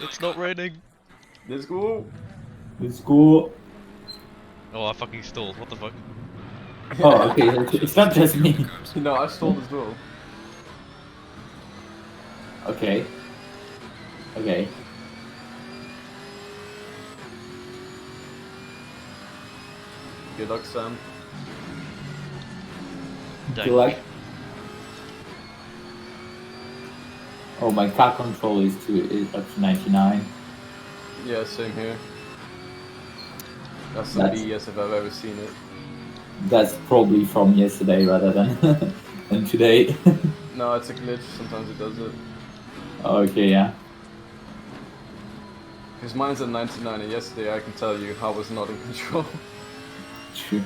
It's not raining. Let's go. Let's go. Oh, I fucking stalled. What the fuck? Oh, okay. It's not just me. No, I stalled as well. Okay. Okay. Good luck, Sam. Dank. Good luck. Oh, my car control is up to 99. Yeah, same here. That's some BS if I've ever seen it. That's probably from yesterday rather than than today. No, it's a glitch. Sometimes it does it. Okay, yeah. Because mine's at 99, and yesterday I can tell you I was not in control. True.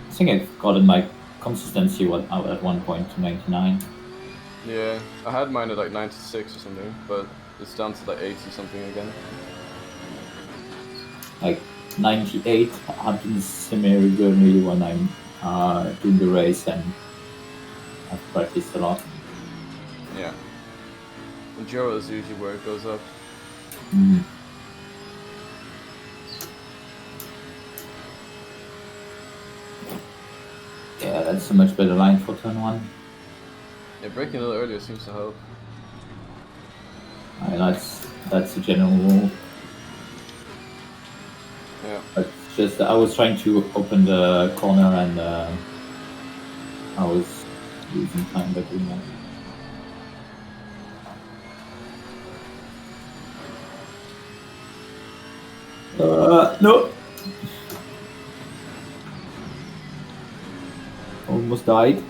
I think I've gotten my consistency out at one point to 99. Yeah, I had mine at like 96 or something, but it's down to like 80 something again. Like 98 happens semi regularly when I'm doing the race and I've practiced a lot. Yeah. Enduro is usually where it goes up. Mm. Yeah, that's a much better line for turn one. Yeah, braking a little earlier seems to help. That's a general rule. Yeah. But it's just I was trying to open the corner and I was losing time by doing that. No. Almost died.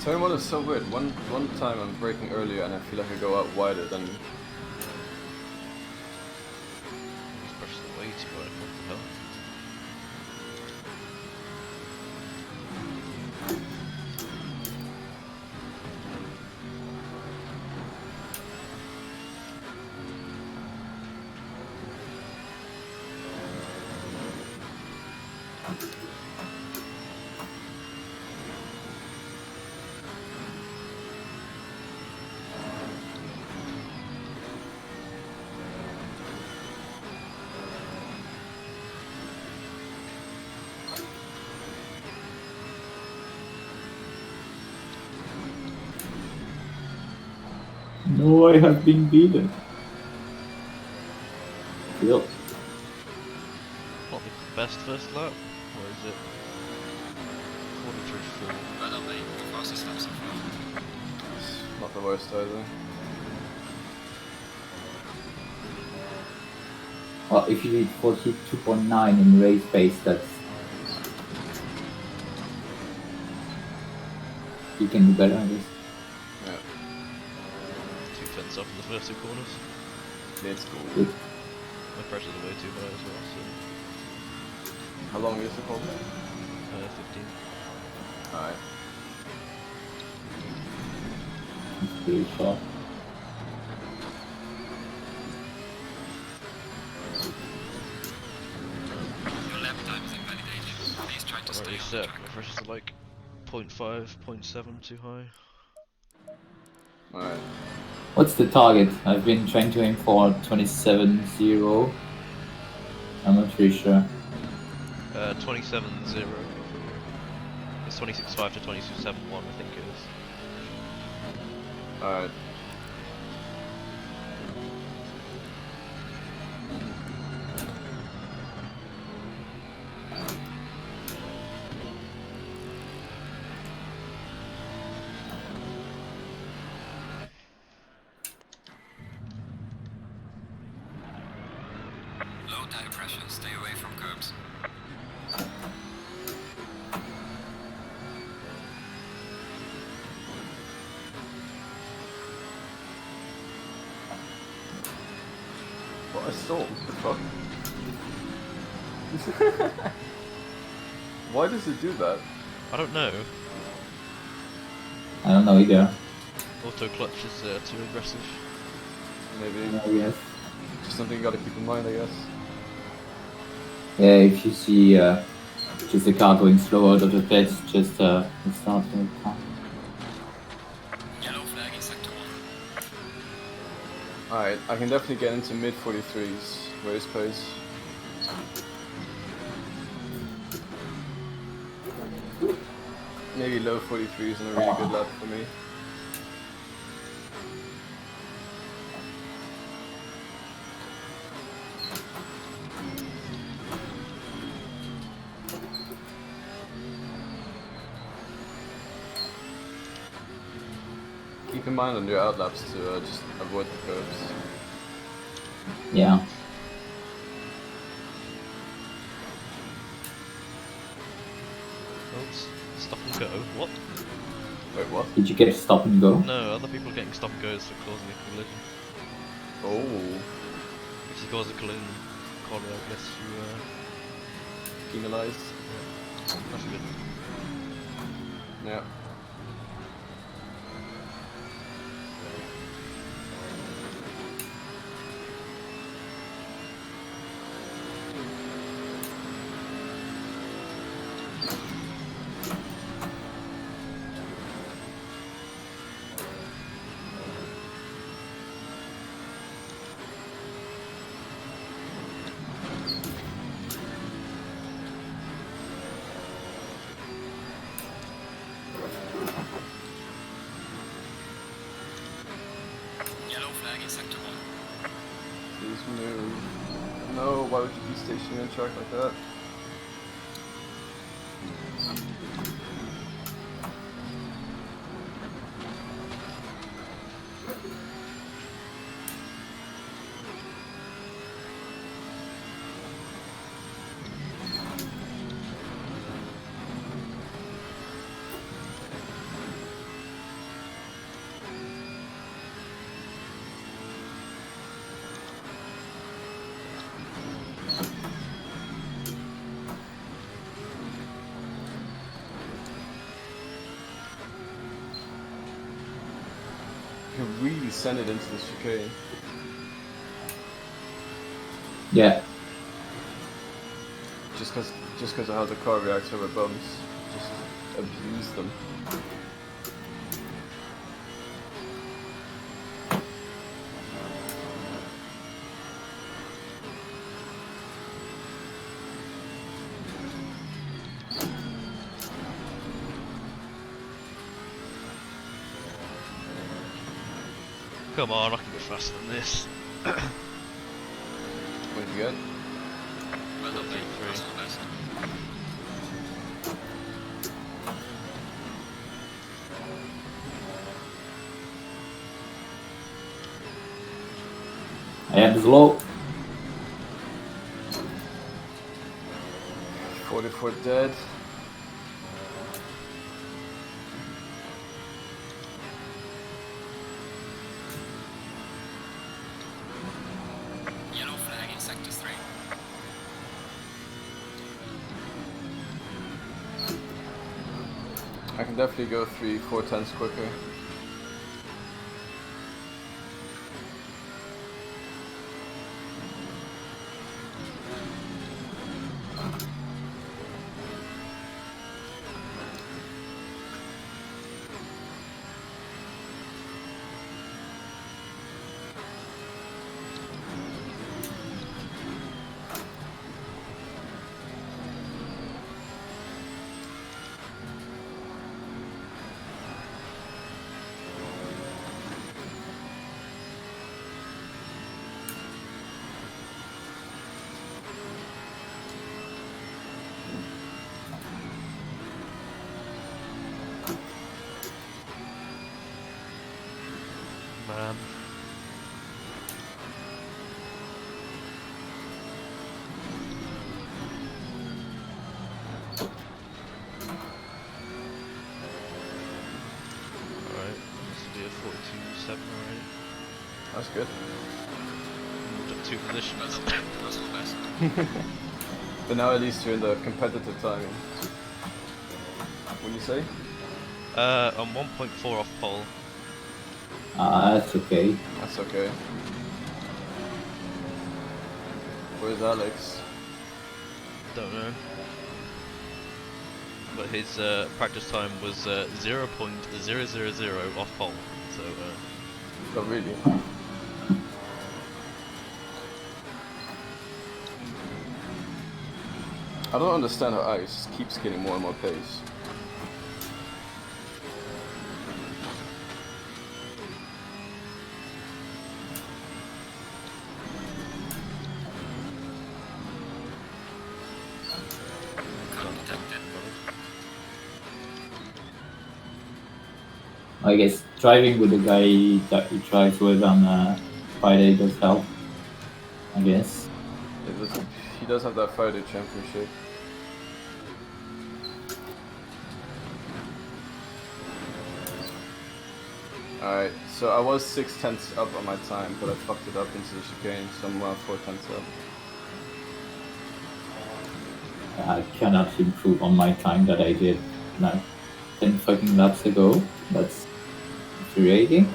Turn 1 is so weird. One time I'm braking earlier and I feel like I go out wider than... He's pushed the way too hard. What the hell? No, I have been beaten. Yep. Not the best first lap? Or is it? 43.4. Well done, mate. Your fastest lap so far. Not the worst either. Well, if you did 42.9 in race pace, that's... You can do better, I guess. Yeah. 2 tenths off in the first 2 corners. It's cool. Good. My pressure's way too high as well, so... How long is the call? 15. Alright. It's pretty short. Your lap time is invalidated. Please try to stay Already on the set. track. My pressure's at like 0.5, 0.7 too high. Alright. What's the target? I've been trying to aim for 27.0. I'm not really sure. 27.0. It's 26.5 to 22.71, I think it is. Alright. tire pressure. Stay away from curbs. What a storm. The fuck? Why does it do that? I don't know. I don't know either. Auto clutch is too aggressive. Maybe. I guess. Just something you gotta keep in mind, I guess. Yeah, if you see just the car going slow out of the pits, just start the car. Yellow flag in sector 1. Alright, I can definitely get into mid 43s race pace. Maybe low 43s and a really good lap for me. Keep in mind on your outlaps to just avoid the curves. Yeah. Well, stop and go. What? Wait, what? Did you get stop and go? No, other people are getting stop and goes for causing a collision. Oh, If you cause a collision, Collie, I guess you penalized. that's good. Yeah. Yellow flag in sector 1. Please move. No, why would you be stationing on track like that? You can really send it into the chicane. Yeah. Just because of how the car reacts over bumps. Just abuse them. Come on, I can go faster than this. What did you get? Well done, mate. Three. Personal best. I am slow. 44 dead. Yellow flag in sector 3. I can definitely go 3-4 tenths quicker. Man. 7 or 8. That's good. Moved up 2 positions. That's not best. But now at least you're in the competitive timing. What do you say? I'm 1.4 off pole. That's okay. That's okay. Where's Alex? Don't know. But his practice time was 0.000 off pole. So, Oh, really? I don't understand how Alex keeps getting more and more pace. Can't detect it. I guess driving with the guy that he drives with on Friday does help. I guess. He does have that Friday championship. Alright, so I was 6/10 up on my time, but I fucked it up into the chicane, so I'm around 4/10 up. I cannot improve on my time that I did like 10 fucking laps ago. That's infuriating.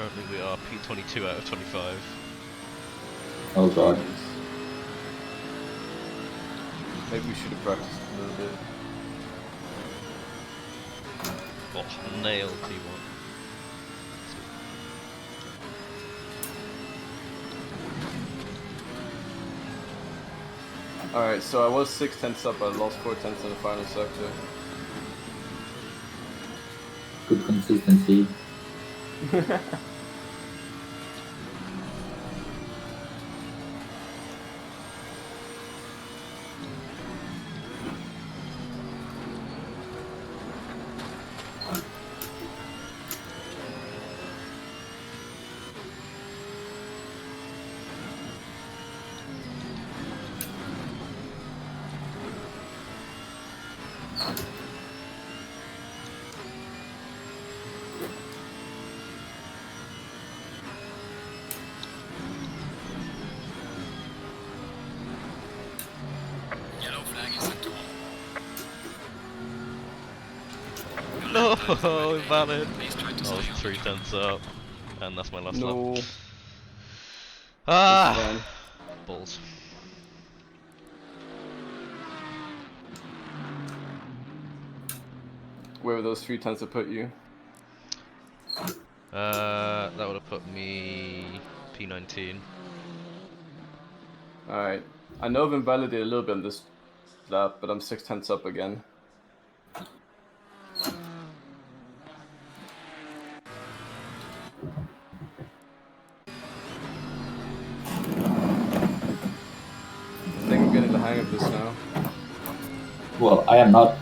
currently we are P22 out of 25. Oh god. Maybe we should have practiced a little bit. Oh, nailed T1. Alright, so I was 6/10 up, I lost 4/10 in the final sector. Good consistency. Yellow flag is set to on. No, invalid. Please try to I stay was on 3/10 up, and that's my last No. lap. That's Ah, fine. balls. Where were those 3/10 to put you? That would have put me P19. Alright. I know I've invalidated a little bit on this lap, but I'm 6/10 up again. I think I'm getting the hang of this now. Well, I am not.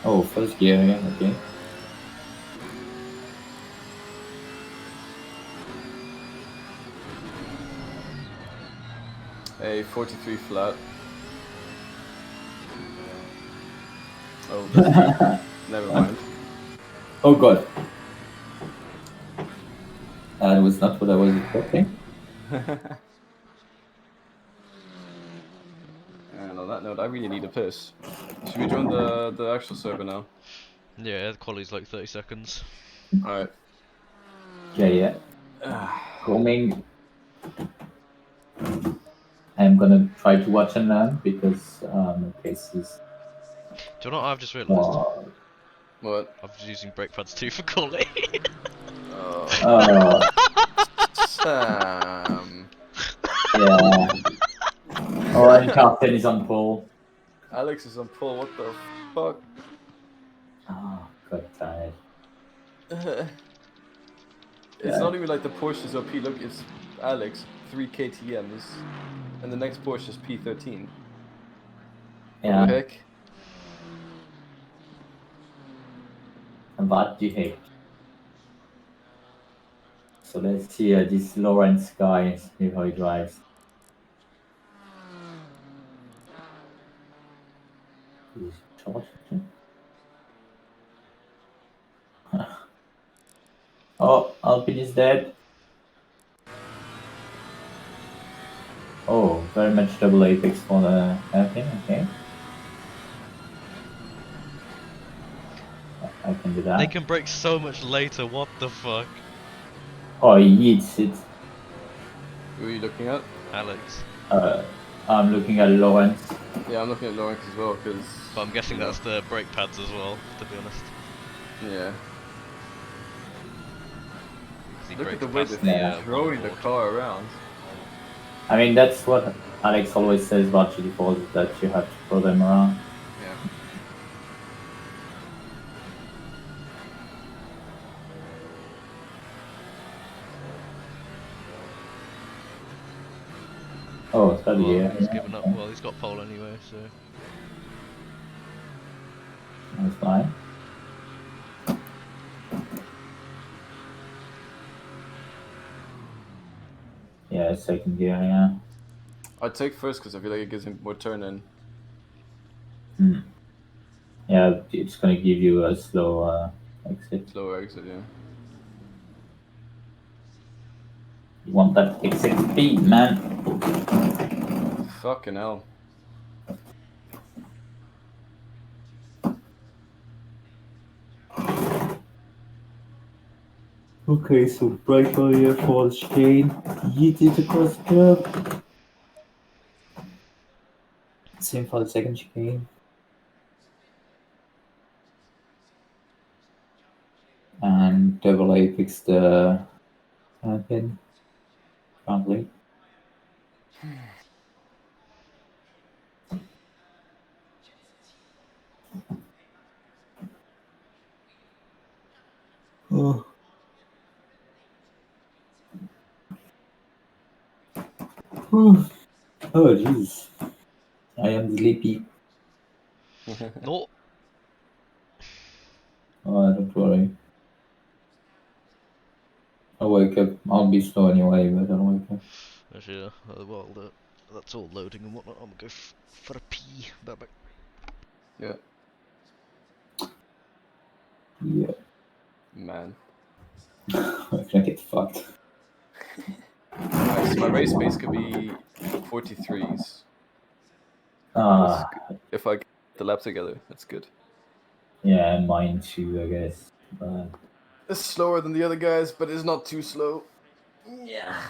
Oh, first gear again, okay. A 43 flat. Oh, that's deep. Never mind. Oh god. That was not what I was expecting. And on that note, I really need a piss. Should we join the actual server now? Yeah, the quality's like 30 seconds. Alright. Yeah. Coming. I'm gonna try to watch and learn because cases. Do you know what I've just realised? What? I'm just using brake pads too for quality. Sam. Yeah. Alright, Captain is on pole. Alex is on pull, what the fuck? Oh, god tired. It's not even like the Porsche is OP, look, it's Alex, 3 KTMs, and the next Porsche is P13. Yeah. What the heck? What do you hate? So let's see this Lawrence guy, see how he drives. He's charged. Oh, Alpine is dead. Oh, very much double apex for the Alpine, okay. I can do that. They can break so much later, what the fuck? Oh, he eats it. Who are you looking at? Alex. I'm looking at Lawrence. Yeah, I'm looking at Lawrence as well, because... But I'm guessing that's the brake pads as well, to be honest. Yeah. 'Cause he Look at brakes the way past they're the throwing the board. car around. I mean, that's what Alex always says about GT4, is that you have to throw them around. Yeah. Oh, so Well, yeah. he's given up. Well, he's got pole anyway, so... That's fine. Yeah, second gear, yeah. I'd take first because I feel like it gives him more turn in. Yeah, it's gonna give you a slow exit. Slower exit, yeah. You want that exit speed, man. Fucking hell. Okay, so brake barrier for the chicane. Yeet it across the curb. Same for the second chicane. And double apex the hairpin. Probably. Oh. Oh, jeez. I am sleepy. No! Oh, don't worry. I'll wake up. I'll be slow anyway, but I'll wake up. Actually, well, that's all loading and whatnot. I'm gonna go for a pee. Bye-bye. Yeah. Yeah. Man. I'm gonna get fucked. Alright, so my race pace could be 43s. Ah, If I get the lap together, that's good. yeah, mine too, I guess. But It's slower than the other guys, but it's not too slow. yeah,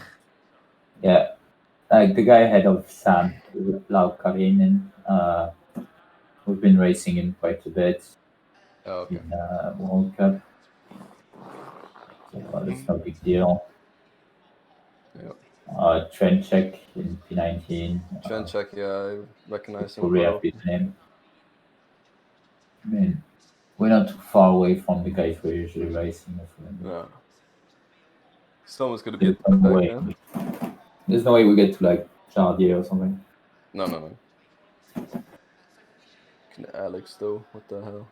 like the guy ahead of Sam, Lau Karinen, we've been racing him quite a bit Oh, okay. in World Cup, so that's no big deal. Yep. Trend check in P19. Trend check, yeah, I recognize him Probably quite have often. beaten him. I mean, we're not too far away from the guys we're usually racing. No. Someone's gonna be There's at the no back way. now. There's no way we get to like Jardier or something. No. Alex though, what the hell?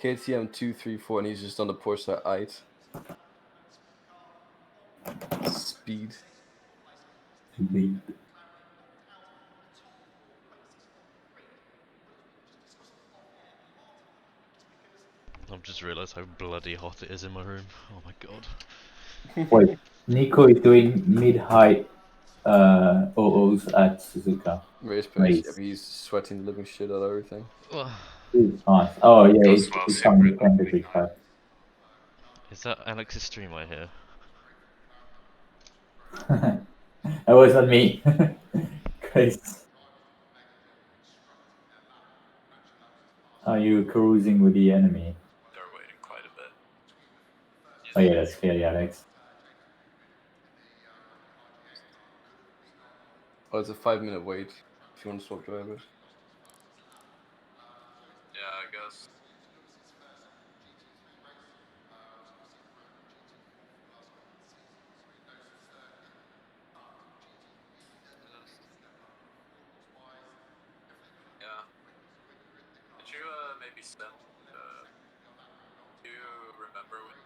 KTM 234 and he's just on the Porsche 8. Speed. I've just realised how bloody hot it is in my room. Oh my god. Wait, Nico is doing mid-high OOs at Suzuka. Race pace. Race. Yeah, but he's sweating the living shit out of everything. Nice. Oh yeah, Goes it's well coming separately. from the big five. Is that Alex's stream I hear? That wasn't me. Chris. Are you cruising with the enemy? They're waiting quite a bit. Oh yeah, that's clearly Alex. Oh, it's a 5-minute wait if you want to swap drivers. Yeah, I guess. Yeah. Did you maybe send? Do you remember when?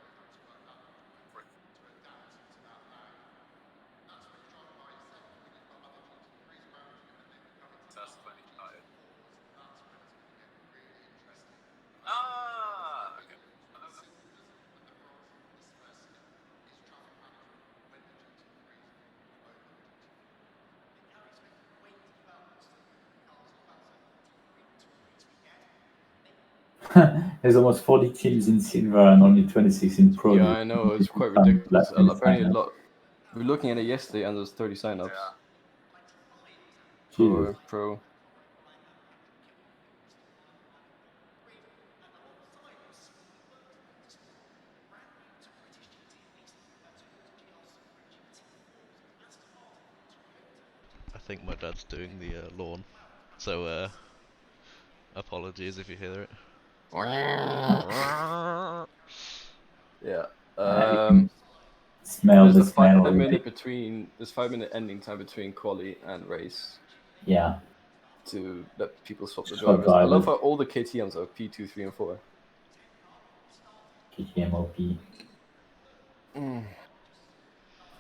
There's almost 40 teams in silver and only 26 in pro. Yeah, I know, it's quite Some ridiculous. last-minute Apparently a sign-ups. lot. We were looking at it yesterday and there's 30 signups Jesus. for pro. I think my dad's doing the lawn, so apologies if you hear it. Yeah. You can smell There's the a smell 5 already. minute between. There's 5 minute ending time between quali and race Yeah, to let people swap the short drivers. I love drivers, how all the KTM's are P2, 3, and 4. KTMOP. Mm.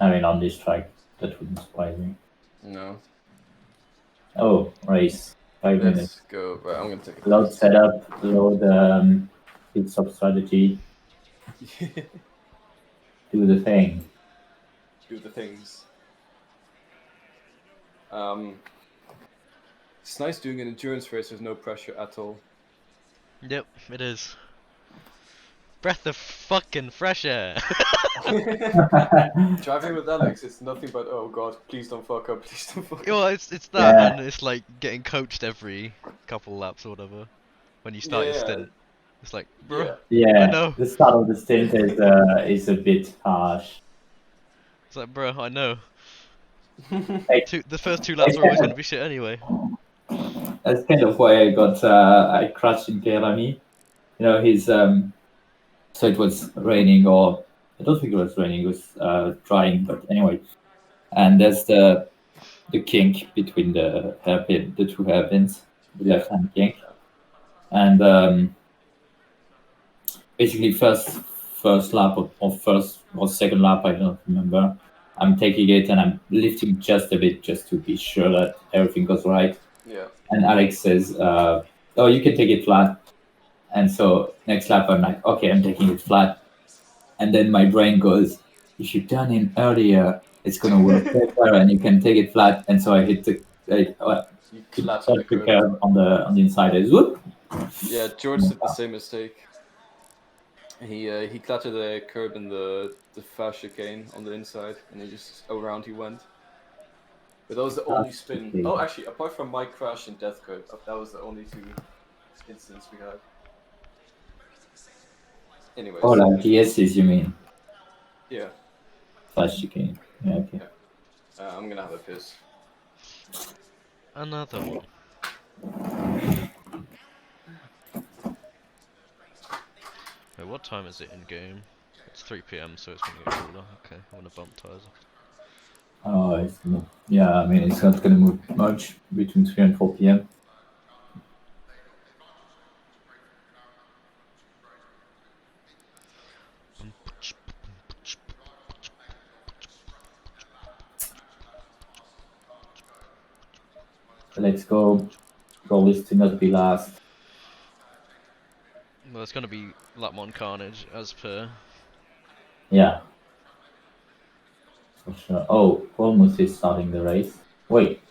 I mean, on this track, that wouldn't surprise me. No. Oh, race. 5 minutes. Let's go. Right, I'm gonna take a Load piss. setup, load pit stop strategy, do the thing. Do the things. It's nice doing an endurance race with no pressure at all. Yep, it is. Breath of fucking fresh air. Driving with Alex, it's nothing but oh god, please don't fuck up, please don't fuck up. Well, it's that, Yeah. and it's like getting coached every couple laps or whatever. When you start your Yeah, stint, it's like, bro, yeah. I Yeah, know. the start of the stint is a bit harsh. It's like, bro, I know. Hey, The first 2 laps are always gonna be shit anyway. that's kind of why I crashed in Pierre-Ami. You know, so it was raining, or I don't think it was raining, it was drying, but anyway. And there's the kink between the hairpin, the two hairpins, the Yeah. left hand kink. And basically first lap or first or second lap, I don't remember. I'm taking it and I'm lifting just a bit just to be sure that everything goes right. Yeah. And Alex says, "Oh, you can take it flat." And so next lap, I'm like, "Okay, I'm taking it flat." And then my brain goes, "If you turn in earlier, it's gonna work better, and you can take it flat." And so I hit the You hit clattered the the curb. curb on the inside. Is whoop. Yeah, George did the same mistake. He clattered the curb in the fast chicane on the inside, and he just around he went. But that was the only spin. okay. Oh, actually, apart from my crash and death curb, that was the only two incidents we had. Anyways. Oh, like GSs, you mean? Yeah. Flash chicane. Yeah, okay. I'm gonna have a piss. Another one. Wait, what time is it in game? It's 3 PM, so it's gonna get cooler. Okay, I'm gonna bump tires. Oh, it's gonna, yeah, I mean, it's not going to move much between 3 and 4 p.m. Let's go. Goal is to not be last. Well, it's gonna be lap 1 carnage, as per. Yeah. For sure. Oh, almost is starting the race. Wait.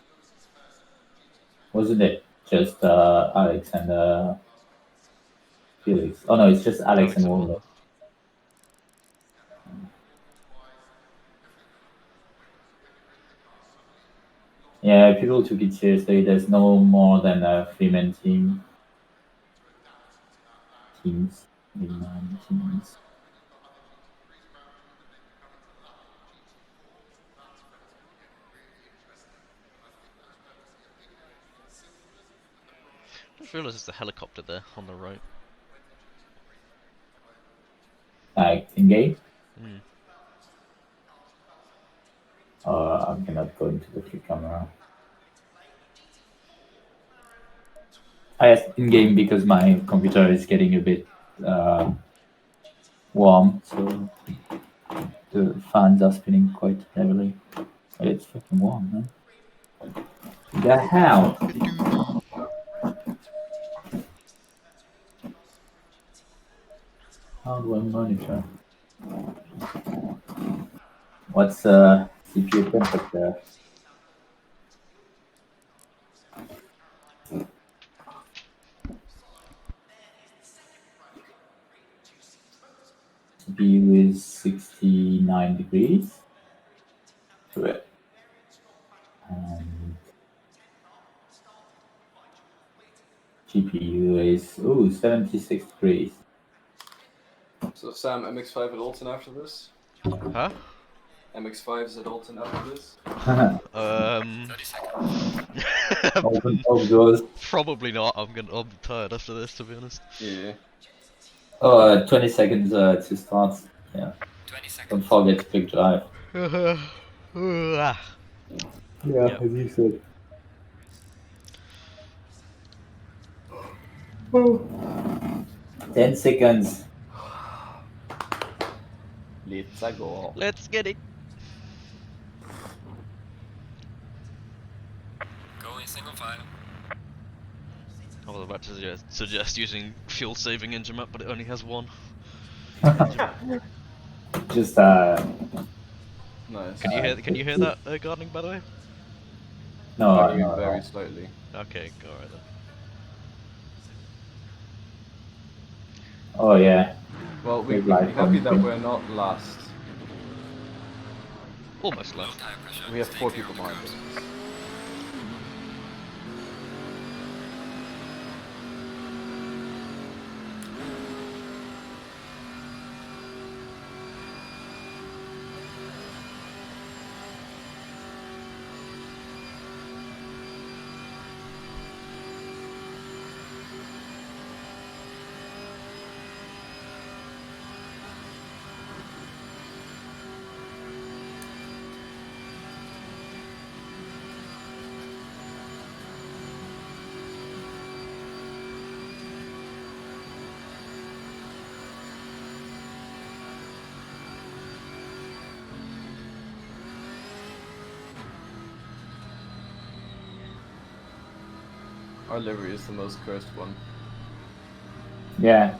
Wasn't it just Alex and Felix? Oh, no, it's just Alex and Waldo. Yeah, people took it seriously. There's no more than a 3-man team. Teams. 3-man teams. I just realised there's a helicopter there on the right. Like, in game? Hmm. I cannot go into the free camera. I asked in game because my computer is getting a bit warm, so the fans are spinning quite heavily. It's fucking warm, man. The hell? How do I monitor? What's CPU temperature? CPU is 69 degrees. Correct. And GPU is 76 degrees. So Sam, MX5 at Oulton after this? Huh? MX5 is at Oulton after this? 30 seconds. Open doors. Probably not. I'll be tired after this, to be honest. Yeah. 20 seconds to start. Yeah. 20 seconds. Don't forget to click drive. Ah. Yeah, Yep. as you said. 10 seconds. Let's go. Let's get it. Go in single file. I was about to suggest using fuel-saving engine map, but it only has one. Just Nice. Can you hear that gardening, by the way? no, Very, no, very no. slightly. Okay, all right then. Oh yeah. Well, we Big can be light happy on that the- we're not last. Almost Low left. tire pressure. We have Stay 4 clear people on the behind curbs. us. Our livery is the most cursed one. Yeah.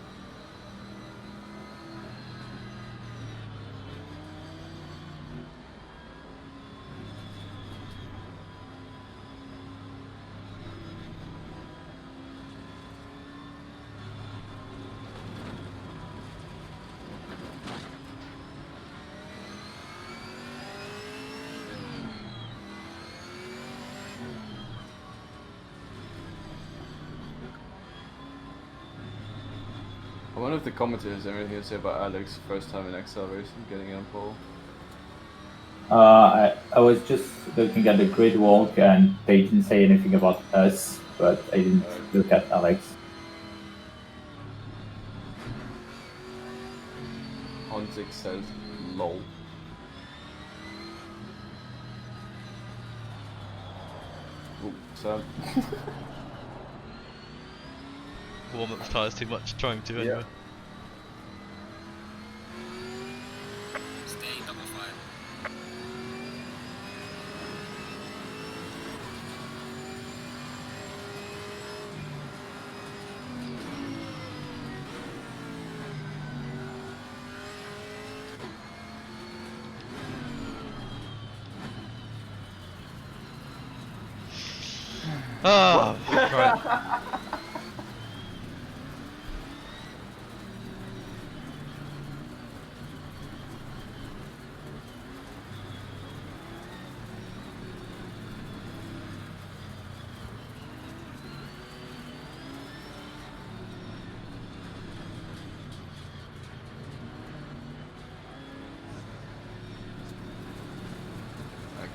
I wonder if the commentators have anything to say about Alex first time in acceleration getting on pole. I was just looking at the grid walk and they didn't say anything about us, but I didn't look at Alex. Ontic says, lol. Ooh, Sam. Warm up the tyres too much, trying to anyway. Stay in double file. Ah, right.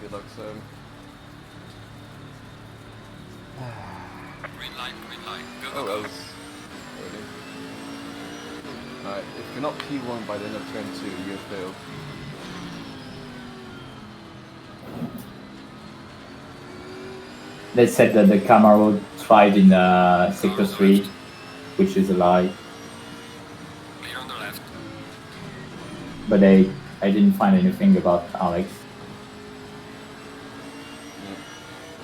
Good luck, Sam. Green light, green light. Go, Oh, go, that go. was early. Alright, if you're not P1 by the end of turn 2, you have failed. They said that the Camaro tried in Sector 3, which is a lie. Clear on the left. But I didn't find anything about Alex.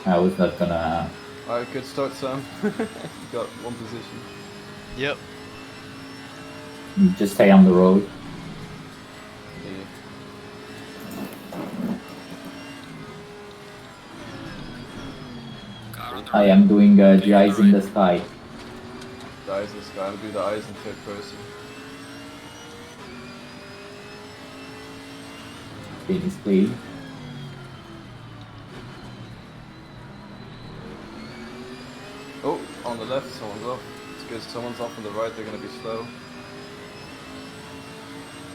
I was not gonna. Alright, good start, Sam. You got one position. Yep. Just stay on the road. Yeah. Car on the I right. am doing the eyes in the sky. The eyes in the sky, I'll do the eyes in third person. Clean is clean. Oh, on the left, someone's off. It's good. Someone's off on the right. They're gonna be slow.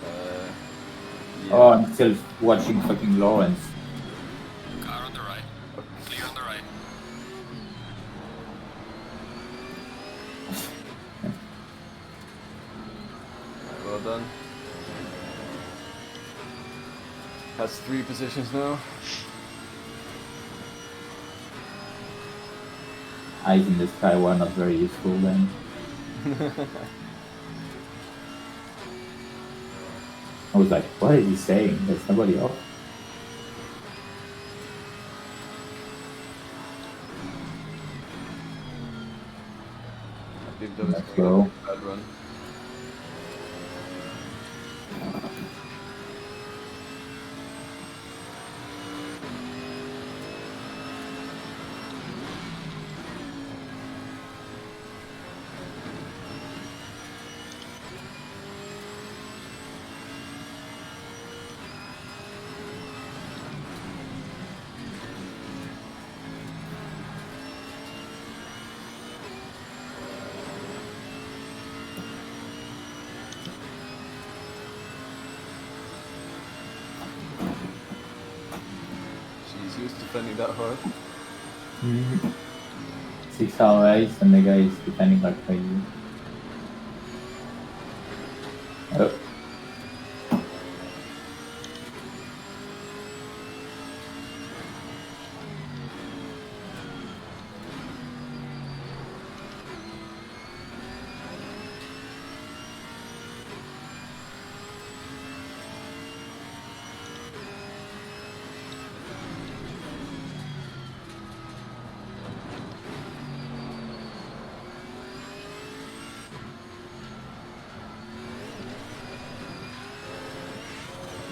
Yeah. Oh, I'm still watching fucking Lawrence. Car on the right. Clear on the right. Well done. Has 3 positions now. Eyes in the sky were not very useful then. I was like, what is he saying? There's nobody off. I think that was Let's going go. to be a bad run. She's used to defending that hard. 6-hour race and the guy is defending like crazy. Oh.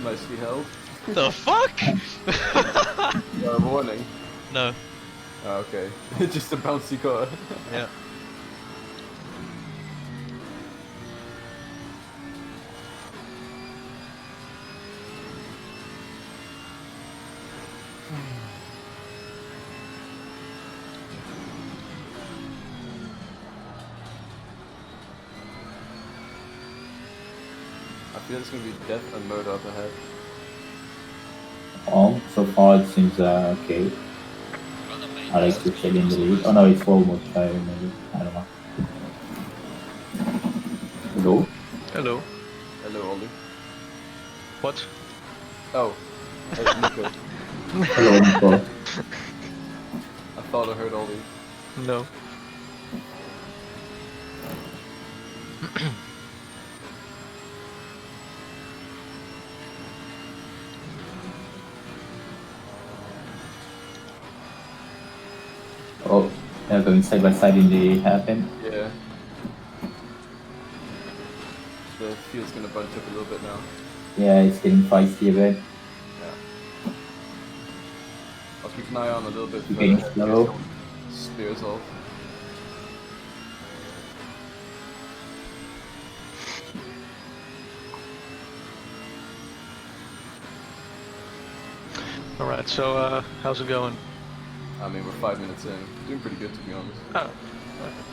Nicely held. The fuck? Warning. No. Oh, okay. Just a bouncy car. Yeah. I feel it's gonna be death and murder up ahead. Oh, so far it seems okay. Well done, mate. Alex is still in the lead. Oh no, it's almost maybe. I don't know. Hello? Hello. Hello, Ollie. What? Oh, it's Nico. Hello, Nico. I thought I heard Ollie. No. Oh, they're going side by side in the hairpin. Yeah. The field's gonna bunch up a little bit now. Yeah, it's getting feisty a bit. Yeah. I'll keep an eye on a little bit You're getting further. slow. Spears off. Alright, so how's it going? I mean, we're 5 minutes in. Doing pretty good, to be honest. Oh.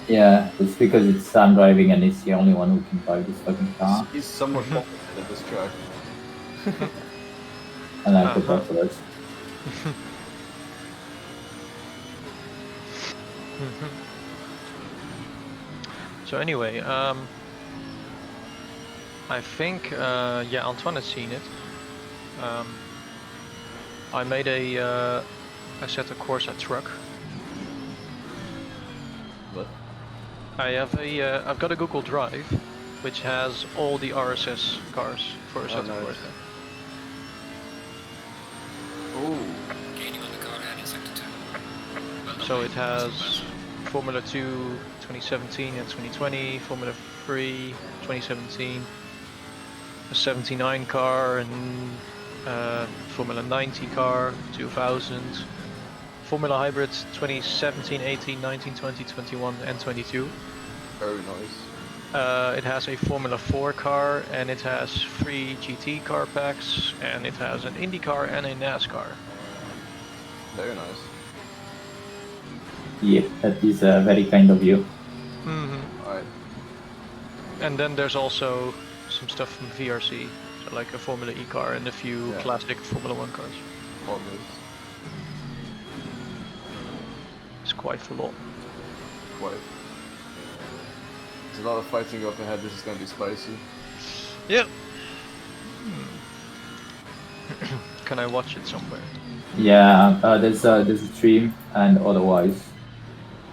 Yeah, it's because it's Sam driving and he's the only one who can drive this fucking car. He's somewhat confident at this track. And like the both of us. So anyway, I think, yeah, Antoine has seen it. I made I set a course at truck. What? I've got a Google Drive, which has all the RSS cars for a set nice. course. Ooh. Gaining on the car ahead in sector 2. Well done, So mate. it has Formula 2 2017 and 2020, Formula 3 2017, a 79 car, and Formula 90 car 2000, Formula Hybrid 2017, 18, 19, 20, 21 and 22. Very nice. It has a Formula 4 car, and it has 3 GT car packs, and it has an Indy car and a NASCAR. Very nice. Yeah, that is very kind of you. Alright. And then there's also some stuff from VRC, so like a Formula E car and a few classic Formula 1 cars. Almost. It's quite full on. Quite. There's a lot of fighting up ahead. This is gonna be spicy. Yep. Can I watch it somewhere? Yeah, there's a stream, and otherwise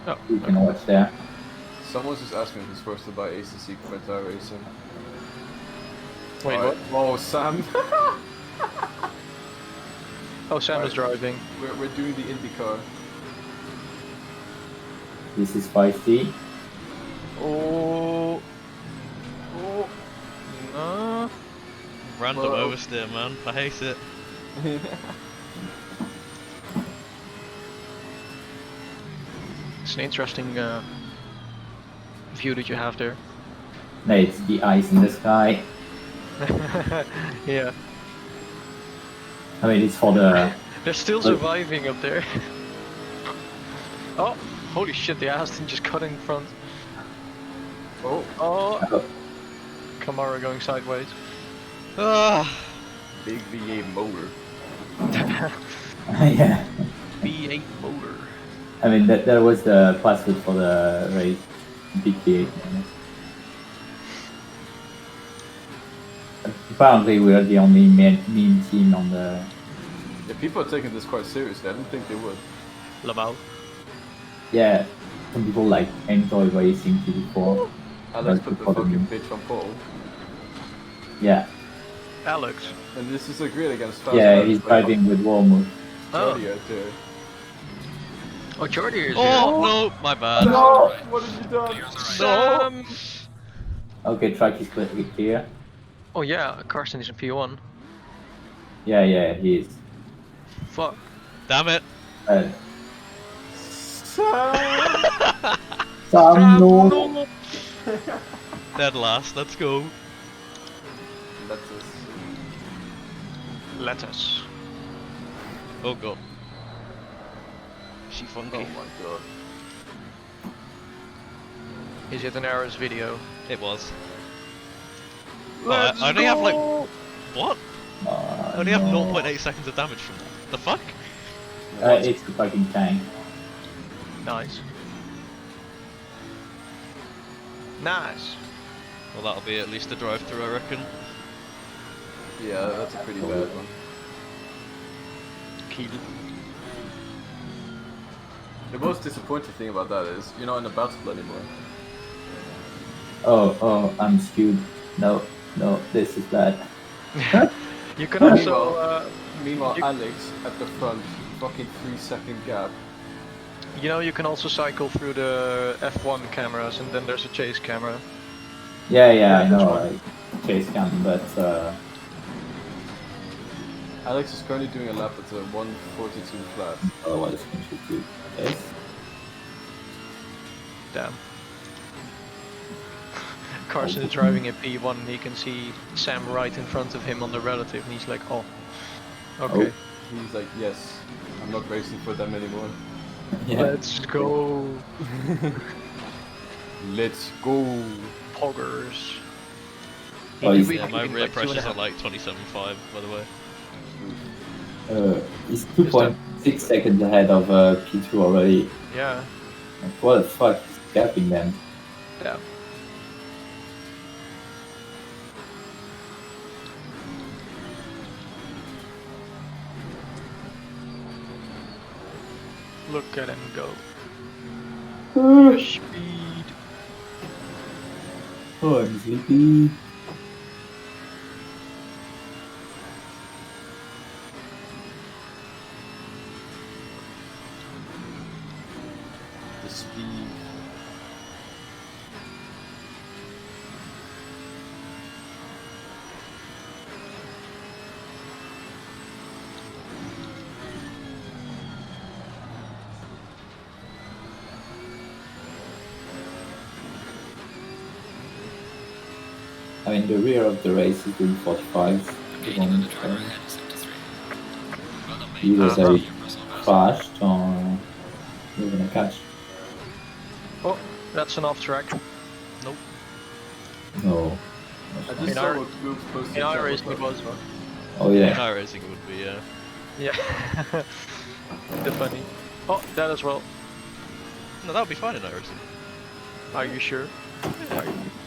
Oh, you can watch there. Someone's just asking who's first to buy ACC Quinta Racing. Wait, Alright. what? Whoa, Sam! Oh, Sam is driving. We're doing the IndyCar. This is spicy. Oh. Oh. No. Random Whoa. oversteer, man. I hate it. It's an interesting view that you have there. No, it's the ice in the sky. Yeah. I mean, it's for the. They're still surviving up there. Oh, holy shit, the Aston just cut in front. Oh, Oh, Kamara going sideways. Ah. big V8 motor. Yeah. V8 motor. I mean, that was the password for the race. BK. Apparently, we are the only meme team on the. Yeah, people are taking this quite seriously. I didn't think they would. Lamau. Yeah, some people like enjoy racing GT4. Alex That's put the what I fucking mean. bitch on pole. Yeah, Alex. And this is a grid against fast yeah, cars, he's like driving with Walmart. Jordi out there. Oh, Jordi is Oh no, my bad. No! What have you done? here. Sam! Okay, track is clear. Oh yeah, Carson is in P1. Yeah, he is. Fuck. Damn it. Sam, no! Dead last. Let's go. Lettuce. Oh god. She Oh funky. my god. Is it an errors video? It was. Oh, I only have like what? I only have 0.8 seconds of damage from that. The fuck? It's the fucking tank. Nice. Nice. Well, that'll be at least a drive-through, I reckon. Yeah, that's a pretty bad one. Kill. The most disappointing thing about that is you're not in a battle anymore. Oh, I'm skewed. No, this is bad. You can also, Meanwhile, you- Alex at the front, fucking 3-second gap. you can also cycle through the F1 cameras, and then there's a chase camera. Yeah, I Yeah, know. that's I chase cam, but Alex is currently doing a lap at a 142 flat. otherwise can shoot you. Yes. Damn. Carson is driving a P1, and he can see Sam right in front of him on the relative, and he's like, oh, okay, He's like, yes, I'm not racing for them anymore. Yeah. let's go, Let's go. poggers. Oh, he's- Yeah, my Like rear 2.5. pressures are like 27.5, by the way. He's 2.6 seconds ahead of P2 already. Yeah, Like, what the fuck? He's gapping them. yeah. Look at him go. Speed. Oh, I'm sleepy. The speed. I mean, the rear of the race is doing 45s. Okay, you know the driver ahead is 73. Well done, mate. Either Uh-huh. they crashed or they're gonna catch. Oh, that's an off track. Nope. No. I In just saw our- what Goops posted. in our chat race about it was. that. Oh In yeah. high racing it would be, yeah. Yeah. The funny. Oh, that as well. No, that would be fine in high racing. Are you sure?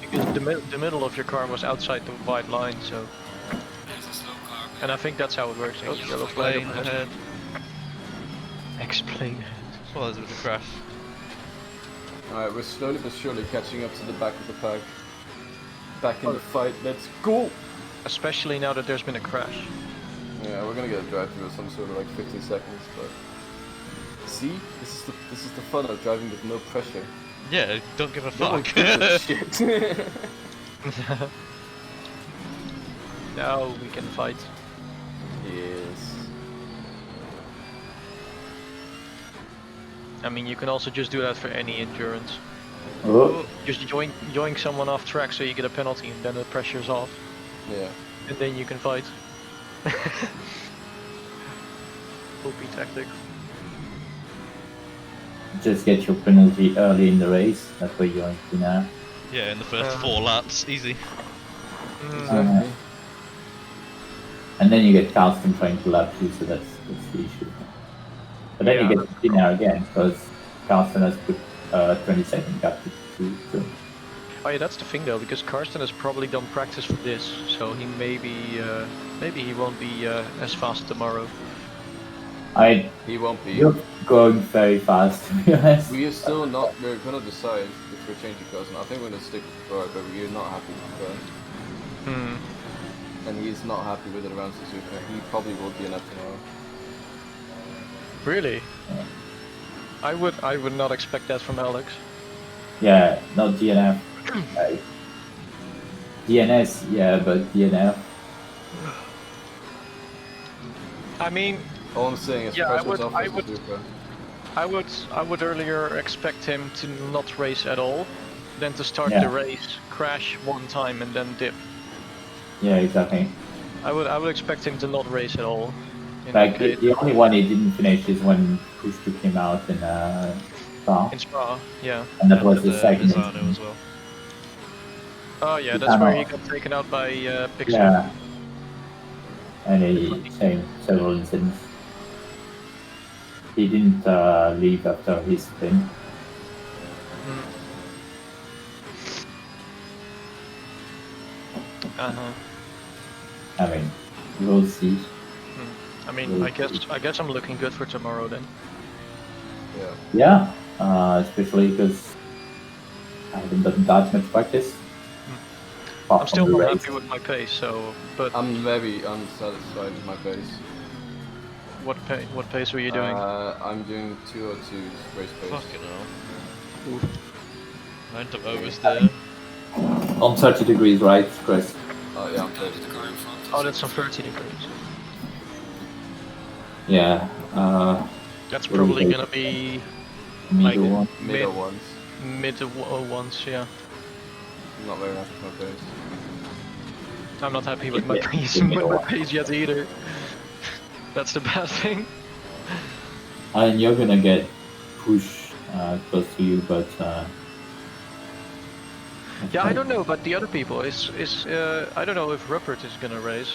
Because the middle of your car was outside the white line, so. There's a slow car. And I think that's how it works. Oh, yellow flag Plane up ahead. ahead. Explain. Well, there's a bit of crash. Alright, we're slowly but surely catching up to the back of the pack. Back in the fight, let's go! Especially now that there's been a crash. Yeah, we're gonna get a drive through of some sort of like 15 seconds, but see, this is the fun of driving with no pressure. Yeah, don't give a No one fuck. gives a shit. Now we can fight. Yes. I mean, you can also just do that for any endurance. Oh, Just yoink someone off track so you get a penalty and then the pressure's off. Yeah. And then you can fight. OP tactic. just get your penalty early in the race. That's where you're in now. Yeah, in the first Uh, 4 laps, easy. Exactly. And then you get Carlston trying to lap you, so that's the issue. But then Yeah. you get Dinner again, because Carlston has put 20-second gap to so. Oh yeah, that's the thing though, because Karsten has probably done practice for this, so he maybe he won't be as fast tomorrow. He won't be. You're going very fast, to be honest. We are still not. We're gonna decide if we're changing cars, and I think we're gonna stick with Ferrari, but we're not happy with Ferrari. Hmm. And he's not happy with it around Suzuka. He probably will be enough tomorrow. Really? I would not expect that from Alex. Yeah, not DNF. DNS, yeah, but DNF. I mean, All I'm saying is Yeah, pressure's off I for would- Suzuka. I would earlier expect him to not race at all, than to start Yeah. the race, crash one time and then dip. Yeah, exactly. I would expect him to not race at all. In Like, that case. the only one he didn't finish is when Push took him out in Spa. In Spa, yeah. And that was And the second Misano incident. as well. Oh yeah, that's where he Misano. got taken out by Pixar. Yeah. And he changed several incidents. He didn't leave after his spin. Uh-huh. I mean, we'll see. I mean, I guess I'm looking good for tomorrow then. Yeah. Yeah, especially because I haven't done that much practice. I'm still not happy with my pace, so but I'm very unsatisfied with my pace. what pace were you doing? I'm doing 202's race pace. Fucking hell. Nine to overs there. On 30 degrees, right, Chris? Oh yeah, I'm Down to pissed. the car in front. Oh, that's on 30 degrees. Yeah. That's What do you probably think? gonna be Middle Like- one. Middle ones. mid to ones, yeah. I'm not very happy with my pace. I'm not happy with my Yeah, pace, the middle with my one. pace yet either. That's the bad thing. And you're gonna get Push close to you, but Yeah, I don't know, but the other people is I don't know if Rupert is gonna race.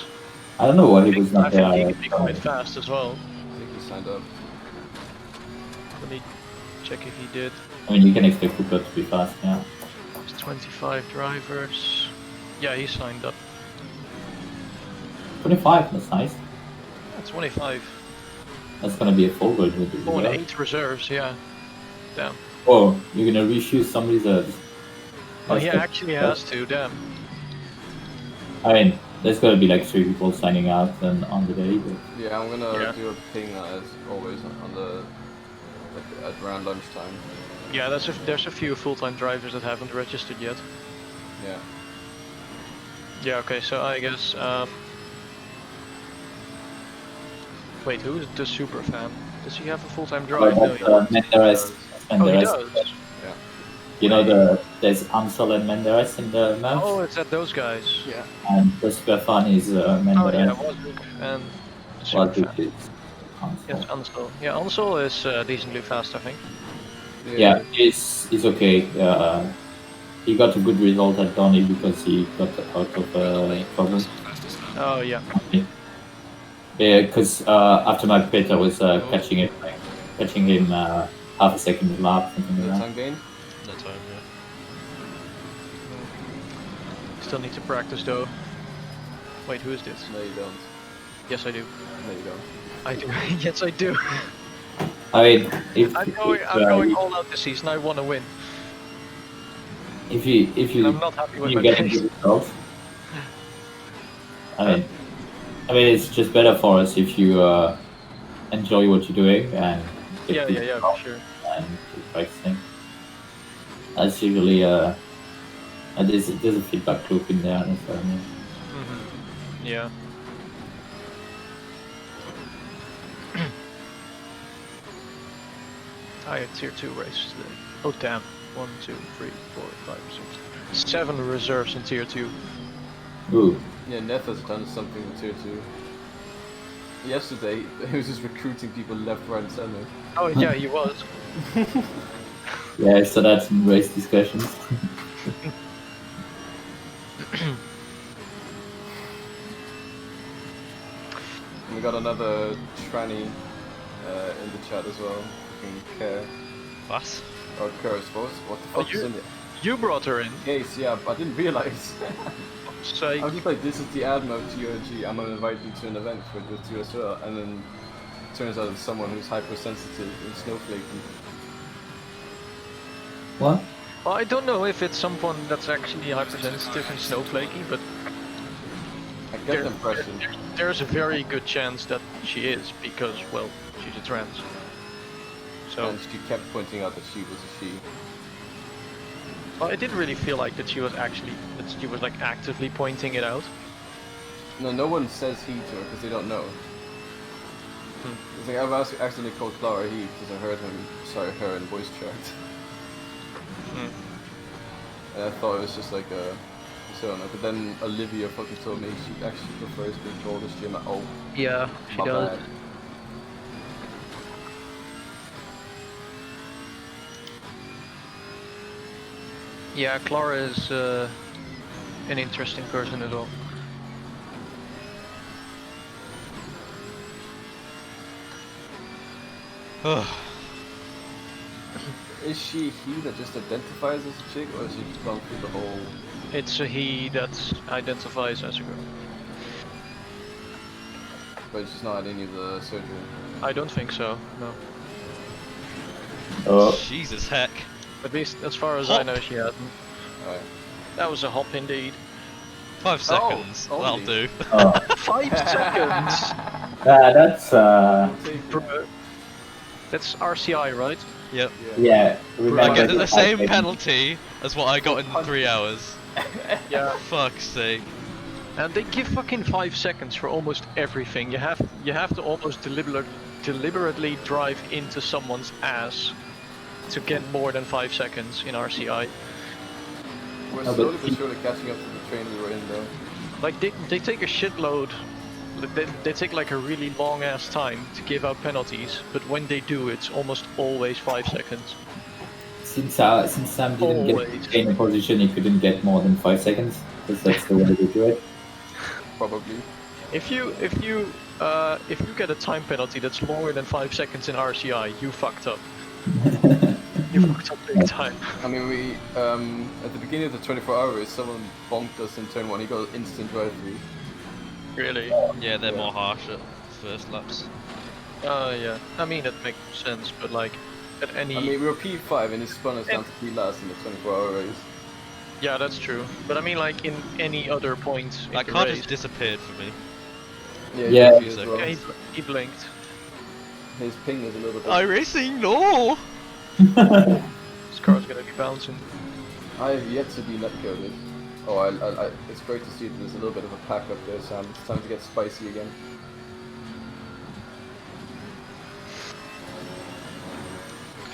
I don't know why he I was think, I not think he there. could be quite fast as well. I think he signed up. Let me check if he did. I mean, you can expect Cooper to be fast, yeah. It's 25 drivers. Yeah, he signed up. 25, that's nice. That's 25. That's gonna be a forward with the Oh, and reserve. 8 reserves, yeah. Damn. Oh, you're gonna reshoot some reserves. Oh, That's he good. actually has to, damn. I mean, there's gotta be like 3 people signing out on the day, but Yeah, I'm gonna Yeah. do a ping as always on the at around lunchtime. Yeah, there's a few full-time drivers that haven't registered yet. Yeah. Yeah, okay, so I guess, wait, who's the super fan? Does he have a full-time drive? No, he doesn't. Menderes, Oh, he Menderes, does? you know, the there's Ansel and Menderes in the map, Oh, it's at those guys. Yeah. and the super fun is Oh Menderes. yeah, Wazuk and Well, super fast. which is Ansel. Yes, Ansel. Yeah, Ansel is decently fast, I think. Yeah, he's okay. He got a good result at Donny because he got out of trouble. That's not fastest lap. Oh yeah. Yeah, because after my pit, I was catching him half a second a lap, something The like that. time gain? No time, yeah. Still need to practice though. Wait, who is this? No, you don't. Yes, I do. No, you don't. I do. Yes, I do. I mean, I'm going all out this season. I want to win. if you I'm not happy with you my get pace. into results. I mean, it's just better for us if you enjoy what you're doing and Yeah, keep yeah, yeah, for sure. and keep practicing. That's usually there's a feedback loop in there. So, I mean. Yeah. I had tier 2 races today. Oh damn. 1, 2, 3, 4, 5, 6, 7 reserves in tier 2. Ooh. Yeah, Neff has done something with tier 2. Yesterday, he was just recruiting people left, right, and center. Oh yeah, he was. Yeah, so that's in race discussions. We got another tranny in the chat as well. Fucking Care. What? Or Curse, what the fuck is in there? You brought her in. Case, yeah, I didn't realize. So I was just like, this is the ad mode to UOG, I'm gonna invite you to an event with you as well. And then turns out it's someone who's hypersensitive and snowflakey. What? well, I don't know if it's someone that's actually hypersensitive and snowflakey, but I get the impression. there's a very good chance that she is because, well, she's a trans. So And she kept pointing out that she was a she. well, I didn't really feel like that she was like actively pointing it out. No one says he to her because they don't know. It's like I've accidentally called Clara he because I heard her in voice chat. And I thought it was just like a persona, but then Olivia fucking told me she actually prefers being called as Jim. Oh, Yeah, she my does. bad. Yeah, Clara is an interesting person as well. Is she he that just identifies as a chick, or is she just gone through the whole? It's a he that identifies as a girl. But she's not had any of the surgery. I don't think so, no. Oh, Jesus heck. At least as far as I Hop. know she hasn't. Alright. That was a hop indeed. 5 seconds. only. That'll do. 5 seconds! that's Bro. That's RCI, right? Yep. yeah. I Remember get the the same five penalty as what I got in 3 hours. Yeah. Fuck's sake. And they give fucking 5 seconds for almost everything. You have to almost deliberately drive into someone's ass to get more than 5 seconds in RCI. We're No, but slowly but he- surely catching up to the train we were in though. Like they take a shitload. They take like a really long ass time to give out penalties, but when they do, it's almost always 5 seconds. Since Sam didn't Always. get in a position, he couldn't get more than 5 seconds because that's the way they do it. Probably. If you get a time penalty that's longer than 5 seconds in RCI, you fucked up. You fucked up big time. I mean, we at the beginning of the 24 hours, someone bonked us in turn 1. He got instant drive through. Really? Yeah, they're Yeah. more harsh at first laps. Yeah. I mean, it makes sense, but like, at any... I mean, we were P5 and he spun us down to P last in the 24-hour race. Yeah, that's true. But I mean, like, in any other point in That the car race... just disappeared for me. Yeah. he as well. Yeah, he blinked. His ping is a little bit. iRacing, no! This car's gonna be bouncing. I have yet to be netcoded. Oh, it's great to see that there's a little bit of a pack up there, Sam. It's time to get spicy again.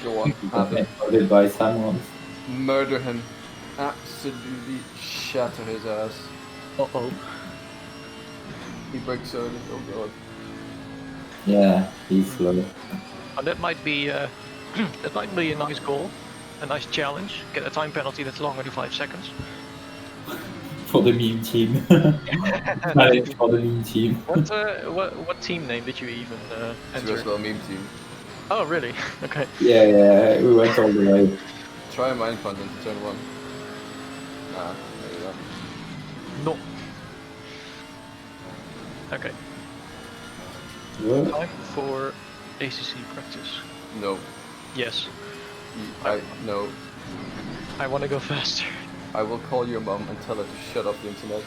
Go on, have it. Voted by Sam once. Murder him. absolutely shatter his ass. Uh-oh. He breaks early. Oh god. Yeah, he's slow. And that might be that might be a nice goal, a nice challenge. Get a time penalty that's longer than 5 seconds. For the meme team. Challenge for the meme team. What team name did you even It's enter? as well meme team. Oh really? Okay. Yeah, we went all the way. Try a mind punch into turn 1. Nah, there you go. No. Okay. What? Time for ACC practice. No. Yes. No. I want to go faster. I will call your mom and tell her to shut off the internet.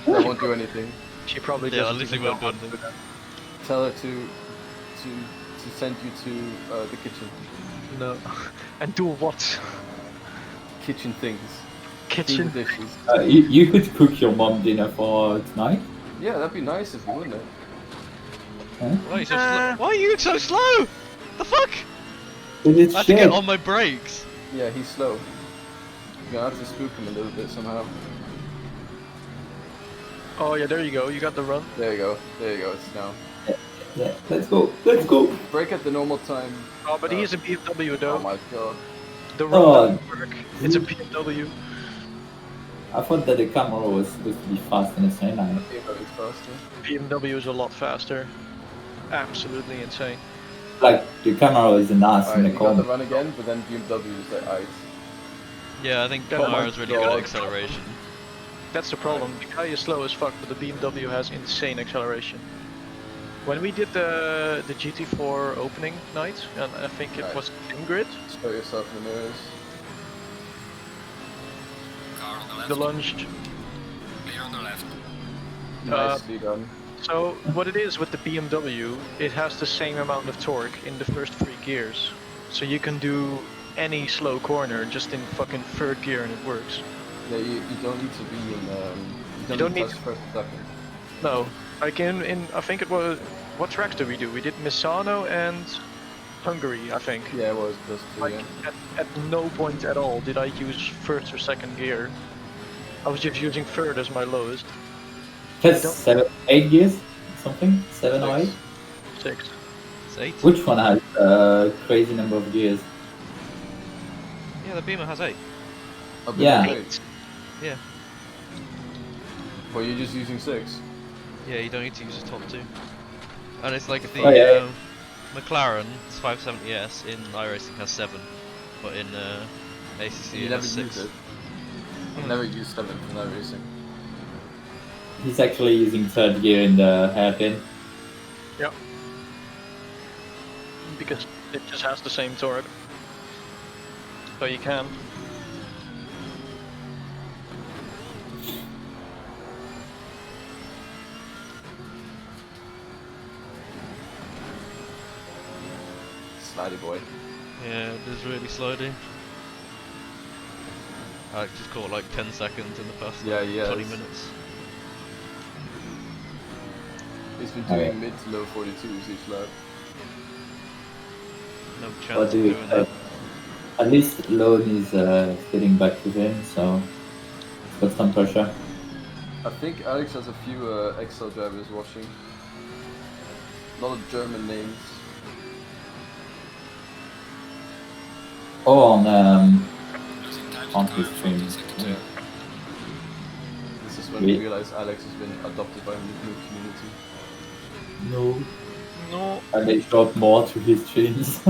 That won't do anything. She probably Yeah, I doesn't literally even won't know do how to do anything. Tell her to send you to the kitchen. that. No. And do what? Kitchen things. Clean Kitchen. the dishes. You could cook your mom dinner for tonight? Yeah, that'd be nice if you wouldn't it? Why are you so slow? Why are you so slow? The fuck? But it's I have to get shit. on my brakes. Yeah, he's slow. You're gonna have to spook him a little bit somehow. Oh yeah, there you go. You got the run. There you go. There you go. It's now. Yeah, let's go, let's go. Break at the normal time. Oh, but he is a BMW though. Oh my god. The run Oh. doesn't work. It's a BMW. I thought that the camera was supposed to be fast in the same line. BMW's faster. BMW is a lot faster. Absolutely insane. Like, the camera is an ass Alright, in the you got the corner. run again, but then BMW is like ice. Yeah, I think Oh Power my has really good God. acceleration. That's the problem. The guy is slow as fuck, but the BMW has insane acceleration. When we did the GT4 opening night, and I think it Right. was Ingrid, Show yourself in the mirrors. Car on the left. the lunge. Clear on the left. Nicely done. So what it is with the BMW, it has the same amount of torque in the first 3 gears. So you can do any slow corner just in fucking 3rd gear and it works. Yeah, you don't need to be in. You don't need need to touch first and second. No, like in I think it was, what tracks did we do? We did Misano and Hungary, I think. Yeah, it was plus 2. Like Yeah. at no point at all did I use 1st or 2nd gear. I was just using 3rd as my lowest. Has don't- 7, 8 gears? Something? 7 or 8? 6. It's 8. Which one has a crazy number of gears? Yeah, the Beamer has 8. Oh, but Yeah. wait. Yeah. Well, you're just using 6. Yeah, you don't need to use the top 2. And it's like the Oh, yeah. McLaren's 570S in iRacing has 7, but in ACC You it never has use 6. it. Never use 7 from that racing. He's actually using 3rd gear in the hairpin. Yep. Because it just has the same torque. So you can. Slidey boy. Yeah, it is really slowly. I just caught like 10 seconds in the past Yeah, like, yeah, 20 it's- minutes. He's been Oh, doing yeah. mid to low 42s each lap. No What chance of do we doing it. At least Lone is getting back to him, so it's got some pressure. I think Alex has a few Excel drivers watching. A lot of German names. Oh, on Losing time On to the his car, stream. 14 seconds. Yeah. This is when Really? we realize Alex has been adopted by a new community. no, No. and they drop more to his streams.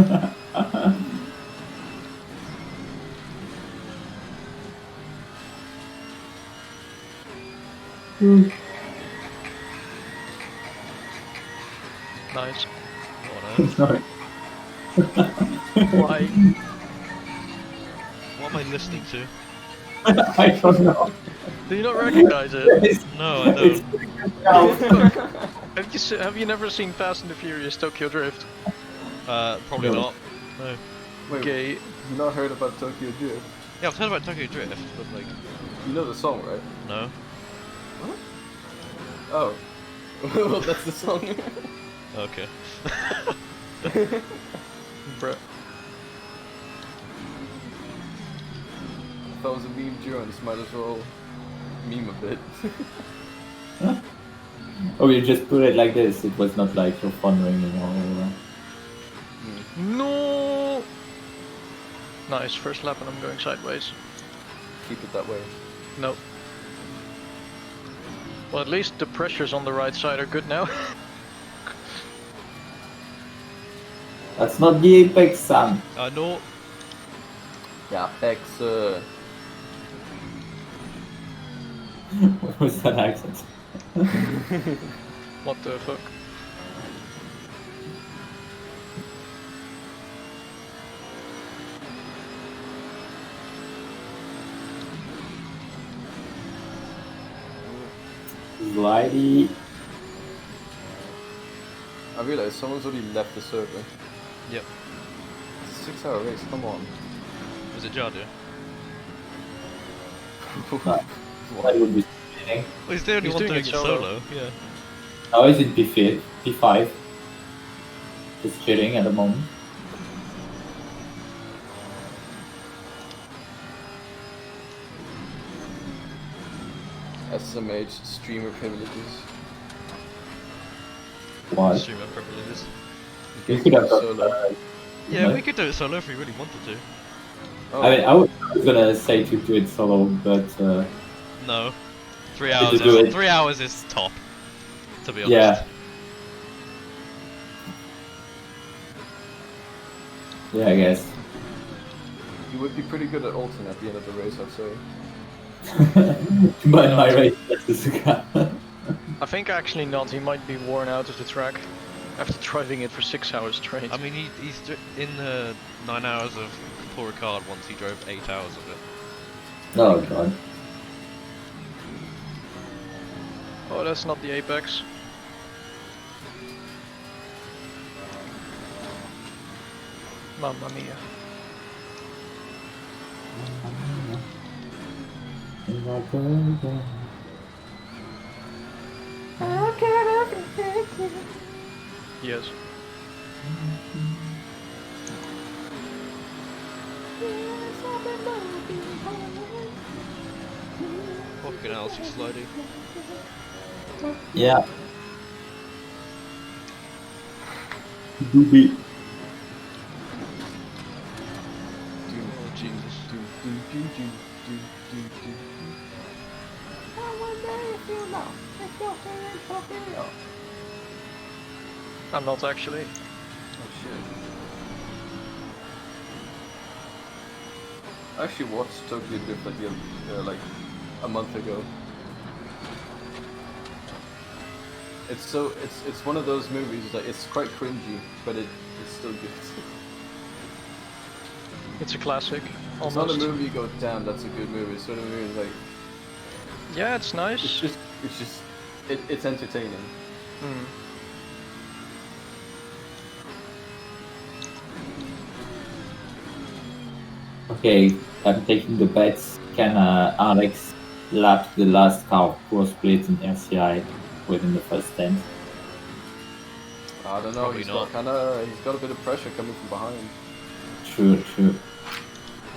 Nice. What on earth? Sorry. Why? What am I listening to? I don't know. Do you not recognize it? It's- No, I don't. Have you never seen Fast and the Furious Tokyo Drift? Probably No. not. No. Wait, Okay. you not heard about Tokyo Drift? Yeah, I've heard about Tokyo Drift, but like, You know the song, right? no. Oh. Well, that's the song. Okay. Bruh. I was a meme Jones, might as well meme a bit. Oh, you just put it like this. It was not like your phone ringing or. No! Nice, first lap and I'm going sideways. Keep it that way. No. Well, at least the pressures on the right side are good now. That's not the apex, Sam. I know. Yeah, X. What was that accent? What the fuck? Glidey. I realized someone's already left the server. Yep. It's a 6-hour race, come on. Was it Jardu? That would be spinning. Well, he's the only He's one doing doing it it solo. solo. Yeah. Now is it P5? P5. Just chilling at the moment. SMH streamer privileges. Why? Streamer privileges. You could have got, solo. Yeah, no? we could do it solo if we really wanted to. Oh, I mean, I was gonna say to do it solo, but No. 3 Did hours. you do it? 3 hours is top. To be honest. yeah. Yeah, I guess. you would be pretty good at Oulton at the end of the race, I'd say. But my race is Suzuka. I think actually not, he might be worn out of the track after driving it for 6 hours straight. I mean, he's in the 9 hours of Paul Ricard once he drove 8 hours of it. Oh god. Oh, that's not the apex. Mamma mia. Yes. Fucking hell, she's sliding. Yeah. Doobie. Oh, Jesus. I'm not actually. Oh shit. I actually watched Tokyo Drift like a month ago. It's one of those movies like it's quite cringy, but it's still good. It's a classic. It's not a Almost. movie you go, damn, that's a good movie. It's sort of a movie like Yeah, it's nice. it's entertaining. Hmm. Okay, I'm taking the bets. Can Alex lap the last car pro split in RCI within the first 10? I don't know. Probably He's not. got a bit of pressure coming from behind. True, true.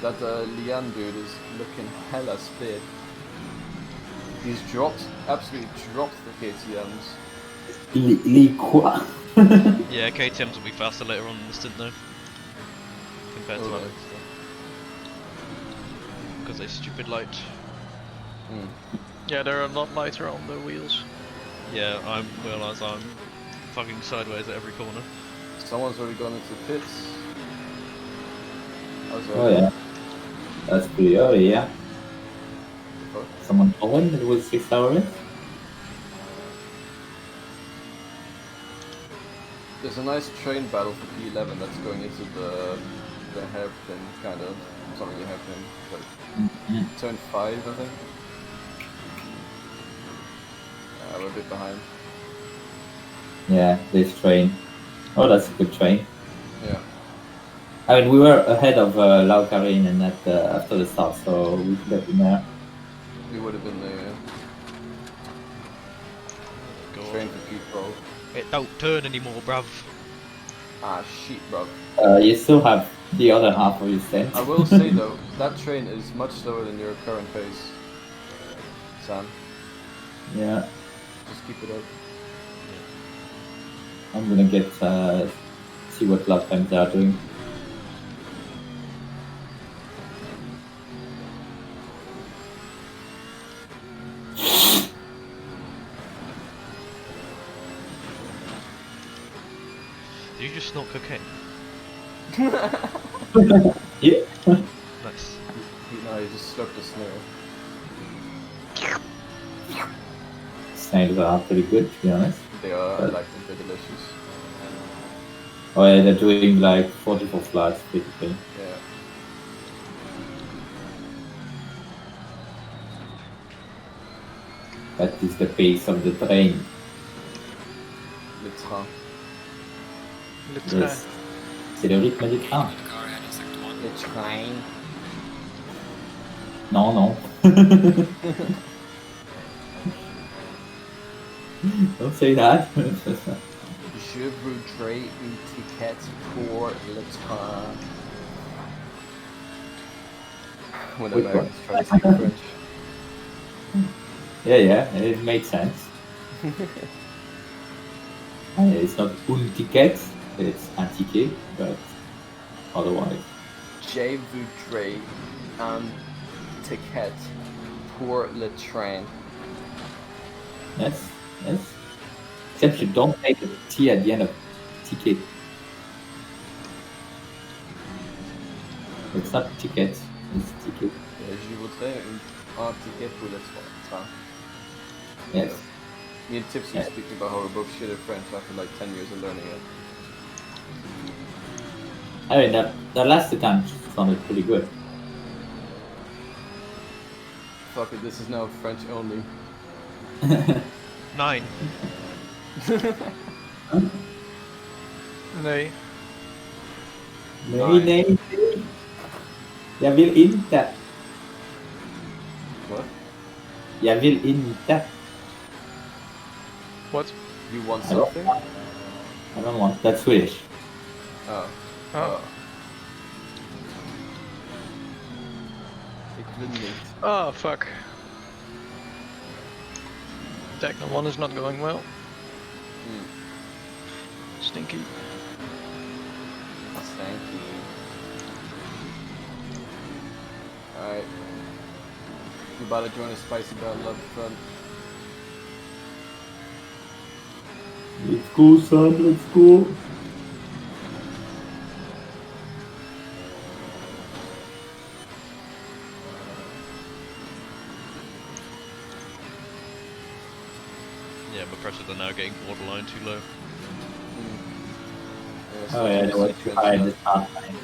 That Lian dude is looking hella split. He's absolutely dropped the KTMs. Li quoi? Yeah, KTMs will be faster later on in the stint though. Compared to Oh, Alex. Because they stupid light. Hmm. Yeah, they're a lot lighter on the wheels. Yeah, I realise I'm fucking sideways at every corner. Someone's already gone into the pits. Oh yeah. That's pretty early, yeah. Fuck. Someone told it was 6 hours? There's a nice train battle for P11 that's going into the hairpin, kind of. It's not really a hairpin, but turn 5, I think. We're a bit behind. Yeah, this train. Oh, that's a good train. Yeah. I mean, we were ahead of Laukarin and after the start, so we could have been there. We would have been the Go train on. for P12. It don't turn anymore, bruv. Ah, shit, bro. You still have the other half of your stint. I will say though, that train is much slower than your current pace, Sam. Yeah, Just keep it up. I'm gonna get see what lap times they are doing. Did you just snort cocaine? Yeah. Nice. No, you just stuck the snail. Snails are pretty good, to be honest. They are, I like them, they're delicious. Oh yeah, they're doing like 44 flights, basically. Yeah. That is the pace of the train. Le train. Le train. Yes. C'est le rythme du train. The car ahead in sector 1. Le train. Non, non. Don't say that. Je voudrais une ticket pour le train. When Which Americans try to speak French. Yeah, it made sense. It's not un ticket, it's un ticket, but otherwise. Je voudrais un ticket pour le train. Yes, yes. Except you don't make a T at the end of ticket. It's not ticket, it's ticket. Je voudrais un ticket pour le train. Yes. Me and Tipsy Yeah. speaking about how we're both shit at French after like 10 years of learning it. I mean, that last attempt sounded pretty good. Fuck it, this is now French only. 9. Nee. Nee, nee. Jag vill inte. What? Jag vill inte. What? You want I don't something? want. I don't want. That's Swedish. Oh. Oh. Ik wil niet. Oh, fuck. Techno 1 is not going well. Stinky. Stanky. Alright. You about to join a spicy battle up front. Let's go, son. Let's go. Yeah, my pressures are now getting borderline too low. Oh yeah, they were too high in the start line.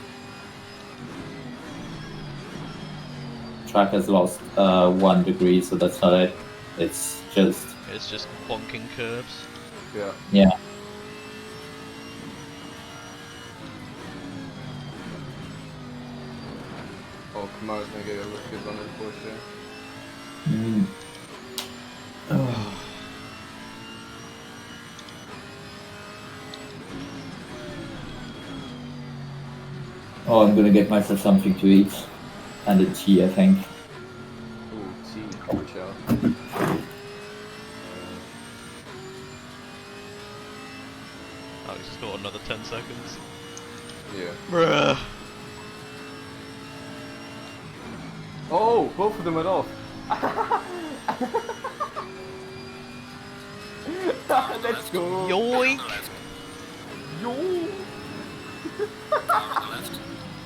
Track has lost 1 degree, so that's not it. It's just It's just bonking curves. Yeah. yeah. Oh, Kamara's gonna get a good run in Porsche. Mm. Oh. Oh, I'm gonna get myself something to eat and a tea, I think. Ooh, T. Watch out. Alex has got another 10 seconds. Yeah. Bruh. Oh, both of them went off. Let's go. Yoink! Yo. Car on the left.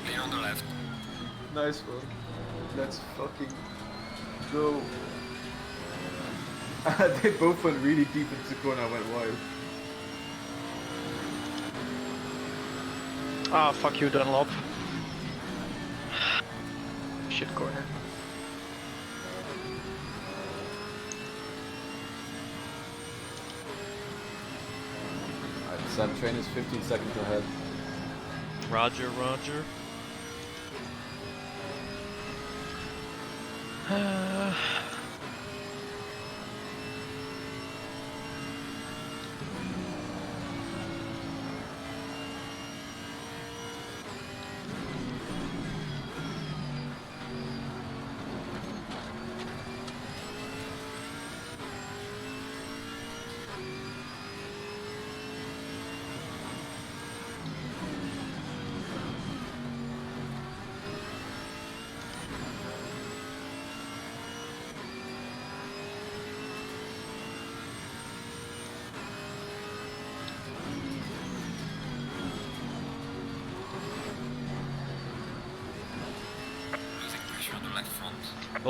Clear on the left. Nice one. Let's fucking go. They both went really deep into the corner. I went wide. Ah, fuck you, Dunlop. Shit corner. Alright, Sam train is 15 seconds ahead. Roger, Roger.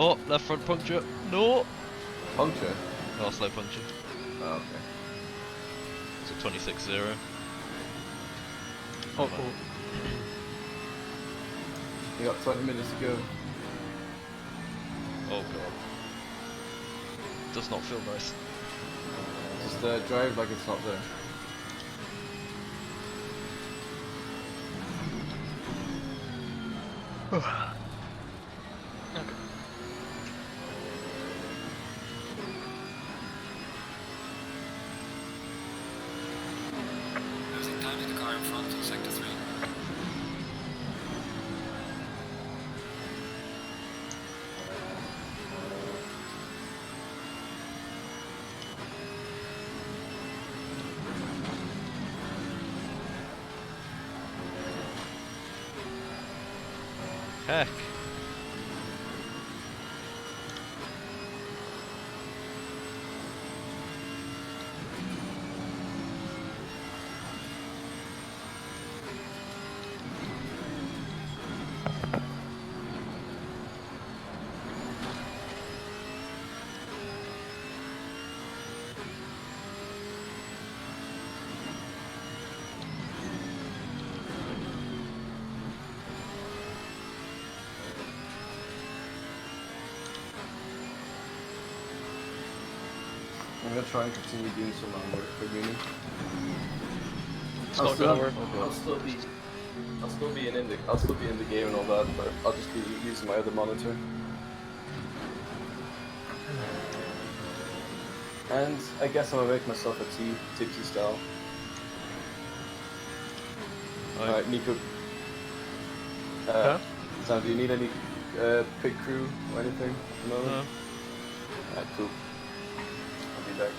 Oh, left front puncture. No. Puncture? Oh, slow puncture. Oh, okay. So 26-0. Oh, oh. You got 20 minutes to go. Oh god. Does not feel nice. Just drive like it's not there. Okay. Losing time to the car in front on sector 3. Heck. I'm gonna try and continue doing some work for uni. It's not gonna work. I'll still be in the game and all that, but I'll just be using my other monitor. And I guess I'm gonna make myself a tea, tipsy style. Alright, Nico. Sam, do you need any pit crew or anything at the moment? No. Alright, cool. I'll be back.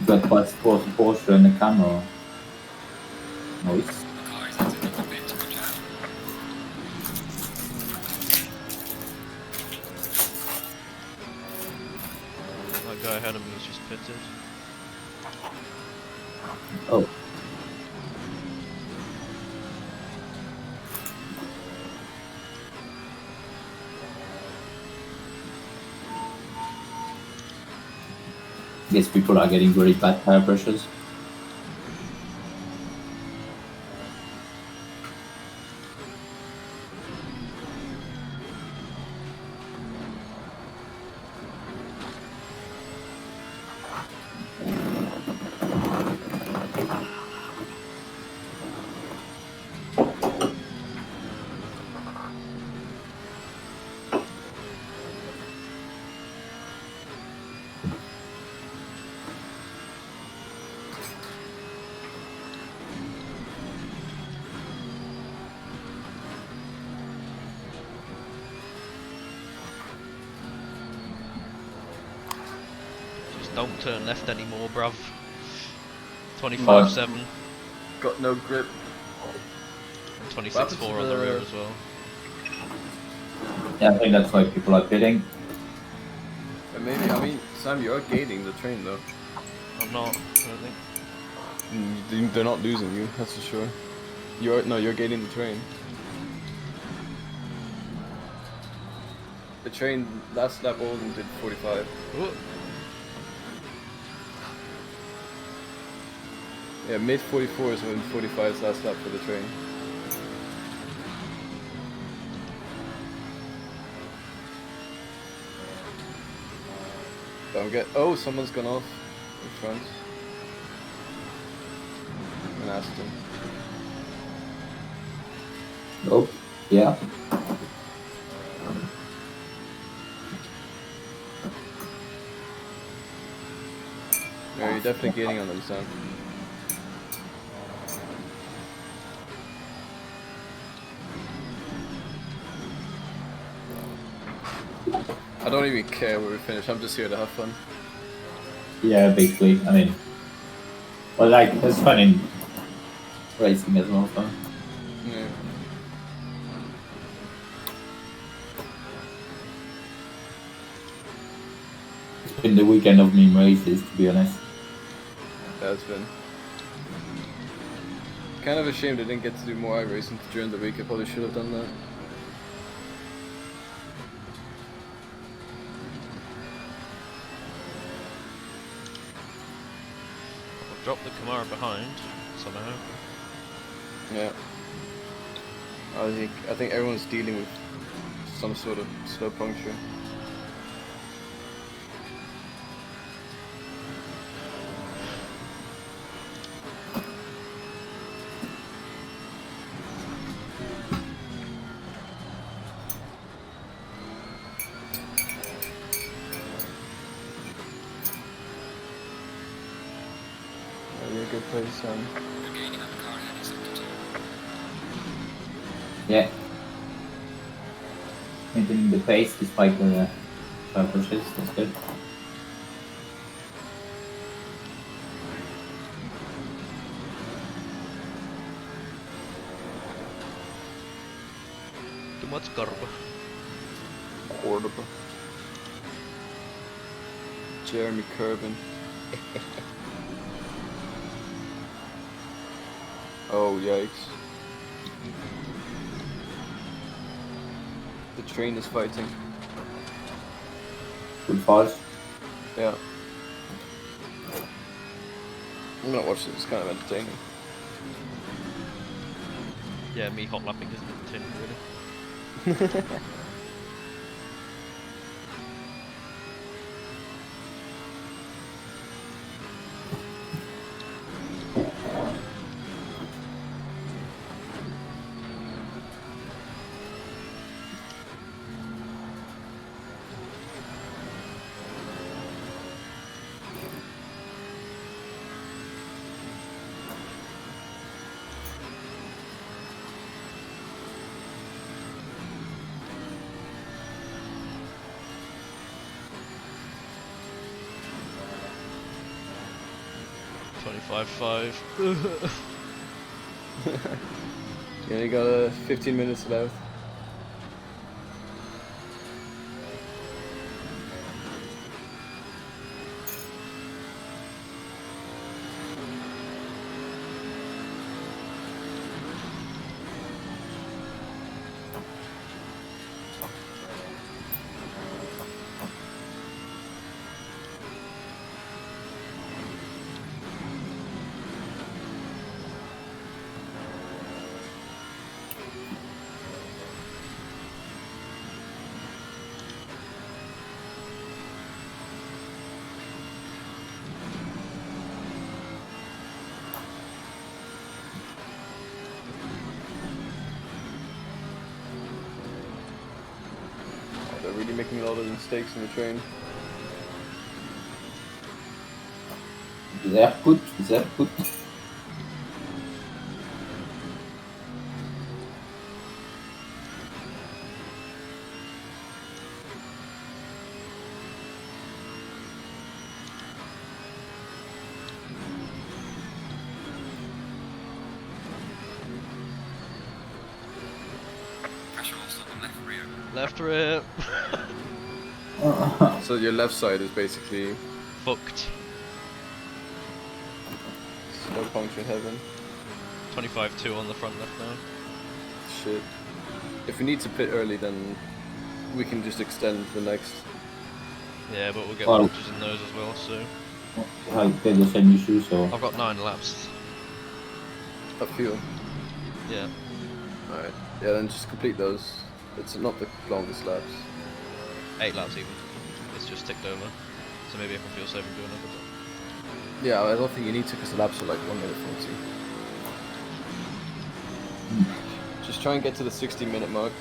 Got passport Porsche in the camera. Nice. The car is exiting the pit. Good job. That guy ahead of me was just pitted. Oh. Guess people are getting very bad tire pressures. Don't turn left anymore, bruv. 25.7. Got no grip. And 26.4 on the rear as well. Yeah, I think that's why people are pitting. And maybe, I mean, Sam, you're gaining the train though. I'm not, I don't think. They're not losing you, that's for sure. You're gaining the train. The train last lap Oulton did 45. Ooh. Yeah, mid 44s when 45's last lap for the train. Don't get. Oh, someone's gone off in front. An Aston. Oh, yeah. Yeah, you're definitely gaining on them, Sam. I don't even care where we finish, I'm just here to have fun. Yeah, basically. I mean, well, like, it's fun in racing as well, so. Yeah. It's been the weekend of meme races, to be honest. That's been. Kind of a shame they didn't get to do more iRacing during the week, I probably should have done that. Drop the Camaro behind, somehow. Yeah. I think everyone's dealing with some sort of slow puncture. You're a good place, Sam. You're gaining on the car ahead in sector 2. Yeah. Maintaining the pace despite the tire pushes, that's good. Too much carbo. Cordoba. Jeremy Corbyn. Oh, yikes. The train is fighting. Good fast. Yeah. I'm gonna watch this, it's kind of entertaining. Yeah, me hot lapping isn't entertaining really. $25.5. You only got 15 minutes left. They're really making a lot of mistakes in the train. Sehr gut, sehr gut. also left rear. Left rear. So your left side is basically Fucked. slow puncture heaven. 25-2 on the front left now. Shit. If we need to pit early, then we can just extend the next. Yeah, but we'll get Well- punches in those as well, so... I get the same issue, so I've got 9 laps. Up fuel. Yeah. Alright. Yeah, then just complete those. It's not the longest laps. 8 laps even. It's just ticked over. So maybe I can feel safe and do another. Yeah, I don't think you need to because the laps are like 1 minute 40. Just try and get to the 60-minute mark.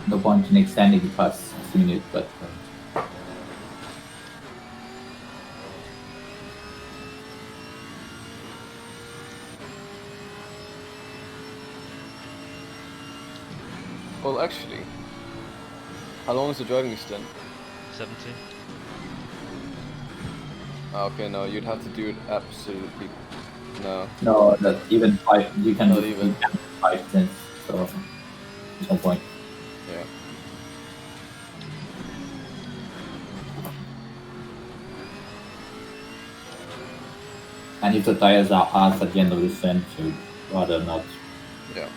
no point in extending it past 60 minutes, but Well, actually, how long is the driving stint? 70. Ah, okay, no, you'd have to do it absolutely. No. no, that even 5, you can Not do even. 5 cents, so there's no point. Yeah. And if the tires are hard at the end of the stint, you'd rather not. Yeah.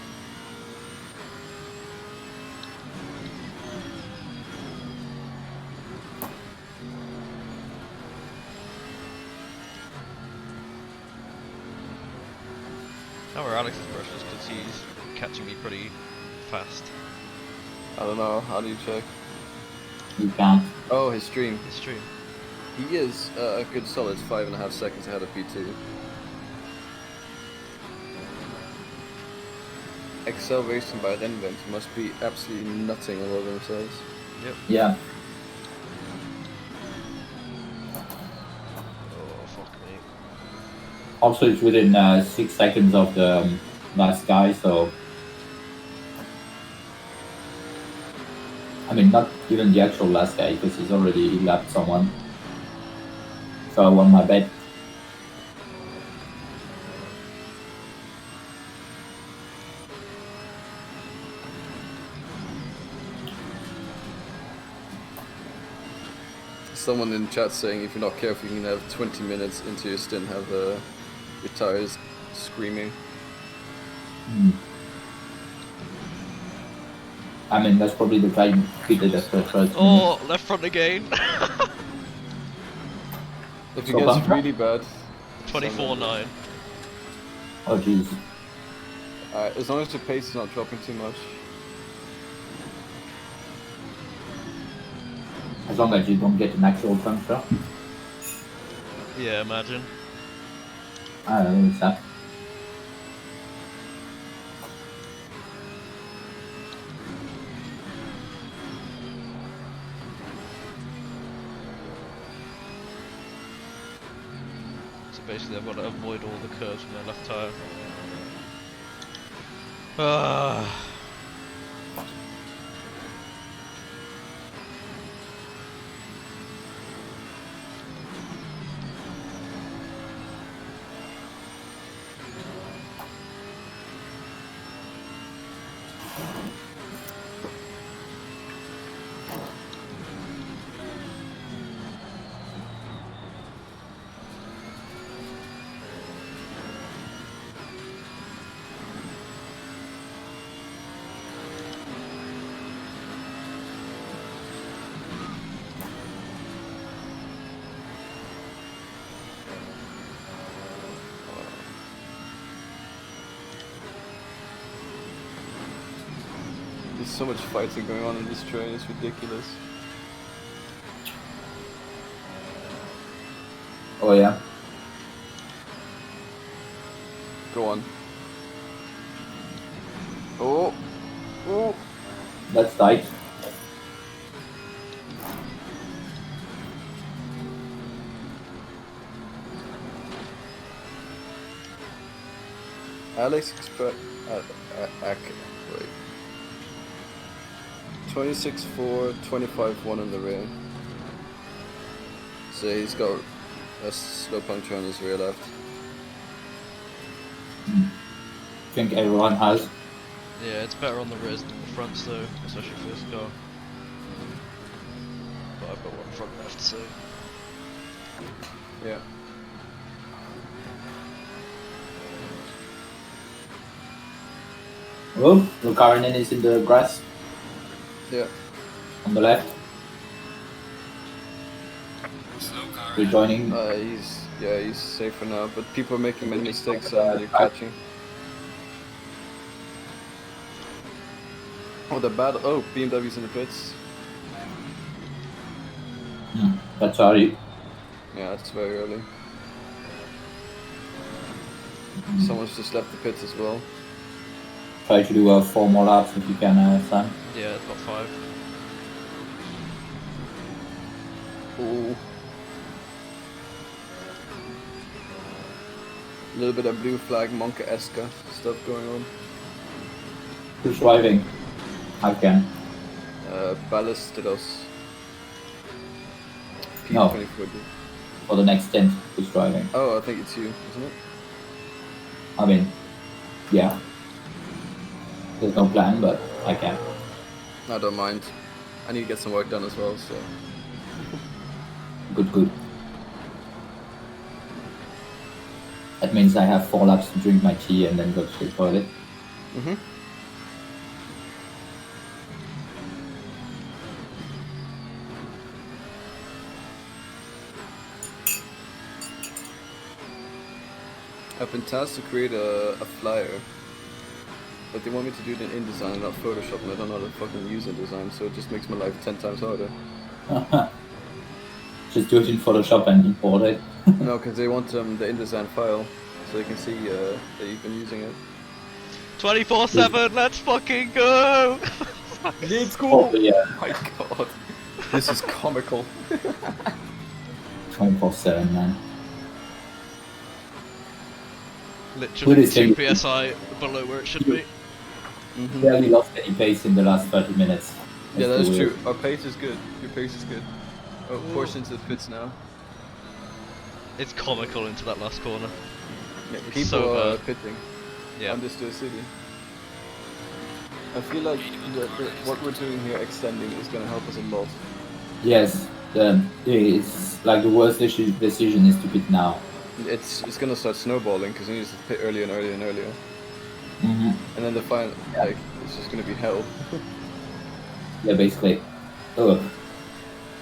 How are Alex's brushes? Because he's catching me pretty fast. I don't know. How do you check? You can't. Oh, his stream. It's true. He is a good solid 5.5 seconds ahead of P2. Excel Racing by Renvent must be absolutely nutting all over themselves. Yep. Yeah. Oh, fuck me. Also, it's within 6 seconds of the last guy, so. I mean, not even the actual last guy, because he's already lapped someone. So I won my bet. Someone in chat saying if you're not careful, you can have 20 minutes into your stint have your tires screaming. I mean, that's probably the guy who did it the first minute. Oh, left front again. If it So gets bumper? really bad, 24-9. Oh, jeez. as long as the pace is not dropping too much. As long as you don't get an actual puncture. Yeah, imagine. I don't know, it's that. So basically I've got to avoid all the curves from their left tyre. Ah. There's so much fighting going on in this train, it's ridiculous. Oh, yeah. Go on. Oh! Oh! That's tight. Alex wait. 26-4, 25-1 in the rear. So he's got A slow puncture on his rear left. I think everyone has. Yeah, it's better on the rears than the fronts though, especially for this car. But I've got one front left, so... Yeah. Oh, Lukarinen is in the grass Yeah. on the left, Slow car. rejoining. He's safe for now, but people are making many mistakes and they're catching. Oh, the battle. Oh, BMW's in the pits. That's sorry. Yeah, it's very early. Someone's just left the pits as well. Try to do 4 more laps if you can, Sam. Yeah, I've got 5. Ooh. A little bit of blue flag Monka-esque stuff going on. Who's driving? I can. Ballesteros. No. P24. For the next stint, who's driving? Oh, I think it's you, isn't it? I mean, yeah. There's no plan, but I can. I don't mind. I need to get some work done as well, so. Good. That means I have 4 laps to drink my tea and then go to the toilet. Mm-hmm. I've been tasked to create a flyer, but they want me to do it in InDesign and not Photoshop, and I don't know how to fucking use InDesign, so it just makes my life 10 times harder. Just do it in Photoshop and import it. No, because they want the InDesign file, so they can see that you've been using it. 24/7, let's fucking go! Let's Oh, yeah. Oh my god. This is comical. 24/7, man. Literally is 2 it? PSI below where it should be. Mm-hmm. Barely lost any pace in the last 30 minutes. Yeah, that is the true. Our pace is good. Your pace is good. Oh, forced into the pits now. It's comical into that last corner. Yeah, It's people so are bad. pitting. Yeah. Understood city. I feel like what we're doing here, extending, is going to help us a lot. Yes, it's like the worst decision is to pit now. It's going to start snowballing because you need to pit earlier and earlier and earlier. Mm-hmm. And then the final, like, it's just going to be hell. Yeah, basically. Ugh.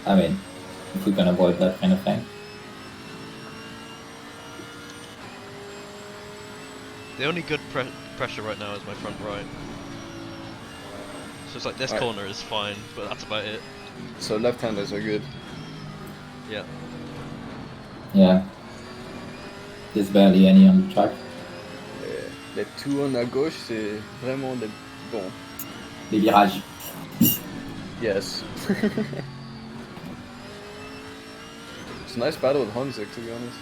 I mean, if we can avoid that kind of thing. The only good pressure right now is my front right. So it's like this Right. corner is fine, but that's about it. So left-handers are good. Yeah. Yeah. There's barely any on the track. Les tours à gauche, c'est vraiment des bons. Les virages. Yes. It's a nice battle with Honzik, to be honest.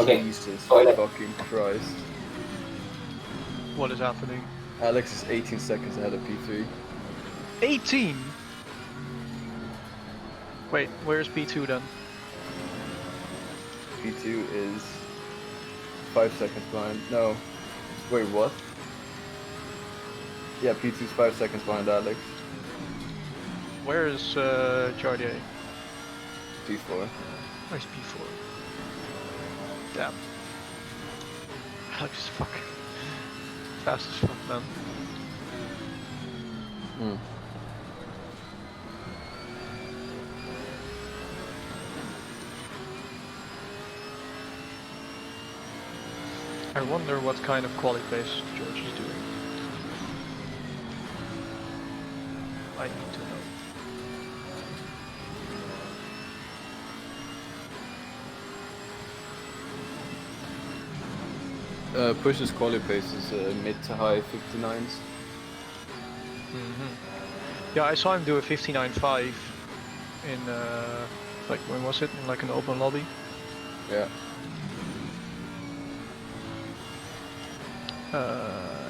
Okay, Jesus toilet. fucking Christ. What is happening? Alex is 18 seconds ahead of P3. 18? Wait, where's P2 then? P2 is 5 seconds behind. No. Wait, what? Yeah, P2 is 5 seconds behind Alex. Where is Jardier? P4. Where's P4? Damn. Alex is fucking fast as fuck, man. Hmm. I wonder what kind of quality pace George is doing. I need to know. Push's quality pace is mid to high 59s. Yeah, I saw him do a 59.5 in like when was it? In like an open lobby. Yeah.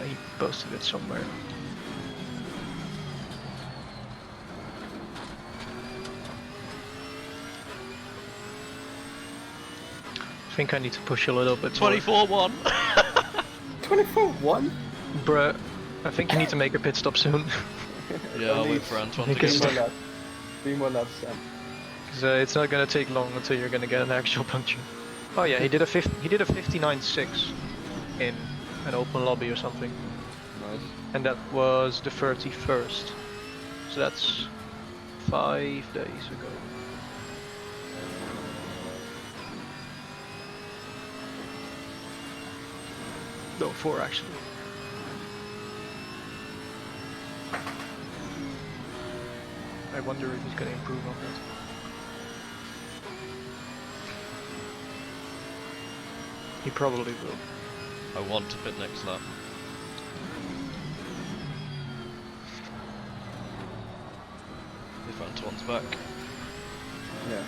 He posted it somewhere. think I need to push a little bit more. 24-1. 24-1? Bruh, I think you need to make a pit stop soon. Yeah, I'll wait for Antoine to Because- get Three more laps. 3 more laps, Sam. Because it's not gonna take long until you're gonna get an actual puncture. Oh yeah, he did a 59.6 in an open lobby or something, Nice. and that was the 31st. So that's 5 days ago. No, 4 actually. I wonder if he's gonna improve on that. He probably will. I want to pit next lap. If Antoine's back. Yeah.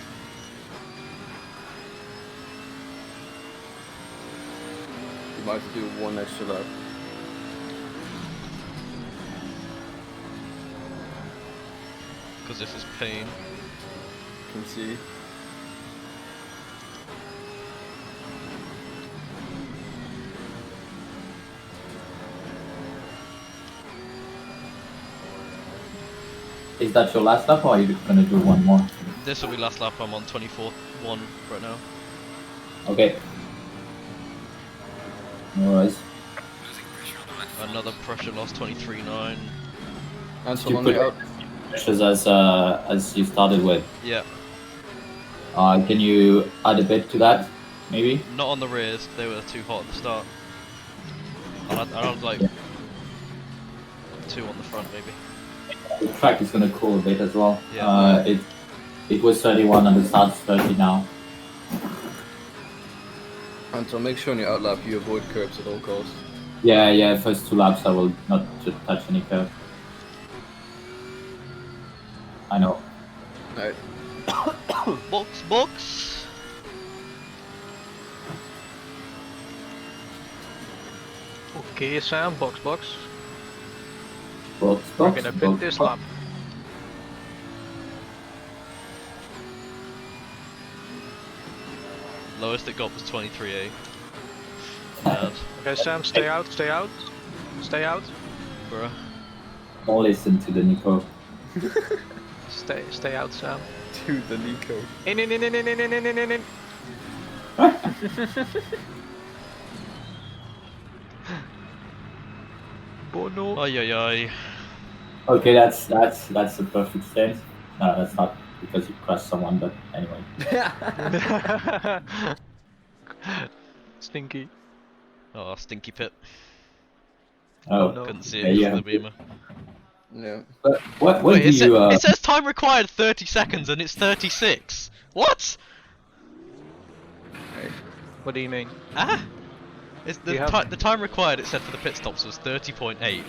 You might have to do 1 extra lap. Because this is pain. Can see. Is that your last lap, or are you gonna do one more? This will be last lap. I'm on 24-1 right now. Okay. No worries. Losing pressure on the left. Another pressure loss, 23.9. Anton on put the out. pressures as you started with. Yeah, Can you add a bit to that, maybe? not on the rears. They were too hot at the start. I'll add like 2 on the front maybe. The track is gonna cool a bit as well. Yeah. It was 31 and it starts 30 now. Anton, make sure on your outlap you avoid curbs at all costs. Yeah. First 2 laps I will not touch any curve. I know. Alright. Box. Okay, Sam, box. Box, We're box, gonna pit box, this box. lap. Lowest it got was 23A. Bad, Okay, Sam, stay out. bruh. Don't listen to the Nico. Stay out, Sam. Dude, the Nico. In. Bono. Ay. Okay, that's a perfect stance. No, that's not because you crushed someone, but anyway. Stinky. Oh, stinky pit. Oh, no. Couldn't see Yeah, it yeah. from the beamer. Yeah. But what Wait, do you? it says time required 30 seconds and it's 36. What? What do you mean? Ah? It's You have- the time required it said for the pit stops was 30.8,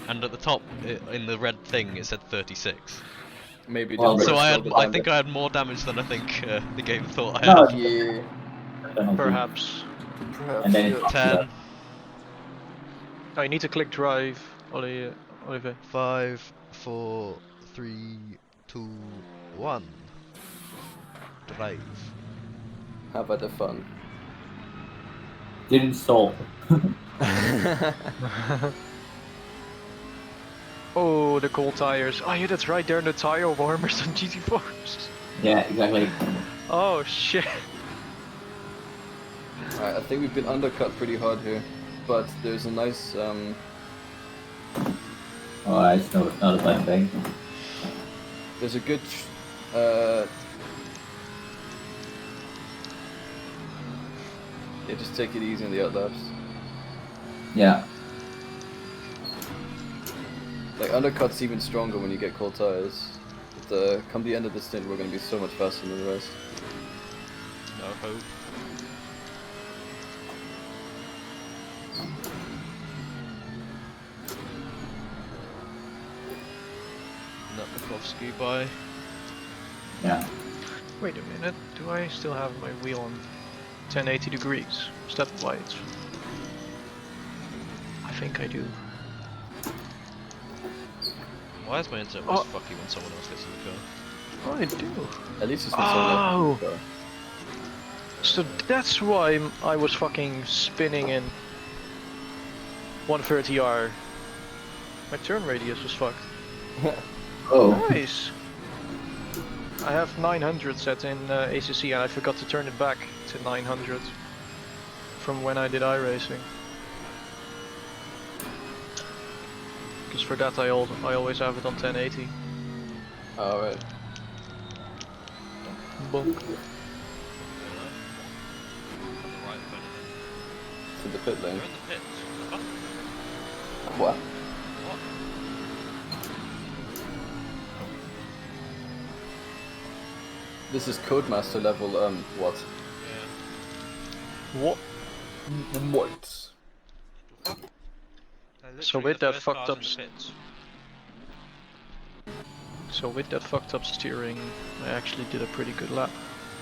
and at the top in the red thing it said 36. Maybe Well, just So press I think I had more damage than I think the game thought I No, had. Yeah. penalty. Perhaps. Perhaps. And then it yeah. pops up. 10, Oh, you need to click drive, Oliver. 5, 4, 3, 2, 1. Drive. How about the fun? Didn't stall. Oh, the cold tires. Oh yeah, that's right, they're in the tire warmers on GT4s. Yeah, exactly. Oh shit. Alright, I think we've been undercut pretty hard here, but there's a nice Oh, it's not a bad thing. there's a good yeah, just take it easy in the outlaps. Yeah. Like undercut's even stronger when you get cold tires. But come the end of the stint, we're gonna be so much faster than the rest. No hope. Nutmakovsky by. Yeah. Wait a minute, do I still have my wheel on 1080 degrees, step-wise? I think I do. Why is my internet Oh. always fucky when someone else gets in the car? Oh, I do. At least it's not so loud. So that's why I was fucking spinning in 130R. My turn radius was fucked. Oh, Nice! I have 900 set in ACC and I forgot to turn it back to 900 from when I did iRacing. Because for that I always have it on 1080. Alright. Bonk. Right, but To the pit lane. you're in the pit. What? What? What? This is Codemaster level, what? Yeah. What? What? So with that fucked up steering, I actually did a pretty good lap.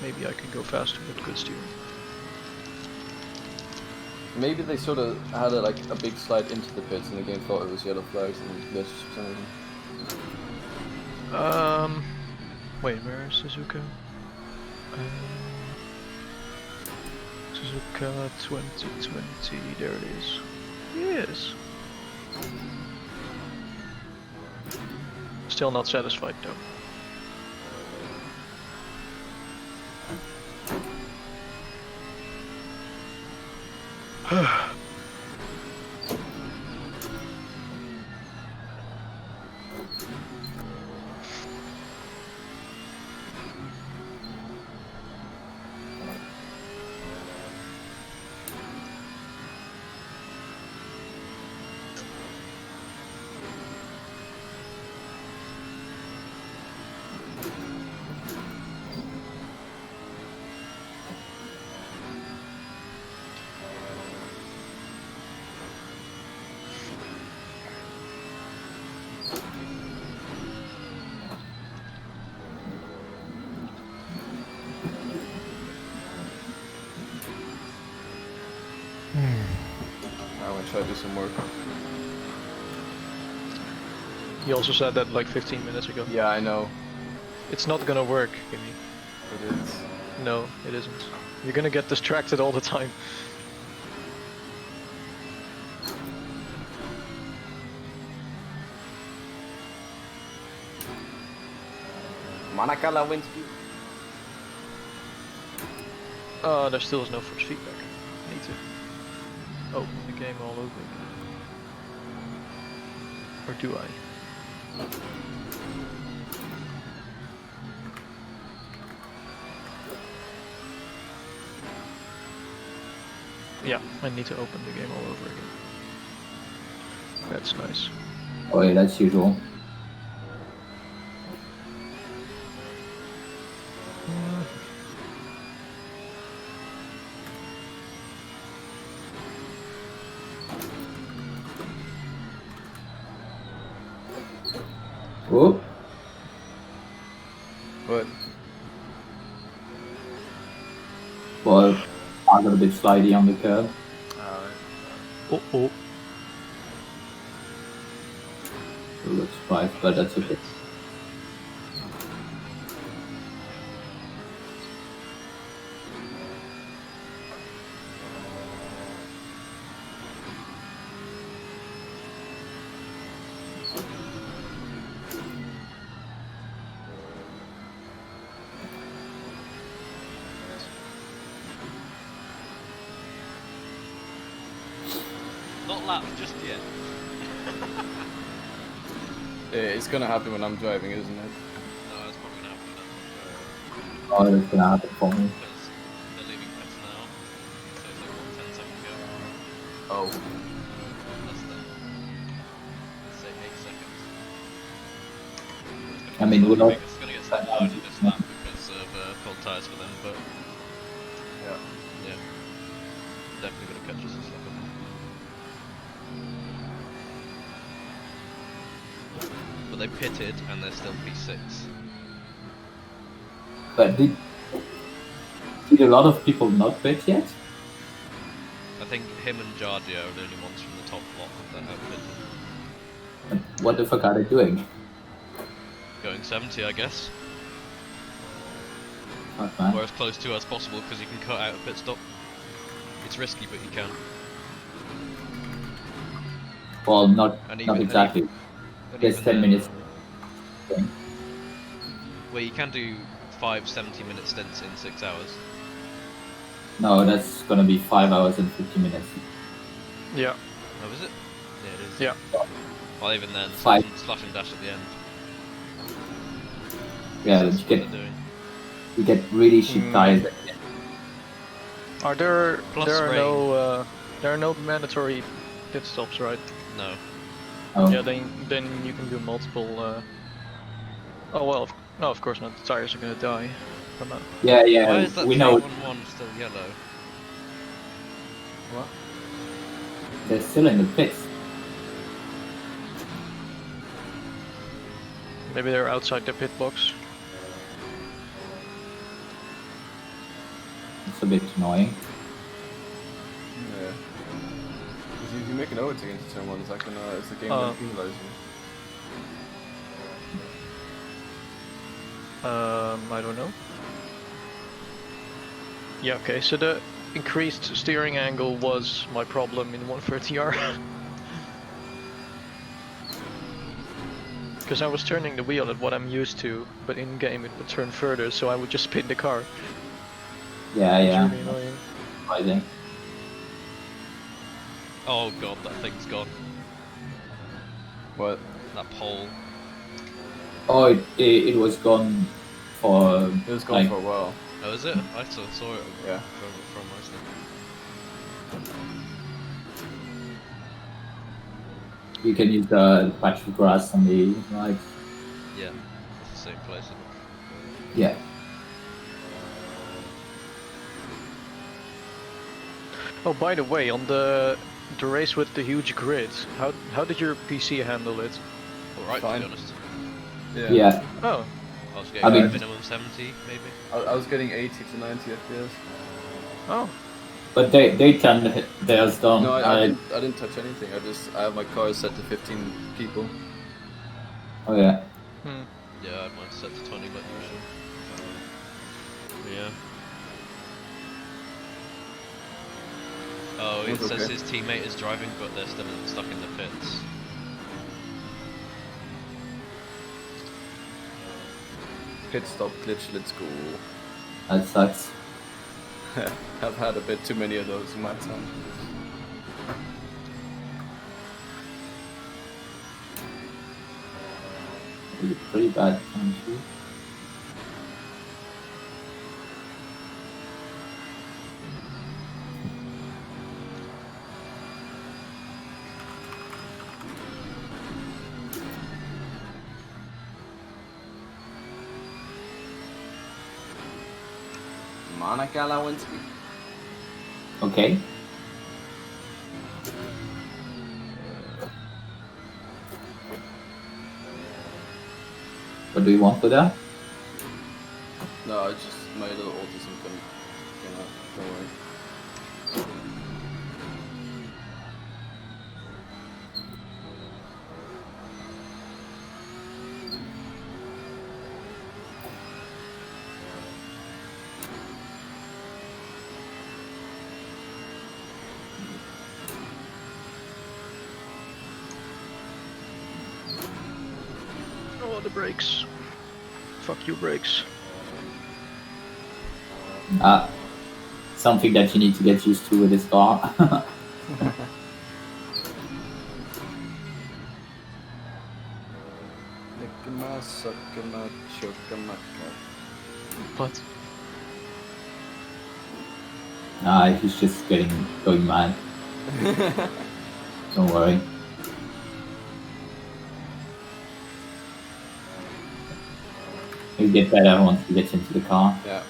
Maybe I can go faster with good steering. Maybe they sort of had a big slide into the pits and the game thought it was yellow flags and this for some reason. Wait, where is Suzuka? Suzuka 2020, there it is. Yes. Still not satisfied though. I'm gonna try to do some work. He also said that like 15 minutes ago. Yeah, I know. It's not gonna work, Kimmy. It is. No, it isn't. You're gonna get distracted all the time. Manakala wins. There still is no force feedback. I need to open the game all over again. Or do I? Yeah, I need to open the game all over again. That's nice. oh yeah, that's usual. Oh, But well, I got a bit slidey on the curb. Oh, oh. A little surprised, but that's okay. Not laps just yet. it's gonna happen when I'm driving, isn't it? No, it's probably gonna happen then. Oh, that's gonna happen for me. Because they're leaving pits now. So it's like 10 seconds ago. Oh. Less than, say, 8 seconds. I mean, we're not. It's gonna get sabotaged in this lap because of cold tyres for them, but Yeah. yeah. Definitely gonna catch us this lap. But they pitted and they're still P6. But did a lot of people not pit yet? I think him and Giorgio are the only ones from the top block that have pitted. And what the fuck are they doing? Going 70, I guess. Fuck, or man. as close to as possible because you can cut out a pit stop. It's risky, but you can. Well, not And not even exactly. and There's even 10 then, minutes. thing. well, you can do 5 70-minute stints in 6 hours. No, that's gonna be 5 hours and 50 minutes. Yeah. Oh, is it? Yeah, it is. Yeah. Well, even then, Five. slash and dash at the end. Yeah, That's but what they're doing. you get really shit tires. Are there Plus there are rain. no there are no mandatory pit stops, right? No. Oh, Yeah, then you can do multiple. Oh well, no, of course not. The tires are gonna die from that. yeah, Why is that we know 311 still yellow? What? they're still in the pits. Maybe they're outside the pit box. It's a bit annoying. Yeah. If you make an overtake into turn 1, is the game gonna penalize you? I don't know. Yeah, okay, so the increased steering angle was my problem in 130R. Because I was turning the wheel at what I'm used to, but in game it would turn further, so I would just spin the car. Yeah, It's yeah. really annoying. Surprising. Oh god, that thing's gone. What? That pole. Oh, it was gone for It was gone like, for a while. Oh, is it? I saw it Yeah. from my stuff. you can use the patch of grass on the right. Yeah, it's the same place. Yeah. Oh, by the way, on the race with the huge grid, how did your PC handle it? Alright, to Fine. be honest. Yeah. Oh, I was getting I mean- minimum 70, maybe. I was getting 80 to 90 FPS. oh, But they turned theirs down. No, I didn't touch anything. I have my car set to 15 people. Oh yeah. Yeah, I had mine set to 20 like usual. But yeah. Oh, it That's says okay. his teammate is driving, but they're still stuck in the pits. Pit stop glitch, let's go. That sucks. I've had a bit too many of those in my time. It was pretty bad coming through. Monica Lewinsky. Okay. What do you want for that? No, it's just my little autism came out. Don't worry. oh, the brakes. Fuck you, brakes. Something that you need to get used to with this car. Nickama, suckama, chokamaka. What? He's just going mad. Don't worry. He'll get better once he gets into the car. Yeah.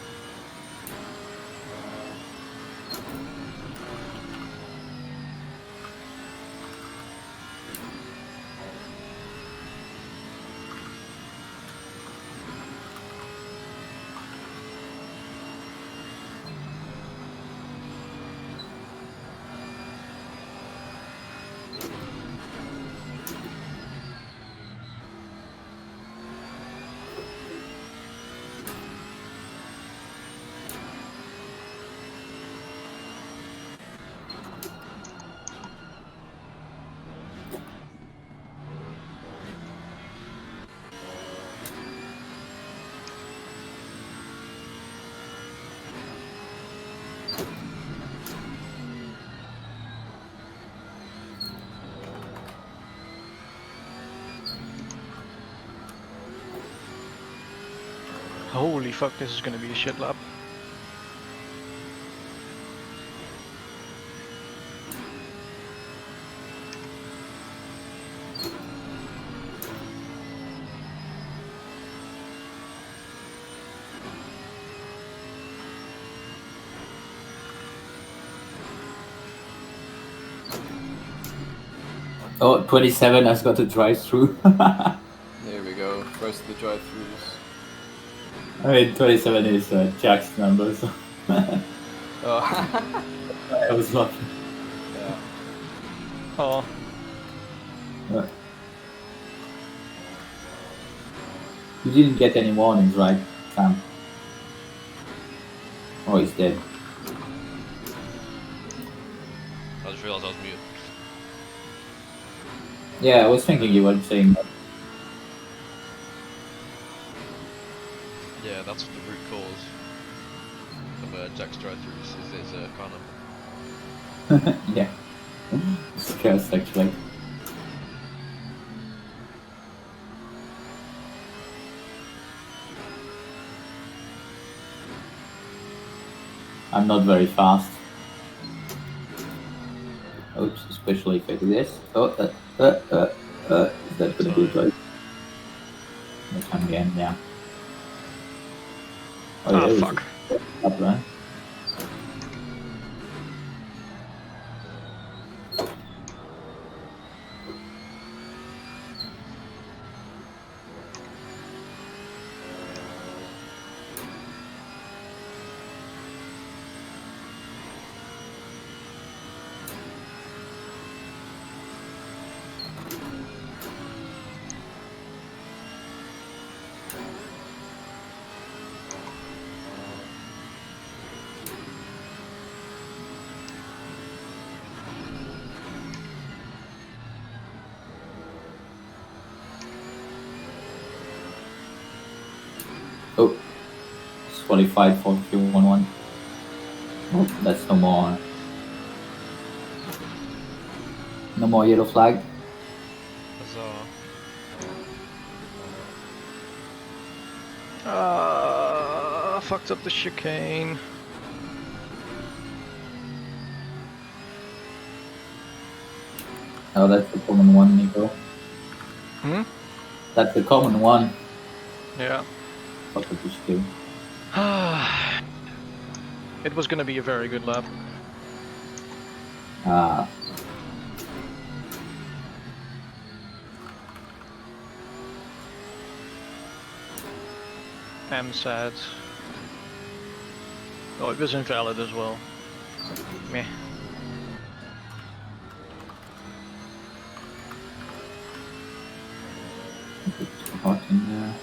Holy fuck, this is gonna be a shit lap. Oh, 27 has got a drive-through. There we go. First of the drive-throughs. I mean, 27 is Jack's number, so Oh. I was lucky. Yeah. Oh, You didn't get any warnings, right, Sam? Oh, he's dead. I just realised I was muted. Yeah, I was thinking you were saying that. Yeah, that's what the root cause of Jack's drive-throughs is car number. Yeah. It's cursed, actually. I'm not very fast. Oops, especially if I do this. Oh, is that gonna be good? Next time again, yeah. Oh, ah, yeah, fuck. Up, right? Oh, it's qualified for Q11. Oh, that's no more. No more yellow flag. Huzzah. Fucked up the chicane. Oh, that's the common one, Nico. Hmm? That's the common one. Yeah. Fuck up the skill. It was gonna be a very good lap. Ah, I'm sad. Oh, it was invalid as well. Meh. it's hot in there.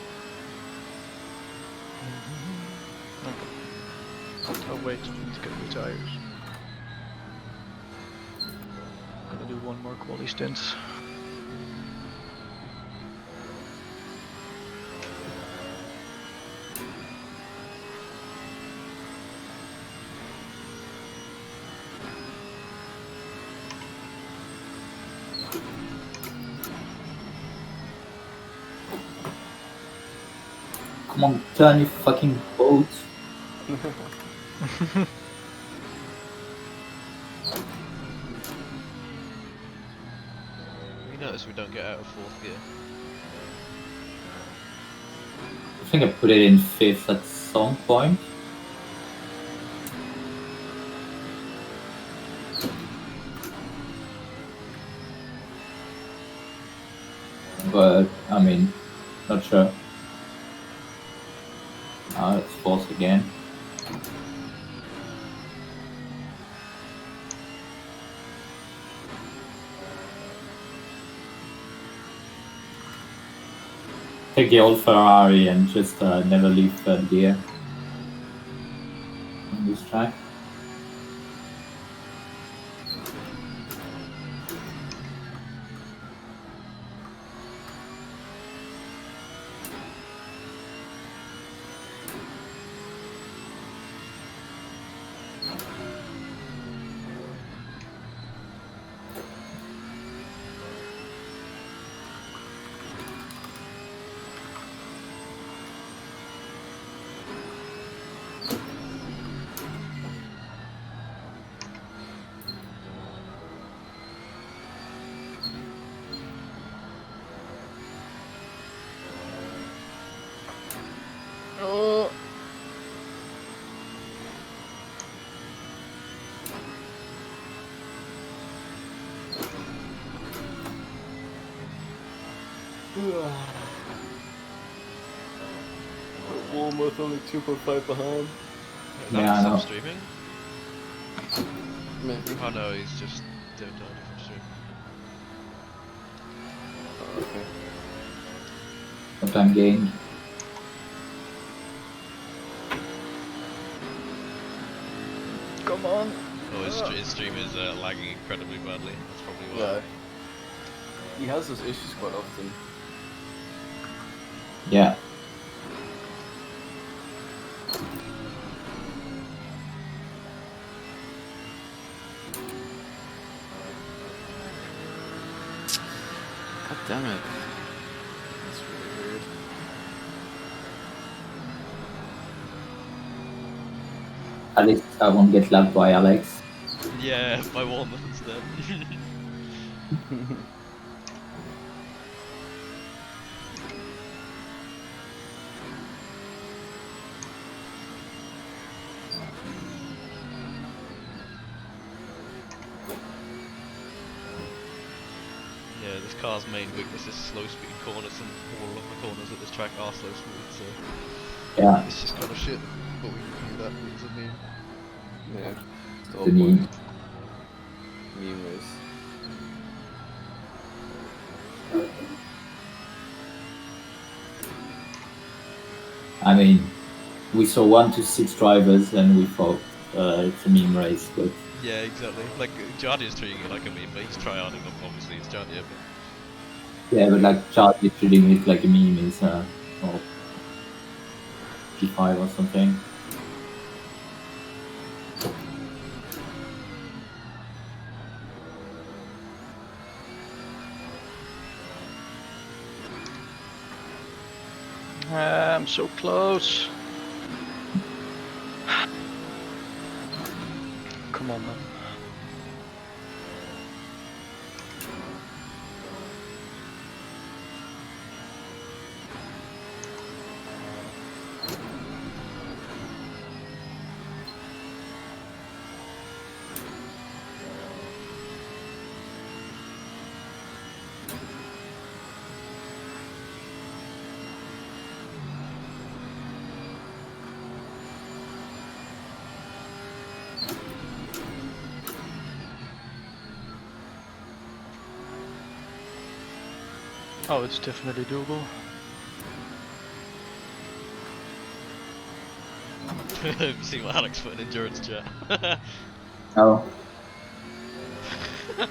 Oh wait, need to get new tires. Gonna do one more quali stint. Come on, turn you fucking boat. You notice we don't get out of fourth gear. I think I put it in fifth at some point. But, I mean, not sure. Ah, it's fourth again. Take the old Ferrari and just never leave third gear on this track. Oh. Walmart only 2.5 behind. Yeah, I Stop know. streaming? Maybe. Oh no, he's just doing a different stream. Oh, okay. What time gained? Come on. Oh, his stream is lagging incredibly badly. That's probably why. Yeah. He has those issues quite often. Yeah. God damn it. That's really weird. At least I won't get lapped by Alex. Yeah, by Walnut instead. Yeah, this car's main weakness is slow speed corners, and all of the corners at this track are slow speed, so Yeah. it's just kind of shit. But we can do that because of me. Yeah. It's the whole The meme. point. Meme race. I mean, we saw 1 to 6 drivers and we thought it's a meme race, but Yeah, exactly. Like Jardia's treating it like a meme, but he's tryharding. Obviously, it's Jardia, but yeah, but like Charlie treating it like a meme is well, P5 or something. I'm so close. Come on, man. Oh, it's definitely doable. see what Alex put in endurance chat. Oh, You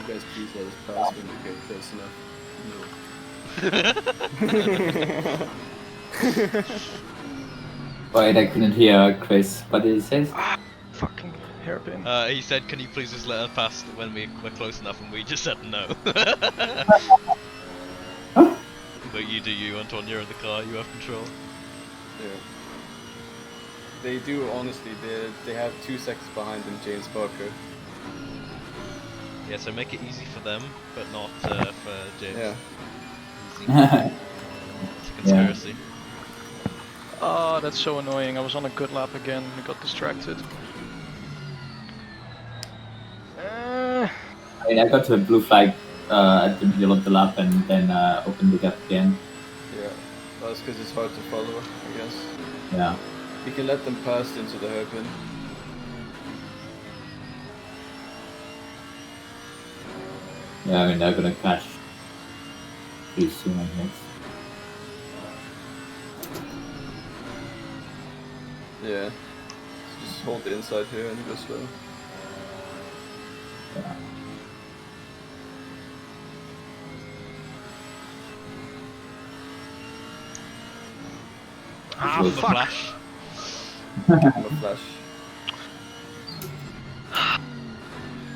guys please let us pass when we get close enough. wait, I couldn't hear Chris. What did he say? Fucking hairpin. He said, "Can you please just let us pass when we're close enough?" And we just said no. But you do you, Anton. You're in the car. You have control. Yeah. They do, honestly. They have 2 seconds behind them, James Parker. Yeah, so make it easy for them, but not for James. Yeah. Easy. It's a conspiracy. Oh, that's so annoying. I was on a good lap again and got distracted. I mean, I got to a blue flag at the middle of the lap and then opened the gap again. Yeah. That's because it's hard to follow, I guess. Yeah. You can let them pass into the hairpin. Yeah, I mean, they're gonna catch pretty soon, I guess. Yeah. Just hold the inside here and go slow. Yeah. Ah, Good. The fuck. flash. Give him a flash.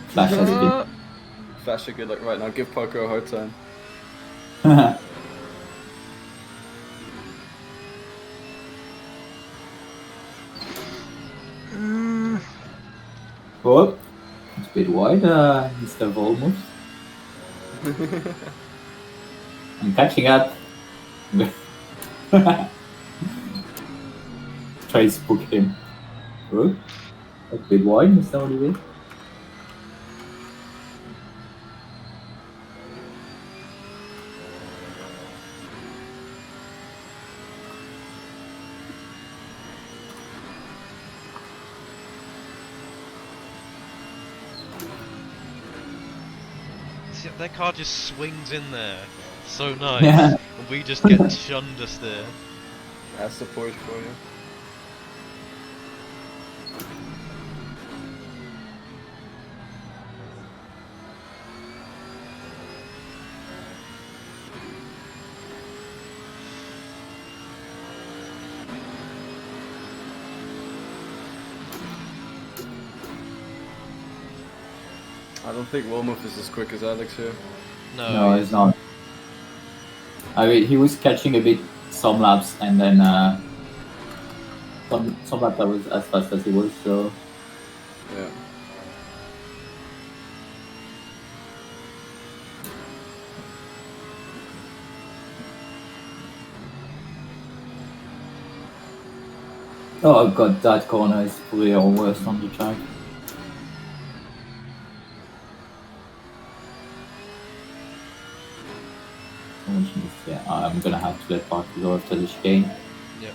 Flash has been. Flash are good like right now. Give Parker a hard time. Oh, it's a bit wide, Mr. Volmuth. I'm catching up. tries to book him. Oh, a bit wide, Mr. Olivier. See, their car just swings in there. So nice. Yeah. And we just get shunned us there. That's the Porsche for you. I don't think Wilmoth is as quick as Alex here. No, he's not. I mean, he was catching a bit some laps, and then some laps I was as fast as he was. So Yeah. oh god, that corner is probably our worst on the track. Yeah, I'm gonna have to let Parker go after the chicane. Yep.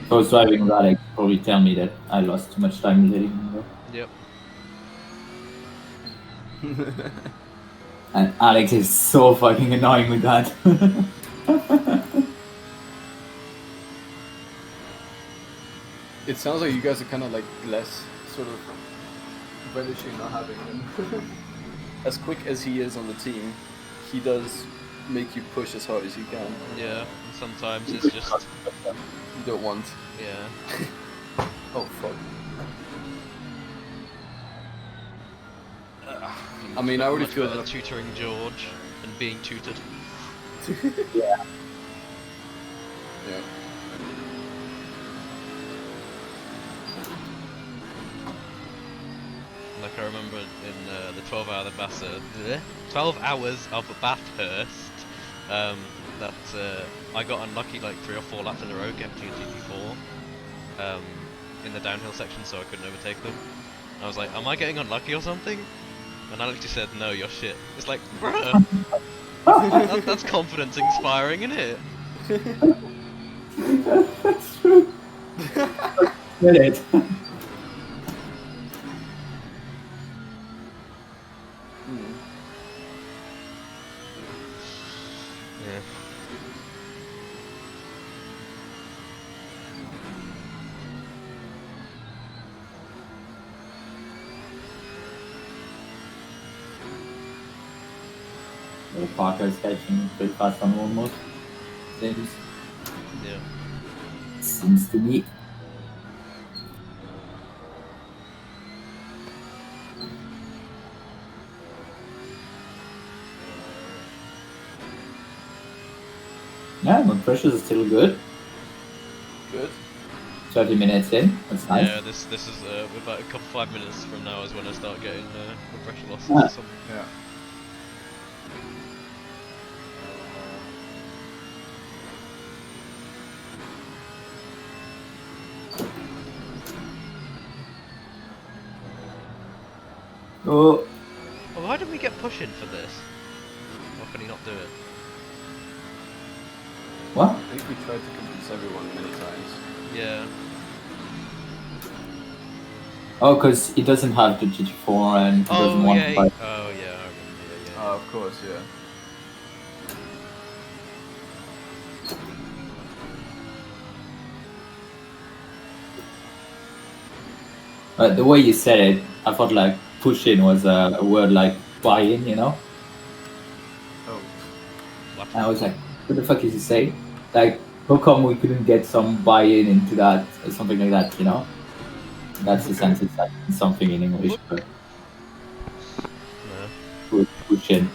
If I was driving that, I'd probably tell me that I lost too much time letting him go. Yep. And Alex is so fucking annoying with that. It sounds like you guys are kind of like less sort of relishing not having him. As quick as he is on the team, he does make you push as hard as you can. Yeah. And sometimes it's just. You don't want. Yeah. Oh fuck. I mean, I already Much feel better that. tutoring George and being tutored. Yeah. Yeah. Like I remember in the 12 hour of 12 hours of Bathurst, that I got unlucky like 3 or 4 laps in a row getting a GT4 in the downhill section, so I couldn't overtake them. And I was like, am I getting unlucky or something? And Alex just said, no, you're shit. It's like, bruh, that's confidence inspiring, isn't it? That's true. Get it. Yeah. Well, Parker's catching pretty fast on almost. Seems. Yeah. Seems to me. Yeah, my pressures are still good. Good. 30 minutes in, that's nice. Yeah, this is about a couple 5 minutes from now is when I start getting the pressure losses Ah. or something. Yeah. Oh, Well, why did we get pushing for this? Or can he not do it? what? I think we tried to convince everyone many times. Yeah. Oh, because he doesn't have the GT4 and he doesn't Oh want yeah. to buy. Oh yeah, I remember. Yeah. Of course, yeah. But the way you said it, I thought like push in was a word like buy in, you know? Oh. What? And I was like, what the fuck is he saying? Like, how come we couldn't get some buy in into that or something like that, you know? That's the sense, it's like something in English, but No. push in.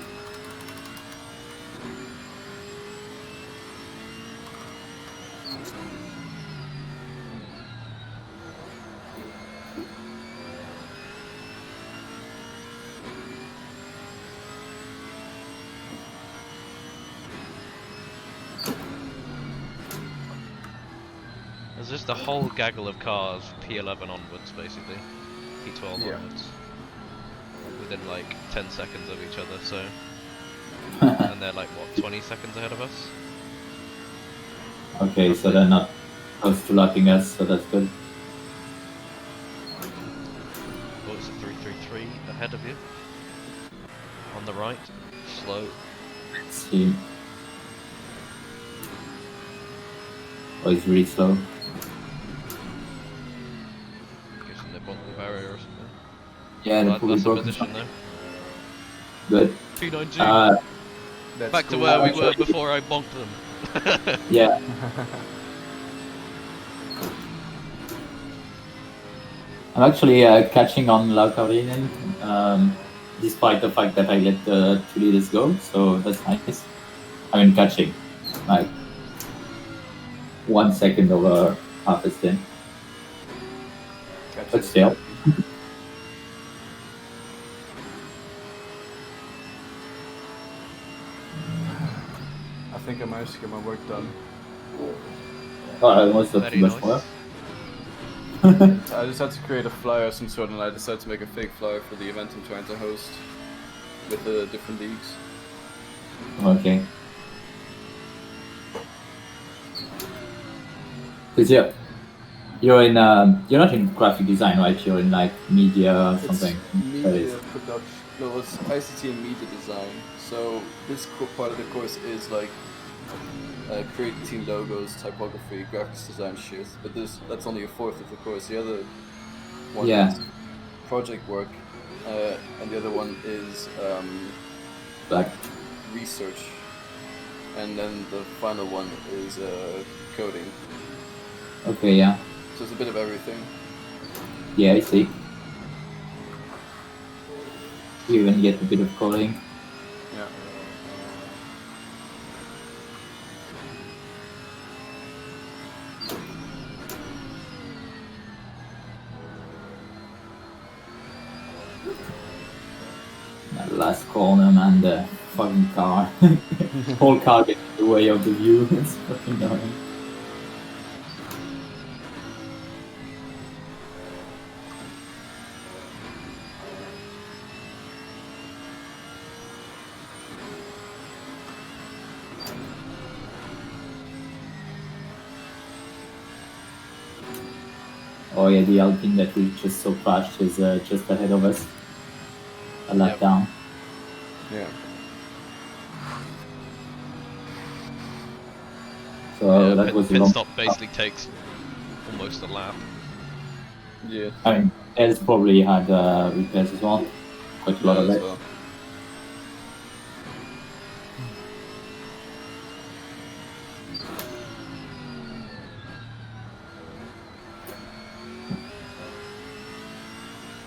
There's just a whole gaggle of cars, P11 onwards, basically. P12 Yeah. onwards. Within like 10 seconds of each other, so. And they're like, what, 20 seconds ahead of us? Okay, so they're not close to locking us, so that's good. Oh, it's a 333 ahead of you. On the right. Slow. Let's see. Oh, it's really slow. Guessing they bumped the barrier or something. Yeah, Well, probably that's a broken position something. though. Good. P9G. That's Back to cool. where we Actually- were before I bonked them. Yeah. I'm actually catching on Laukarinen, despite the fact that I let the 2 liters go, so that's nice. I mean, catching, like 1 second over half a stint, Catch but it. still. I think I managed to get my work done. Oh, I almost got Very too much nice. more. I just had to create a flyer of some sort, and I decided to make a fake flyer for the event I'm trying to host with the different leagues. Okay. Because you're in, you're not in graphic design, right? You're in like media or something. It's media Studies. production. No, it's ICT and media design. So this part of the course is like creating logos, typography, graphics design shit. But that's only a fourth of the course. The other one Yeah. is project work, and the other one is Like, research, and then the final one is coding. okay, yeah. So it's a bit of everything. Yeah, I see. You even get a bit of coding. Yeah. That last corner, man, the fucking car. Whole car gets in the way of the view. It's fucking annoying. Oh yeah, the Alpine that we just saw crashed is just ahead of us. A lap Yep. down. Yeah. So Yeah, that was a pit long. stop basically takes almost a lap. Yeah. I mean, Els probably had repairs as well. Quite a lot of as it. well.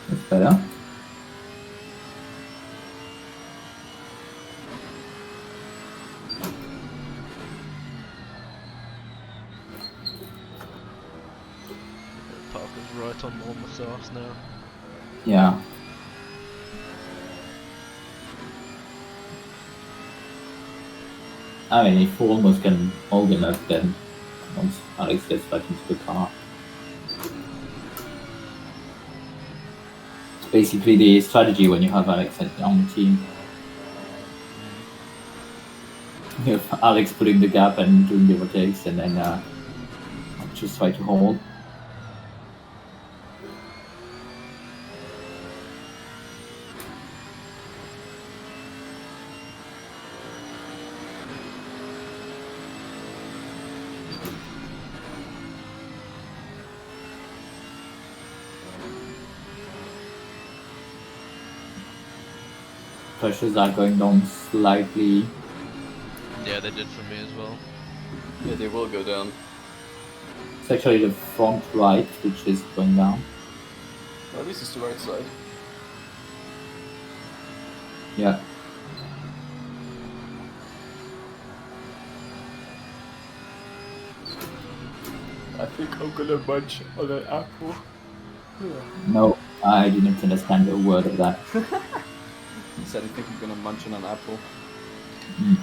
That's better. Parker's right on Bournemouth's arse now. Yeah. I mean, if almost can hold him up, then once Alex gets back into the car. It's basically the strategy when you have Alex on the team. You have Alex putting the gap and doing the overtakes, and then just try to hold. Pressures are going down slightly. Yeah, they did for me as well. Yeah, they will go down. It's actually the front right which is going down. Well, at least it's the right side. Yeah. I think I'm gonna munch on an apple. No, I didn't understand a word of that. He said, I think I'm gonna munch on an apple. Mm.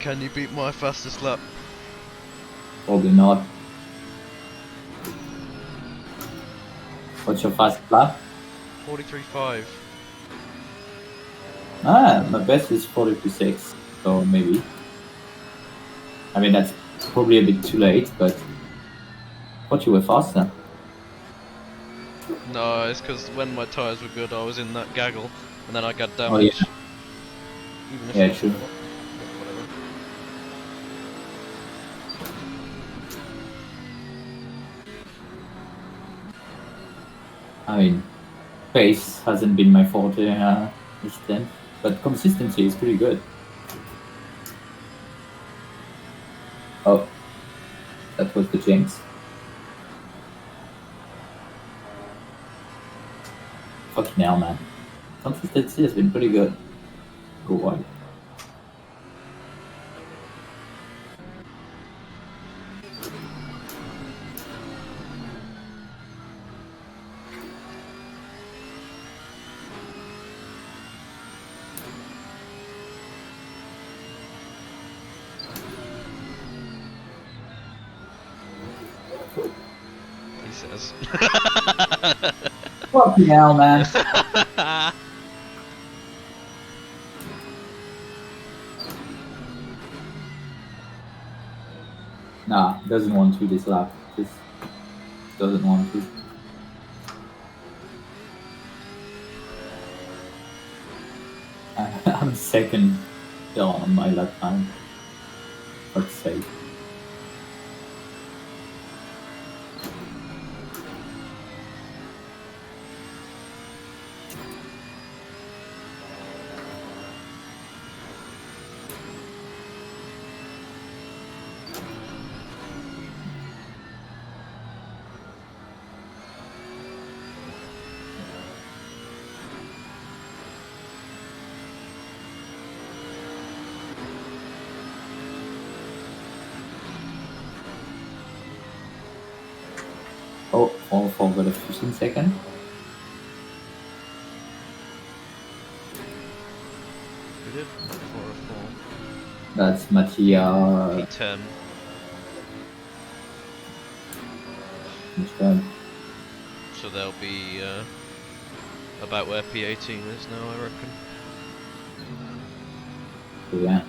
Can you beat my fastest lap? Probably not. What's your fast lap? 43.5. Ah, my best is 42.6, so maybe. I mean, that's probably a bit too late, but I thought you were faster. No, it's because when my tyres were good, I was in that gaggle, and then I got Oh, yeah. damage. Even if Yeah, it true. wasn't, but whatever. I mean, pace hasn't been my forte this time, but consistency is pretty good. Oh, that was the jinx. Fucking hell, man. Consistency has been pretty good. Go on. He says. Fucking hell, man. Nah, doesn't want to this lap. Just doesn't want to. I'm second still on my lap time. Let's say. Oh, all forgot a 15 second. We did 404. That's Mattia. P10. So they'll be about where P18 is now, I reckon. Yeah.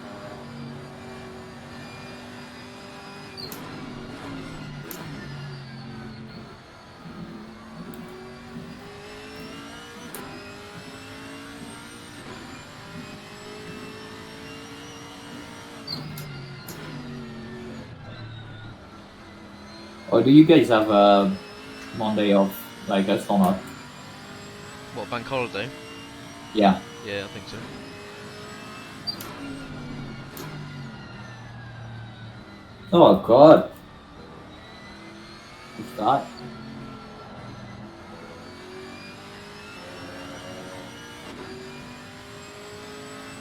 Or do you guys have a Monday off like us or not? What, bank holiday? Yeah. Yeah, I think so. Oh god. What's that?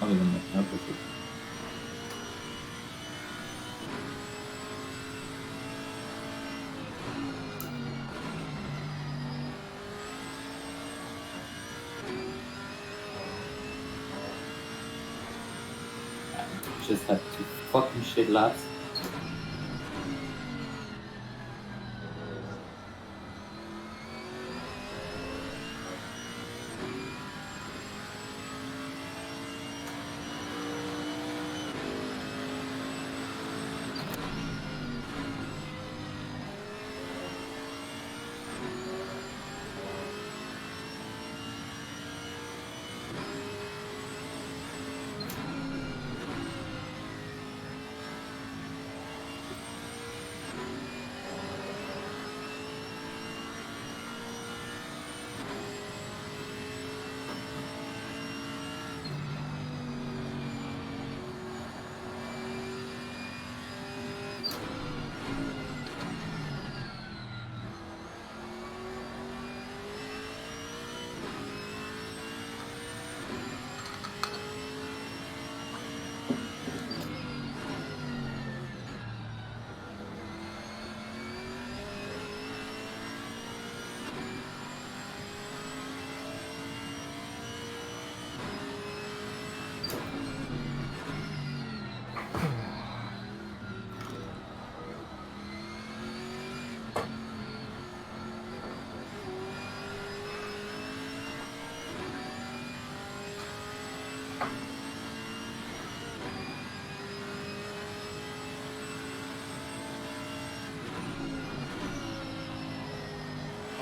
Not even notice it. Just had two fucking shit laps.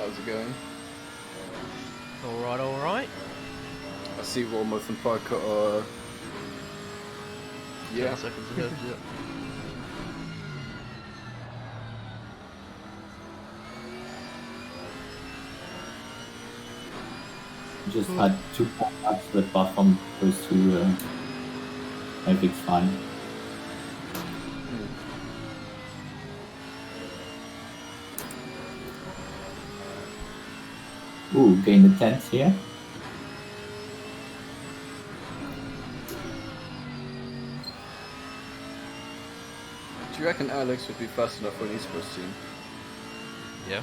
How's it going? Alright, alright. I see Walmouth and Parker are... 10 Yeah. seconds ahead, yeah. Just had 2 more laps, but apart from those 2, everything's fine. Ooh, gain the 10th here. Do you reckon Alex would be fast enough for an esports team? Yeah.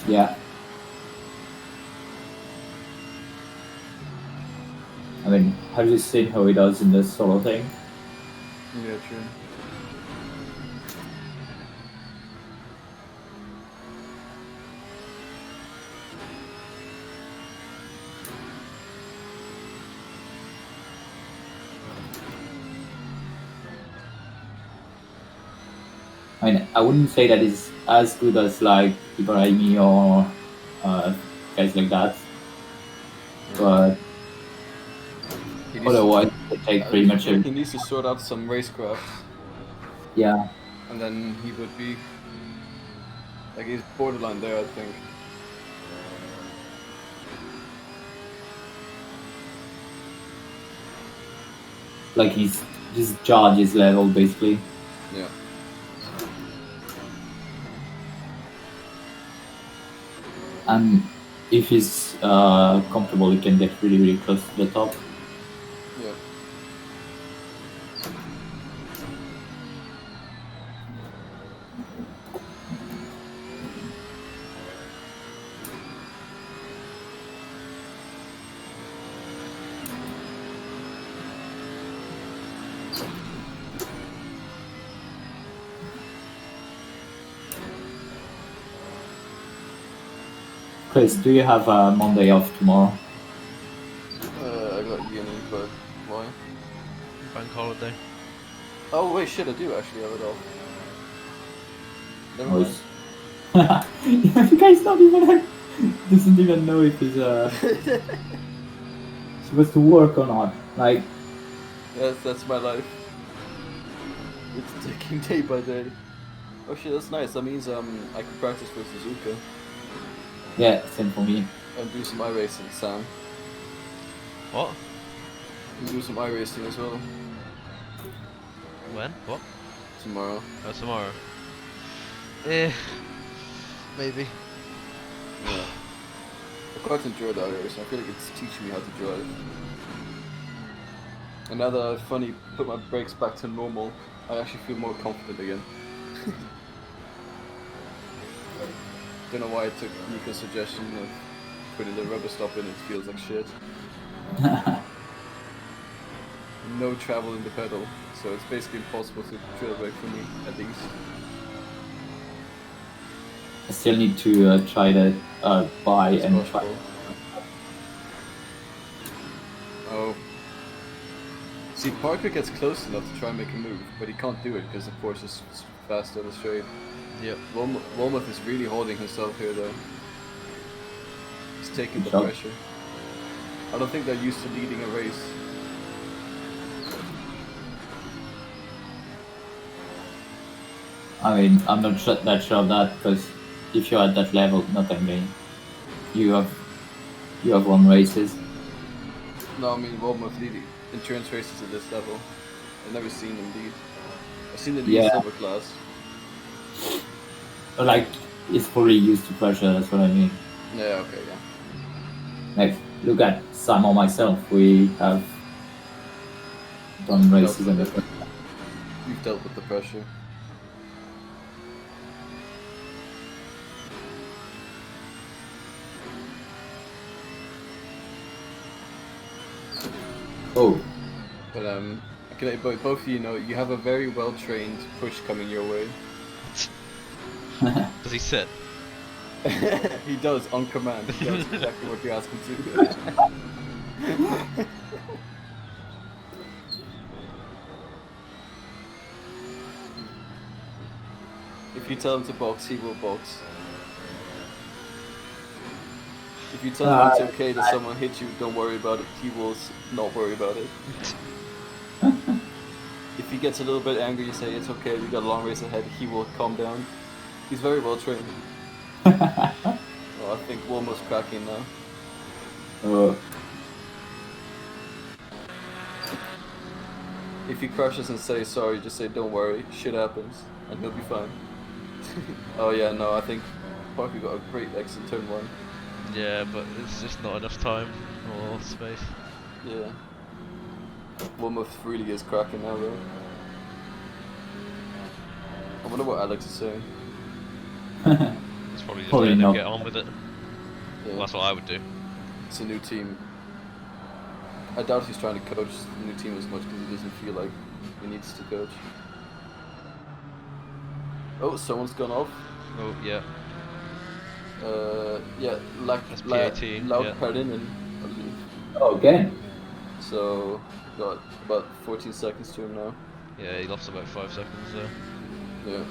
Yeah. I mean, have you seen how he does in this solo thing? Yeah, true. I mean, I wouldn't say that is as good as like Ibrahimi or guys like that, but He needs otherwise they take pretty much he everything. needs to sort out some racecraft, Yeah, and then he would be... Like, he's borderline there, I think. like he's just charge his level basically. Yeah. And if he's comfortable, he can get really, really close to the top. Yeah. Chris, do you have Monday off tomorrow? I got uni, but why? Bank holiday. Oh wait, shit, I do actually have it off. Never mind. Nice. You guys not even doesn't even know if he's supposed to work or not. Like, That's my life. It's taking day by day. Oh shit, that's nice. That means I can practice for Suzuka yeah, same for me. and do some iRacing, Sam. What? And do some iRacing as well When? What? tomorrow. Oh, tomorrow. Maybe. Yeah. I quite enjoy the iRacing. I feel like it's teaching me how to drive. And now that I've finally put my brakes back to normal, I actually feel more confident again. Don't know why I took Nico's suggestion of putting the rubber stop in. It feels like shit. No travel in the pedal, so it's basically impossible to trail brake for me, at least. I still need to try to buy It's and possible. try. Oh. See, Parker gets close enough to try and make a move, but he can't do it because the Porsche is faster on the straight. Yep. Walmouth is really holding himself here, though. He's taking the Good job. pressure. I don't think they're used to leading a race. I mean, I'm not that sure of that because if you're at that level, not I mean, you have won races. No, I mean Walmouth leading endurance races at this level. I've never seen them lead. I've seen them lead Yeah. silver class. But like, it's probably used to pressure. That's what I mean. Yeah, okay, yeah. Like, look at Sam or myself. We have done races in the with it. You've dealt with the pressure. Oh, But both of you know you have a very well trained push coming your way. Does he sit? He does on command. He does exactly what you ask him to. If you tell him to box, he will box. If you tell him it's okay that someone hits you, don't worry about it. He will not worry about it. If he gets a little bit angry, you say it's okay. We got a long race ahead. He will calm down. He's very well trained. Well, I think Wilmo's cracking now. If he crashes and says sorry, just say don't worry, shit happens, and he'll be fine. Oh yeah, no, I think Parker got a great exit turn 1. Yeah, but it's just not enough time or space. Yeah. Wilmo really is cracking now though. I wonder what Alex is saying. It's probably just Probably letting him not. get on with it. Yeah. Well, that's what I would do. It's a new team. I doubt he's trying to coach the new team as much because he doesn't feel like he needs to coach. Oh, someone's gone off. Oh, yeah. Yeah, That's P18, loud yeah. Pardinen, I believe. Oh, again. So, got about 14 seconds to him now. Yeah, he lost about 5 seconds there. Yeah.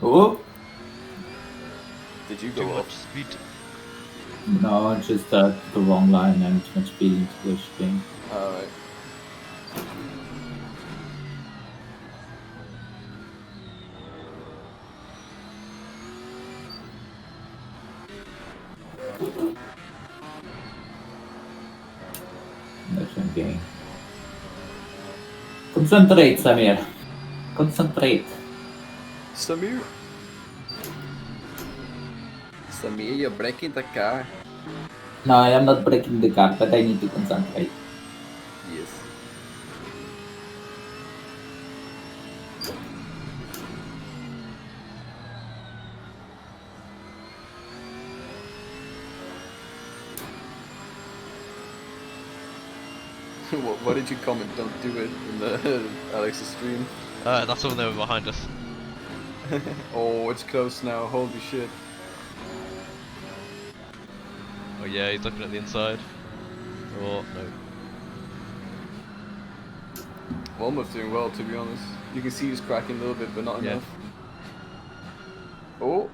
Oh, Did you Too go much off? speed. no, just the wrong line and too much speed into the chicane. Alright. That's one game. Concentrate, Samir. Concentrate. Samir? Samir, you're breaking the car. No, I am not breaking the car, but I need to concentrate. Yes. what did you comment? Don't do it in the Alex's stream. That's when they were behind us. Oh, it's close now. Holy shit. Oh yeah, he's looking at the inside. Oh, no. Almost doing well, to be honest. You can see he's cracking a little bit, but not Yeah. enough. Oh.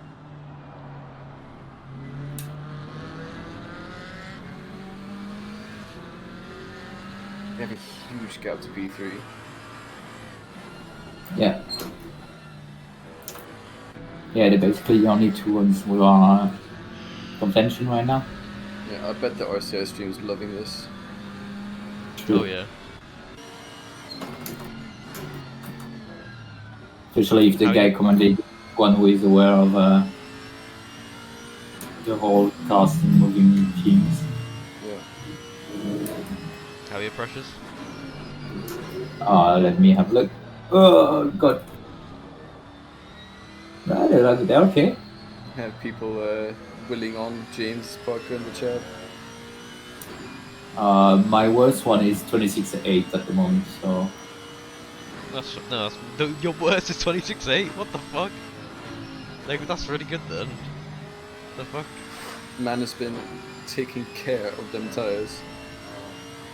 They have a huge gap to P3. Yeah. Yeah, they're basically the only two ones who are convention right now. Yeah, I bet the RCI stream is loving this. True. Oh yeah. Especially if the How guy you- commented one who is aware of the whole cast and moving teams. Yeah. How are your pressures? Let me have a look. Oh god. No, they're okay. Have people willing on James Parker in the chat. My worst one is 26.8 at the moment, so Your worst is 26.8. What the fuck? Like that's really good then. The fuck? Man has been taking care of them tires.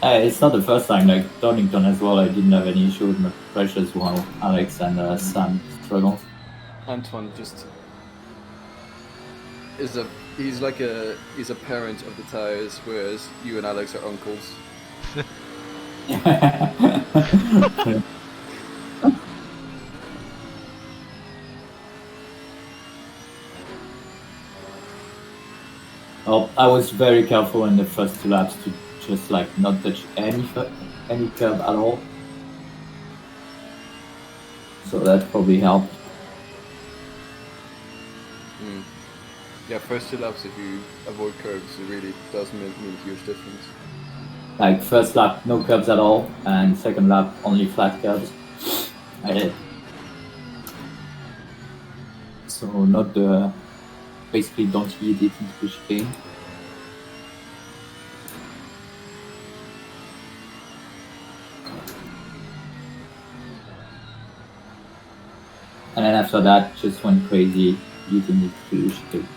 it's not the first time. Like Donington as well, I didn't have any issue with my pressures while Alex and Sam struggled. Antoine just is he's a parent of the tires, whereas you and Alex are uncles. Well, I was very careful in the first 2 laps to just like not touch any curb at all. So that probably helped. Mm. Yeah, first 2 laps, if you avoid curves, it really does mean a huge difference. Like first lap, no curbs at all, and second lap, only flat curbs. I did. So not the basically don't eat it into the chicane. And then after that, just went crazy eating it to the chicane.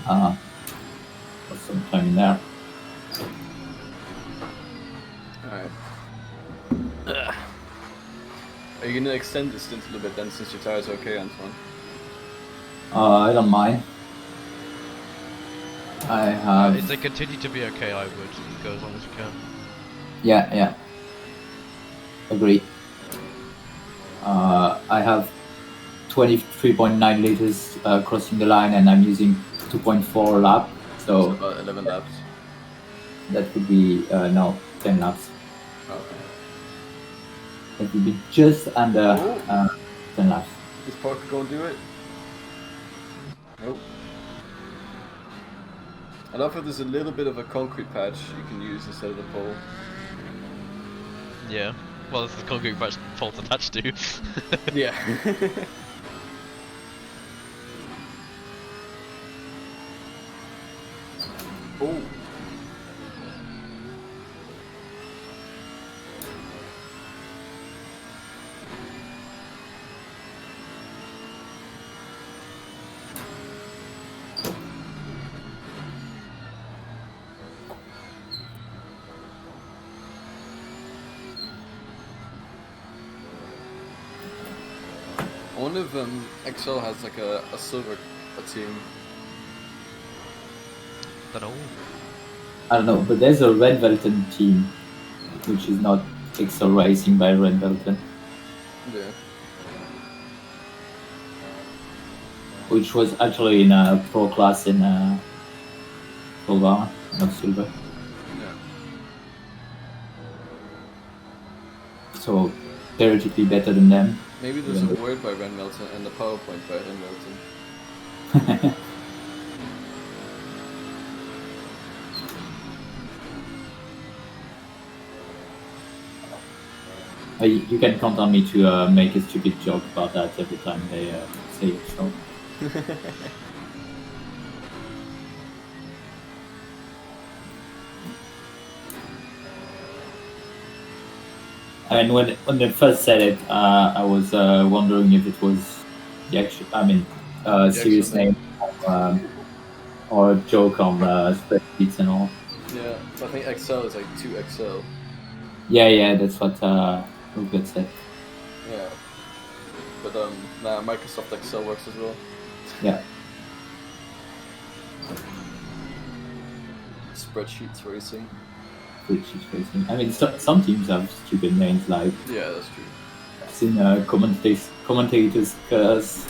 for some time in there. Alright. Are you gonna extend this stint a little bit then, since your tires are okay, Antoine? I don't mind. I have. If they continue to be okay, I would go as long as you can. Yeah. Agree. I have 23.9 liters crossing the line, and I'm using 2.4 lap. So So about 11 laps. that would be no 10 laps. Okay. That would be just under Oh. 10 laps. Is Parker gonna do it? Nope. I love how there's a little bit of a concrete patch you can use instead of the pole. Yeah. Well, it's the concrete patch fault attached to. Yeah. Oh. I wonder if XL has like a silver team. Don't know. I don't know, but there's a Red Velton team, which is not XL Racing by Red Velton, Yeah. which was actually in a pro class in silver, not silver. Yeah. So theoretically better than them. Maybe there's a word by Ren Melton and a PowerPoint by Ren Melton. You can count on me to make a stupid joke about that every time they say it. So. I mean, when they first said it, I was wondering if it was the actual, serious actual name. name or a joke on spreadsheets and all. Yeah, I think XL is like 2XL. Yeah, that's what Rupert said. Yeah. But nah, Microsoft Excel works as well. Yeah. Spreadsheets racing. Spreadsheets racing. I mean, some teams have stupid names like. Yeah, that's true. I've seen commentators curse.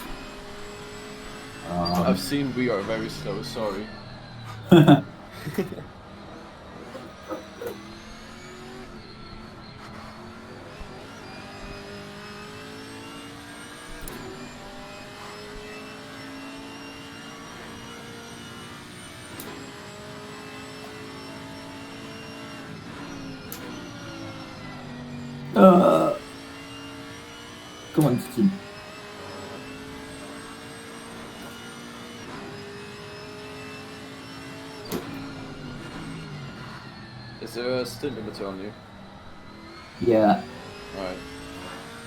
I've seen We Are Very Slow, sorry. Come on, team. Is there a stint limiter on you? Yeah.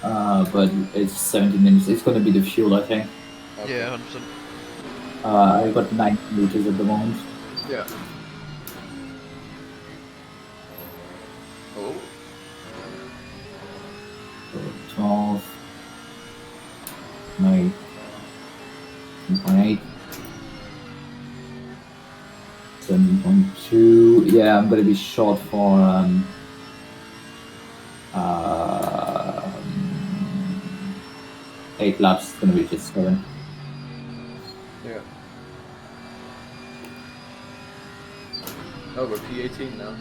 Alright. But it's 17 minutes. It's gonna be the fuel, I think. Okay. Yeah, 100%. I got 9 liters at the moment. Yeah. Oh. So 12, 9, 7.8, 7.2. Yeah, I'm gonna be short for 8 laps. It's gonna be just 7. Yeah. Oh, we're P18 now.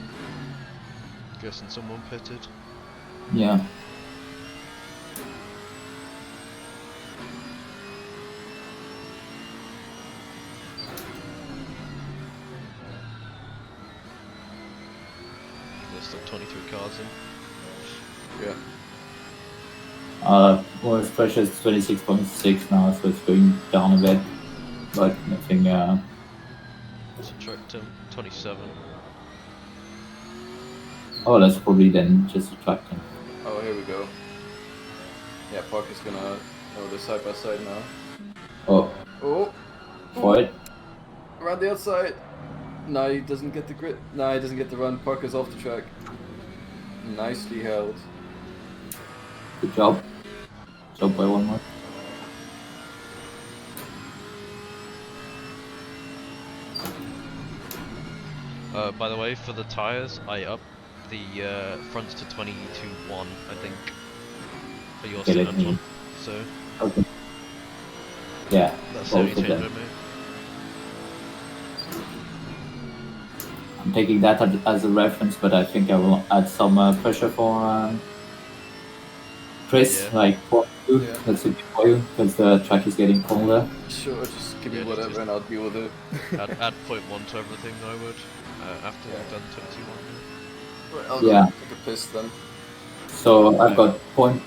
Guessing someone pitted. Yeah. There's still 23 cars in. Yeah. Well, its pressure is 26.6 now, so it's going down a bit, but nothing. Subtract 27. Oh, that's probably then just subtracting. Oh, here we go. Yeah, Parker's gonna. Oh, they're side by side now. Oh, Oh! for it. Around around the outside. No, he doesn't get the grid. No, he doesn't get the run. Parker's off the track. Nicely held. Good job. Job by one more. By the way, for the tyres, I upped the fronts to 22.1, I think, for your Okay, let Simmons me- one. So Okay. Yeah. that's the only both of change I them. made. I'm taking that as a reference, but I think I will add some pressure for Chris, Yeah. like point 2. Yeah. That's okay for you, because the track is getting colder. Sure, just give me Yeah, whatever just- and I'll deal with it. Add 0.1 to everything, I would, after Yeah. you've done 22.1. Right, I'll Yeah. go take a piss then. So I've got point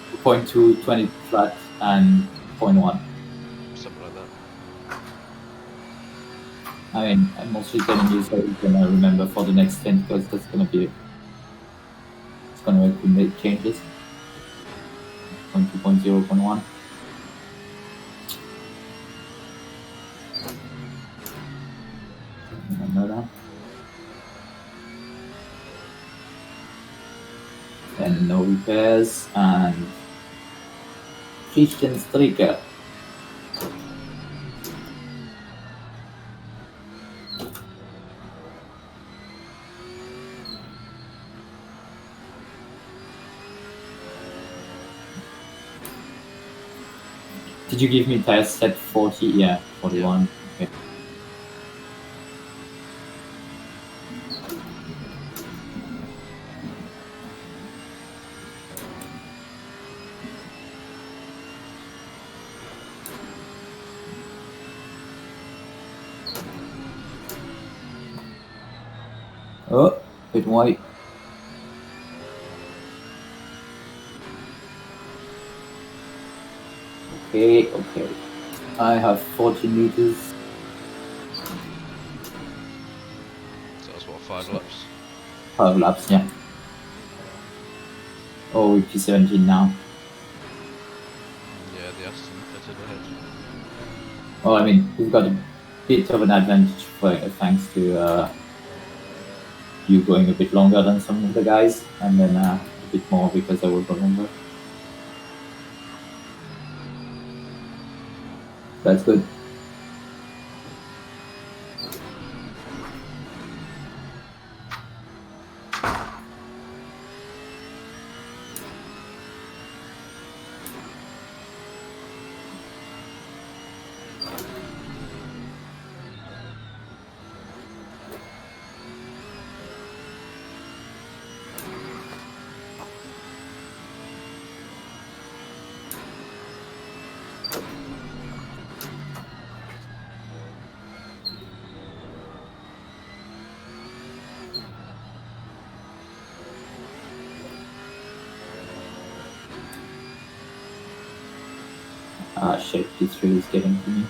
2, 20 flat, and 0.1. Something like that. I mean, I'm mostly telling you so you can remember for the next stint, because that's gonna be, it's gonna make you make changes. 0.2, 0.0, 0.1. Remember that. Then no repairs and Christian Stricker. Did you give me tires set 40? Yeah, 41. Okay. Oh, bit white. Okay, okay. I have 40 meters. So that's what, 5 laps? 5 laps, yeah. Oh, we're P17 now. Yeah, the Aston fitted ahead. Well, I mean, we've got a bit of an advantage thanks to you going a bit longer than some of the guys, and then a bit more because I will go longer. That's good. Ah, shit, P3 is getting to me.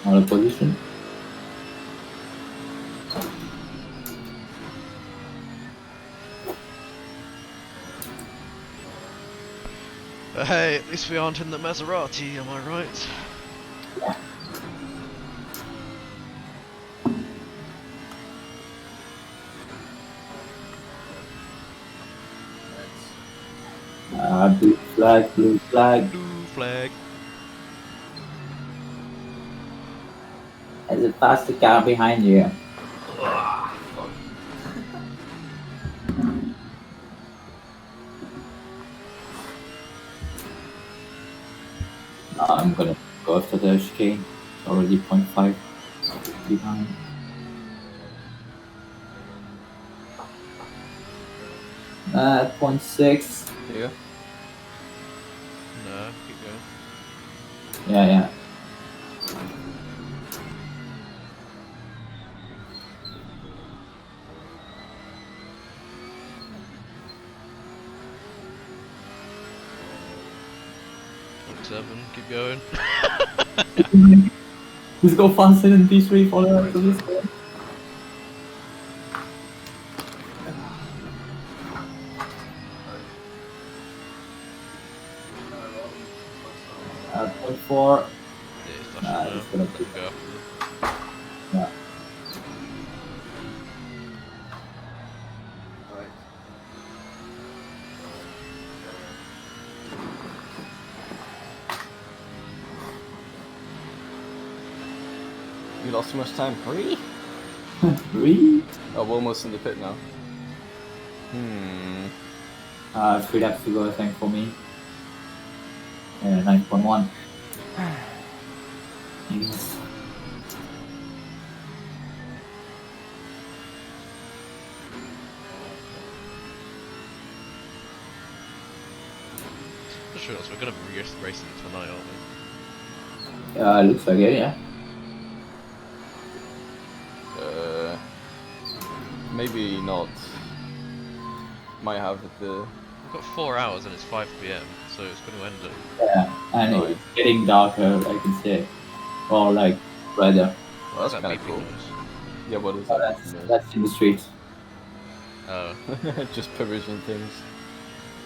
Out of position. But hey, at least we aren't in the Maserati, am I right? Blue flag, blue flag. Blue flag. There's a faster car behind you. I'm gonna go after the chicane. Already 0.5 behind. At 0.6. Yeah. No, keep going. Yeah, yeah. P7, keep going. Let's go faster than P3 for the rest of this game. 0.4. Yeah, it's Nah, flashing it's now. gonna I be. can go after them. Yeah. You lost too much time. Really? Really? Oh, we're almost in the pit now. 3 laps to go, I think, for me. 9.1. Yes. Just realised we're gonna be racing tonight, aren't we? Looks like it, yeah. Maybe not. Might have the. We've got 4 hours and it's 5 PM, so it's going to end at. Yeah, and Oh, it's getting darker, I can see. Or like, rather. Well, that's that kind of beeping cool. noise? Yeah, what is Oh, that? that's in the street. Oh, Just provision things.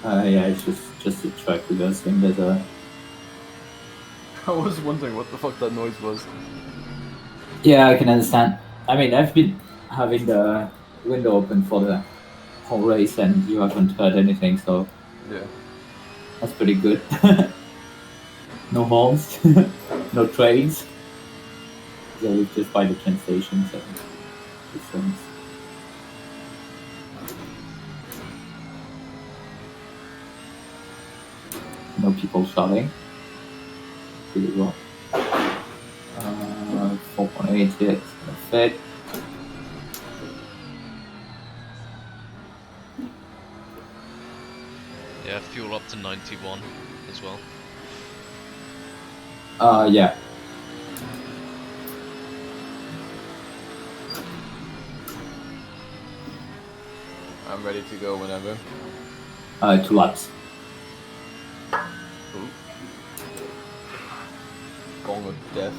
Yeah, it's just a track because I think there's a. I was wondering what the fuck that noise was. Yeah, I can understand. I mean, I've been having the window open for the whole race and you haven't heard anything, so Yeah. that's pretty good. No horns, no trains. Yeah, we just by the train station, so it's nice. No people shouting. Pretty well. 4.8, yeah, it's gonna fit. yeah, fuel up to 91 as well. Yeah. I'm ready to go whenever. 2 laps. Ooh. Gong of death.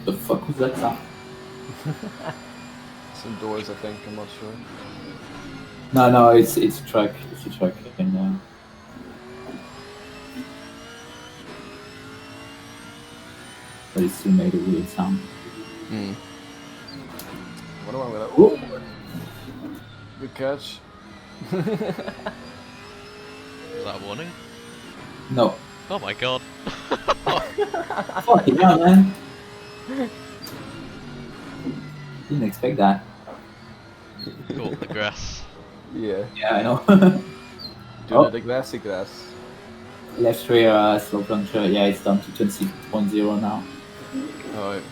The fuck was that sound? Some doors, I think. I'm not sure. No, it's a truck. It's a truck, and but it still made a weird sound. What am I gonna? Oh, good catch. Was that a warning? No. Oh my god. Fucking hell, man. Didn't expect that. Caught the grass. Yeah. Yeah, I know. Do Oh. the grassy grass. Left rear slow puncture. Yeah, it's down to 20.0 now. Alright.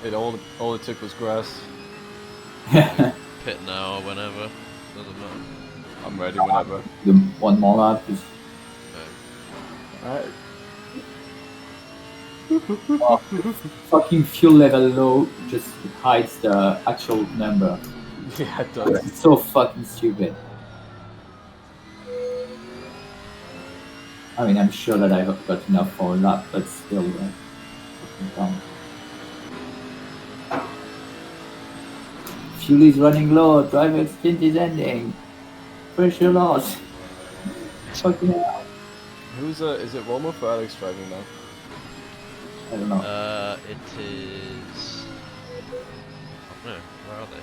It all it took was grass. Pit now or whenever. Doesn't matter. I'm ready whenever. The one more lap is Alright. fucking fuel level low. Just hides the actual number. Yeah, it does. It's so fucking stupid. I mean, I'm sure that I've got enough for a lap, but still, fucking dumb. Fuel is running low. Driver stint is ending. Pressure loss. Fucking hell. Who's is it Romo or Alex driving now? I don't know. It is. Oh, no, where are they?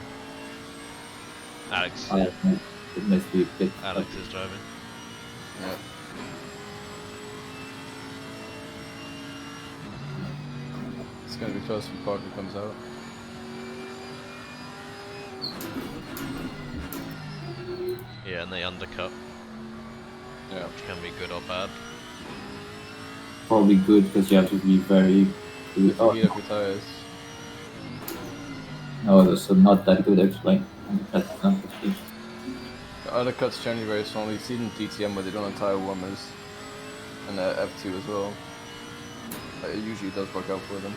Alex. I don't know. It must be a bit. Alex is driving. Yeah. It's gonna be close when Parker comes out. Yeah, and they undercut, Yeah. which can be good or bad. Probably good because you have to be very. Oh, Heat up your tires. no, that's not that good actually. That's not that good. The undercut's generally very strong. You see it in DTM where they don't have tire warmers. And F2 as well. It usually does work out for them.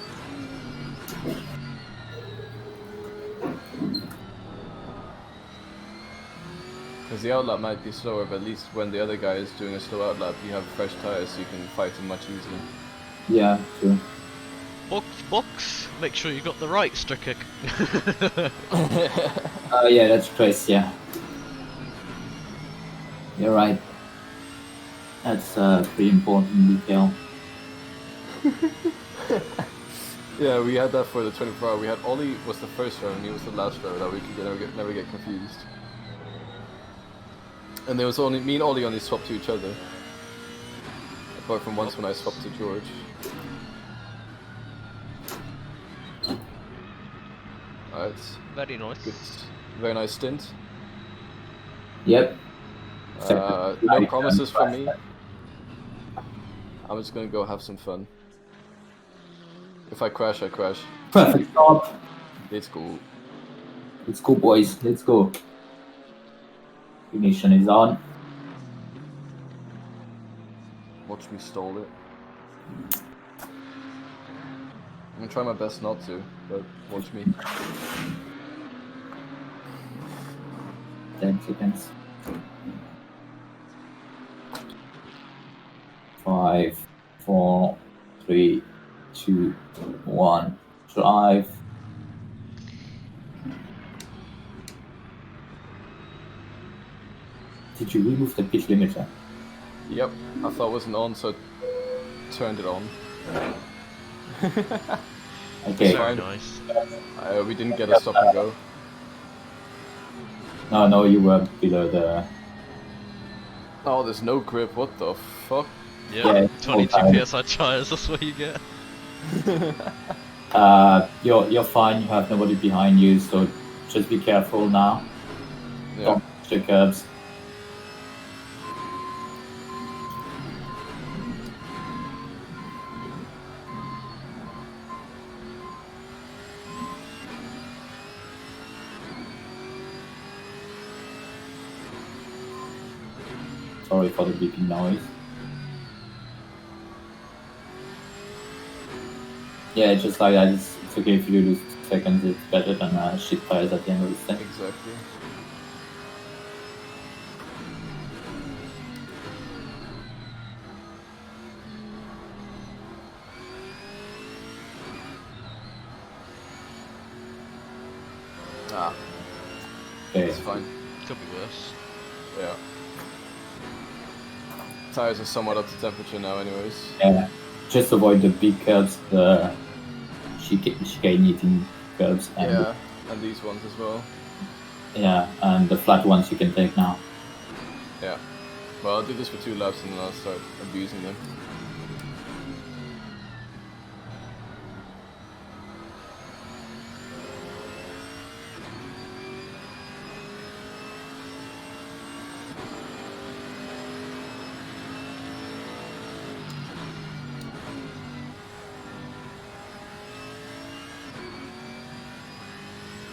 Because the outlap might be slower, but at least when the other guy is doing a slow outlap, you have fresh tires, so you can fight him much easier. Yeah, true. Box, make sure you got the right sticker. Yeah, that's Chris, yeah. You're right. That's a pretty important detail. Yeah, we had that for the 24-hour. We had Ollie was the first row, and he was the last row. That we could never get confused. And there was only me and Ollie only swapped to each other. Apart from once when I swapped to George. Alright. Very nice. Good. Very nice stint. Yep. No promises from me. I'm just gonna go have some fun. If I crash, I crash. Perfect stop. Let's go. Let's go, boys. Let's go. Ignition is on. Watch me stall it. I'm gonna try my best not to, but watch me. 10 seconds. 5, 4, 3, 2, 1. Drive. Did you remove the pitch limiter? Yep, I thought it wasn't on, so I turned it on. Okay. Very nice. We didn't get a stop and go. No, you were below the. Oh, there's no grip, what the fuck? Yeah, Yeah, 22 okay. PSI tires, that's what you get. You're fine. You have nobody behind you, so just be careful now. Yeah. Don't touch the curbs. Sorry for the beeping noise. Yeah, it's just like that. It's okay if you lose seconds. It's better than shit tires at the end of the thing. Exactly. Ah, Okay. it's fine. Could be worse. Yeah. Tires are somewhat up to temperature now anyways. Yeah. Just avoid the big curbs, the chicane eating curbs, and Yeah, and these ones as well. yeah, and the flat ones you can take now. Yeah. Well, I'll do this for 2 laps and then I'll start abusing them.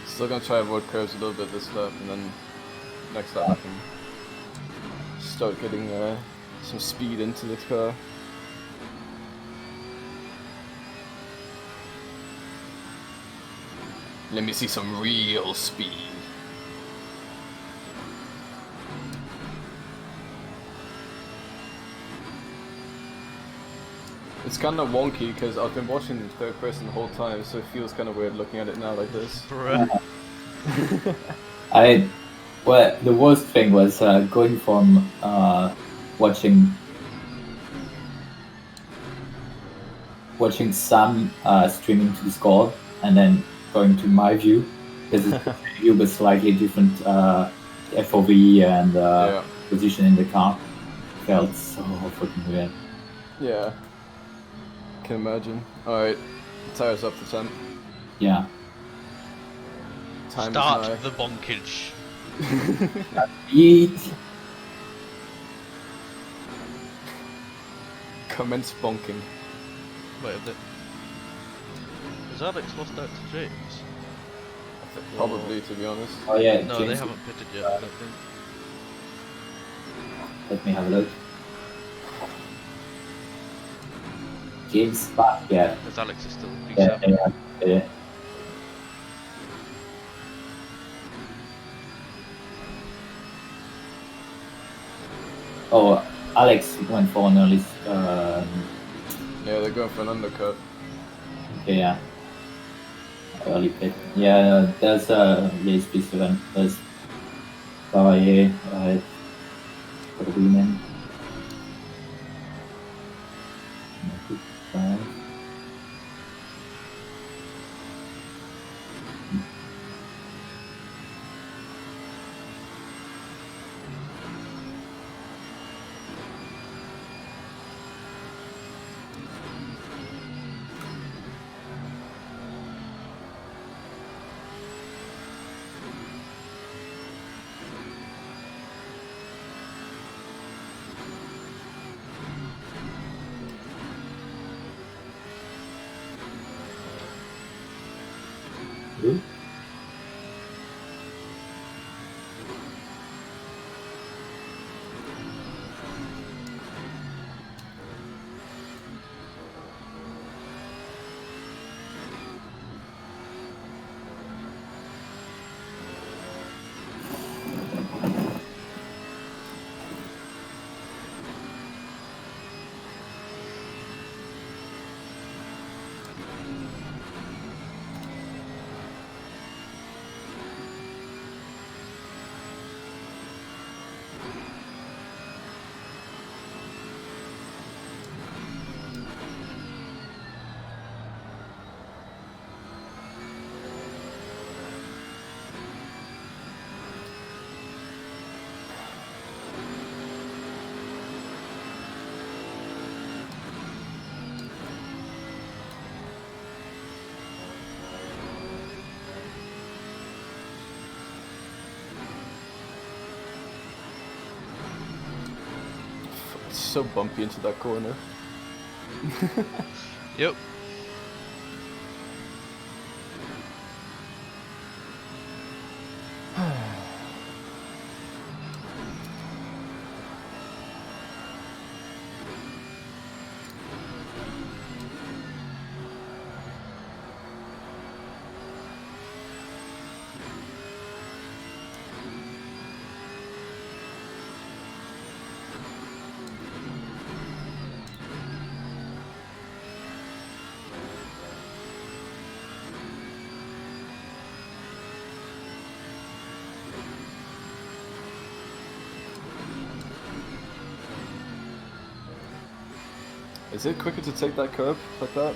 Still gonna try to avoid curves a little bit this lap, and then next lap I can start getting some speed into the car. Let me see some real speed. It's kind of wonky because I've been watching in third person the whole time, so it feels kind of weird looking at it now like this. Bruh. Well, the worst thing was going from watching Sam streaming to Discord and then going to my view, because it's view with slightly different FOV and Yeah. position in the car. Felt so fucking weird. Yeah. Can imagine. Alright. Tires up to 10. Yeah. Time Start is the bonkage. Eat. Commence bonking. Wait, has Alex lost out to James? Probably, to be honest. Oh yeah. No, they James, haven't pitted yet, I don't think. Let me have a look. James back, yeah. Because Alex is still Yeah, P7. yeah. Oh, Alex went for an early. Yeah, they're going for an undercut. Okay, yeah. Early pit. Yeah, there's race P7. There's Barrier for the women. Ooh. It's so bumpy into that corner. Yep. Is it quicker to take that curb like that?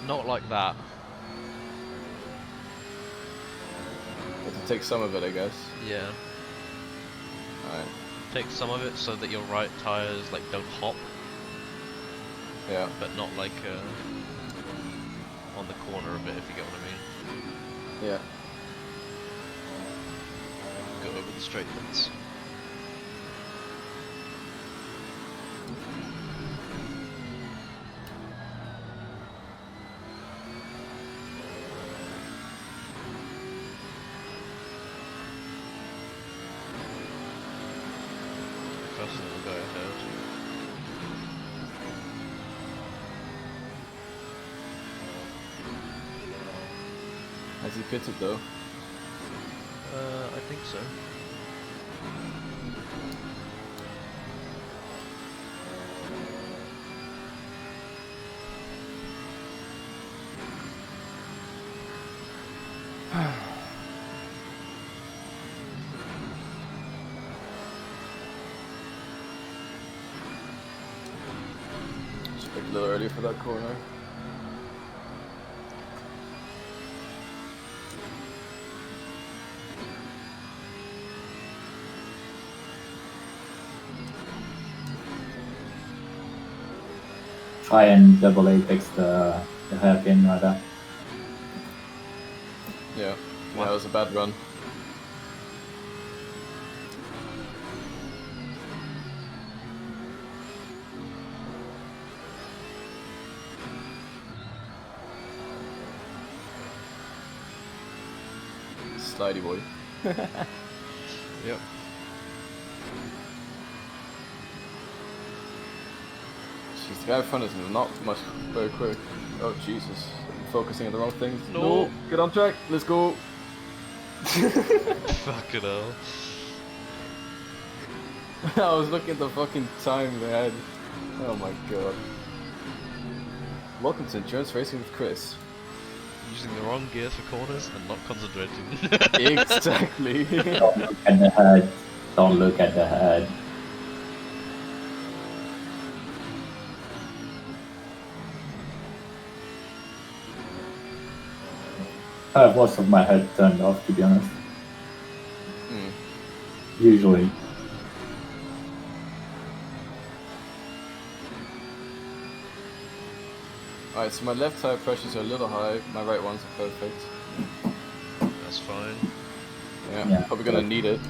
Not like that. Or to take some of it, I guess. Yeah. Alright. Take some of it so that your right tires like don't hop, Yeah. but not like on the corner a bit, if you get what I mean. Yeah. Go over the straight bits. First will go ahead. Has he pitted though? I think so. Just picked a little early for that corner. Try and double apex the hairpin rather. Yeah. Yeah, that was a bad run. Slidey boy. Yep. Jeez, the guy in front is not much very quick. Oh Jesus, I'm focusing on the wrong things. No. Get on track. Let's go. Fucking hell. I was looking at the fucking time they had. Oh my god. Welcome to Endurance Racing with Chris. Using the wrong gears for corners and not concentrating. Exactly. Don't look at the head. Don't look at the head. I have most of my head turned off, to be honest. Usually. Alright, so my left tire pressures are a little high, my right ones are perfect. That's fine. Yeah, probably gonna need it.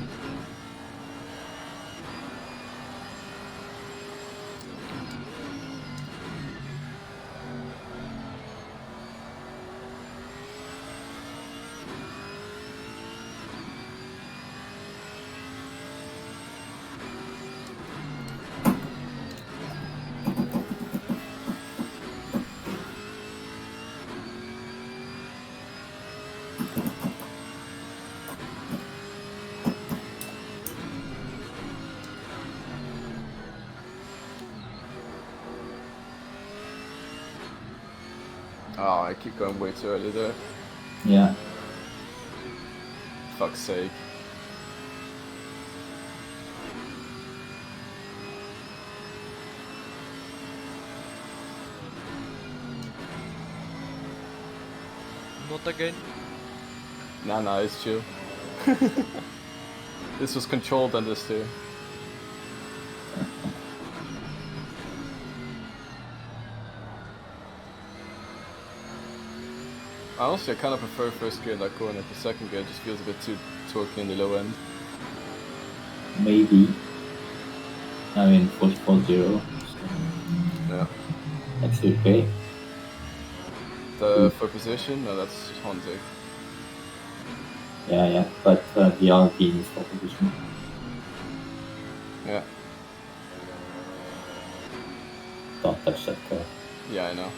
Oh, I keep going way too early there. Yeah. Fuck's sake. Not again. Nah, it's chill. This was controlled on this too. Honestly, I kind of prefer first gear in that corner. The second gear just feels a bit too torquey in the low end. Maybe. I mean, 44.0. Yeah. That's okay. The for position, no, that's Honda. Yeah, but the Alpine is for position. Yeah. Don't touch that car. Yeah, I know.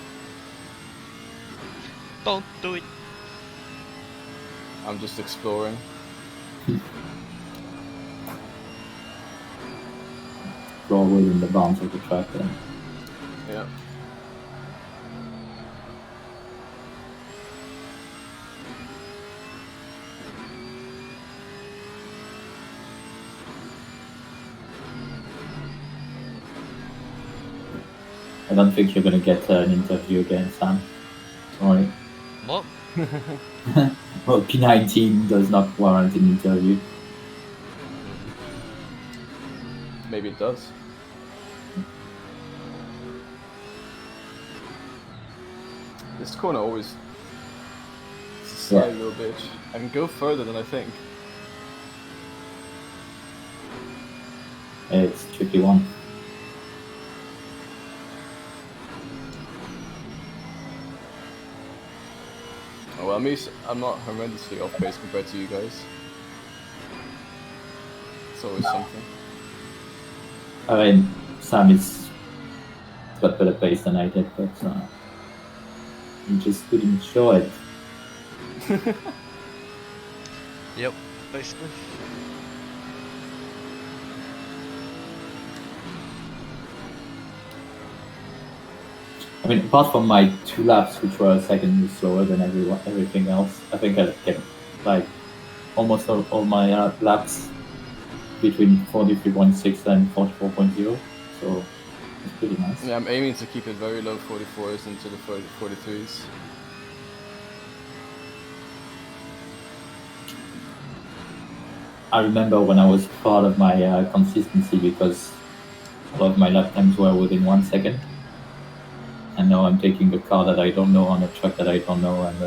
Don't do it. I'm just exploring. Draw within the bounds of the track then. Yeah. I don't think you're gonna get an interview again, Sam. Sorry. What? Well, P19 does not warrant an interview. Maybe it does. This corner always... It's a sly little bitch. I can go further than I think. It's a tricky one. Oh, well, I'm not horrendously off pace compared to you guys. It's always something. I mean, Sam is got better pace than I did, but he just couldn't show it. Yep, basically. I mean, apart from my 2 laps, which were a second slower than everything else, I think I kept like almost all my laps between 43.6 and 44.0, so it's pretty nice. Yeah, I'm aiming to keep it very low 44s into the 43s. I remember when I was proud of my consistency because a lot of my lap times were within 1 second. And now I'm taking the car that I don't know on a truck that I don't know, and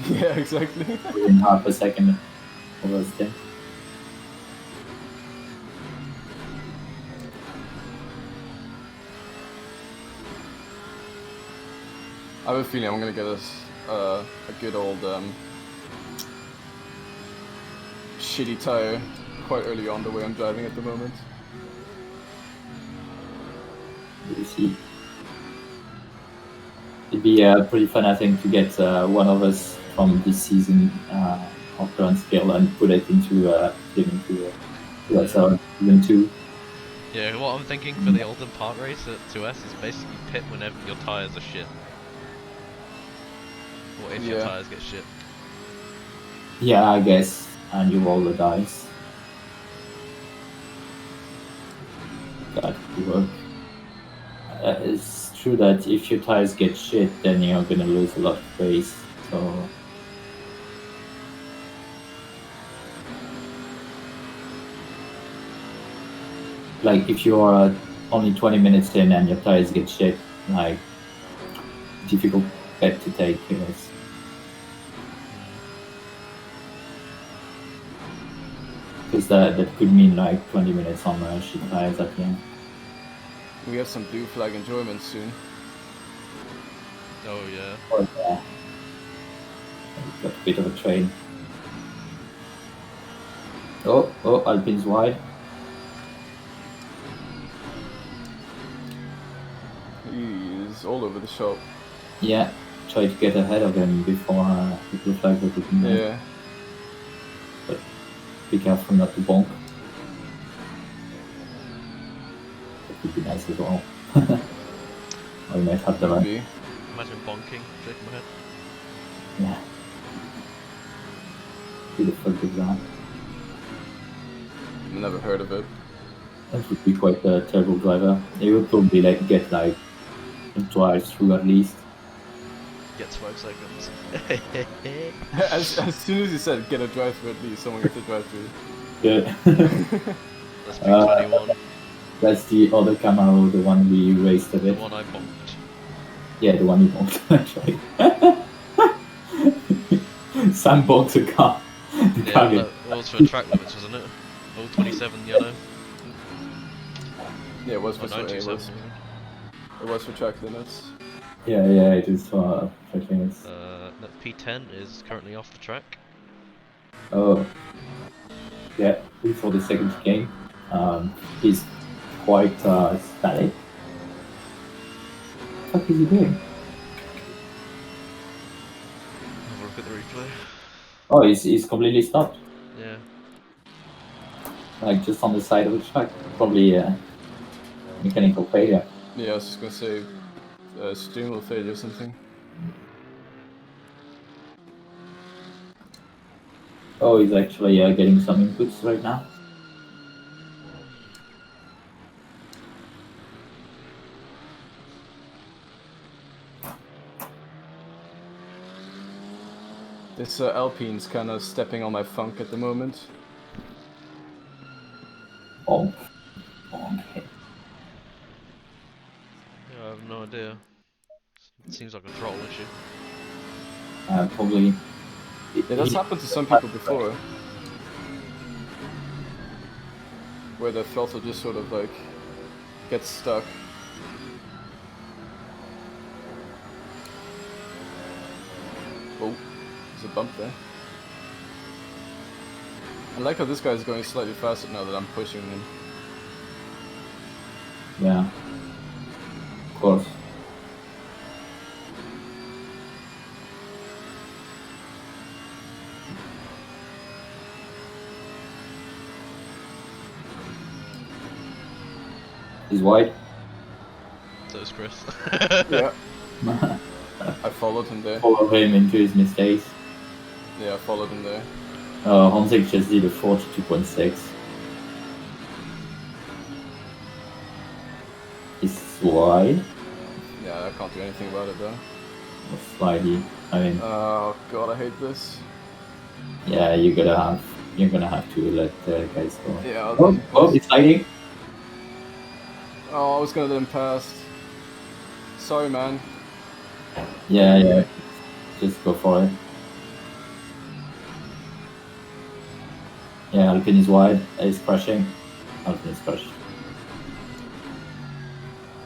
Yeah, exactly. within half a second over a stint. I have a feeling I'm gonna get us a good old shitty tire quite early on the way I'm driving at the moment. You see, it'd be pretty fun, I think, to get one of us from this season of current skill and put it into season 2. Yeah, what I'm thinking for the Oulton Park race at 2S is basically pit whenever your tyres are shit. Or if your Yeah. tyres get shit. Yeah, I guess, and you roll the dice. That could work. It's true that if your tires get shit, then you're gonna lose a lot of pace. So like if you are only 20 minutes in and your tires get shit, like difficult bet to take, I guess. Because that could mean like 20 minutes on shit tires at the end. We have some blue flag enjoyment soon. Oh yeah. Oh yeah. We've got a bit of a train. Oh, Alpine's wide. He's all over the shop. Yeah, try to get ahead of him before the blue flag will be made. Yeah. But be careful not to bonk. That would be nice as well. Or you might have the right. Maybe. Imagine bonking, shaking my head. Yeah. Who the fuck is that? Never heard of it. That would be quite a terrible driver. He would probably like get like a drive through at least. Gets 5 seconds. As soon as you said get a drive through at least, someone gets a drive through. Yeah. That's big 21. That's the other Camaro, the one we raced a The bit. one I bonked. Yeah, the one you bonked, actually. Sam bonked the car. The Yeah, car that was for track limits, wasn't it? All 27 yellow. Yeah, it was Or for it 97. was for track limits. Yeah, it is for track limits. That P10 is currently off the track. Oh. Yeah, before the second game. He's quite static. What the fuck is he doing? Have a look at the replay. Oh, he's completely stopped. Yeah. Like just on the side of the track. Probably mechanical failure. Yeah, I was just gonna say steering wheel failure or something. Oh, he's actually getting some inputs right now. This Alpine's kind of stepping on my funk at the moment. Oh. Okay. Yeah, I have no idea. It seems like a throttle issue. Probably. Yeah, that's happened to some people before. Where the throttle just sort of like gets stuck. Oh, there's a bump there. I like how this guy's going slightly faster now that I'm pushing him. Yeah. Of course. He's wide. So is Chris. Yeah, I followed him there. Follow him into his mistakes. Yeah, I followed him there. Honzik just did a 42.6. He's wide. Yeah, I can't do anything about it though. Or slidey. I mean, Oh god, I hate this. yeah, you're gonna have to let guys go. Yeah, He's sliding. Oh, I was gonna let him pass. Sorry, man. Yeah. Just go for it. Yeah, Alpine is wide. He's crashing. Alpine is crashed.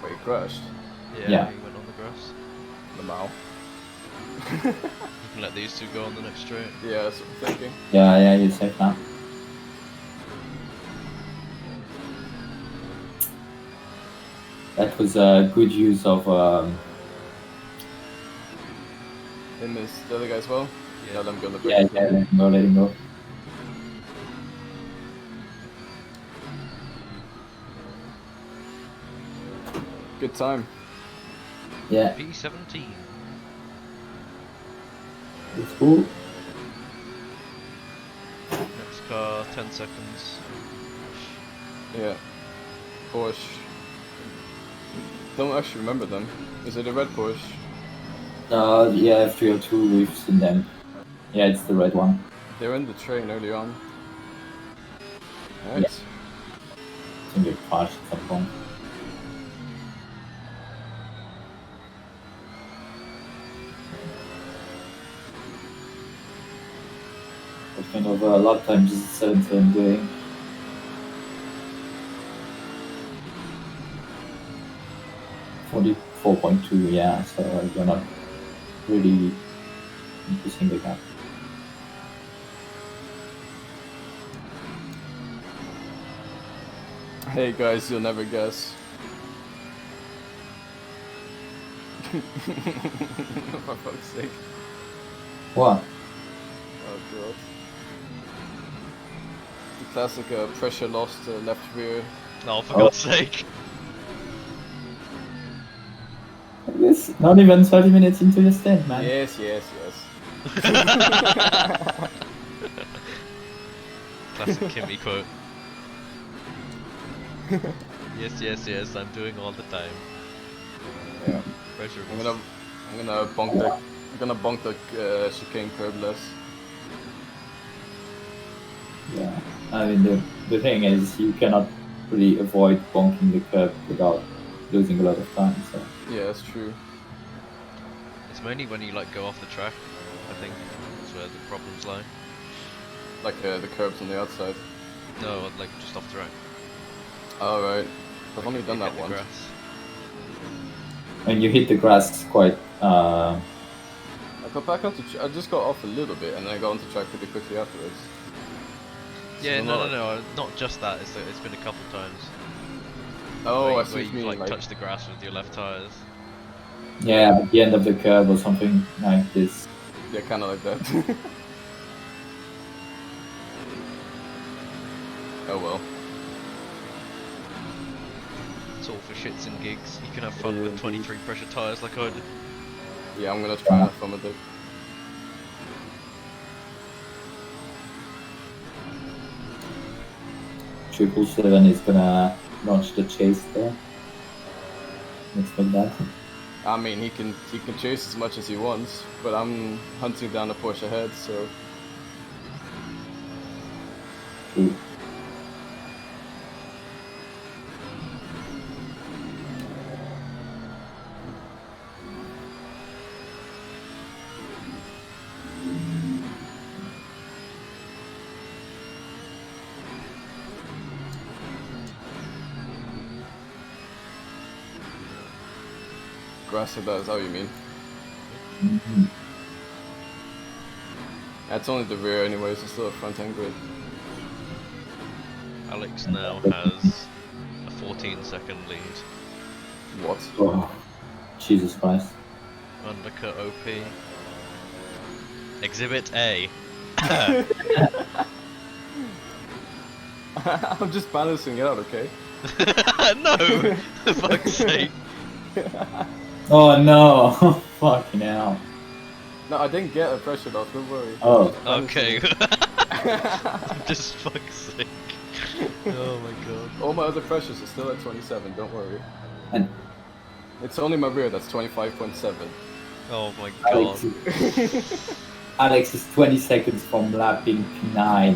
Wait, he crashed. Yeah. He went on the grass. The mouth. You can let these two go on the next straight. Yeah, that's what I'm thinking. Yeah, you're safe now. That was a good use of Him is the other guy as well? Yeah. Let him go on the Yeah, break. yeah, let him go, let him go. Good time. Yeah, P17. it's cool. Next car, 10 seconds. Yeah. Porsche. Don't actually remember them. Is it a red Porsche? Yeah, 302, we've seen them. Yeah, it's the red one. They were in the train early on. Right. Yeah. I think they crashed at some point. What kind of lap times is 77 doing? .2, yeah, so you're not really increasing the gap. Hey guys, you'll never guess. For fuck's sake. What? Oh god. The classic pressure lost left rear. Oh, for God's sake. It's not even 30 minutes into the stint, man. Yes. Classic Kimmy quote. Yes, I'm doing all the time. Yeah. Pressure. I'm gonna bonk the chicane curb less. Yeah. I mean, the thing is, you cannot really avoid bonking the curb without losing a lot of time, so. Yeah, that's true. It's mainly when you like go off the track, I think. That's where the problems lie. Like the curbs on the outside. No, like just off the track. Alright. I've Like only if done you that hit the once. grass. And you hit the grass quite, I got back onto. I just got off a little bit, and then I got onto track pretty quickly afterwards. Yeah, So no, not just that. It's been a couple times. Oh, where I see what you you mean. like touch the grass with your left tires. yeah, at the end of the curve or something like this. Yeah, kind of like that. Oh well. It's all for shits and gigs. You can have fun with 23 pressure tires like I did. Yeah, I'm gonna try and have fun with it. Triple 7 is gonna launch the chase there. Expect that. I mean, he can chase as much as he wants, but I'm hunting down the Porsche ahead, so True. grass it does. How you mean? Mhm. That's only the rear, anyways. It's still a front end grid. Alex now has a 14-second lead. What? Oh, Jesus Christ. Undercut OP. Exhibit A. I'm just balancing it out, okay? No! For fuck's sake. Oh no! Fucking hell. No, I didn't get a pressure loss. Don't worry. Oh. I'm just balancing Okay. it. Just fuck's sake. Oh my god. All my other pressures are still at 27. Don't worry. And It's only my rear that's 25.7. Oh my god. Alex is 20 seconds from lapping P9.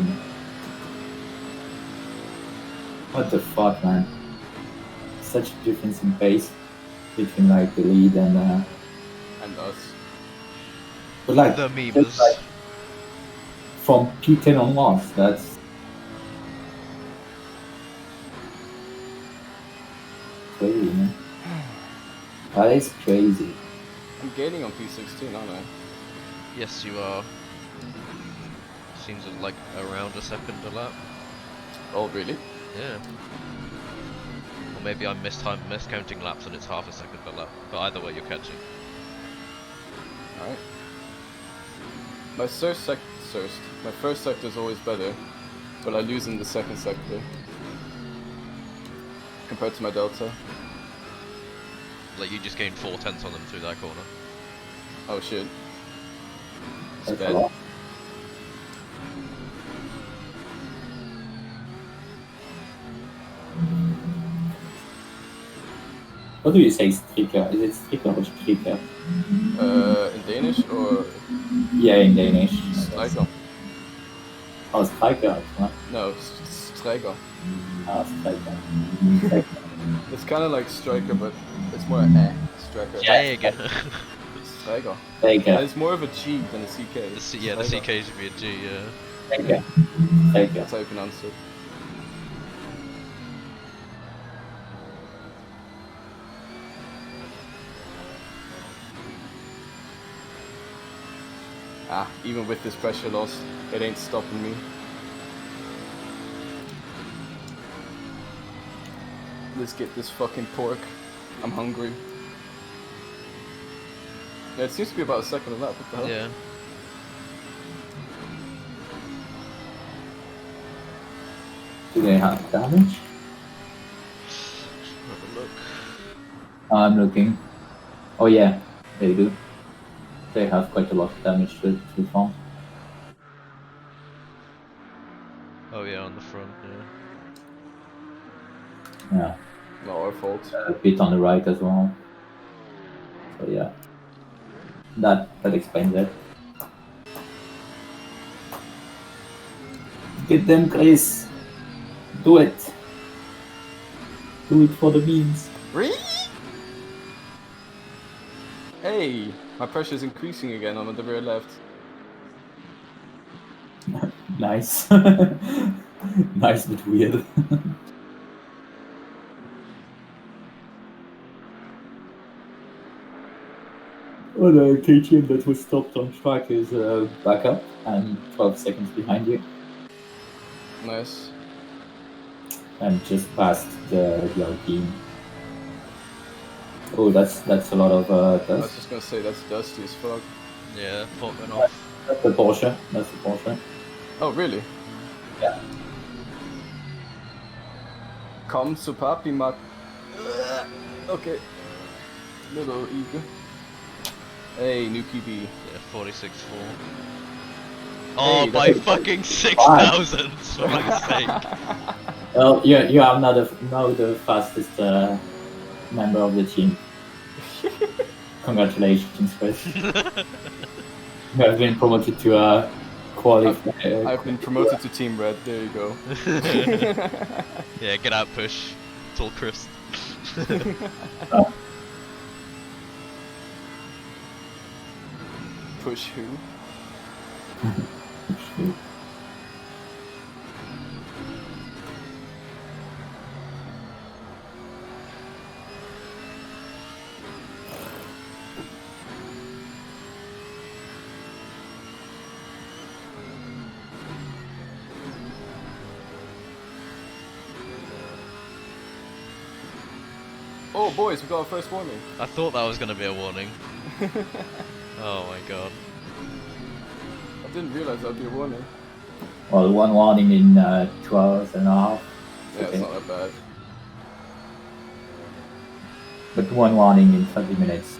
What the fuck, man? Such a difference in pace between like the lead and And us. but like The just, memes. like, from P10 onwards, that's crazy, man. That is crazy. I'm gaining on P16, aren't I? Yes, you are. Seems like around a second a lap. Oh, really? Yeah. Or maybe I'm miscounting laps and it's half a second a lap. But either way, you're catching. Alright. My my first sector is always better, but I lose in the second sector compared to my delta. Like you just gained 4/10 on them through that corner. Oh shit. It's That's a bad. lot. What do you say, striker? Is it striker or striker? In Danish or Yeah, in Danish. striker? Oh, striker. Huh? No, striker. Ah, striker. It's kind of like striker, but it's more striker. Jäger. Striker. Striker. It's more of a G than a CK. Yeah, the Striker. CK should be a G. Yeah. Striker. Striker. That's how you pronounce it. Even with this pressure loss, it ain't stopping me. Let's get this fucking pork. I'm hungry. Yeah, it seems to be about a second of that. What the hell? Yeah. Do they have damage? Have a look. I'm looking. Oh yeah, they do. They have quite a lot of damage to farm. Oh yeah, on the front. Yeah. Yeah, Not our fault. a bit on the right as well. So yeah, that explains it. Get them, Chris. Do it. Do it for the beans. Really? Hey, my pressure is increasing again on the rear left. Nice. Nice but weird. Oh, the KTM that was stopped on track is back up and 12 seconds behind you. Nice. And just past the other team. Oh, that's a lot of I was dust. just gonna say that's dusty as fuck. Yeah, fault went off. That's the Porsche. That's the Porsche. Oh, really? Yeah. Kom så papi mat. Okay. Little eager. Hey, new QB. Yeah, 46.4. Oh, Hey, by that's- fucking 6,000! For fuck's sake. Well, you are now the fastest member of the team. Congratulations, Chris. You have been promoted to qualify. I've been promoted to Team Red. There you go. Yeah, get out, push. It's all Chris. Push who? Oh, boys, we got our first warning. I thought that was gonna be a warning. Oh my god. I didn't realize that would be a warning. Well, one warning in 2 hours and a half. Yeah, Okay. it's not that bad. But one warning in 20 minutes.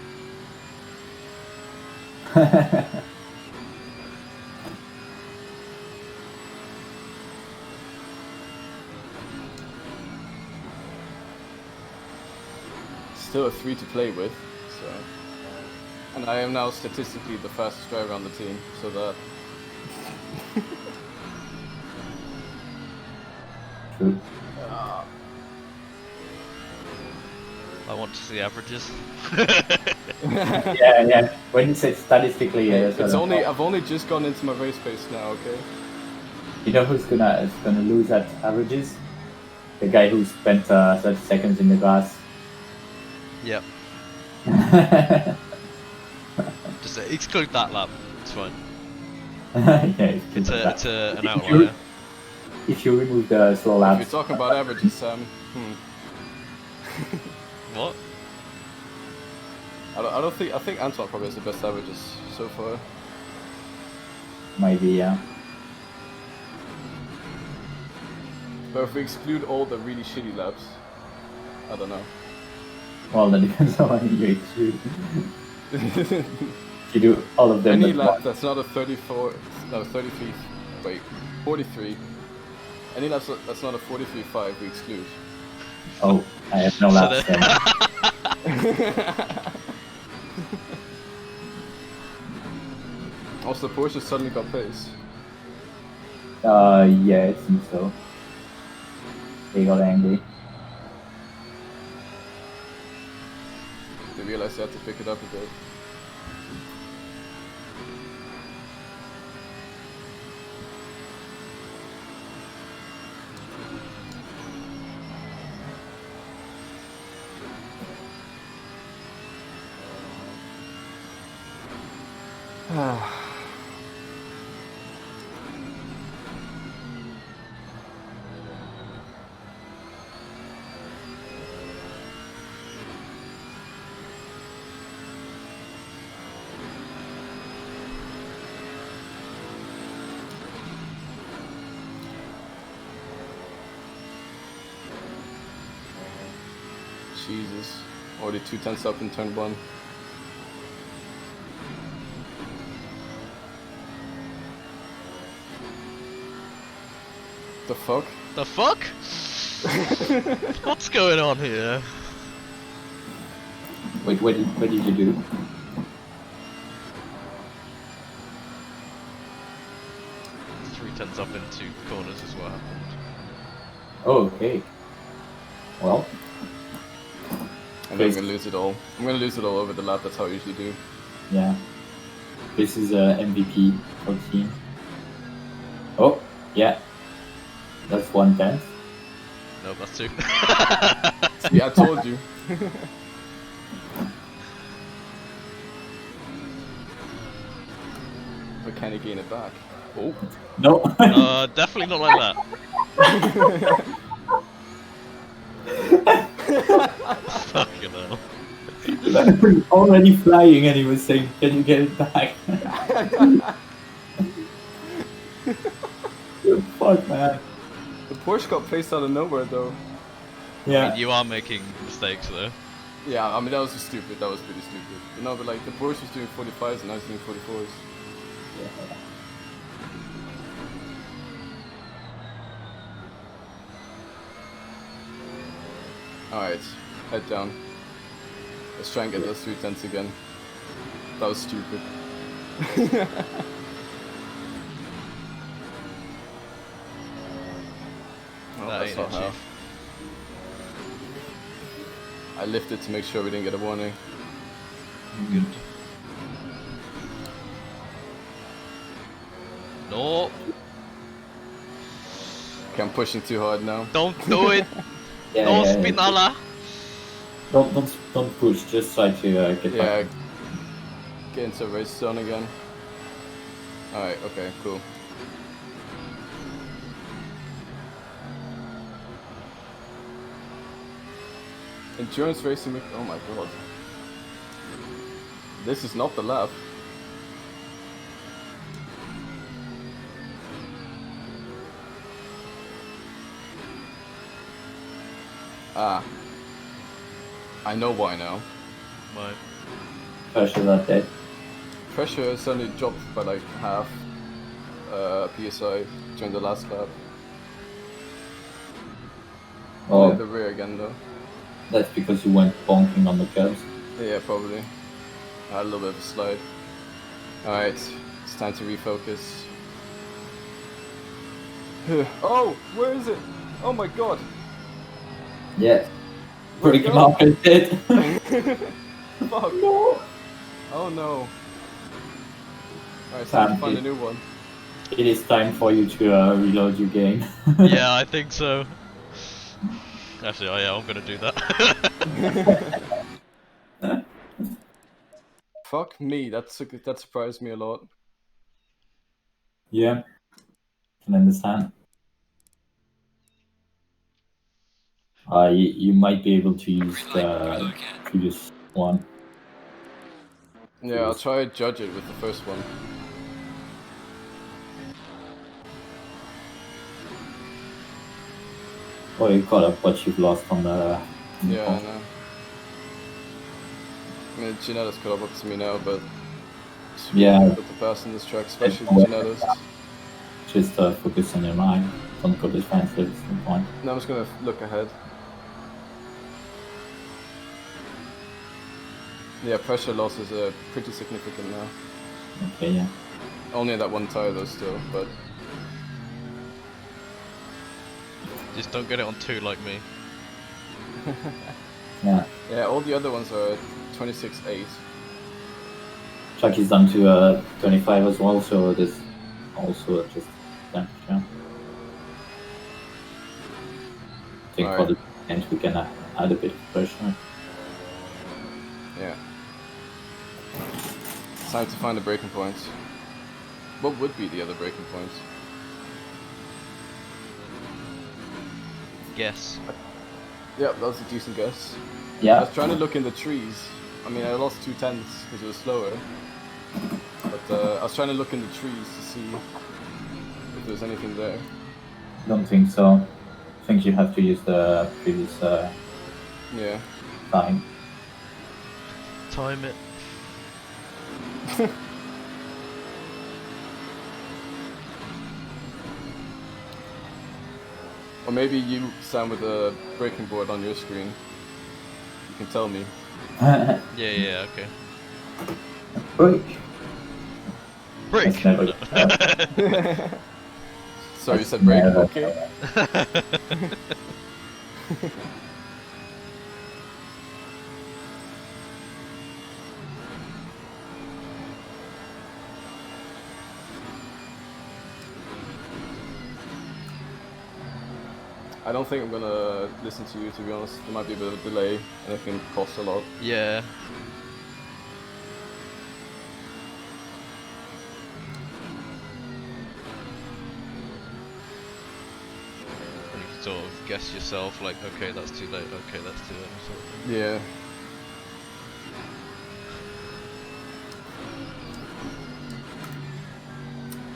Still a 3 to play with, so. And I am now statistically the fastest driver on the team, so that. True. I want to see averages. Yeah. When you say statistically, yeah, that's It's what I only thought. I've only just gone into my race pace now, okay? You know who's gonna lose at averages? The guy who spent 30 seconds in the grass. Yep. Just exclude that lap. It's fine. Yeah, It's an If you- outlier. If you remove the slow If laps, you're talking about averages, Sam, What? I think Antwerp probably has the best averages so far. Maybe, yeah. But if we exclude all the really shitty laps, I don't know. Well, that depends on how you exclude. If you do all of them Any at lap once. that's not a 34, no 33, wait, 43. Any lap that's not a 43.5 we exclude. Oh, I have no So laps then- then. Also, Porsche suddenly got pace. Yeah, it seems so. They got angry. They realized they had to pick it up a bit. Jesus. Already 2/10 up in turn 1. The fuck? The fuck? What's going on here? Wait, what did you do? Three tenths up into corners is what happened. Oh, okay. Well, I think I'm gonna lose it all. I'm gonna lose it all over the lap, that's how I usually do. yeah. This is a MVP 14. Oh, yeah. That's 1/10. No, that's two. See, I told you. But can he gain it back? Oh. No. Definitely not like that. Fucking hell. Already flying and he was saying, can you get it back? Fuck, man. The Porsche got placed out of nowhere though. I Yeah. mean, you are making mistakes though. Yeah, I mean that was just stupid, that was pretty stupid. But no, but like the Porsche was doing 45s and I was doing 44s. Alright, head down. Let's try and get those 3/10 again. That was stupid. Oh, That that's ain't not it, how. Chief. I lifted to make sure we didn't get a warning. Good. No, Okay, I'm pushing too hard now. don't do it. Yeah, No yeah, yeah. spinala. Don't push, just try to get Yeah, back. get into a race zone again. Alright, okay, cool. Endurance racing, oh my god. This is not the lap. Ah. I know why now. Why? Pressure that day. Pressure suddenly dropped by like half PSI during the last lap. Oh, At the rear again though. that's because you went bonking on the curbs. Yeah, probably. I had a little bit of a slide. Alright, it's time to refocus. Oh, where is it? Oh my god! Yeah. Where'd it Freaking go? out is dead. Fuck! No. Oh no. Alright, it's time to Damn find a it. new one. It is time for you to reload your game. Yeah, I think so. Actually, oh yeah, I'm gonna do that. Fuck me, that surprised me a lot. Yeah. Can understand. You might be able to use the previous one. Yeah, I'll try to judge it with the first one. Or you caught up what you've lost on the. Yeah, I know. I mean, Gianetto's caught up to me now, but it's really Yeah. difficult to pass on this track, especially with Gianetto's. Just focus on your mind. Don't go defensive. It's no point. Now I'm just gonna look ahead. Yeah, pressure loss is pretty significant now. Okay, yeah. Only in that one tire though, still, but Just don't get it on 2 like me. Yeah. yeah, all the other ones are 26.8. Track is down to 25 as well, so there's also just temperature. I think for the end we can add a bit of pressure. Yeah. It's time to find the breaking points. What would be the other breaking points? Guess. Yeah, that was a decent guess. I Yeah. was trying to look in the trees. I mean, I lost 2/10 because it was slower. But I was trying to look in the trees to see if there's anything there. Don't think so. I think you have to use the previous Yeah. time. Time it. Or maybe you, Sam, with the breaking board on your screen. You can tell me. Yeah, okay. Break. Break! That's never. So you said break? never- Okay. I don't think I'm gonna listen to you, to be honest. There might be a bit of a delay, and it can cost a lot. Yeah. And you can sort of guess yourself, like, okay, that's too late, okay, that's too late, sort of thing. Yeah.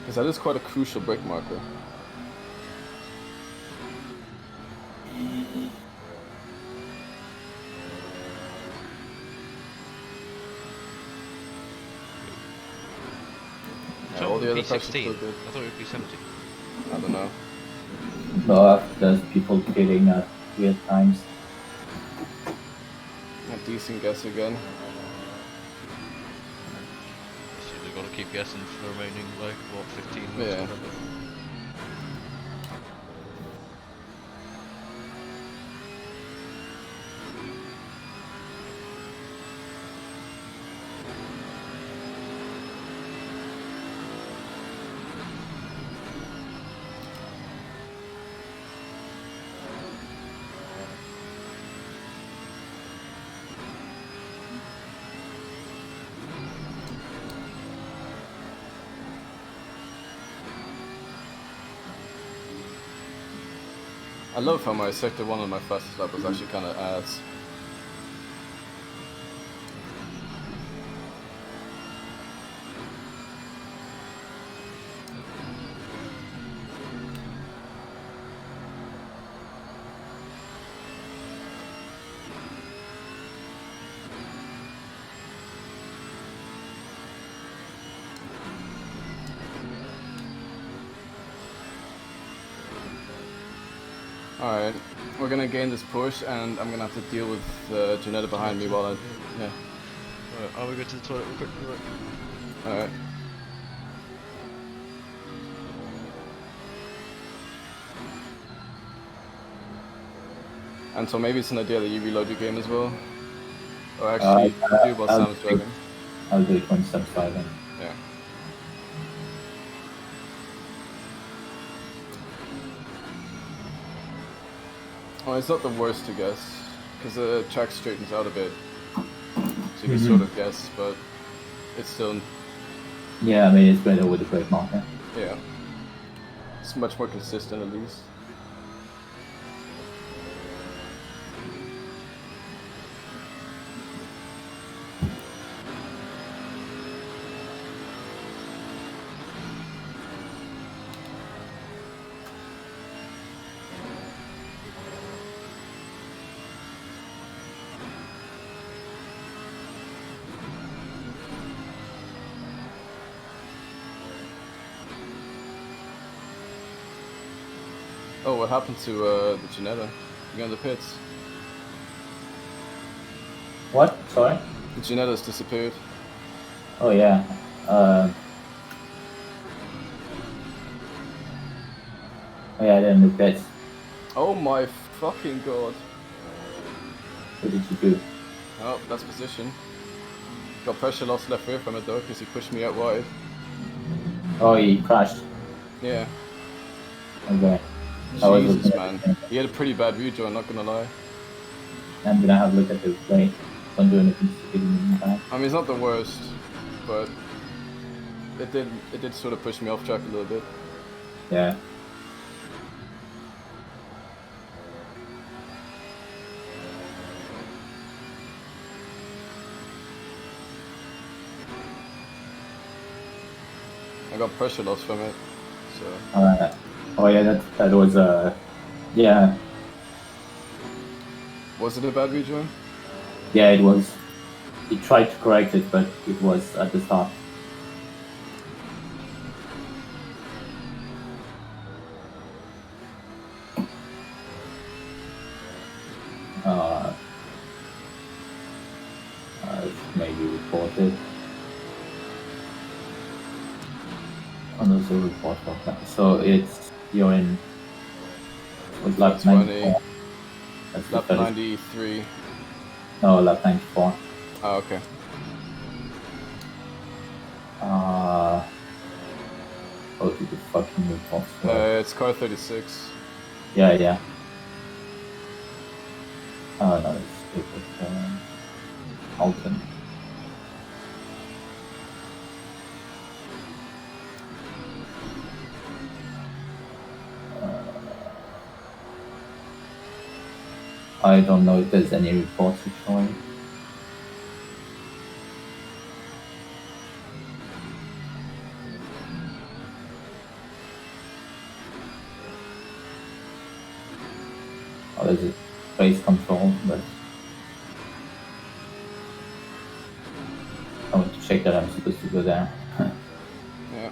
Because that is quite a crucial break marker. Yeah, all the other pressures P16? still good. I thought it would be 17. I don't know. No, there's people killing at weird times. A decent guess again. So you've got to keep guessing for the remaining, like, what, 15 minutes? Yeah. Whatever. I love how my sector 1 on my fastest lap was actually kind of ass. Alright, we're gonna gain this push, and I'm gonna have to deal with Janetta behind me while I... Yeah. Alright, I'll go to the toilet real quick. Alright. And so maybe it's an idea that you reload your game as well? Or actually, do while I'll Sam's take- driving. I'll do it when Sam's driving. Yeah. Oh, it's not the worst to guess, because the track straightens out a bit. So you can sort of guess, but it's still, Yeah, I mean it's better with the brake marker. yeah. It's much more consistent at least. Oh, what happened to the Janetta? You in the pits? What? Sorry? The Janetta's disappeared. Oh yeah. Oh yeah, then the pits. Oh my fucking god. What did you do? Oh, that's position. Got pressure loss left rear from it though, because he pushed me out wide. Oh, he crashed. Yeah. Okay. I was Jesus, looking at man. the thing. He had a pretty bad rejoin, not gonna lie. I'm gonna have a look at the plate. Don't do anything stupid in the meantime. I mean, it's not the worst, but it did sort of push me off track a little bit. Yeah. I got pressure loss from it, so... Oh yeah, that was yeah. Was it a bad rejoin? Yeah, it was. He tried to correct it, but it was at the start. Maybe reported. Another report of that. So it's you're in. Was lap 94. That's Lap the 93. No, lap 94. Oh, okay. Go to the fucking report. It's car 36. Yeah, yeah. Oh no, it's Oulton. I don't know if there's any reports showing. Oh, there's a race control, but I want to check that I'm supposed to go there. Yeah.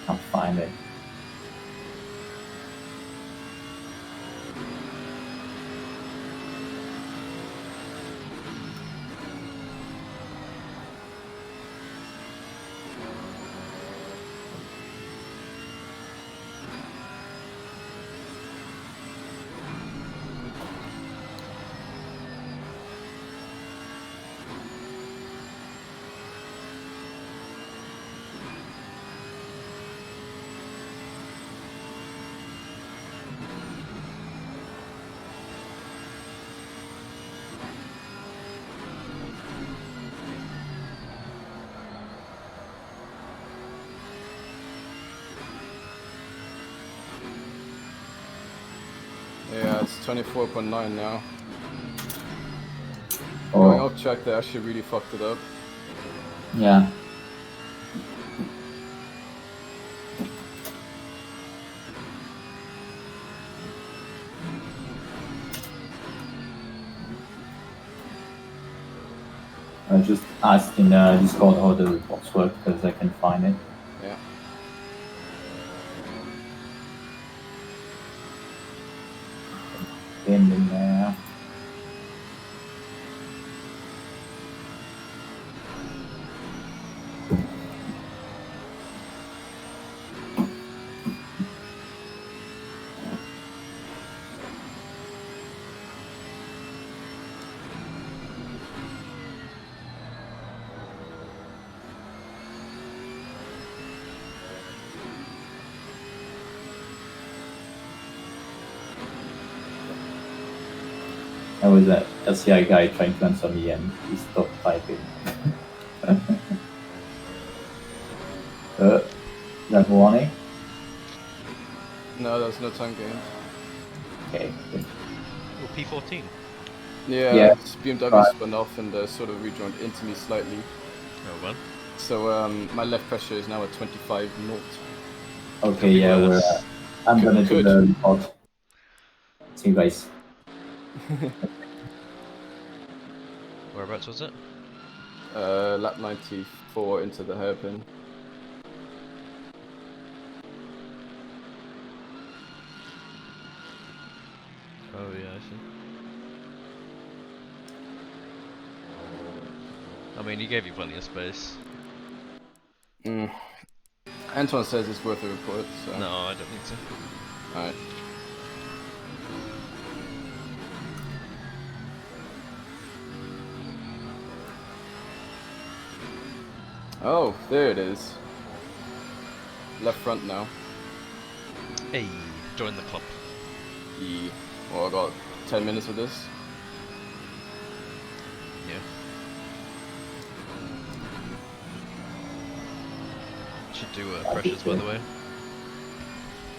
Can't find it. Yeah, it's 24.9 now. Going Oh, off track, they actually really fucked it up. yeah. I just asked in Discord how the reports work because I can find it. Yeah. In there. There was a RCI guy trying to answer me and he stopped typing. That warning. No, there's no time gained. Okay. Good. Oh, P14. Yeah. BMW Right. spun off and sort of rejoined into me slightly. Oh well. So my left pressure is now at 25 knot. Okay. Could be Yeah. worse. I'm Could- gonna do could. the report. See you guys. Whereabouts was it? Lap 94 into the hairpin. Oh yeah, I see. I mean, he gave you plenty of space. Anton says it's worth a report. So. No, I don't think so. Alright. Oh, there it is. Left front now. Hey, join the club. Well, I got 10 minutes of this. Yeah. Should do pressures, by the way.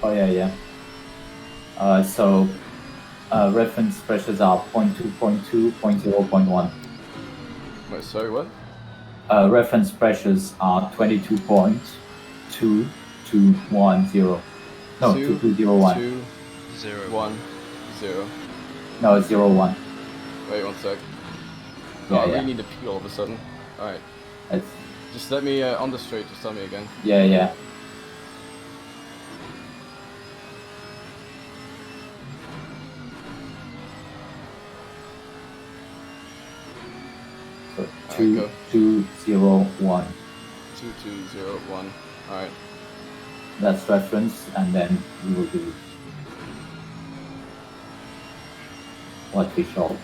Oh yeah. So reference pressures are 0.2, 0.2, 0.0, 0.1. Wait, sorry, what? Reference pressures are 22.2 to 10. No, 2201. 2, 0. 1, 0. No, 01. Wait 1 sec. Yeah, Oh, I yeah. really need to pee all of a sudden. Alright. It's, Just let me on the straight, just tell me again. yeah. So Alright, go. 2201. 2201. Alright. That's reference, and then we will do what we shall.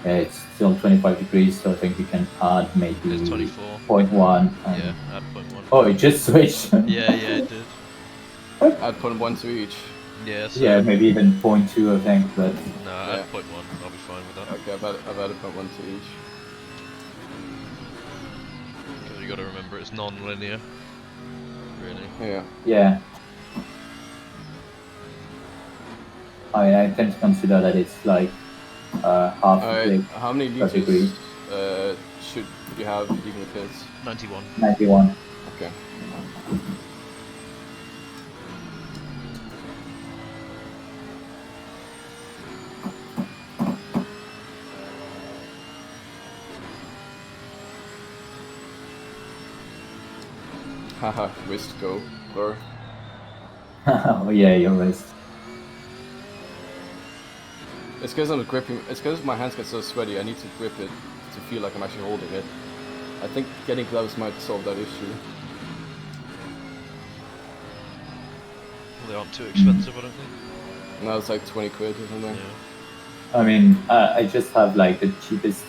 It's still 25 degrees, so I think we can add maybe It's 24. 0.1. Yeah, add 0.1. Oh, it just switched. Yeah, it did. I'd put 1 to each. Yeah, so Yeah, maybe even 0.2, I think, but no, Yeah. add 0.1. I'll be fine with that. Okay, I've added 1 to each. Because you got to remember, it's non-linear. Really. Yeah. I mean, I tend to consider that it's like half a Alright, click, how many per degree. liters should you have even with this? 91. 91. Okay. Haha, wrist go, blur. Oh yeah, your wrist. It's because I'm gripping. It's because my hands get so sweaty. I need to grip it to feel like I'm actually holding it. I think getting gloves might solve that issue. Well, they aren't too expensive, I don't think. Now it's like 20 quid or something. Yeah. I mean, I just have like the cheapest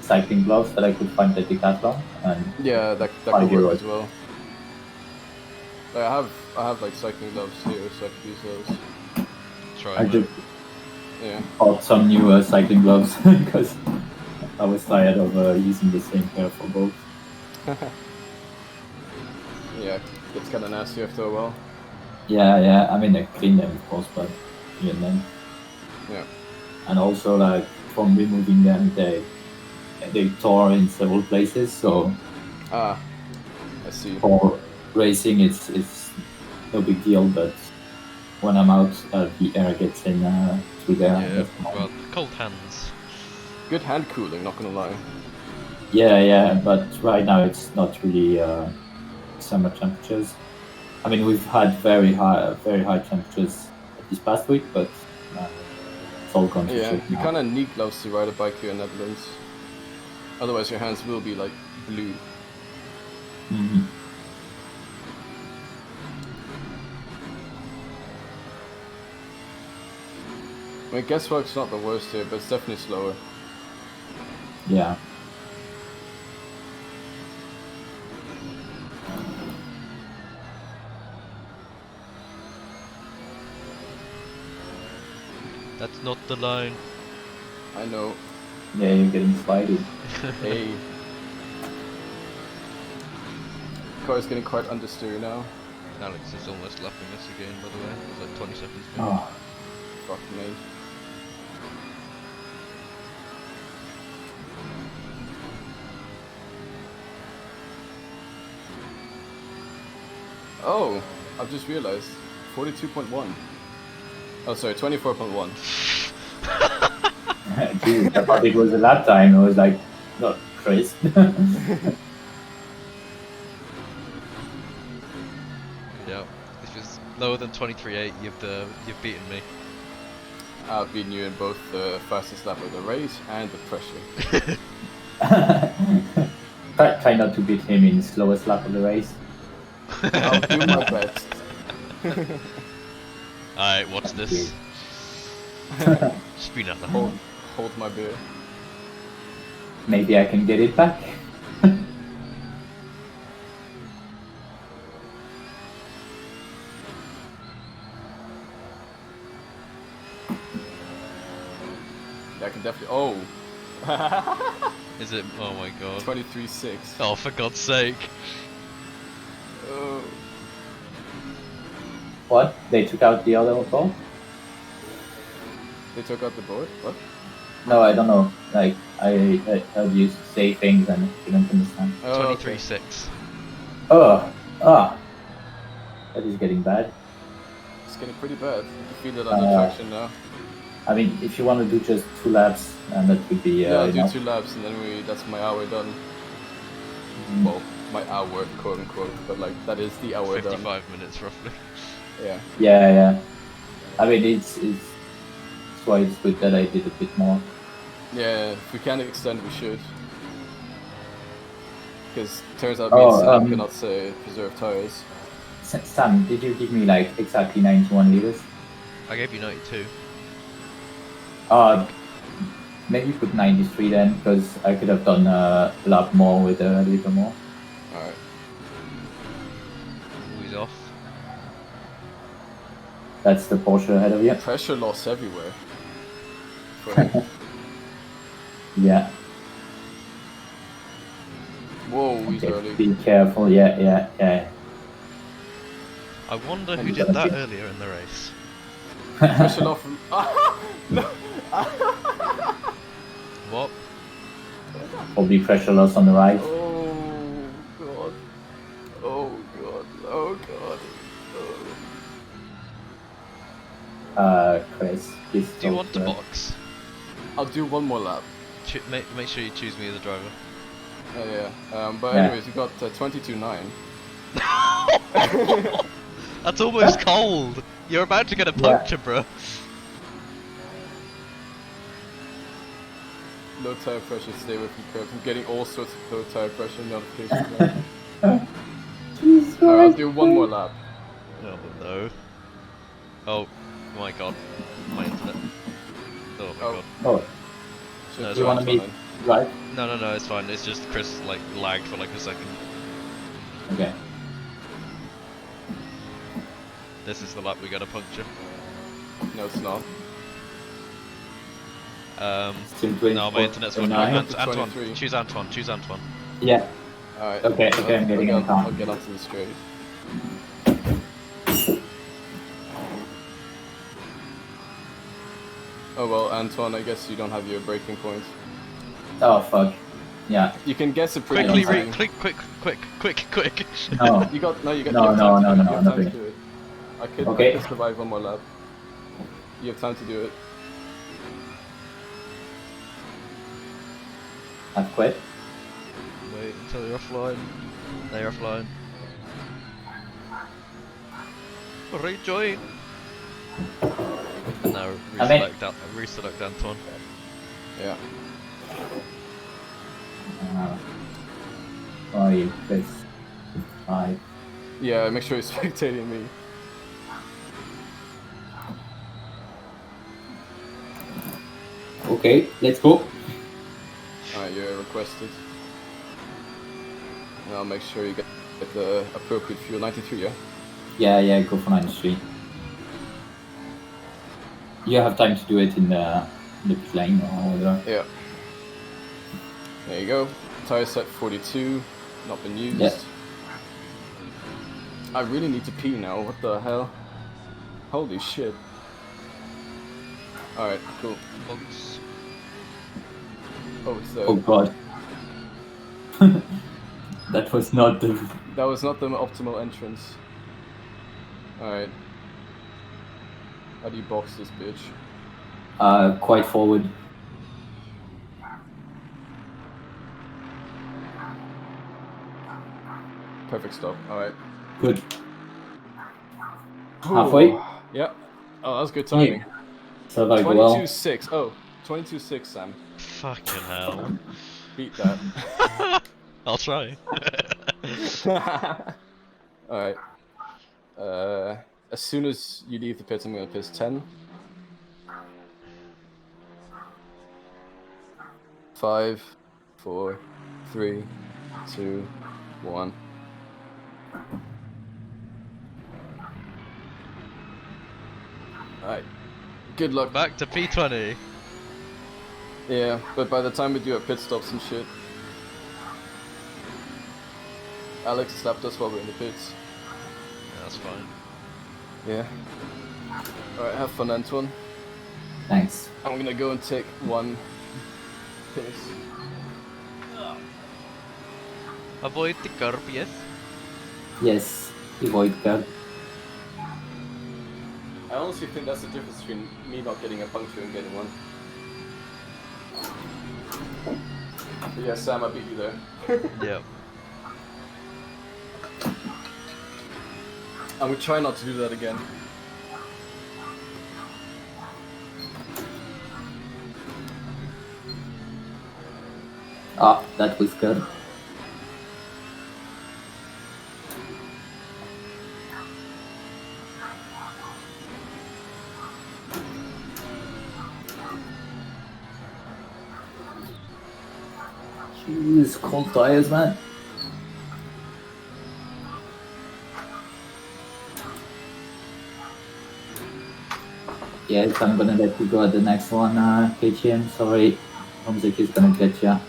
cycling gloves that I could find at Decathlon, and Yeah, that €5. could work as well. Like, I have like cycling gloves here, so I could use those. Try I it. just Yeah. bought some new cycling gloves because I was tired of using the same pair for both. Yeah, it's kind of nasty after a while. Yeah. I mean, I clean them, of course, but even then. Yeah. And also, like, from removing them, they tore in several places. So Ah, I see. for racing, it's no big deal. But when I'm out, the air gets in through there. Yeah, That's fine. well, cold hands. Good hand cooling, not gonna lie. Yeah. But right now, it's not really summer temperatures. I mean, we've had very high temperatures this past week, but it's all gone to Yeah, shit you now. kind of need gloves to ride a bike here in Netherlands. Otherwise, your hands will be like blue. Mhm. I mean, guesswork's not the worst here, but it's definitely slower. Yeah. That's not the line. I know. Yeah, you're getting slidey. Hey. Car is getting quite understeer now. Alex is almost lapping us again, by the way. It's like 20 seconds ago. Oh, Fuck me. Oh, I've just realized. 42.1. Oh, sorry, 24.1. Jesus, I thought it was a lap time. I was like, not Chris. Yeah, if it's lower than 23.8, you've beaten me. I've beaten you in both the fastest lap of the race and the pressure. Try not to beat him in slowest lap of the race. I'll do my best. Alright, what's this? Spin out the Hold, hole. hold my beer. Maybe I can get it back. I can definitely. Oh! Is it? Oh my god. 23.6. Oh, for God's sake. Oh. What? They took out the other ball? They took out the board? What? No, I don't know. Like, I heard you say things and didn't understand. Oh, okay. 23.6. Oh, ah. That is getting bad. It's getting pretty bad. You feel it on the traction now. I mean, if you want to do just 2 laps, and that would be Yeah, I'll do enough. 2 laps and then that's my hour done. Mm. Well, my hour, quote unquote, but like, that is the hour done. 55 minutes roughly. Yeah. Yeah, yeah. I mean, it's why it's good that I did a bit more. Yeah, if we can extend, we should. Because turns out me and Sam cannot say preserve tires. Sam, did you give me like exactly 91 liters? I gave you 92. Maybe put 93 then, because I could have done a lot more with a little more. Alright. He's off. That's the Porsche ahead of you. Pressure loss everywhere. For him. Yeah. Whoa, he's Okay, early. be careful. Yeah. I wonder who And did he's that gonna earlier in the race. Pressure loss from. No! What? Probably pressure loss on the right. Oh god. Oh god. Oh god. Oh. Chris. This Do you want to box? I'll do one more lap. Make sure you choose me as a driver. Oh yeah. But Yeah. anyways, we got 22.9. That's almost cold. You're about to get a puncture, bro. Low tire pressure, stay away from curves. I'm getting all sorts of low tire pressure notifications now. Jesus Alright, I'll Christ. do one more lap. Oh no. Oh my god. My internet. Oh my Oh. god. Oh, Should No, do do you want to Antoine meet then. right? No, it's fine. It's just Chris like lagged for like a second. Okay. This is the lap we got a puncture. No, it's not. Still No, my internet's fucking. 24.9. Antoine, 23. choose Antoine. Choose Antoine. Yeah. Alright. Okay, I'm getting in the car. I'll get onto the straight. Oh well, Antoine, I guess you don't have your breaking point. Oh fuck. Yeah. You can guess it pretty Quickly, easily. quick. No. You got No, you have no, time to do it. no, You have time nothing. to do it. I Okay. could survive one more lap. You have time to do it. I've quit. Wait until you're offline. Now you're offline. Rejoin. And now reselect Antoine. Yeah. Oh, you Chris. 5. Yeah, make sure you're spectating me. Okay, let's go. Alright, you're requested. And I'll make sure you get the appropriate fuel. 93, yeah? Yeah, go for 93. you have time to do it in the pit lane or whatever. Yeah. There you go. Tire set 42, not been used. Yeah. I really need to pee now, what the hell? Holy shit. Alright, cool. Bugs. Oh, it's there. Oh god. That was not the. That was not the optimal entrance. Alright. How do you box this bitch? Quite forward. Perfect stop. Alright. Good. Halfway. Yeah. Oh, that was good timing. Yeah. So like well. 22.6. Oh, 22.6, Sam. Fucking hell. Beat that. I'll try. Alright. As soon as you leave the pit, I'm gonna piss 10. 5, 4, 3, 2, 1. Alright. Good luck. Back to P20. Yeah, but by the time we do our pit stops and shit, Alex slapped us while we're in the pits. Yeah, that's fine. Yeah. Alright, have fun, Antoine. Thanks. I'm gonna go and take one piss. Avoid the curb, yes? Yes. Avoid curb. I honestly think that's the difference between me not getting a puncture and getting one. But yeah, Sam, I beat you there. Yep. And we try not to do that again. Ah, that was good. Jeez, cold tires, man. Yes, I'm gonna let you go at the next one, KTM. Sorry, Homesick is gonna get ya.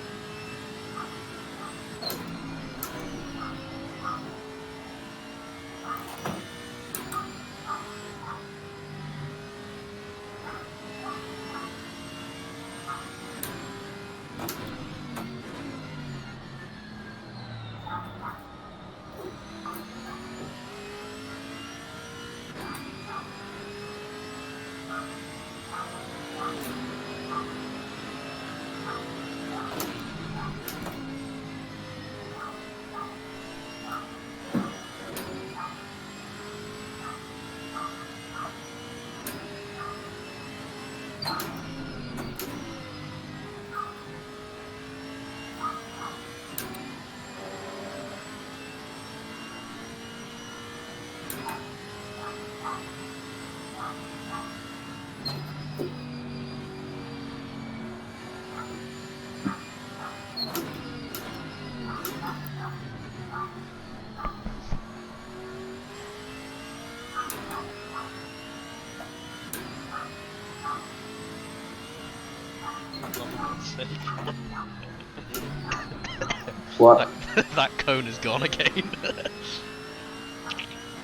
What? That cone is gone again.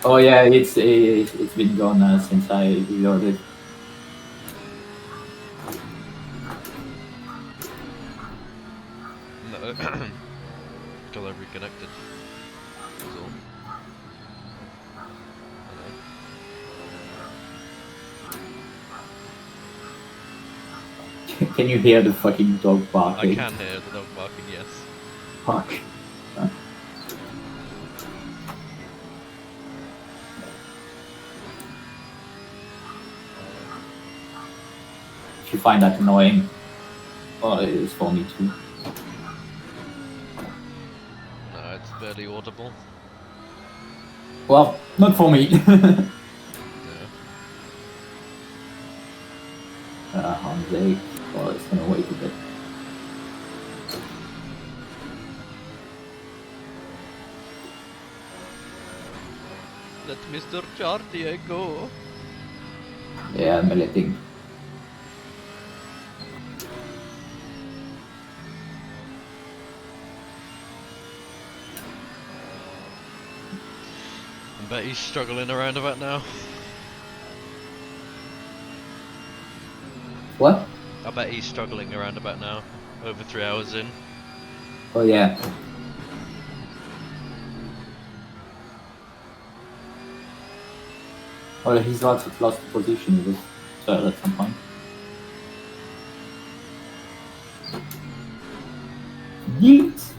Oh yeah, it's been gone since I reloaded. No. Because I reconnected. That's all. Can you hear the fucking dog I barking? can hear the dog barking, yes. Fuck. If you find that annoying, well, it is for me too. No, it's barely audible. Well, not for me. Yeah. Hanze. Well, it's gonna wait a bit. Let Mr. Chartier go. Yeah, I'm letting bet he's struggling around about now. What? I bet he's struggling around about now. Over 3 hours in. Oh yeah. Well, he's lost the position. He was third at some point. Yeet!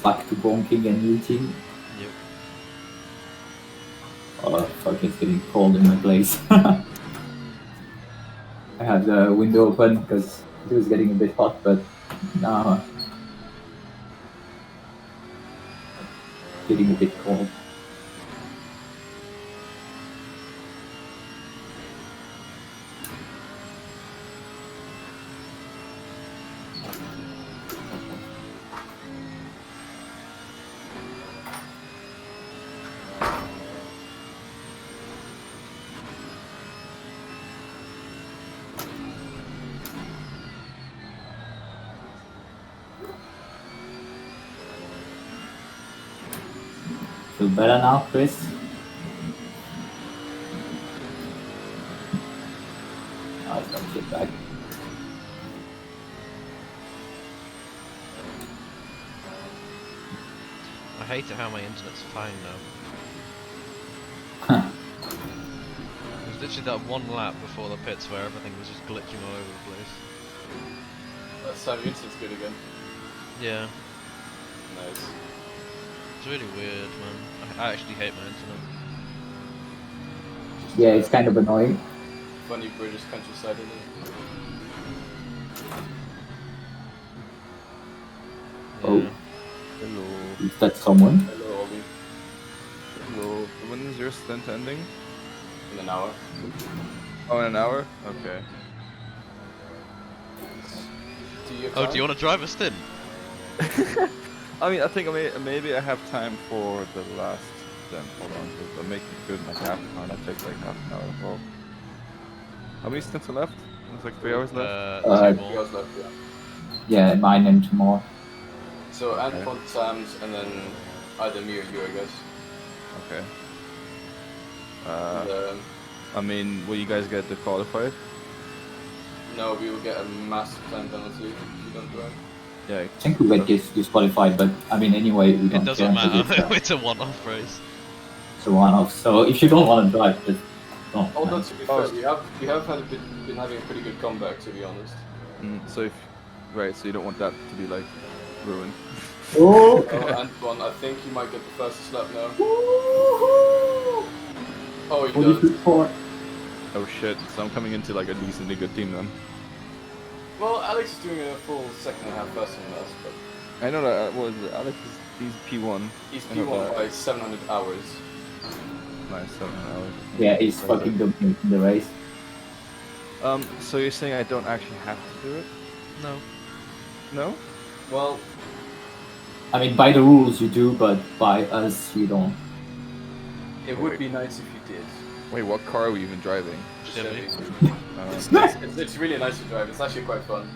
Back to bonking and yeeting. Yep. Oh fuck, it's getting cold in my place. I had the window open because it was getting a bit hot, but now getting a bit cold. Feel better now, Chris? Oh, it's not shit back. I hate it how my internet's fine now. Huh. There's literally that one lap before the pits where everything was just glitching all over the place. That's time your internet's good again. Yeah, Nice. it's really weird, man. I actually hate my internet. Yeah, it's kind of annoying. Funny British countryside, isn't it? Oh. Yeah. Hello. Is that someone? Hello, Ollie. Hello. When is your stint ending? In an hour. Oh, in an hour? Okay. Do you have Oh, time? do you want to drive a stint? I mean, I think maybe I have time for the last stint. Hold on, because I'm making good in like half an hour. That takes like half an hour as well. How many stints are left? There's like 3 hours left. 2 Uh, 3 more. hours left, yeah. Yeah, mine and tomorrow. So Anton, Sam's, and then either me or you, I guess. Okay. And, I mean, will you guys get disqualified? no, we will get a massive time penalty if you don't drive. Yeah. I think we get disqualified, but I mean, anyway, we don't It doesn't care, 'cause matter. It's a one-off race. It's a one-off. So if you don't want to drive, just don't. Although man. to be Oh. fair, we have been having a pretty good comeback, to be honest. So if so you don't want that to be like ruined. Oh! Oh, Antoine, I think you might get the fastest lap now. Oh, he What is does. it for? Oh shit! So I'm coming into like a decently good team then. Well, Alex is doing a full second and a half faster than us, but I know that. What is it? Alex is he's P1. he's I know P1 that. by 700 hours. Nice, 7 hours. Yeah, he's fucking dominating the race. So you're saying I don't actually have to do it? No. No? Well, I mean, by the rules you do, but by us you don't. it would be nice if you did. Wait, what car are we even driving? Chevy. It's nice. It's really nice to drive. It's actually quite fun.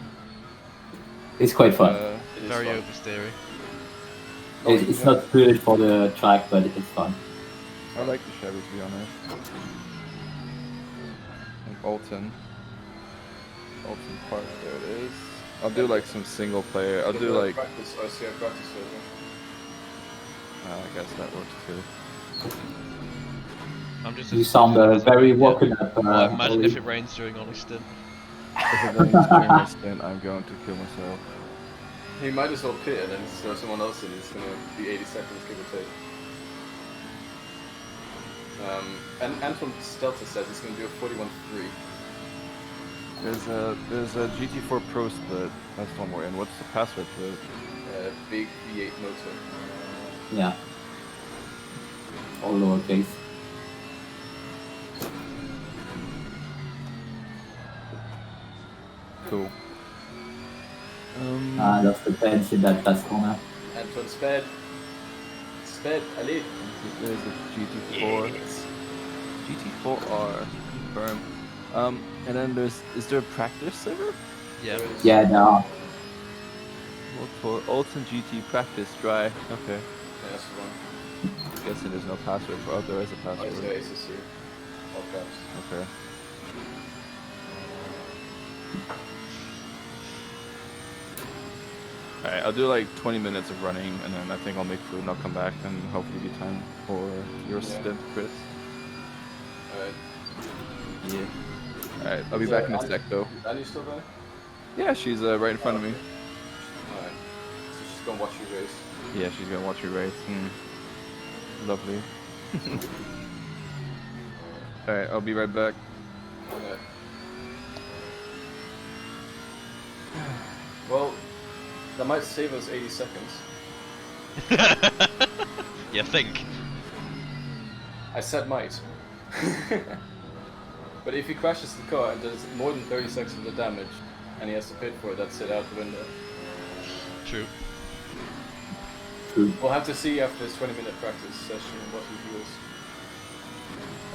It's quite fun. It is Very fun. oversteery. It's not good for the track, but it's fun. I like the Chevy to be honest. And Oulton. Oulton Park, there it is. I'll do like some single player. I'll do like. practice RCI practice server. I guess that works too. I'm just. You sound very woken up. Well, imagine Ollie. if it rains during Ollie's stint. If it rains during my stint, I'm going to kill myself. He might as well pit and then throw someone else in. It's gonna be 80 seconds, give or take. And Anton Stelter says it's gonna do a 41.3. There's a GT4 Pro split. That's one more in. What's the password to it? Big V8 motor. Yeah. All lowercase. Cool. That's the bends in that last corner. Anton sped. Sped, allez. There's a GT4. GT4R. Confirm. And then is there a practice server? Yeah. Yeah, there are. Look for Oulton GT practice dry. Okay. Yeah, that's the one. I'm guessing there's no password for. Oh, there is a Oh, it's password. the ACC. All caps. Okay. Alright, I'll do like 20 minutes of running, and then I think I'll make food and I'll come back and hopefully be time for your stint, Chris. Alright. Yeah. Alright, I'll be back in a sec though. Is Annie still there? Yeah, she's right in front of me. Alright. So she's gonna watch you race. Yeah, she's gonna watch you race. Lovely. Alright, I'll be right back. Okay. Well, that might save us 80 seconds. You think? I said might. But if he crashes the car and does more than 30 seconds of damage, and he has to pit for it, that's it out the window. True. We'll have to see after this 20-minute practice session what he feels.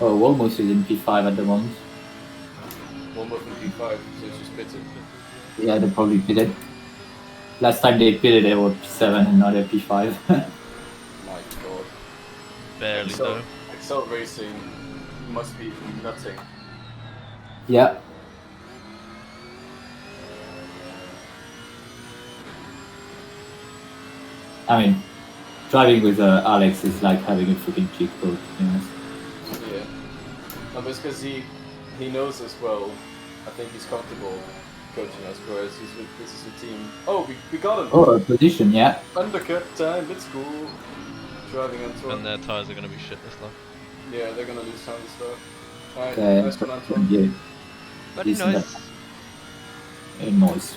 Oh, almost is in P5 at the moment. One more from P5, so it's just pitted. Yeah, they probably pitted. Last time they pitted, they were P7 and now they're P5. My god. Barely though. Excel Racing must be nutting. Yeah. I mean, driving with Alex is like having a freaking cheat code, to be honest. Yeah. No, but it's because he knows us well. I think he's comfortable coaching us, whereas this is a team. Oh, we got him! Oh, a position, yeah. Undercut time, it's cool. Driving on tour. And their tyres are going to be shit this lap. Yeah, they're gonna lose time and stuff. Alright, Okay. nice one, Antoine. Yeah. Very Decent nice. Noise.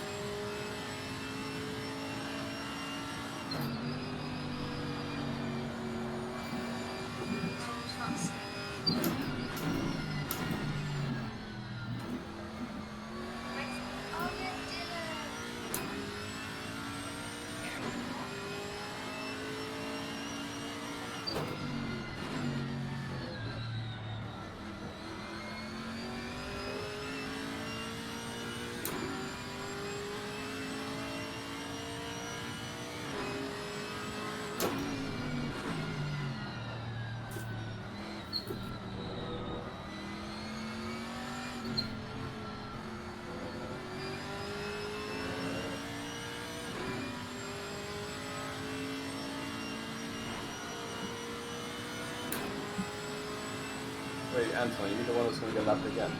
Wait, Antoine, you're the one that's gonna get lapped again.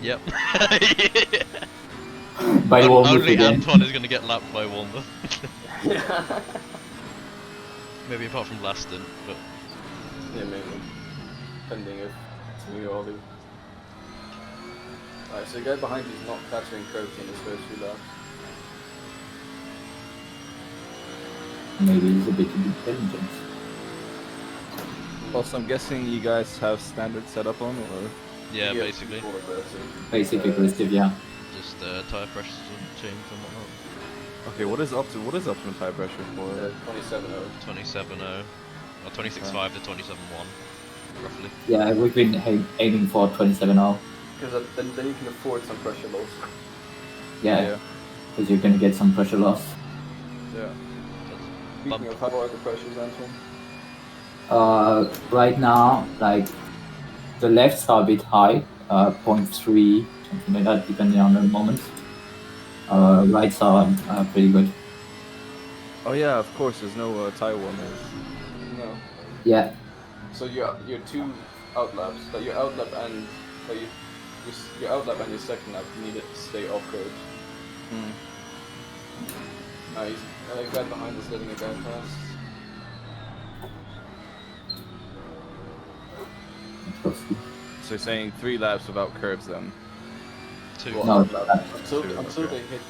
Yep. By Walmart Only again. Antoine is going to get lapped by Walmart. Yeah. Maybe apart from last stint, but Yeah, maybe. Depending if it's me or Ollie. Alright, so the guy behind you is not catching Croaky in his first few laps. Maybe it's a bit of intelligence. Also, I'm guessing you guys have standard setup on, or? yeah, basically. All of that, so, Basically, aggressive, yeah. Just tyre pressures will change and whatnot. Okay, what is optimum tire pressure for? 27-0. 27.0 or 26.5 to 27.1, roughly. Yeah, we've been aiming for 27.0. Because then you can afford some pressure loss. Yeah, because you're gonna get some pressure loss. Yeah. Bump. Speaking of how are the pressures, Antoine? Right now, like, the lefts are a bit high, 0.3, something like that, depending on the moment. Rights are pretty good. Oh yeah, of course. There's no tire warmers. No. Yeah, So your two outlaps, like your outlap and like your outlap and your second lap, you need it to stay off road. He's guy behind is letting a guy pass. So you're saying 3 laps without curves then? 2. Well, No, outlap. Until two, until okay. they hit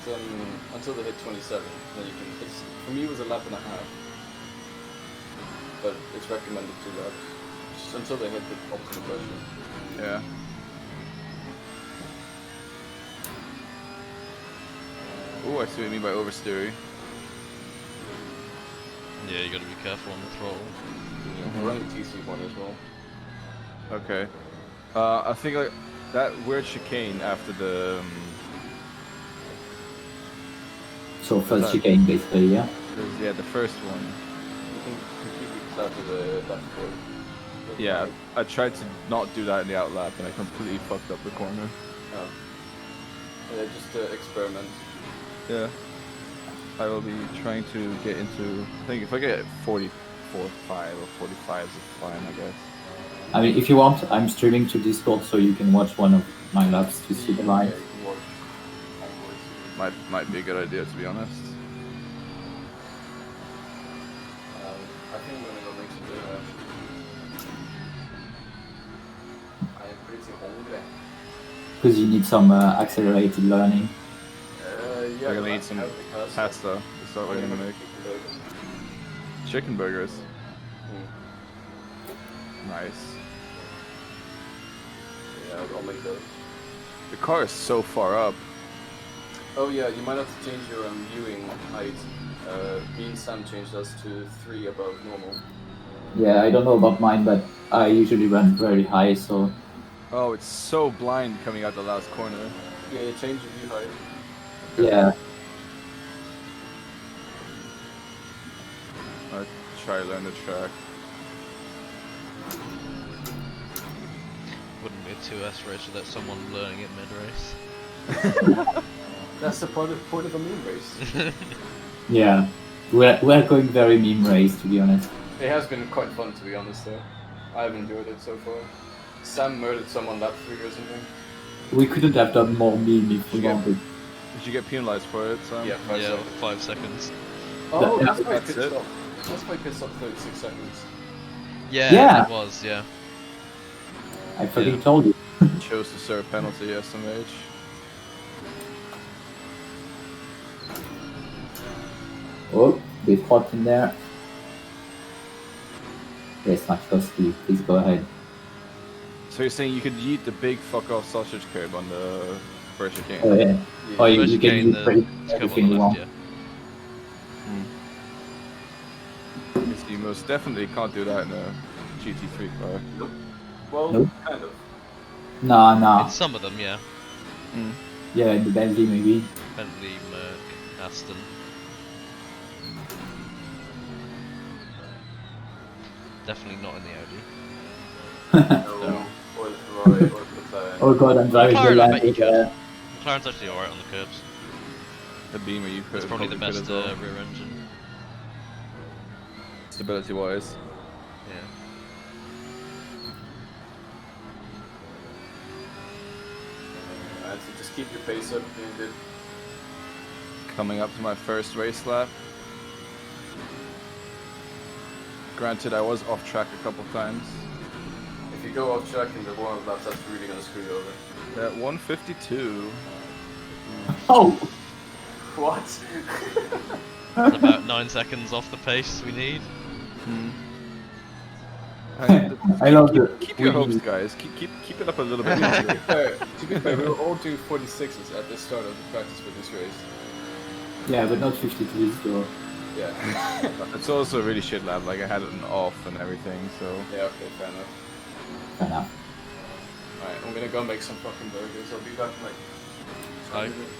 27, then you can. It's, for me, it was a lap and a half, but it's recommended 2 laps. Just until they hit the optimum pressure. Yeah. Oh, I see what you mean by oversteering. Yeah, you gotta be careful on the throttle. We're running TC1 as well. Okay. I think like that weird chicane after the So first that- chicane basically, yeah. Yeah, the first one. You can completely clatter the left foot. With Yeah, like- I tried to not do that in the outlap, and I completely fucked up the corner. Oh. Yeah, just experiment. Yeah. I will be trying to get into. I think if I get 44, 5 or 45 is fine, I guess. I mean, if you want, I'm streaming to Discord, so you can watch one of my laps to see the Yeah, live. you can watch onwards. Might be a good idea, to be honest. I think I'm gonna go make some dinner actually. I am pretty hungry. Because you need some accelerated learning. Yeah, We're gonna but eat I some have the pasta. Is that what I'm we're gonna gonna make? chicken burgers. Chicken burgers. Hmm. Nice. Yeah, I'll make those. The car is so far up. Oh yeah, you might have to change your viewing height. Me and Sam changed us to 3 above normal. Yeah, I don't know about mine, but I usually run very high, so Oh, it's so blind coming out the last corner. Yeah, you change your view height. yeah. I'll try to learn the track. Wouldn't be a 2S race without someone learning it mid-race. That's the point of a meme race. Yeah. We're going very meme race, to be honest. It has been quite fun to be honest though. I've enjoyed it so far. Sam murdered someone lap 3 or something. We couldn't have done more meme if we Yeah. wanted. Did you get penalized for it, Sam? Yeah, 5 Yeah, seconds. 5 seconds. Oh, That- that's why that's pit it. stop. That's why pit stop 36 seconds. Yeah, Yeah. it was, yeah. I fucking Yeah. told you. Chose to serve penalty, SMH. Oh, bit hot in there. Yes, much costly. Please go ahead. So you're saying you could yeet the big fuck off sausage curb on the first chicane? Oh, yeah. Yeah. Oh, you First can chicane, use the pretty curve on everything the you left, want. yeah. Because you most definitely can't do that in a GT3 car. Well, Nope. kind of. No. In some of them, yeah. Yeah, in the Bentley maybe. Bentley, Merc, Aston. Definitely not in the Audi. No. Or the Ferrari, or the McLaren. Oh god, I'm driving the McLaren, I Land bet you Rover. McLaren's actually alright on the curbs. The Beamer you could It's probably the best as well. rear engine. Stability wise. Yeah. Alright, so just keep your pace up, doing good. Coming up to my first race lap. Granted, I was off track a couple times. If you go off track in the warm-up laps, that's really gonna screw you over. At 152. Oh! What? It's about 9 seconds off the pace we need. I love the. Keep your hopes, guys. Keep it up a little bit. To be fair, we were all doing 46s at the start of the practice for this race. Yeah, but not 53s though. Yeah. It's also a really shit lap. Like I had it on off and everything. So Yeah, okay, fair enough. Fair enough. Alright, I'm gonna go make some fucking burgers. I'll be back in like... Hi. 20 minutes.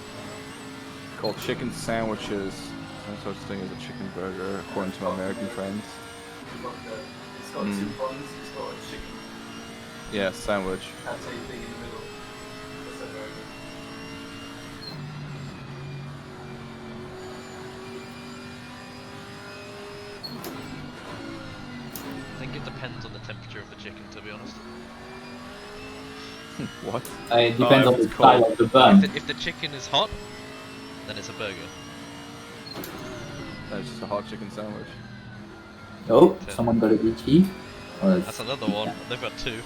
called chicken sandwiches. No such thing as a chicken burger, according to my American friends. Fuck that. It's got 2 buns, it's got a chicken Yeah, sandwich. pate thing in the middle. That's a burger. I think it depends on the temperature of the chicken, to be honest. What? It depends if on the it's style cold. of the bun. If the chicken is hot, then it's a burger. That's just a hot chicken sandwich. Oh, someone got a BT. Oh, That's another one. They've got 2.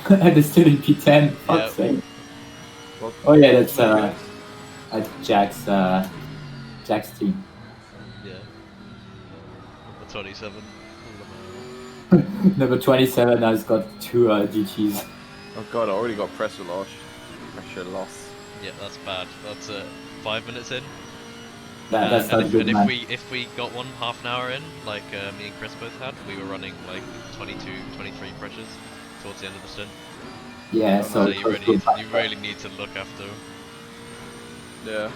And it's still in P10. Yeah. Fuck's sake. Well, Oh yeah, that's okay. Jack's team. Yeah. The 27. Number 27 has got 2 GTs. Oh god, I already got pressure loss. Pressure loss. Yeah, that's bad. That's 5 minutes in. That's not and good, if man. we got one half an hour in, like me and Chris both had, we were running like 22, 23 pressures towards the end of the stint. Yeah, So so you really need to look after. Yeah.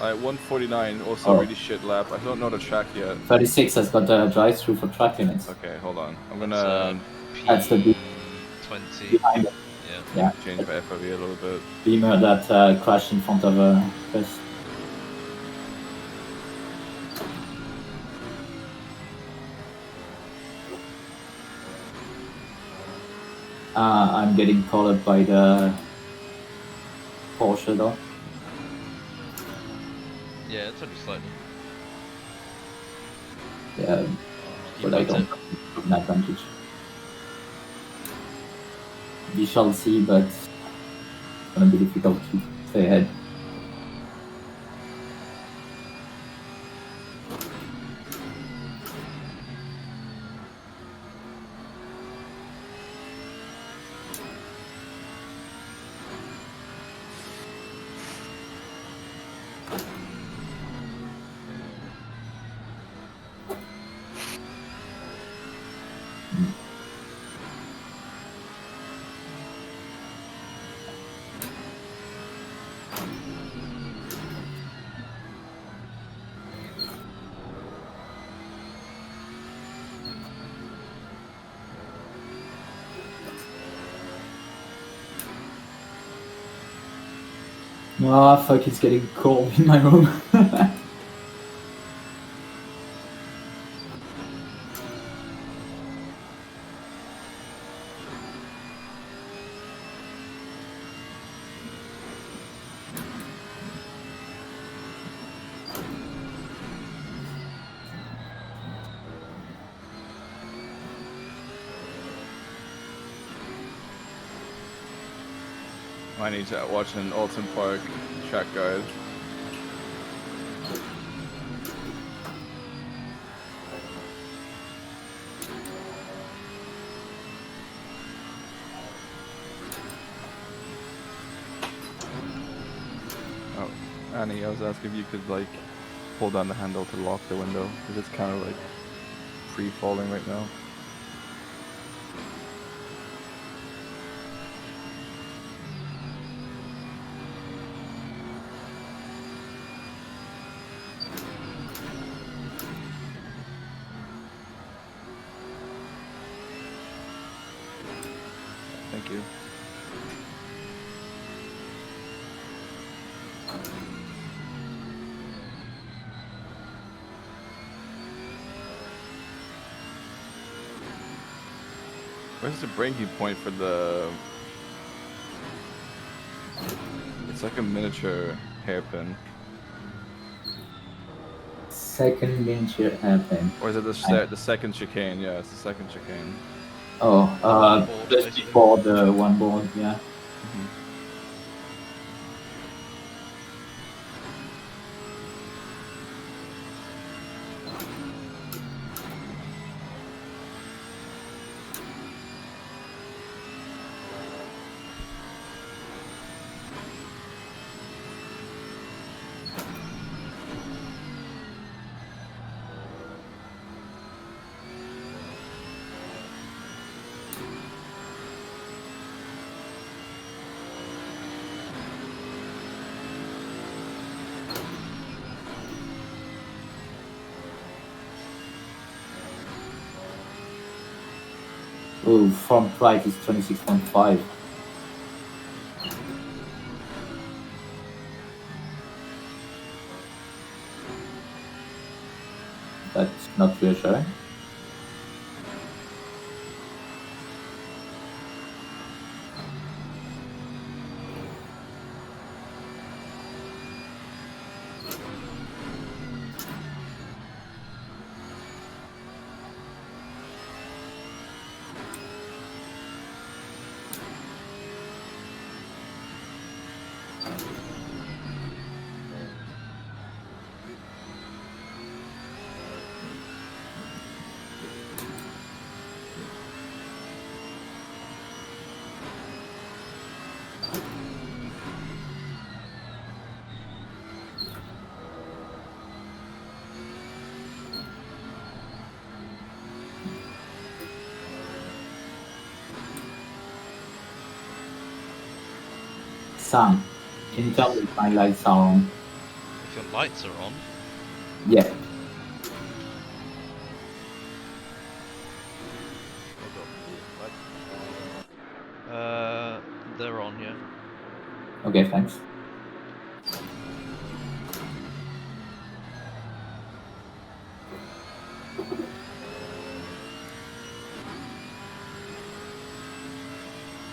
Alright, 149, also Oh. really shit lap. I don't know the track yet. 36 has got the drive-through for track limits. Okay, hold on. I'm That's gonna That's the big P20. behind it. Yeah. Yeah, change my FOV a little bit. Beamer that crashed in front of us. I'm getting colored by the Porsche though. Yeah, it's only slightly. Yeah, Keep but I at don't it. have an advantage. We shall see, but it's gonna be difficult to stay ahead. Ah, fuck, it's getting cold in my room. I need to watch an Oulton Park track guide. Oh, Annie, I was asking if you could like hold down the handle to lock the window because it's kind of like free falling right now. Thank you. Where's the breaking point for the... It's like a miniature hairpin. Second miniature hairpin. Or is it the second chicane? Yeah, it's the second chicane. Oh, one board, just basically. before the one board, yeah. Ooh, front right is 26.5. That's not reassuring. Sam, can you tell me if my lights are on? If your lights are on. Yeah. They're on, yeah. Okay, thanks.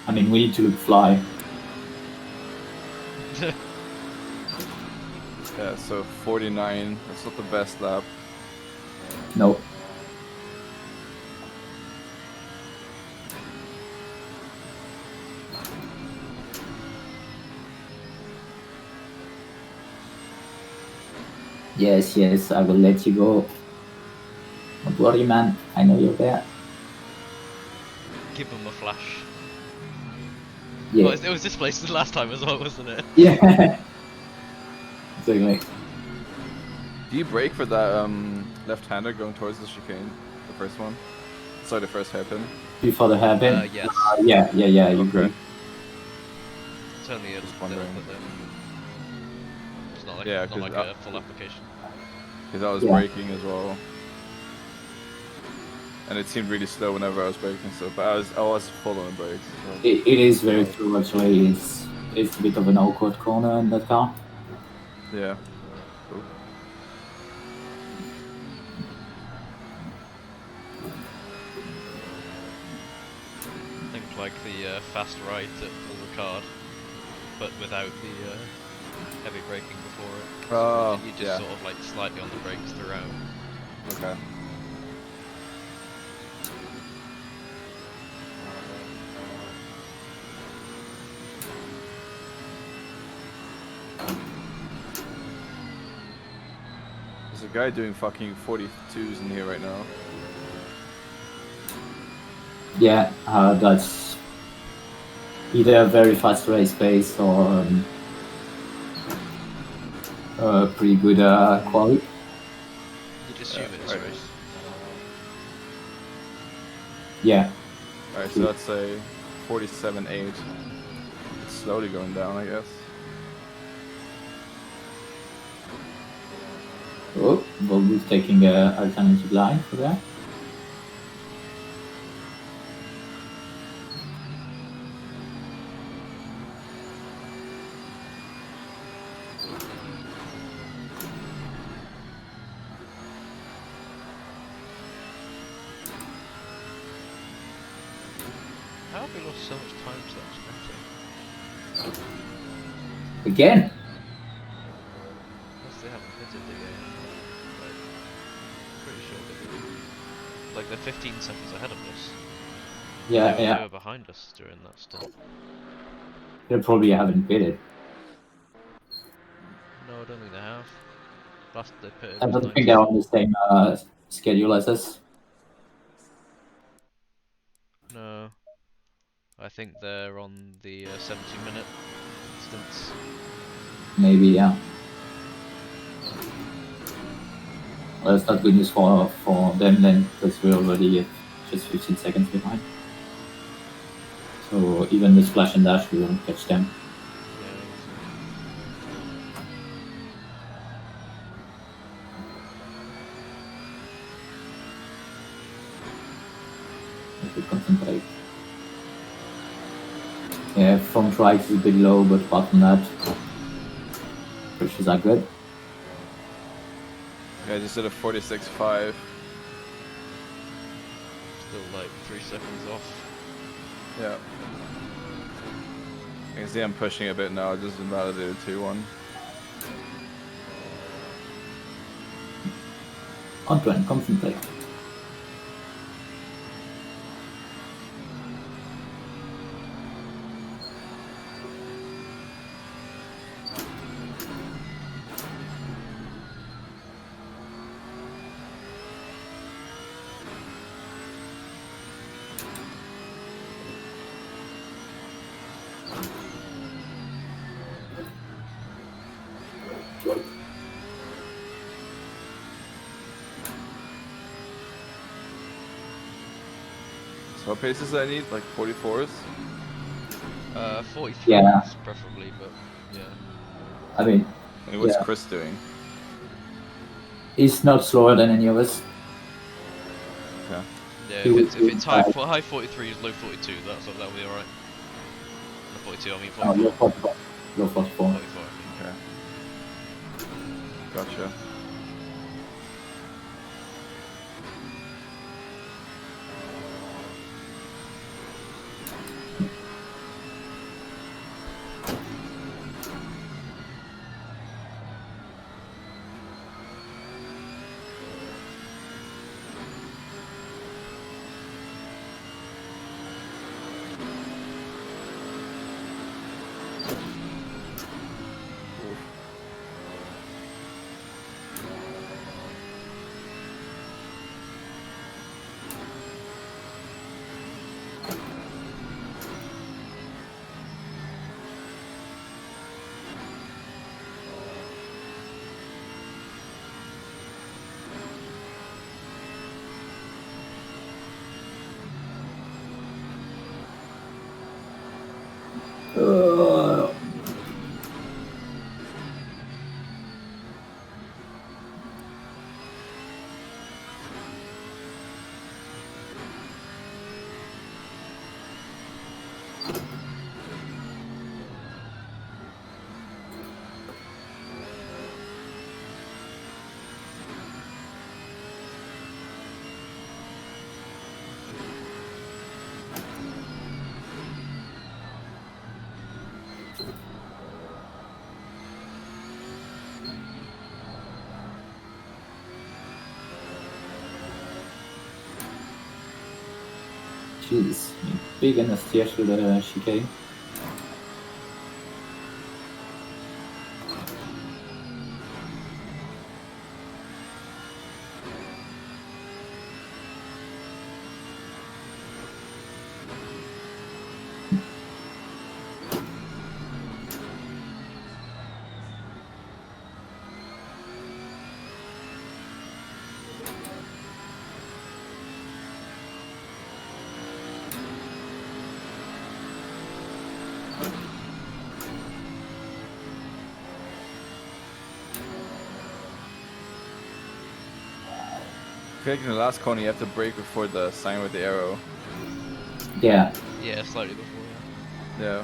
I mean, we need to fly. Yeah, so 49. That's not the best lap. No. Yes, yes, I will let you go. Don't worry, man. I know you're there. Give them a flash. Yeah. Oh, it was displaced the last time as well, wasn't it? Yeah. Exactly. Do you brake for that left-hander going towards the chicane? The first one? Sorry, the first hairpin? Before the hairpin? Yes. Yeah, you Okay. agree. It's only a Just little wondering. bit though. It's not like, Yeah, not like 'cause a full application. Because I was Yeah. braking as well. And it seemed really slow whenever I was braking, so but I was full on brakes. So. It is very true, actually. It's a bit of an awkward corner in that car. Yeah. Cool. Think like the fast right at Paul Ricard, but without the heavy braking before it. Oh, You just yeah. sort of like slightly on the brakes throughout. Okay. There's a guy doing fucking 42s in here right now. Yeah, that's either a very fast race pace or pretty good quality. You'd assume it's right. race. Yeah. Alright, so that's a 47.8. It's slowly going down, I guess. Oh, Volvo's taking a alternative line for that. How have we lost so much time to that sprinting? Again? Unless they haven't pitted the game. Like, pretty sure they did. Like they're 15 seconds ahead of us. Yeah, They were behind us during that stint. They probably haven't pitted. No, I don't think they have. Last they pitted I was don't 90 think they're on the seconds. same schedule as us. No. I think they're on the 70-minute stints. Maybe, yeah. Well, that's not good news for them then, because we're already just 15 seconds behind. So even the splash and dash, we won't catch them. If we concentrate. Yeah, front right is a bit low, but apart from that, pushes are good. Yeah, I just did a 46.5. Still like 3 seconds off. Yeah. You can see I'm pushing a bit now, I just invalidated 2-1. Oulton, concentrate. So what paces I need? Like 44s? 43 Yeah. preferably, but yeah. I mean, And what's Yeah. Chris doing? He's not slower than any of us. Okay. Yeah, He if would it's be high fast. high 43s, low 42, that'll be alright. No 42, I mean Oh, 44. low 44. Low 44. 44, okay. Okay. Gotcha. Uh, Jesus, big in the steer to the chicane. I feel like in the last corner you have to brake before the sign with the arrow. Yeah. Yeah, slightly before, yeah. Yeah.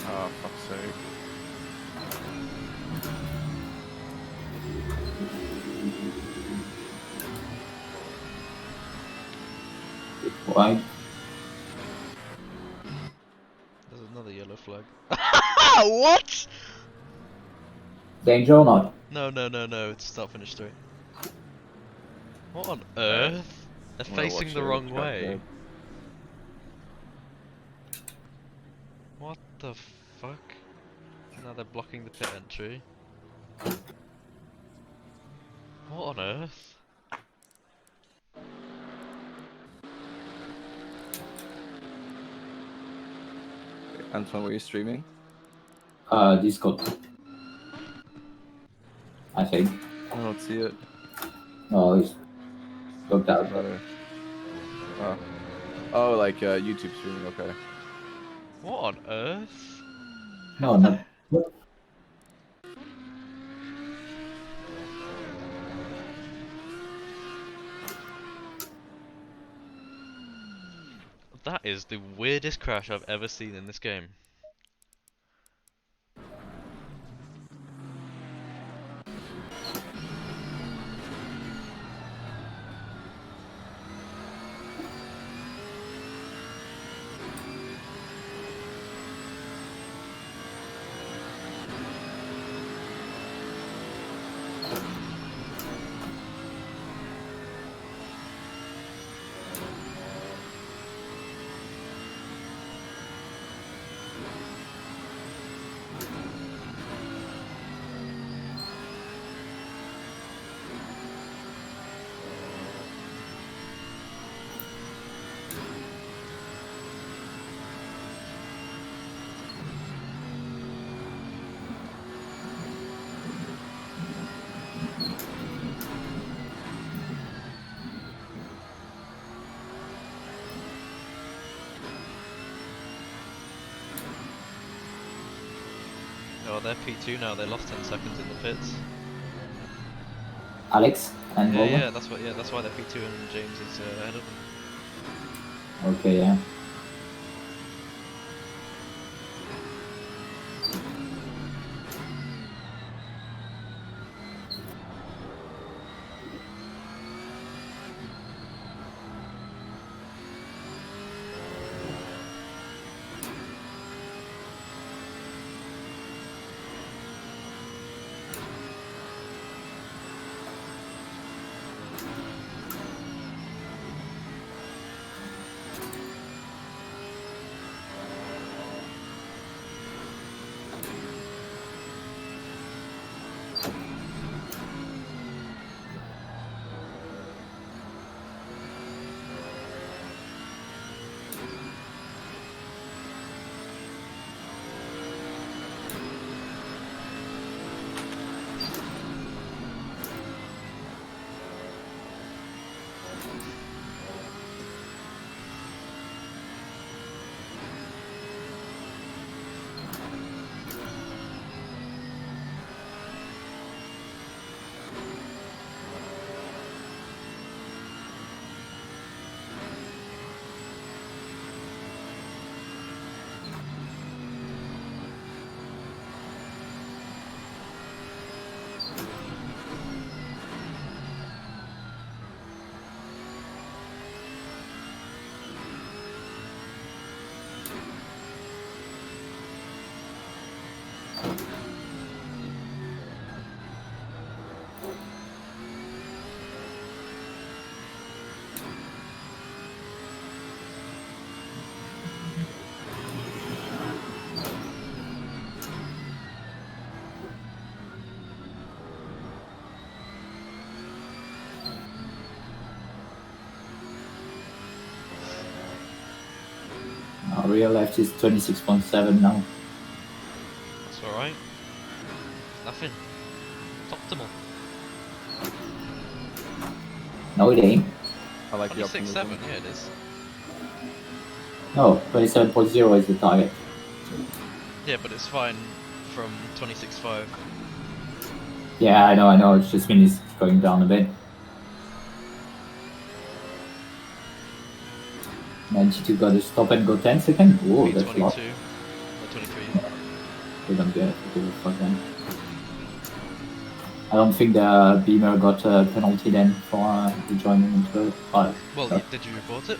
Oh, fuck's sake. Why? There's another yellow flag. What? Danger or not? No, it's start finish 3. What on Alright. earth? They're I'm gonna facing watch the it wrong cut way. that. What the fuck? Now they're blocking the pit entry. What on earth? Antoine, were you streaming? Discord. I think. I don't see it. No, it's looked out. Better. Oh, like YouTube streaming. Okay. What on earth? No, not. That is the weirdest crash I've ever seen in this game. Oh, they're P2 now. They lost 10 seconds in the pits. Alex and Yeah, Robert? yeah, that's why they're P2 and James is ahead of them. Okay, yeah. Real left is 26.7 now. That's alright. Nothing. It's optimal. No, it ain't. I like the 26.7, optimism. yeah it is. No, 27.0 is the target. Yeah, but it's fine from 26.5. Yeah, I know. It's just means it's going down a bit. And G2 got to stop and go 10 seconds. Whoa, that's a lot. P22. Or 23. They don't give a fuck then. I don't think the Beamer got a penalty then for joining into it. Well, did you report it?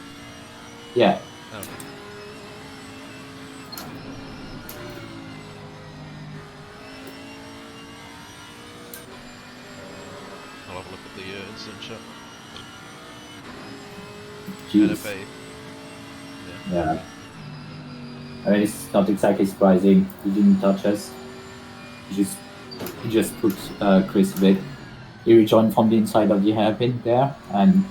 Yeah. Oh. I'll have a look at the incident shot. Jeez. NFA. Yeah. I mean, it's not exactly surprising. He didn't touch us. He just put Chris a bit. He rejoined from the inside of the hairpin there, and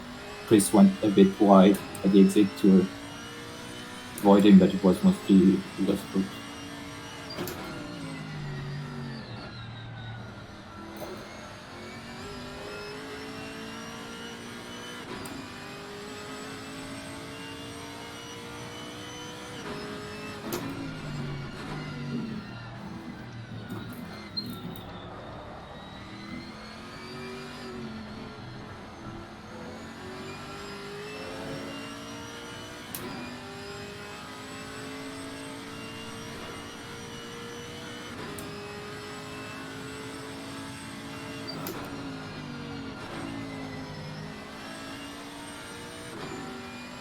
Chris went a bit wide at the exit to avoiding, but it was mostly lost route.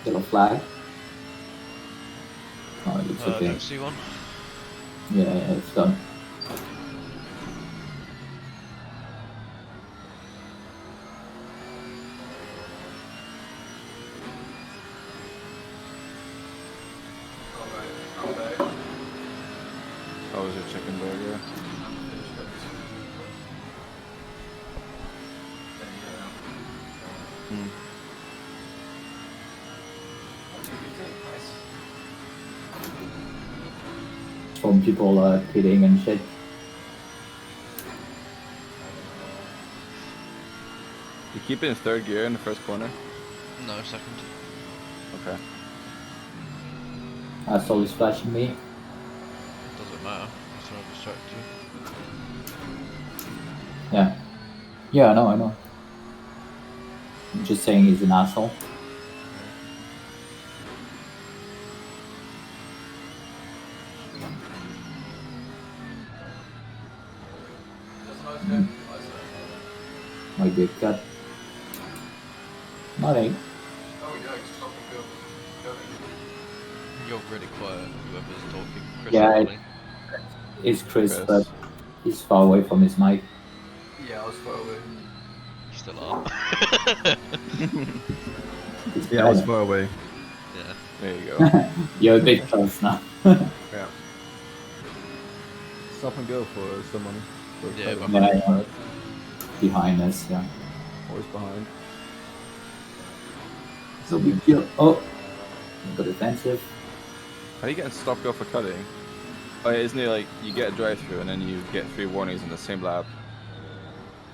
Yellow flag. Oh, it's I okay. don't see one. Yeah, it's done. How was your chicken burger? Hmm. From people pitting and shit. You keep it in third gear in the first corner? No, second. Okay. Asshole is flashing me. Doesn't matter. It's not distract you. Yeah. Yeah, I know. I'm just saying he's an asshole. Might be a cut. Nothing. You're really quiet, whoever's talking. Chris Yeah, or Ollie. It's Chris, Chris. but he's far away from his mic. Yeah, I was far away. You still are. Yeah, I was far away. Yeah. There you go. You're a bit close now. Yeah. Stop and go for someone. Yeah, For behind. Yeah, behind us, yeah. always behind. So we kill. Oh, got defensive. How are you getting stop go for cutting? Oh, yeah, isn't it like you get a drive through and then you get 3 warnings in the same lap?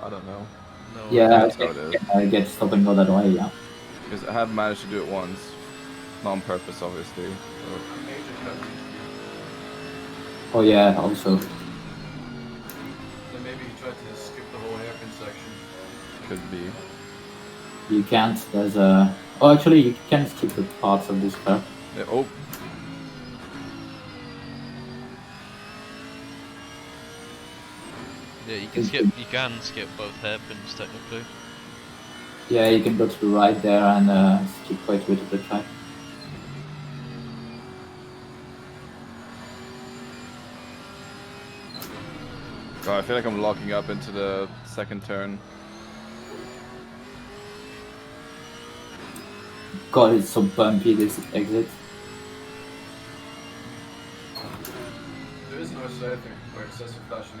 I don't know. No, Yeah, that's how it is. I get stop and go that way, yeah. Because I have managed to do it once. Not on purpose, obviously. Oh yeah, also. Then maybe you tried to skip the whole hairpin section. Could be. You can't, there's a... Oh, actually, you can skip the parts of this car. Yeah, oh, Yeah, you can skip. You can skip both hairpins technically. Yeah, you can go to the right there and skip quite a bit of the track. God, I feel like I'm locking up into the second turn. God, it's so bumpy, this exit. There is no RCI thing where excessive flashing,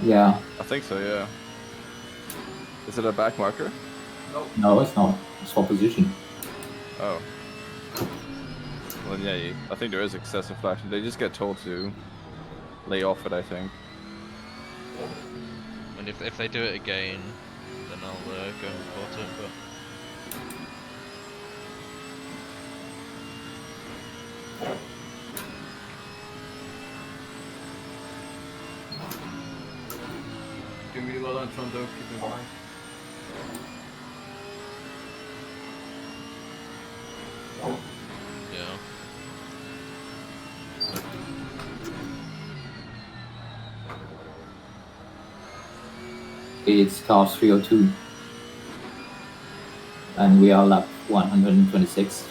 isn't Yeah, I think so, yeah. Is it a back marker? no, it's not. It's for position. Oh. Well, yeah, I think there is excessive flashing. They just get told to lay off it, I think. And if they do it again, then I'll go and report it. But Doing really well on Toronto, keep in mind. yeah. It's car 302. And we are lap 126.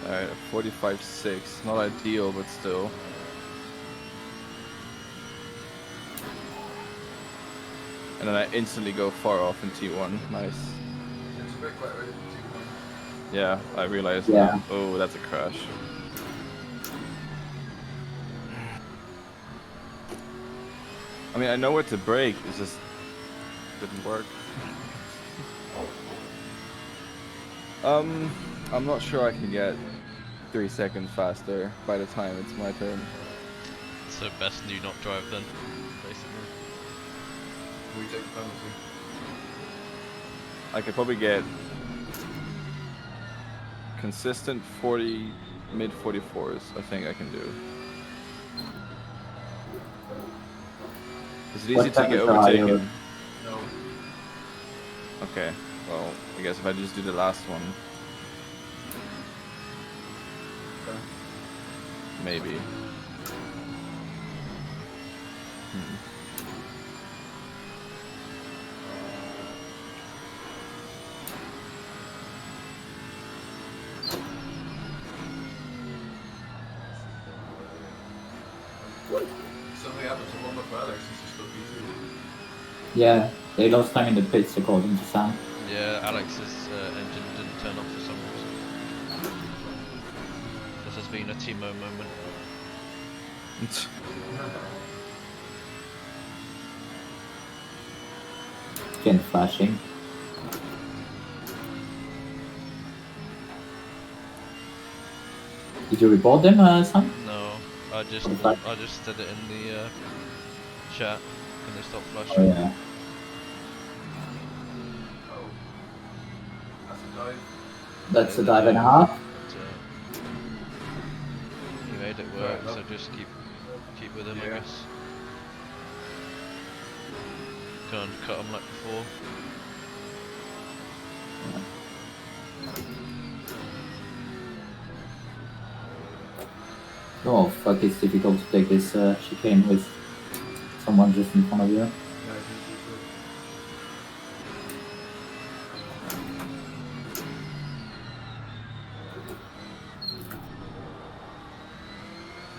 Alright, 45.6. Not ideal, but still. And then I instantly go far off in T1. Nice. It's a Yeah, I realized Yeah. that. Oh, that's a crash. I mean, I know where to brake, it just didn't work. I'm not sure I can get 3 seconds faster by the time it's my turn. So best do not drive then, basically. We take the penalty. I could probably get consistent 40, mid 44s, I think I can do. Is it easy What to get temperature are you? overtaken? No. Okay, well, I guess if I just do the last one, Okay. maybe. Something happened to one of my Alex, he's just P2. Yeah, they lost time in the pits according to Sam. Yeah, Alex's engine didn't turn off for some reason. This has been a Timo moment. Again, flashing. Did you report them, Sam? No, I just What was that? said it in the chat. Can they stop Oh flashing? yeah. Oh. That's a dive. That's Yeah, a dive and a half. But, he made it work, so just keep with him, I Yeah. guess. Can't cut him like before. Oh fuck, it's difficult to take this chicane with someone just in front of you. Yeah, he's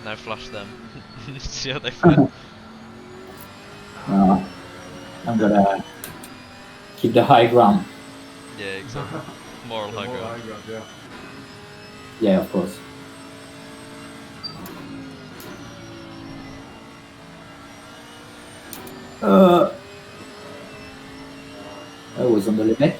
Now flash them. See how they feel. I'm gonna keep the high ground. Yeah, exactly. Moral high more ground. high ground, yeah. Yeah, of course. I was on the limit.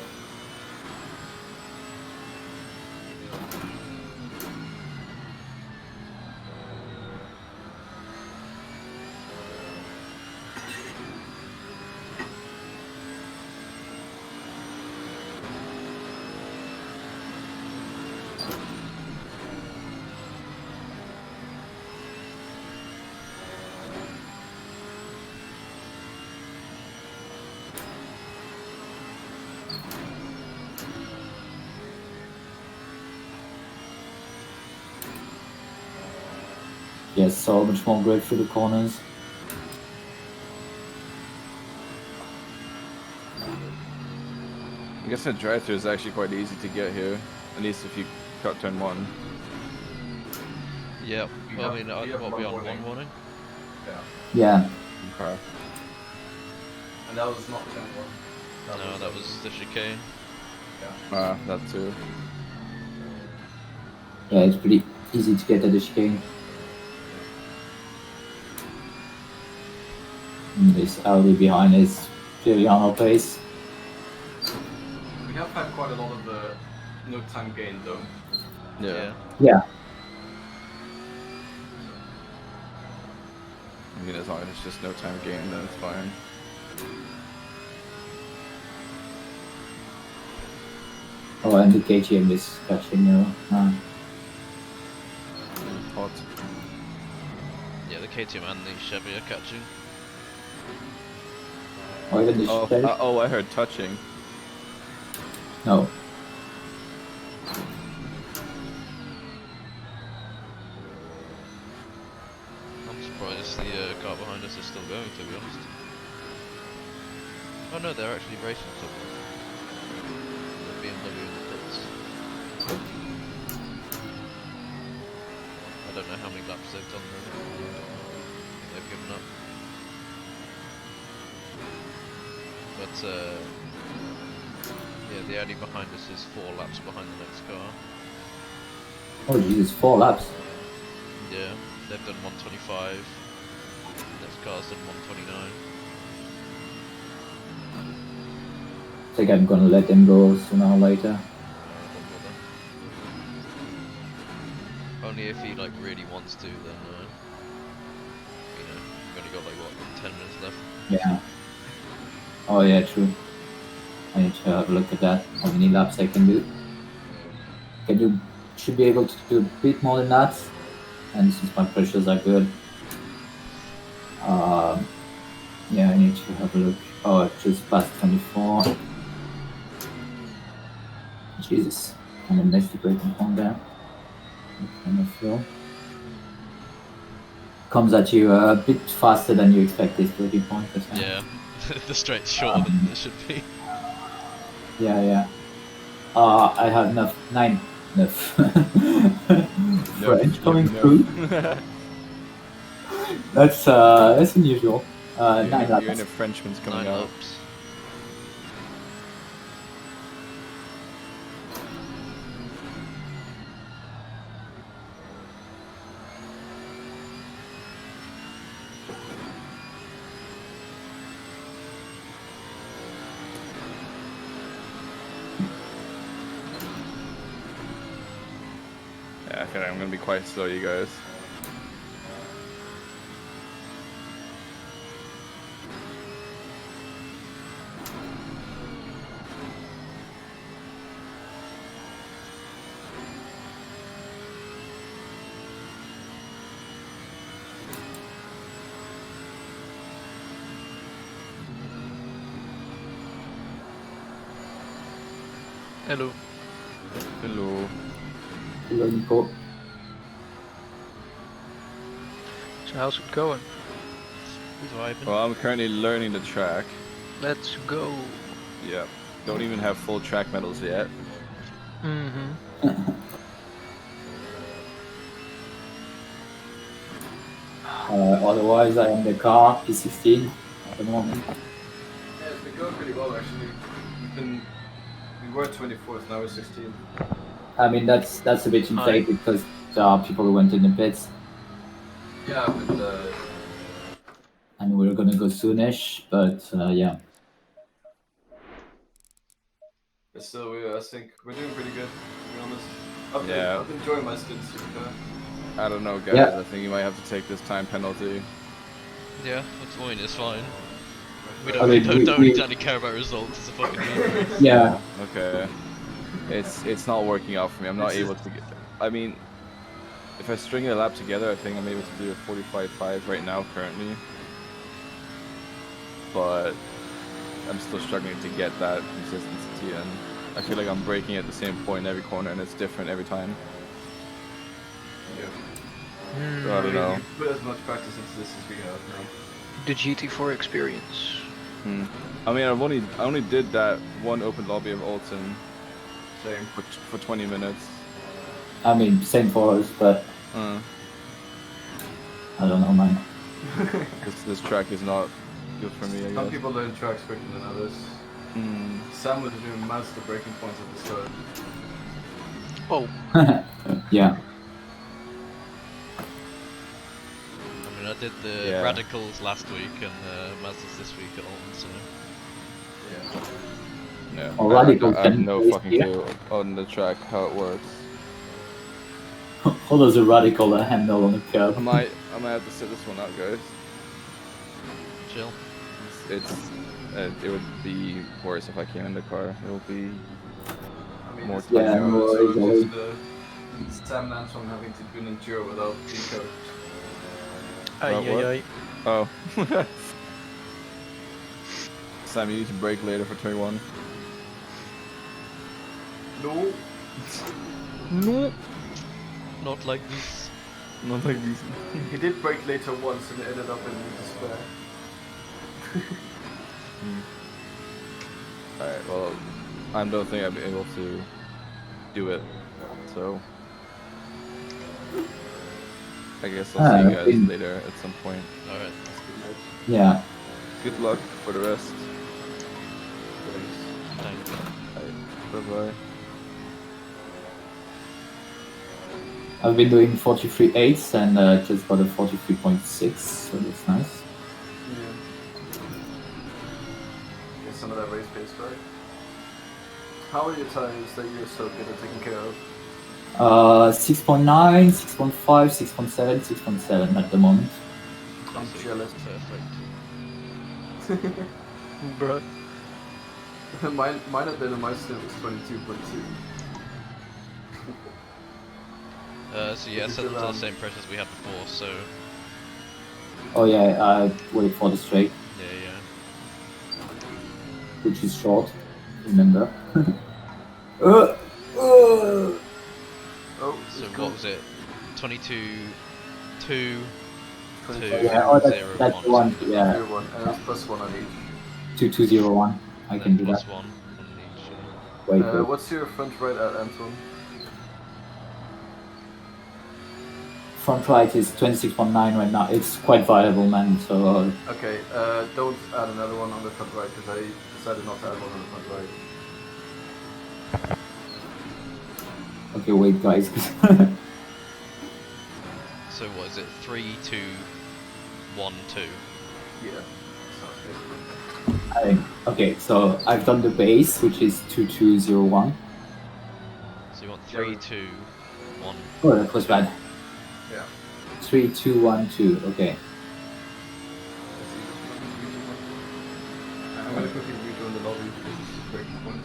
Yes, so much more grip through the corners. I guess the drive-through is actually quite easy to get here, at least if you cut turn 1. Yep. You Well, I have- mean, you have what we one on warning. one warning? Yeah. Yeah. Okay. And that was not turn 1. No, that was the chicane. That too. Yeah, it's pretty easy to get at the chicane. And this Audi behind is clearly on our pace. We have had quite a lot of no time gain though. Yeah. Yeah. I mean, as long as it's just no time gain, then it's fine. Oh, and the KTM is catching now. Hot. Yeah, the KTM and the Chevy are catching. Or even the Chevy. Oh, I heard touching. No. I'm surprised the car behind us is still going, to be honest. Oh no, they're actually racing someone. The BMW in the pits. I don't know how many laps they've done really. I think they've given up. But Yeah, the Audi behind us is 4 laps behind the next car. Oh Jesus, 4 laps. Yeah, they've done 125. Next car's done 129. I think I'm gonna let them go sooner or later. Don't bother. Only if he like really wants to, then you know, we've only got like what 10 minutes left. Yeah. Oh yeah, true. I need to have a look at that. How many laps I can do. Should be able to do a bit more than that. And since my pressures are good, yeah, I need to have a look. Oh, I just passed 24. Jesus, kind of missed the braking point there. Kind of slow. Comes at you a bit faster than you expected braking point. I think. Yeah, the straight's shorter than it should be. Yeah. I have enough 9 French coming through. That's unusual. 9 laps. You're in a Frenchman's coming 9 out. laps. Yeah, I feel like I'm gonna be quite slow, you guys. Hello. Hello. Hello, Nico. So how's it going? He's vibing. Well, I'm currently learning the track. Let's go. Yeah. Don't even have full track medals yet. Mm-hmm. Otherwise, I am the car P16 at the moment. Yeah, it's been going pretty well actually. We were 24th, now we're 16th. I mean, that's a bit inflated because there are people who went in the pits, Yeah, but and we're gonna go soonish. But yeah, still, I think we're doing pretty good, to be honest. Yeah. I've been enjoying my stints to be fair. I don't know, guys. Yeah. I think you might have to take this time penalty. Yeah, that's fine. It's fine. We I don't, mean, don't we- exactly care about results. It's a fucking game. yeah. Okay. It's not working out for me. I'm not able to get. I mean, if I string a lap together, I think I'm able to do a 45.5 right now currently. But I'm still struggling to get that consistency, and I feel like I'm braking at the same point in every corner, and it's different every time. Yeah. So I don't know. You put as much practice into this as we have now. The GT4 experience. I mean, I only did that one open lobby of Oulton Same. for 20 minutes. I mean, same for us, but I don't know, man. This track is not good for me, I Some guess. people learn tracks quicker than others. Sam was doing master breaking points at the start. Oh, Yeah. I mean, I did the Yeah. radicals last week and Mazdas this week at Oulton, so Yeah. Or I radicals have can no race fucking here. clue on the track how it works. How does a radical handle on a curb? I might have to sit this one out, guys. chill. It would be worse if I came in the car. It will be I mean, more it's Yeah, time. no worries, so Ollie. just Sam lands from having to do an enduro without being coached. what? ay. Oh. Sam, you need to brake later for 21. No. No. Not like this. Not like these. He did break later once and ended up in despair. Alright, well, I don't think I'll be able to do it, so I guess I'll see you guys later at some point. Alright. Yeah. Good luck for the rest. Thanks. Bye. Bye bye. I've been doing 43.8 and just got a 43.6, so that's nice. Yeah. Get some of that race pace, right? How are your tires that you're so good at taking care of? 6.9, 6.5, 6.7, 6.7 at the moment. I'm jealous. Perfect. Bro. mine at the end of my stint was 22.2. So yeah, Is it set them to the around- same process we had before. So Oh yeah, wait for the straight, yeah. which is short, remember. Oh, So it's what was it? 22, 2, 2, 22, Yeah, oh, 0, that's 1 the or one, something. yeah, 0, 1, and it was +1 on each. 2201. I And can then do plus that. 1 on each. Yeah. Wait. What's your front right at, Anton? Front right is 26.9 right now. It's quite viable, man. So Okay, don't add another one on the front right because I decided not to add one on the front right. okay, wait, guys. So what is it? 3, 2, 1, 2. Yeah, sounds good. Okay, so I've done the base, which is 2201. So you want 3, 2, 1. Oh, that was bad. Yeah. 3212. Okay. I'm gonna quickly rejoin the lobby because this is breaking point.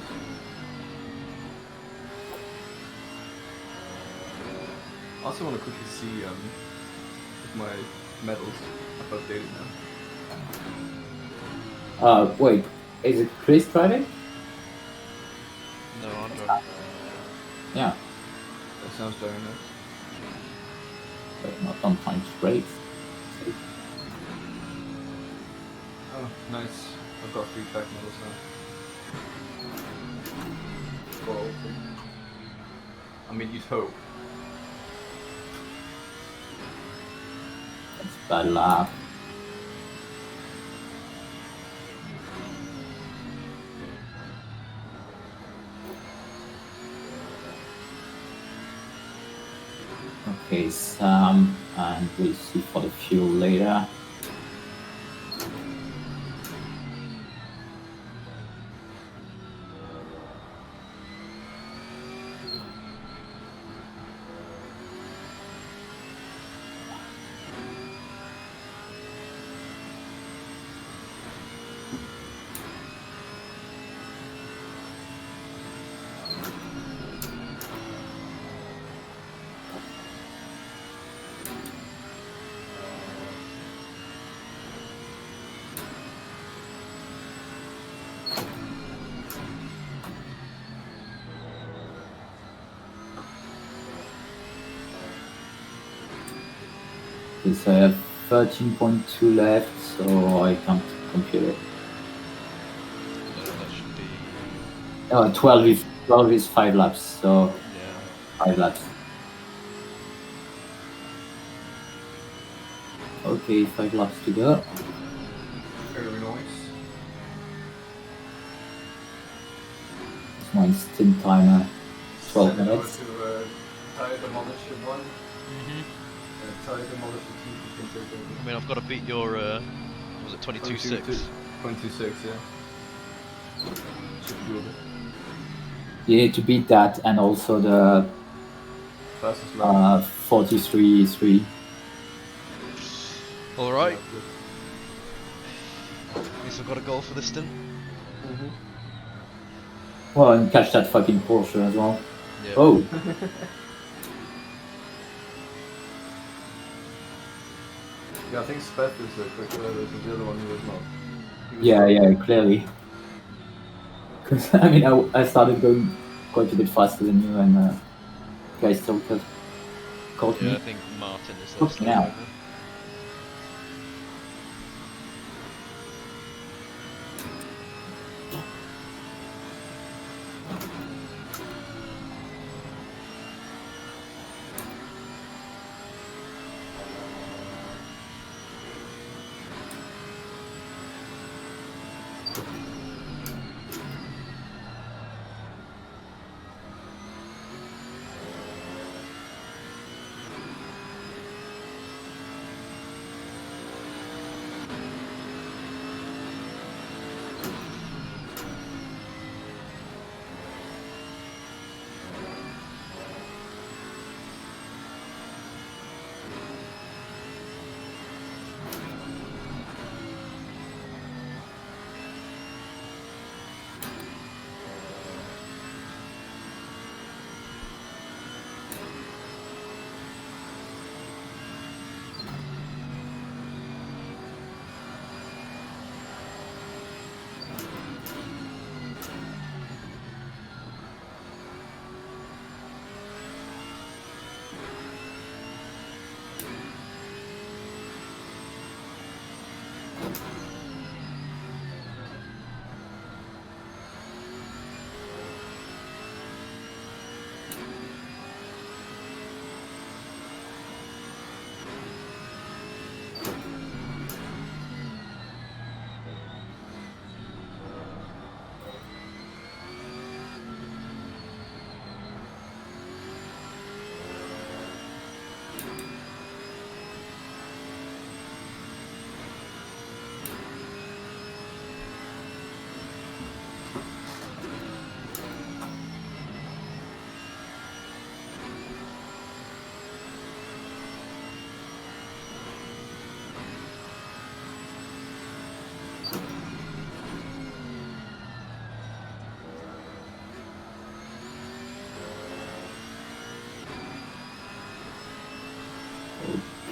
I also want to quickly see if my medals have updated now. Wait, is it Chris driving? No, I'm driving. Yeah, That sounds very nice. but not on time straight. Oh, nice. I've got 3 track medals now. For Oulton. I mean, you'd hope. That's bad luck. Okay, Sam, and we'll see for the fuel later. Okay, so I have 13.2 left, so I can't compute it. That should be. Oh, 12 is 5 laps, so Yeah. 5 laps. Okay, 5 laps to go. Very nice. It's my stint timer, 12 Send it over minutes. to Tire Demolition 1. Mhm. Tire Demolition 2 you can take over. I mean, I've got to beat your. Was it 22.6? 22.6, yeah. Should be doable. You need to beat that and also the Fastest lap. 43.3. All right. Yeah, good. At least I've got a goal for this stint. Well, and catch that fucking Porsche as well. Yeah. Oh, Yeah, I think Speth is a quick driver, and the other one he was not. He was yeah, clearly. Because I mean, I started going quite a bit faster than you, and guys still caught Yeah, I me. think Martin is Fuck slightly now. over.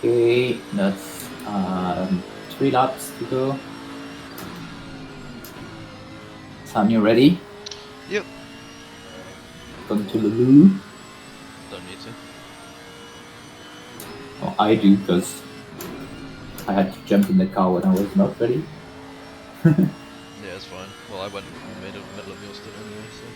Okay, that's 3 laps to go. Sam, you ready? Yep. Going to Lulu? Don't need to. Oh, I do, because I had to jump in the car when I was not ready. Yeah, it's fine. Well, I went in the middle of yours still anyway, so.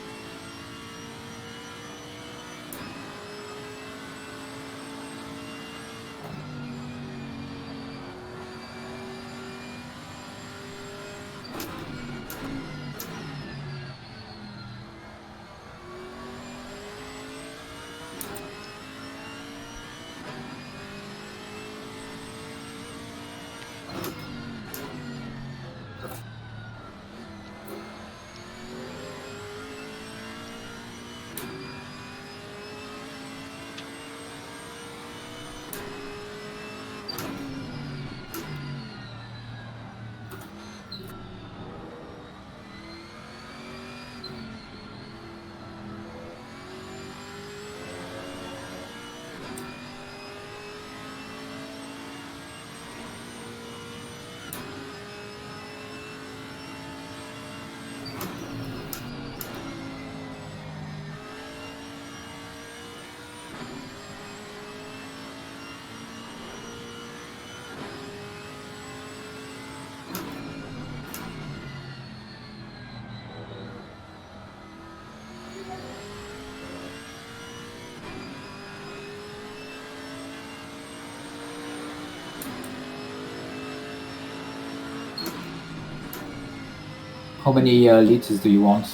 How many liters do you want?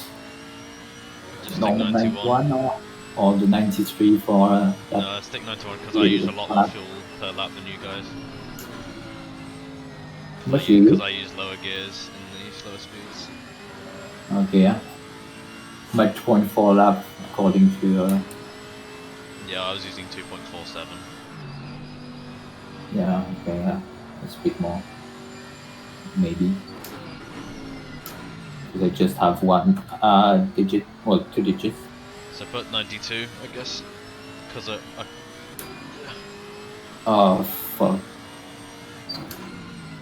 Just stick Normal 91. 91 or the 93 for that? No, stick 91 because I use a lot more lap? fuel per lap than you guys. How much do you Because use? I use lower gears in the slower speeds. Okay, yeah. My 24 lap according to Yeah, I was using 2.47. yeah, okay, yeah. That's a bit more. Maybe. Because I just have one digit, well, 2 digits. So put 92, I guess. Because Oh, fuck.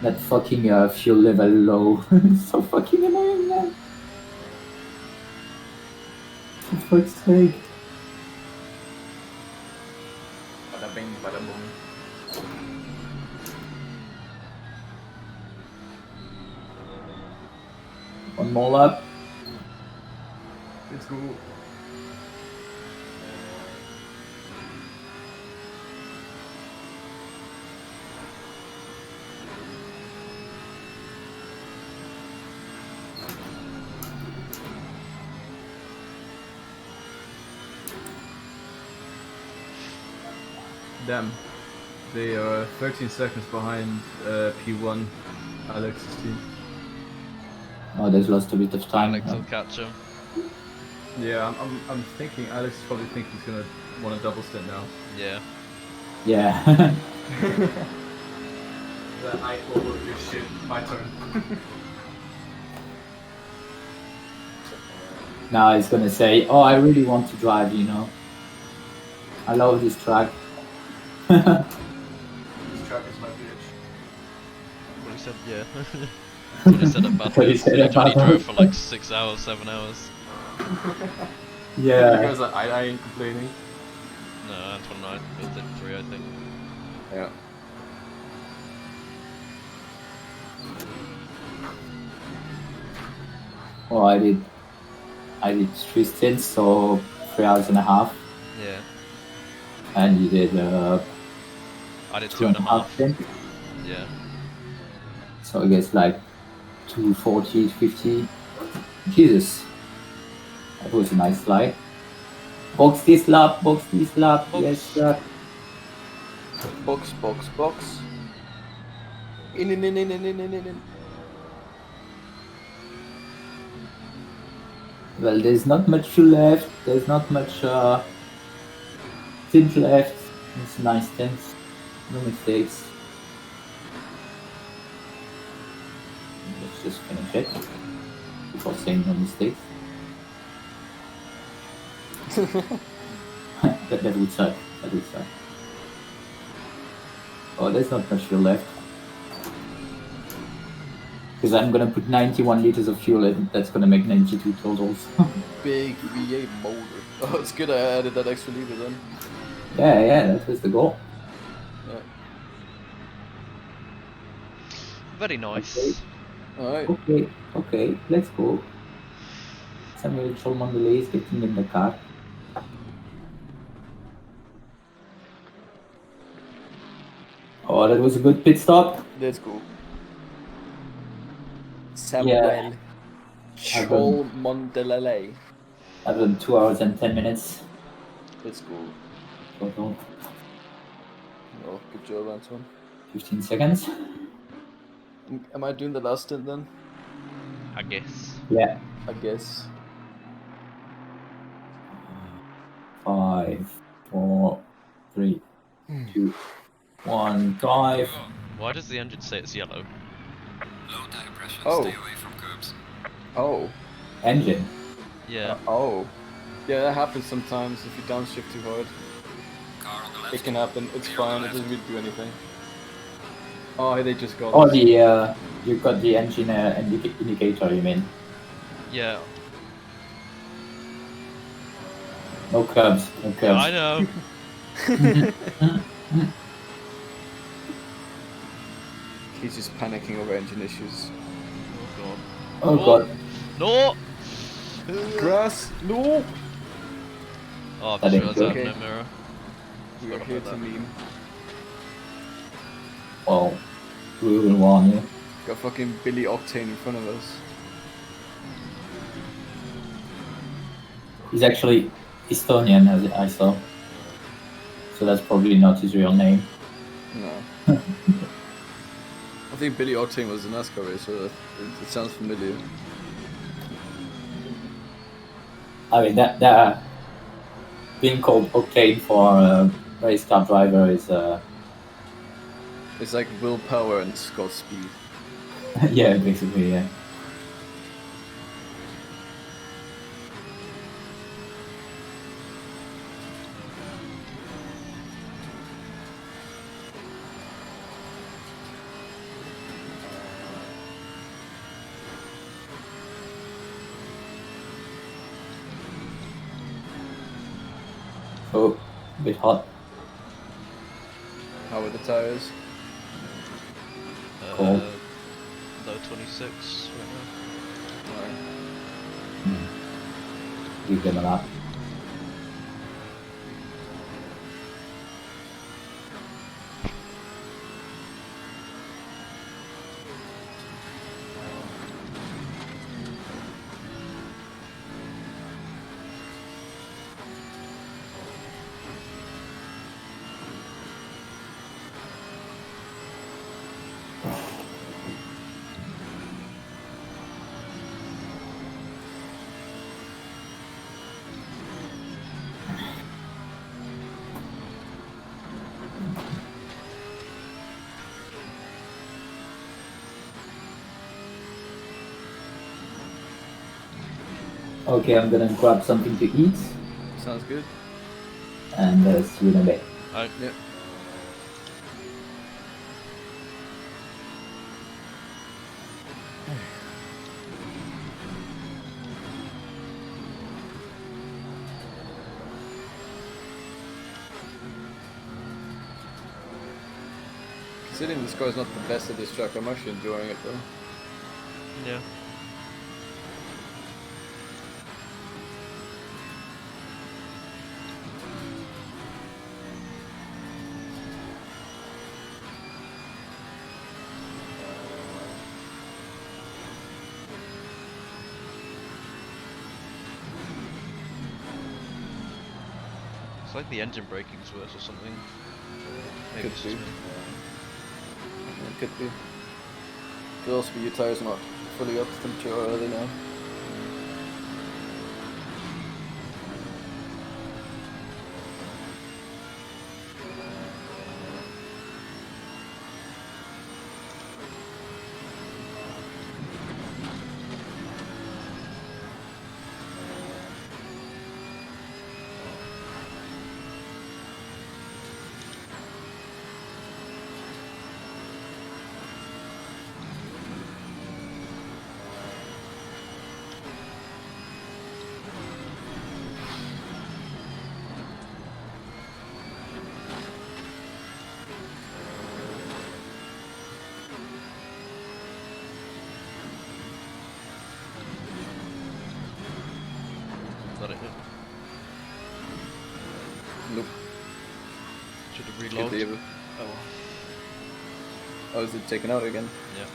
That fucking fuel level low. It's so fucking annoying, man. For fuck's sake. Bada bing, bada boom. One more lap. Let's go. Damn. They are 13 seconds behind P1, Alex's team. Oh, there's lost a bit of time. Alex will catch him. Yeah, I'm thinking Alex is probably thinking he's gonna want a double stint now. Yeah. Yeah. That I over your shit. My turn. Now he's gonna say, "Oh, I really want to drive. You know, I love this track." This track is my bitch. What he said, yeah. That's what he said at What he Bathurst. said at When he drove Bathurst. for like 6 hours, 7 hours. Yeah. Because I ain't complaining. No, Antoine and I did 3, I think. Yeah. Well, I did 3 stints, so 3 hours and a half, Yeah. and you did I did 2.5 2.5. stints. Yeah. So I guess like 240, 50. Jesus, that was a nice slide. Box this lap, box this lap. Box. Yes, sir. Box, box, box. In. Well, there's not much fuel left. There's not much stint left. It's a nice stint. No mistakes. Let's just finish it before saying no mistakes. that would suck. That would suck. Oh, there's not much fuel left. Because I'm gonna put 91 liters of fuel in. That's gonna make 92 totals. Big V8 motor. Oh, it's good I added that extra liter then. yeah, that was the goal. Yeah. Very nice. Alright. Okay, let's go. Samuel Cholmondeley is getting in the car. Oh, that was a good pit stop. Let's go. Samuel Cholmondeley. I've done 2 hours and 10 minutes. Let's go. Total. Oh, good job, Anton. 15 seconds. Am I doing the last stint then? I guess. Yeah. I guess. 5, 4, 3, 2, 1, drive. Why does the engine say it's yellow? Low tire pressure, Oh. stay away from curbs. Oh. Engine. Yeah. Oh. Yeah, that happens sometimes if you downshift too hard. Car on the left. It can happen. It's fine. It doesn't really do anything. Oh, they just got Oh, us. you've got the engine indicator, you mean? Yeah. No curbs, no Yeah, curbs. I know. He's just panicking over engine issues. Oh god. No! Grass! No! Oh, I've That just ain't realised good. I have Okay. no mirror. We are Forgot here about to that. meme. Well, we will warn you. Got fucking Billy Octane in front of us. He's actually Estonian, as I saw. So that's probably not his real name. No. I think Billy Octane was a NASCAR racer. It sounds familiar. I mean, that being called Octane for a race car driver is, It's like willpower and Scott speed. yeah, basically, yeah. Oh, a bit hot. How are the tires? Cold. Low 26 right now. Alright. Give them a lap. Okay, I'm gonna grab something to eat Sounds good. and see you in a bit. Yep. Considering this car's not the best at this track, I'm actually enjoying it though. Yeah. It's like the engine braking's worse or something. Maybe Could it's be. just me. It could be. Could also be your tires are not fully up to temperature already now. got it. Nope. Should have Could relogged. be able. Oh. Oh, is it taken out again? Yeah.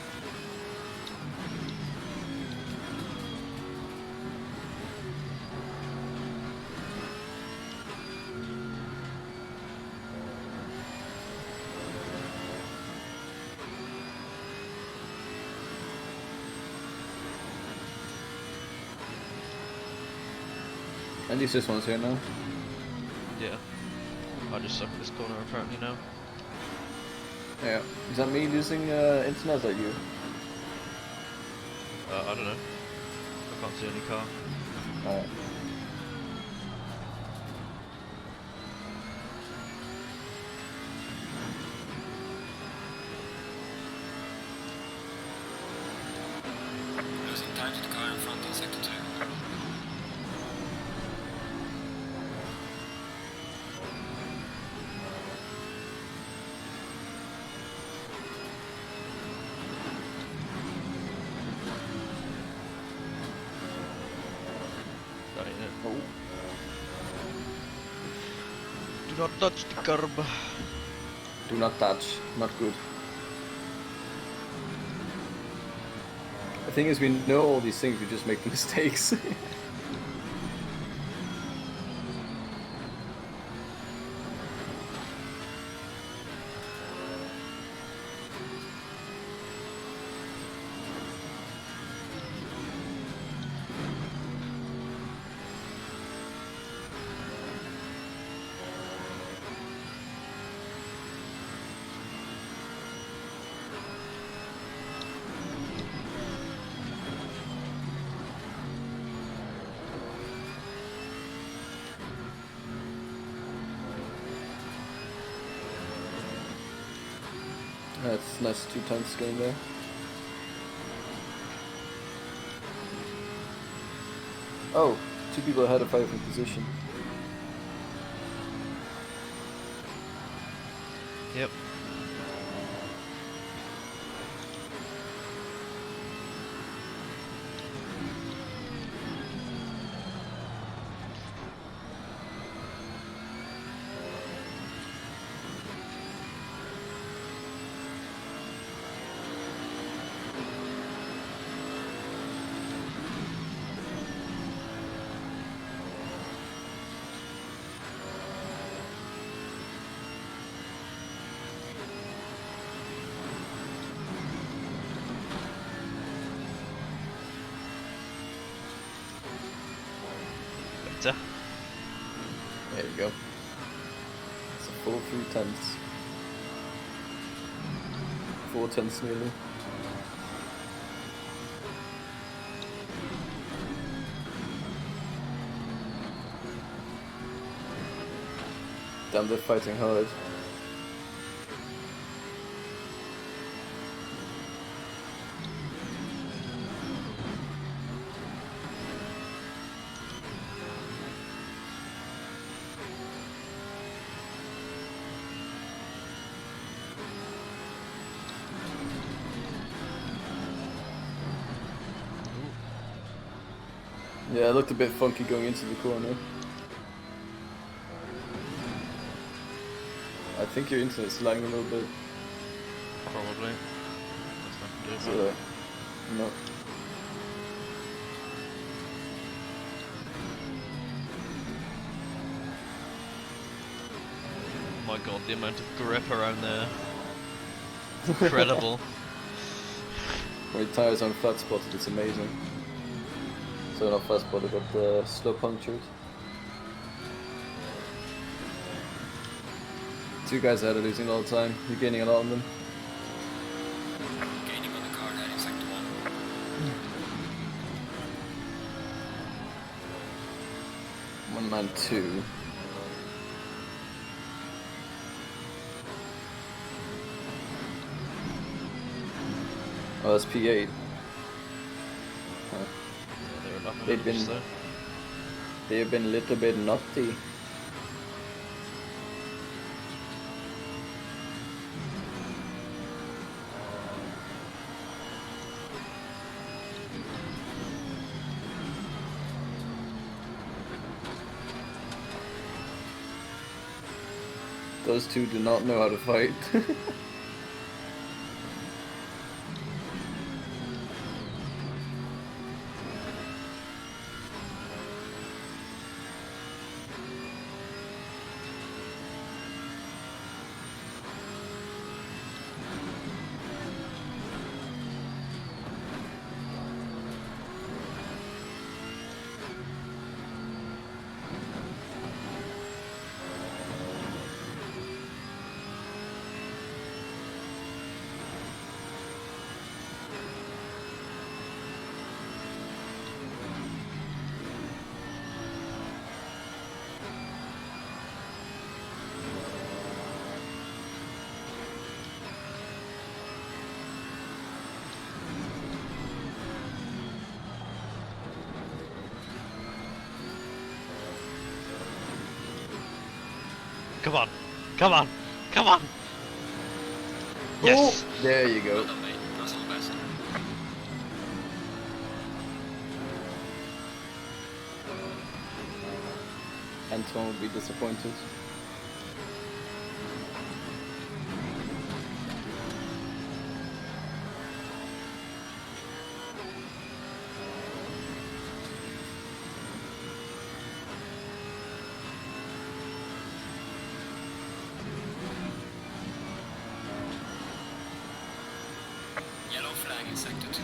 At least this one's here now. Yeah. I just suck this corner apparently now. Yeah. Is that me losing internet or you? I don't know. I can't see any car. Alright. Losing time to the car in front in sector 2. That ain't it. Oh. Do not touch the curb. Do not touch. Not good. The thing is, we know all these things, we just make mistakes. That's nice 2 times game there. Oh, 2 people ahead of 5 in position. Yep. Better. There you go. It's a full 3 tenths. 4 tenths nearly. Damn, they're fighting hard. Yeah, it looked a bit funky going into the corner. I think your internet's lagging a little bit. Probably. That's not good. So, no. My god, the amount of grip around there. Incredible. When your tires aren't flat spotted, it's amazing. So not flat spotted, but slow punctured. 2 guys ahead are losing all the time. You're gaining a lot on them. Gaining on the car heading sector 1. 192. Oh, that's P8. Huh. Yeah, they're enough They've been- though. They've been a little bit naughty. Those two do not know how to fight. Come on, come on, come on! Yes! There you Well go. done, mate. That's all the best. Antoine would be disappointed. Yellow flag in sector 2.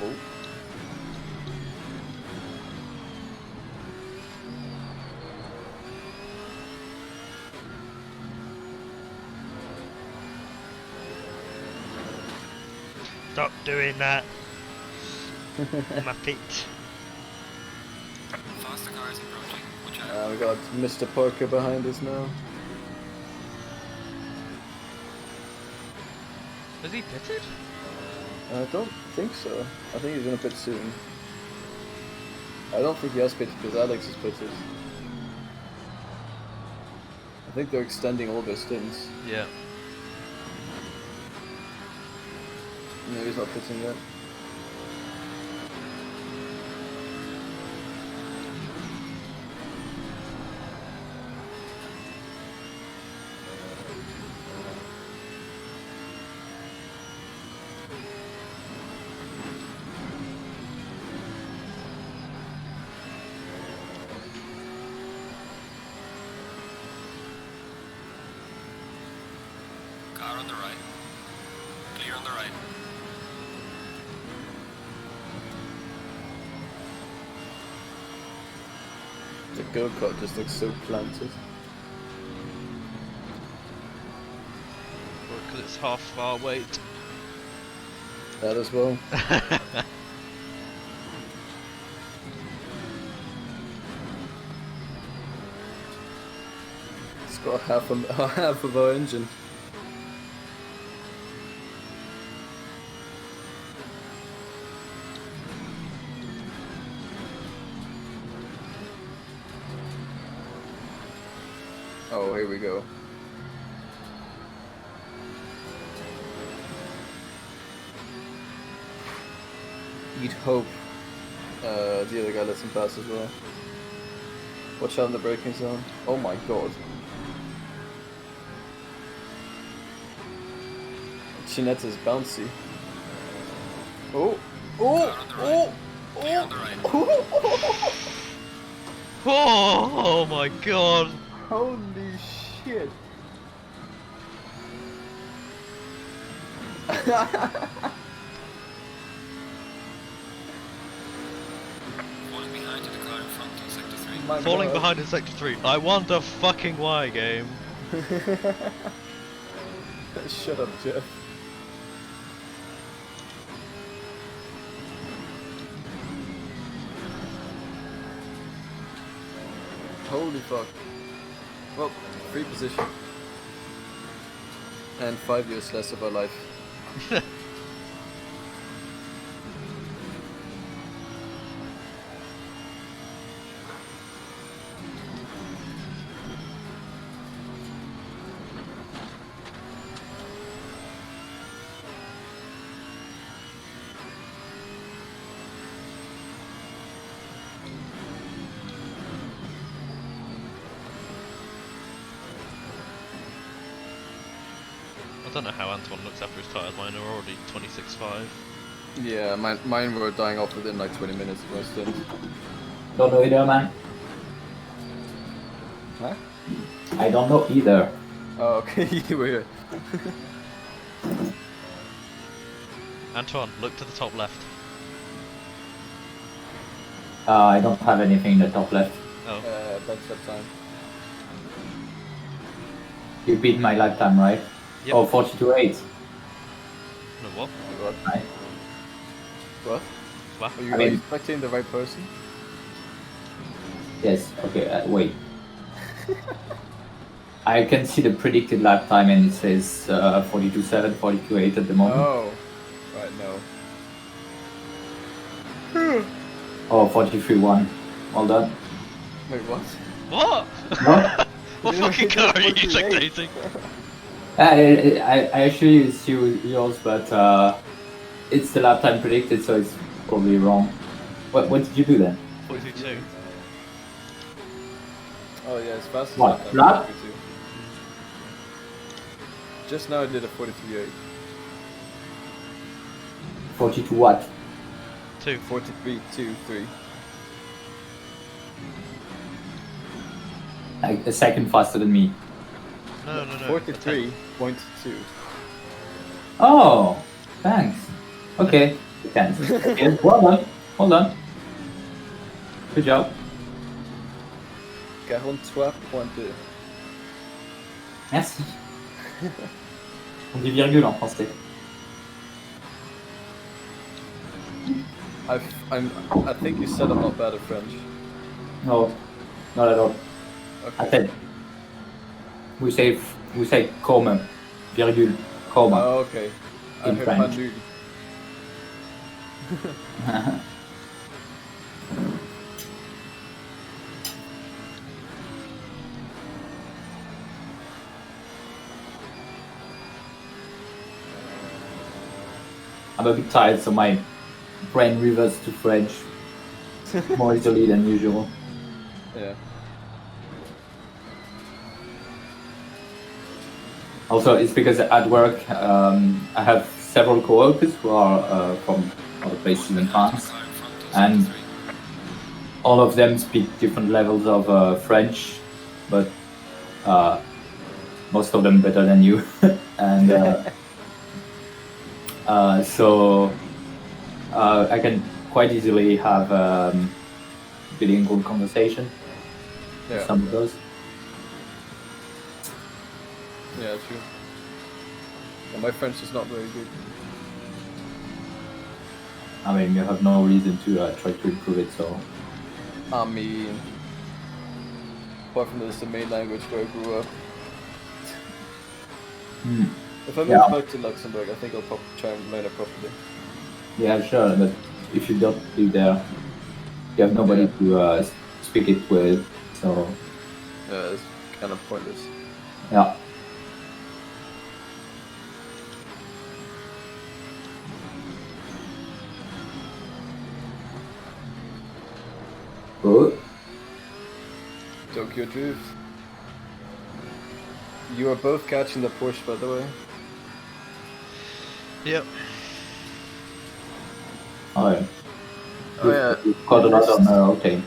Oh. Stop doing that! My feet. Faster cars approaching. Watch out. We got Mr. Parker behind us now. Is he pitted? I don't think so. I think he's gonna pit soon. I don't think he has pitted because Alex is pitted. I think they're extending all their stints. Yeah. No, he's not pitting yet. Car on the right. Clear on the right. The go-kart just looks so planted. Because it's half our weight. That as well. It's got half of our engine. Oh, here we go. You'd hope the other guy lets him pass as well. Watch out in the braking zone. Oh my god. Chinette is bouncy. Oh! Oh! Car on the right. Clear on the right. Oh my god! Holy shit! Falling behind to the car in front on sector 3. My Falling god. behind in sector 3. I wonder fucking why, game. Shut up, Jeff. Holy fuck. Well, free position. And 5 years less of our life. don't know how Antoine looks after his tyres. Mine are already 26.5. Yeah, mine were dying off within like 20 minutes of my stint. Don't know either, man. Huh? I don't know either. Oh, okay, you were here. Antoine, look to the top left. I don't have anything in the top left. Oh, Bench up time. You beat my lifetime, right? Yep. Oh, 42.8. no, what? What? Right. What? What? Are you, I are you mean- expecting the right person? Yes, okay, wait. I can see the predicted lap time and it says 42.7, 42.8 at the moment. Oh, right, no. Oh, 43.1. Well done. Wait, what? What? What? What You fucking did car are you 48. dictating? I actually use yours, but it's the lap time predicted, so it's probably wrong. What did you do then? 42. Oh yeah, it's fast as What, that. flat? 42. Just now I did a 43.8. 42 what? 2. 43.23. Like a second faster than me. No. 43.2. Oh, thanks. Okay, thanks. Okay, well done. Good job. 43.2. Merci. On dit virgule en français. I think you said I'm not bad at French. No, not at all. I Okay. said we say comma, virgule, comma. Oh, okay. I In heard French. pas nul. I'm a bit tired, so my brain reverts to French more easily than usual. Yeah. Also, it's because at work I have several coworkers who are from other places in France, and all of them speak different levels of French, but most of them better than you, and so I can quite easily have bilingual conversation with Yeah. some of those. Yeah, true. Well, my French is not very good. I mean, you have no reason to try to improve it, so I mean, apart from this, the main language where I grew up. If I move Yeah. back to Luxembourg, I think I'll try and learn it properly. yeah, sure. But if you don't live there, you have nobody to speak it with, so Yeah, it's kind of pointless. yeah. Good. Tokyo Drift. You are both catching the Porsche, by the way. Yep. Alright. Oh yeah. You've got a lot on Oulton.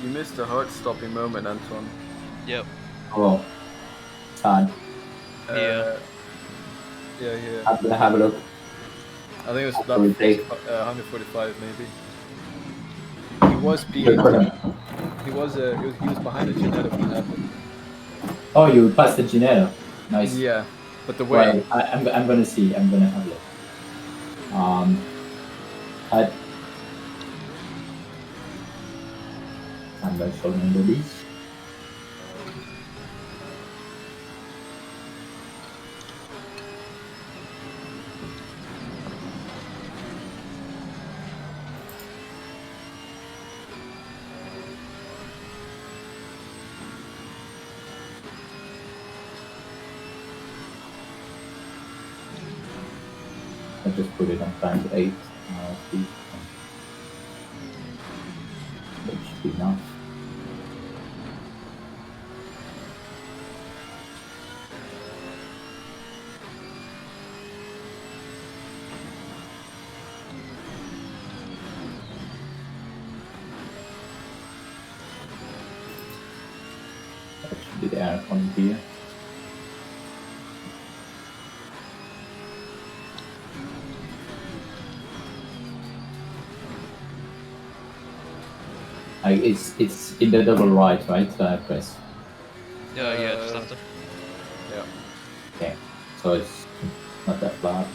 You missed a heart-stopping moment, Antoine. Yep. Oh, sad. Yeah. Yeah. I'm gonna have a look. I think it was After lap we take- 145 maybe. He was You're P8. gonna- He was behind the Ginetta when it happened. Oh, you passed the Ginella. Nice. Yeah, but the way. Well, I'm gonna see. I'm gonna have a look. I'm gonna show you the list. I just put it on times 8. See. That should be enough. according to you. It's in the double right, Chris? Yeah, just after. Yeah. Okay, so it's not that bad.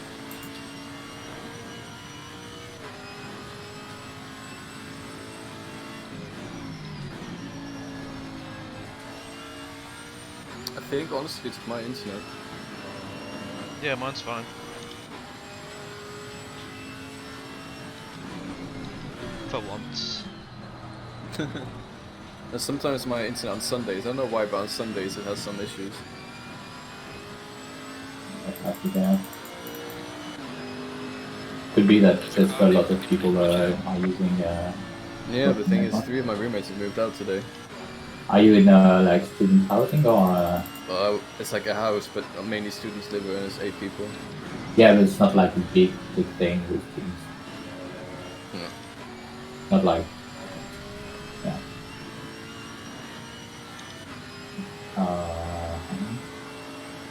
I think honestly it's my internet. Yeah, mine's fine. For once. And sometimes my internet on Sundays, I don't know why, but on Sundays it has some issues. Could be that there's a lot of people are using. Yeah, the thing is, 3 of my roommates have moved out today. Are you in like student housing or? It's like a house, but mainly students live there, and it's 8 people. Yeah, but it's not like a big thing with students. No. Not like. Yeah.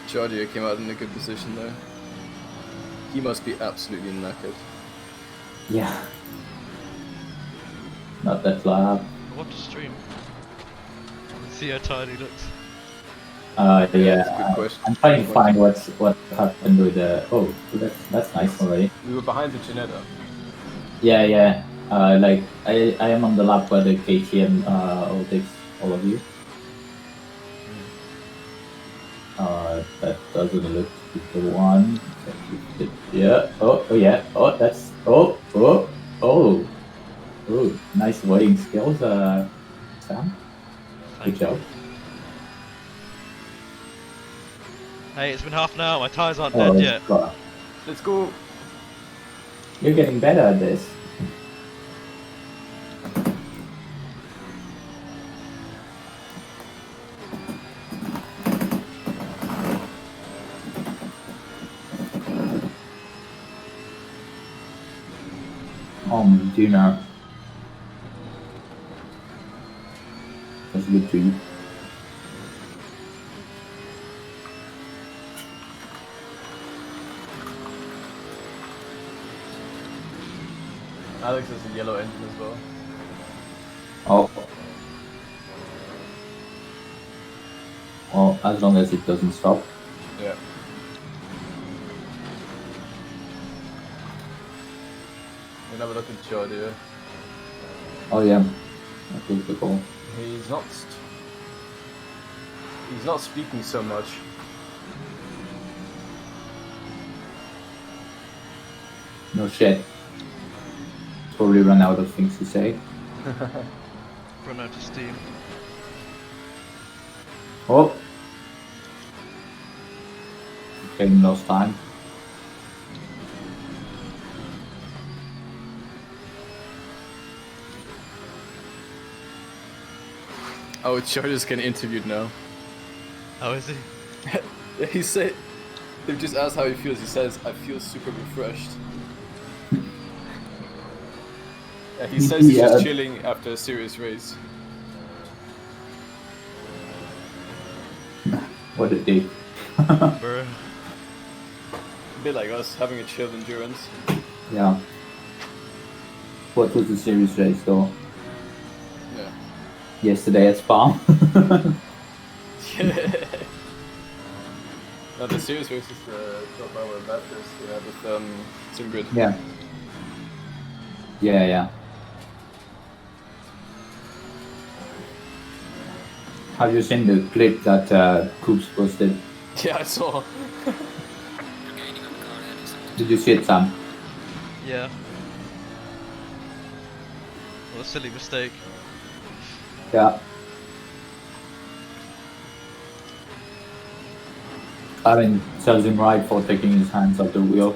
Jardia came out in a good position though. He must be absolutely knackered. Yeah. Not that loud. I want to stream. See how tired he looks. Yeah. That's a good question. I'm trying to find what happened with the. Oh, that's nice already. We were behind the Janetta. Yeah. Like I am on the lap where the KTM all takes all of you. That doesn't look to be the one. Yeah. Oh yeah. Oh, that's. Oh. Nice avoiding skills, Sam. Good job. Hey, it's been half an hour, my tyres aren't Oh, dead yet. God. Let's go. You're getting better at this. Dinner. That's good to eat. Alex has a yellow engine as well. Oh. Well, as long as it doesn't stop. Yeah. We'll have a look at Jardia. Oh yeah. That was the goal. He's not speaking so much. No shit. Probably run out of things to say. Run out of steam. Oh. Getting lost time. Oh, Jardia's getting interviewed now. How is he? He said, they've just asked how he feels. He says, I feel super refreshed. Yeah, he says he's just chilling after a serious race. What a day. Bruh. A bit like us, having a chill endurance. Yeah. What was the series race though? Yeah. Yesterday at Spa. Yeah. No, the series race is the 12-hour Baptist with Zimgrid. Yeah. Yeah. Have you seen the clip that Coops posted? Yeah, I saw. Did you see it, Sam? Yeah. What a silly mistake. Yeah. I mean, serves him right for taking his hands off the wheel.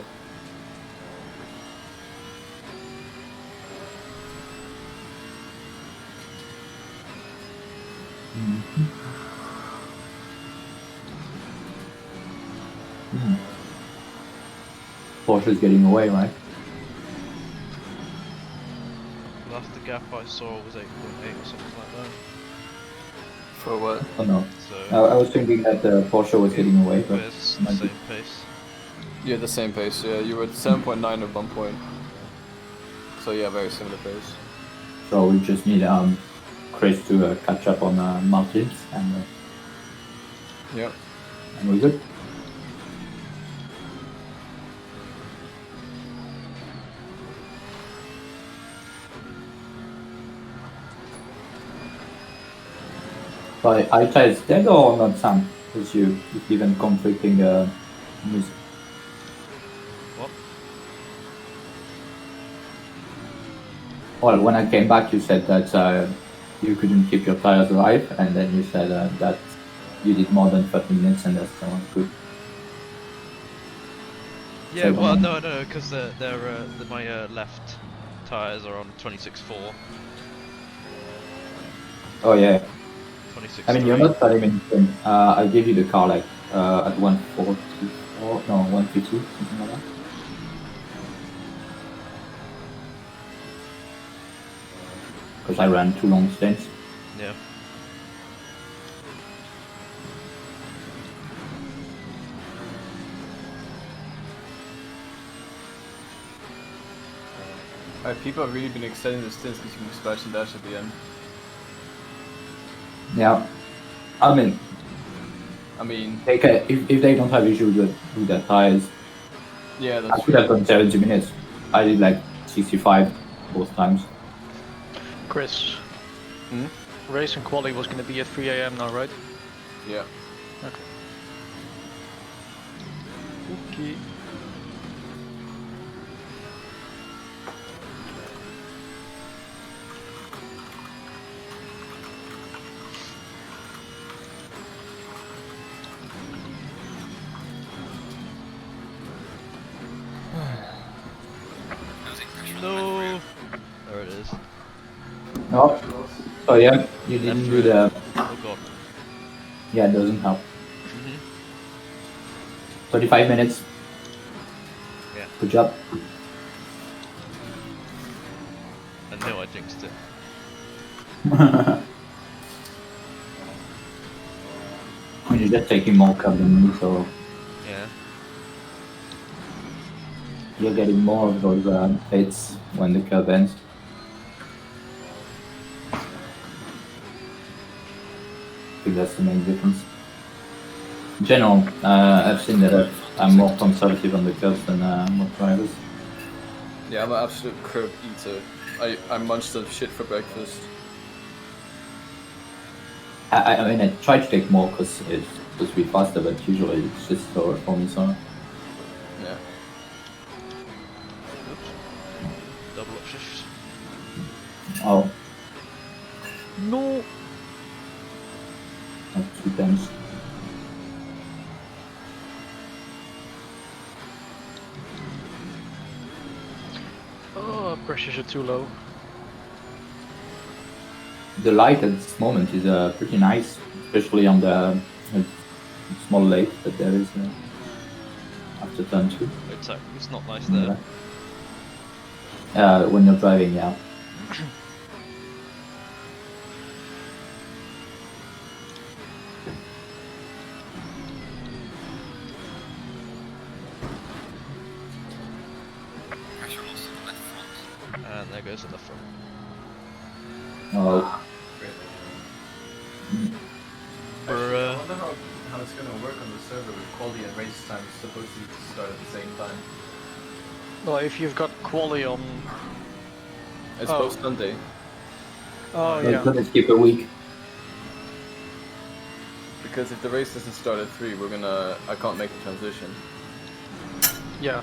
Porsche's getting away, right? Last the gap I saw was 8.8 or something like that. For what? Oh no. So I was thinking that Porsche was getting away, but we're the same pace. You're the same pace, yeah. You were at 7.9 at one point. So yeah, very similar pace. so we just need Chris to catch up on Martins, Yep. and we're good. But Aita is dead or not, Sam? Because you given conflicting news. What? Well, when I came back, you said that you couldn't keep your tires alive, and then you said that you did more than 30 minutes, and that's still not good. Yeah, So, well, no, because my left tires are on 26.4. Oh yeah. 26.3. I mean, you're not telling me anything. I gave you the car like at 144, no, 152, something like that. Because I ran 2 long stints. Yeah. People have really been extending the stints because you can splash and dash at the end. Yeah. I mean, They if they don't have issues with their tires, yeah, I that's could true. have done 70 minutes. I did like 65 both times. Chris, race and quali was going to be at 3 AM now, right? Yeah. Okay. Okay. No. There it is. No. Oh yeah, you didn't do the. Oh god. Yeah, it doesn't help. 35 minutes. Yeah. Good job. I know I jinxed it. When you're just taking more curve than me, so Yeah. you're getting more of those hits when the curve ends. I think that's the main difference. In general, I've seen that I'm more conservative on the curves than most drivers. Yeah, I'm an absolute curb eater. I munch that shit for breakfast. I mean, I try to take more because it's supposed to be faster, but usually it's just slower for me, so. Yeah. Oops. Double up shift. Oh, No. not 2 times. Oh, pressures are too low. The light at this moment is pretty nice, especially on the small lake that there is after turn 2. It's not nice there. When you're driving, yeah. Pressure loss to the left front. And there goes the left front. Oh, I Bruh. wonder how it's gonna work on the server with quality and race time is supposed to start at the same time. Well, if you've got quali on. It's Oh. post Sunday. Oh, it's yeah. gonna skip a week. Because if the race doesn't start at 3, I can't make the transition. Yeah.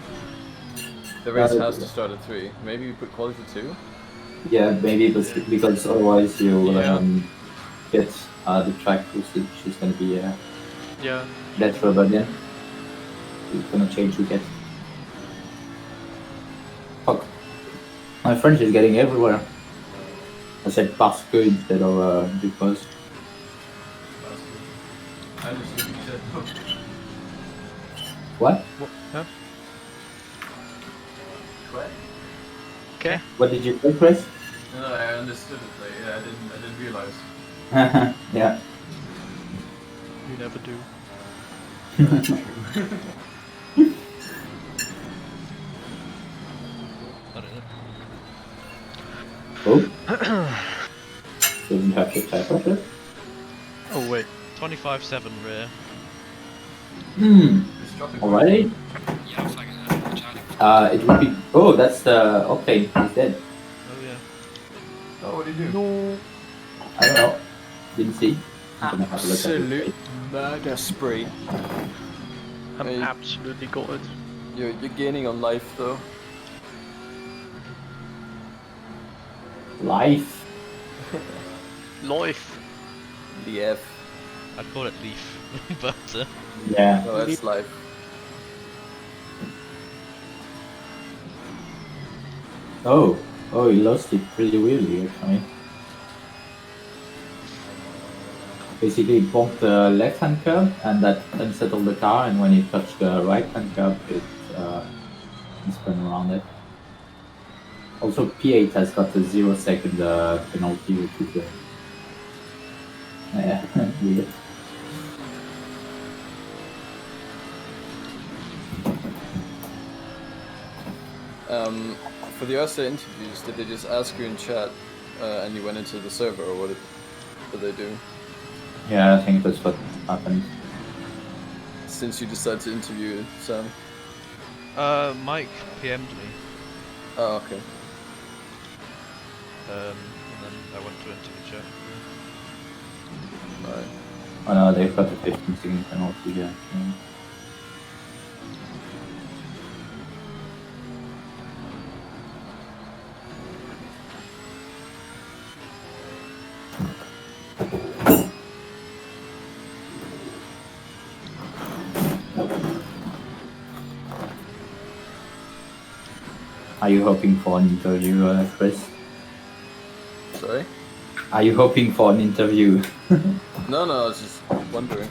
The race has to start at 3. Maybe we put quality for 2? Yeah, maybe, but because otherwise you'll Yeah. get the track which is gonna be Yeah. less rubber then. It's gonna change wicket. Fuck. My French is getting everywhere. I said parce que instead of because. I understood what you said. What? Huh? What? Okay. What did you say, Chris? No, I understood it. Like, yeah, I didn't realize. Yeah. you never do. I don't know. Oh. Doesn't have to type of it. Oh wait. 25-7 rear. It's dropping quite Alrighty. Yellow flag ahead. Charlie. It would be. Oh, that's the Octane. He's dead. Oh yeah. Oh, what do you do? No. I don't know. Didn't see. I'm gonna have a look at it. Absolute murder spree. I'm Hey. absolutely gutted. You're gaining on life though. Life. Life. Lief. I'd call it leaf, but Yeah. No, that's life. Oh. Oh, he lost it pretty weirdly actually. Basically, he bumped the left-hand curb, and that unsettled the car. And when he touched the right-hand curb, it spun around it. Also, P8 has got a 0-second penalty, which is weird. For the RCI interviews, did they just ask you in chat and you went into the server, or what did they do? Yeah, I think that's what happened. Since you decided to interview Sam? Mike PM'd me, Oh, okay. and then I went to interview chat. Right. Oh no, they've got a 15-second penalty here. Yeah. Are you hoping for an interview, Chris? Sorry? Are you hoping for an interview? No, I was just wondering.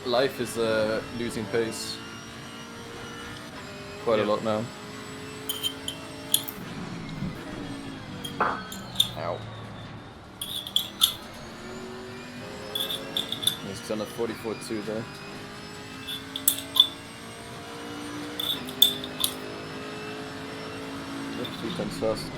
Life is losing pace quite a Yeah. lot now. Ow. He's done a 44.2 there. That's 3 times faster.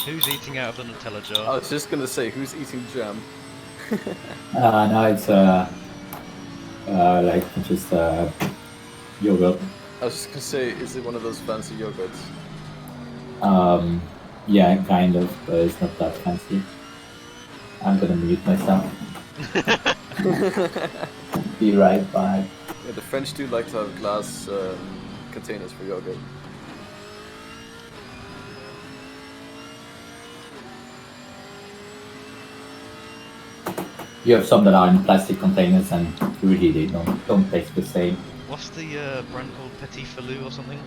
Who's eating out of the Nutella I jar? was just gonna say, who's eating jam? No, it's like just yogurt. I was just gonna say, is it one of those fancy yogurts? Yeah, kind of, but it's not that fancy. I'm gonna mute myself. Be right back. Yeah, the French do like to have glass containers for yogurt. You have some that are in plastic containers, and really they don't taste the same. What's the brand called Petit Filou or something?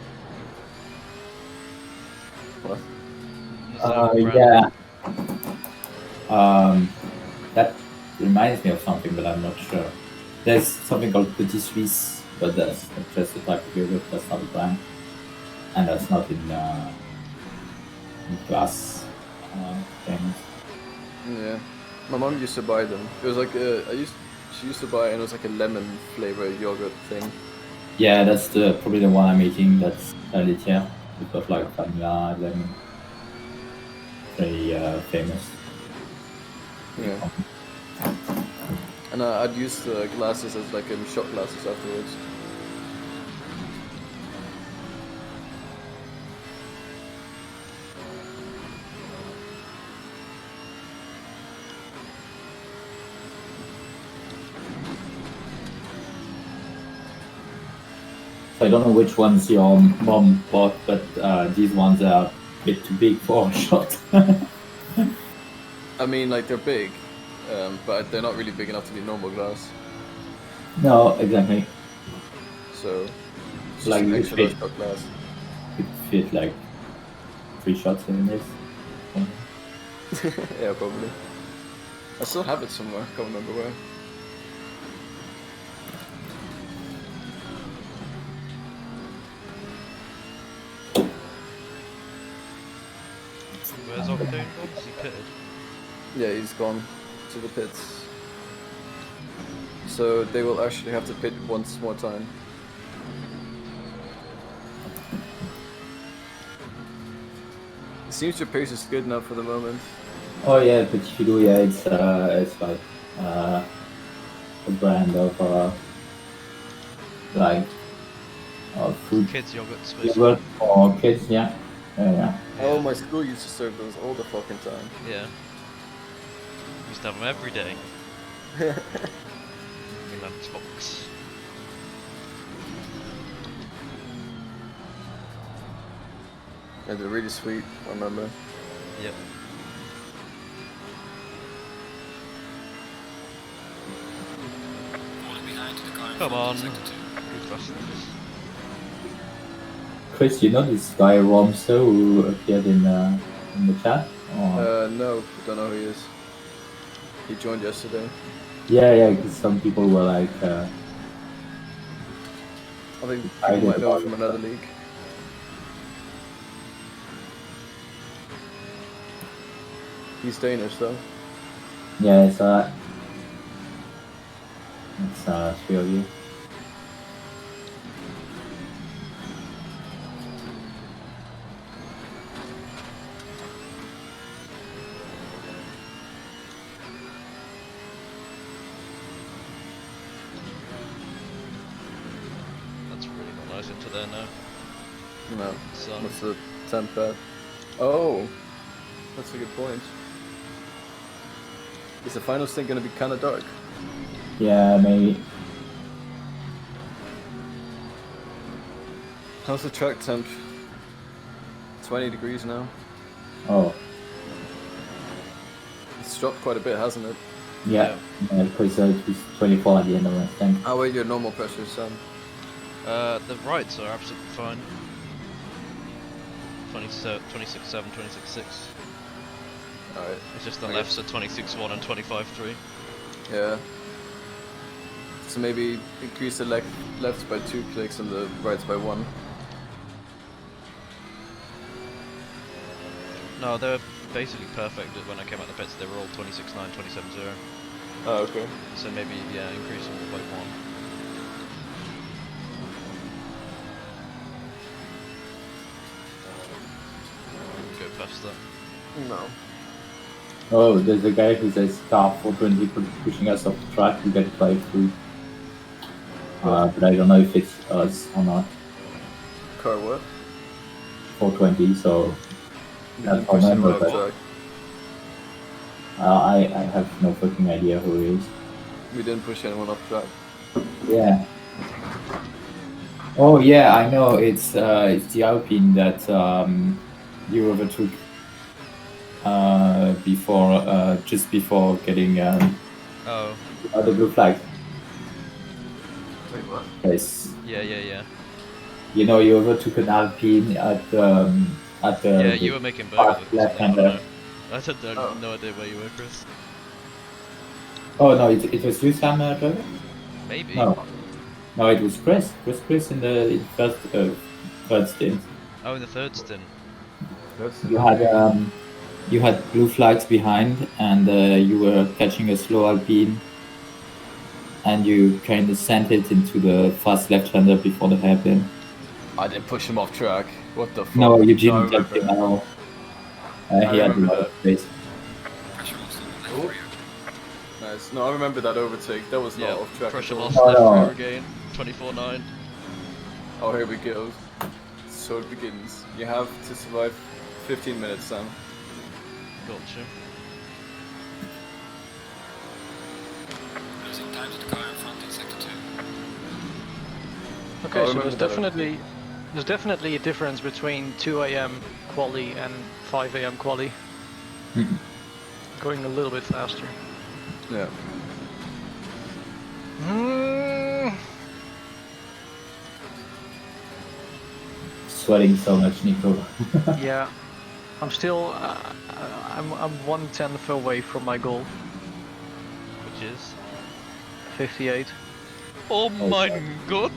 What? Is that a brand? Yeah. That reminds me of something, but I'm not sure. There's something called Petit Suisse, but that's just a type of yogurt. That's not a brand, and that's not in glass containers. Yeah, my mom used to buy them. It was like she used to buy, and it was like a lemon flavor yogurt thing. Yeah, that's probably the one I'm eating. That's laitière. It's got like vanilla, lemon. Very famous. Yeah. And I'd use the glasses as like shot glasses afterwards. don't know which ones your mom bought, but these ones are a bit too big for a shot. I mean, like they're big, but they're not really big enough to be normal glass. No, exactly. So it's just Like an you extra fit, large shot glass. you fit like 3 shots in this. Yeah, probably. I still have it somewhere. Can't remember where. Where's Octane gone? Is he pitted? Yeah, he's gone to the pits. So they will actually have to pit once more time. It seems your pace is good now for the moment. Oh yeah, but Shido, yeah, it's like a brand of like food Kids yogurt supposed yogurt for kids. Yeah, yeah. Oh, my school used to serve those all the fucking time. Yeah. Used to have them every day. In lunchbox. Yeah, they're really sweet, I remember. Yep. Falling behind to the car in Come front on. in sector 2. Good fastness. Chris, you know this guy Romso who appeared in the chat? Or... No, don't know who he is. He joined yesterday. Yeah, because some people were like, I think I people might did know not. him from another league. He's Danish though. yeah, it's 3 of you. That's really not nice into there now. No. Sun. What's the temp at? Oh, that's a good point. Is the finals thing gonna be kind of dark? Yeah, maybe. How's the track temp? 20 degrees now. Oh, It's dropped quite a bit, hasn't it? yeah. Because it was 24 at the end of the thing. How are your normal pressures, Sam? The rights are absolutely fine. 26.7, 26.6. Alright. It's just the I lefts are 26.1 and 25.3. Yeah. So maybe increase the lefts by 2 clicks and the rights by 1. No, they're basically perfect when I came out the pits. They were all 26.9, 27.0. Oh, okay. So maybe, yeah, increase them by 1. Go past that. No. Oh, there's a guy who says car 420 pushing us off the track. We get drive through. But I don't know if it's us or not. Car what? 420, so We that's didn't push fine, anyone but off track. I have no fucking idea who he is. We didn't push anyone off track. Yeah. Oh yeah, I know. It's the Alpine that you overtook before just before getting Oh, the blue flag. Wait, what? Yes. yeah. You know, you overtook an Alpine at the Yeah, you were making burgers with left something, I don't hander. know. I had Oh. no idea where you were, Chris. Oh no, it was you, Sam, driver? Maybe. No, it was Chris. It was Chris in the third stint. Oh, in the third stint. That's You had blue flags behind, and you were catching a slow Alpine, and you kind of sent it into the fast left-hander before the hairpin. I didn't push him off track. What the fuck? No, you I didn't remember touch him that. at all. I He had a remember lot of space. Pressure was left Oh. for you. Nice. No, I remember that overtake. That was not Yeah, off track. pressure at all. loss, No, left no. rear again. 24.9. Oh, here we go. So it begins. You have to survive 15 minutes, Sam. Gotcha. Losing time to the car in front in sector 2. Okay, I so remember that. there's definitely a difference between 2 a.m. quali and 5 a.m. quali. Going a little bit faster. Yeah. Sweating so much, Nico. Yeah, I'm still I'm 1/10 away from my goal, Which is. 58. Oh my god!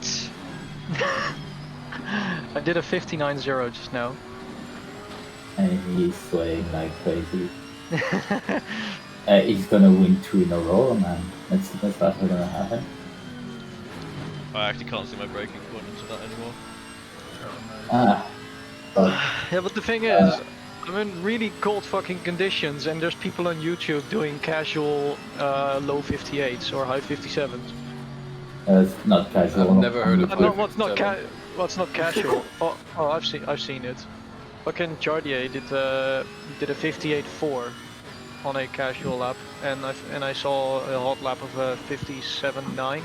I did a 59.0 just now. And he's sweating like crazy. He's gonna win 2 in a row, man. That's not gonna happen. I actually can't see my braking going into that anymore. Ah, but Yeah, but the thing is, I'm in really cold fucking conditions, and there's people on YouTube doing casual low 58s or high 57s. it's not casual. I've never heard of No, high what's not 57. what's not casual? Oh, I've seen it. Fucking Jardier did a 58.4 on a casual lap, and I saw a hot lap of a 57.9.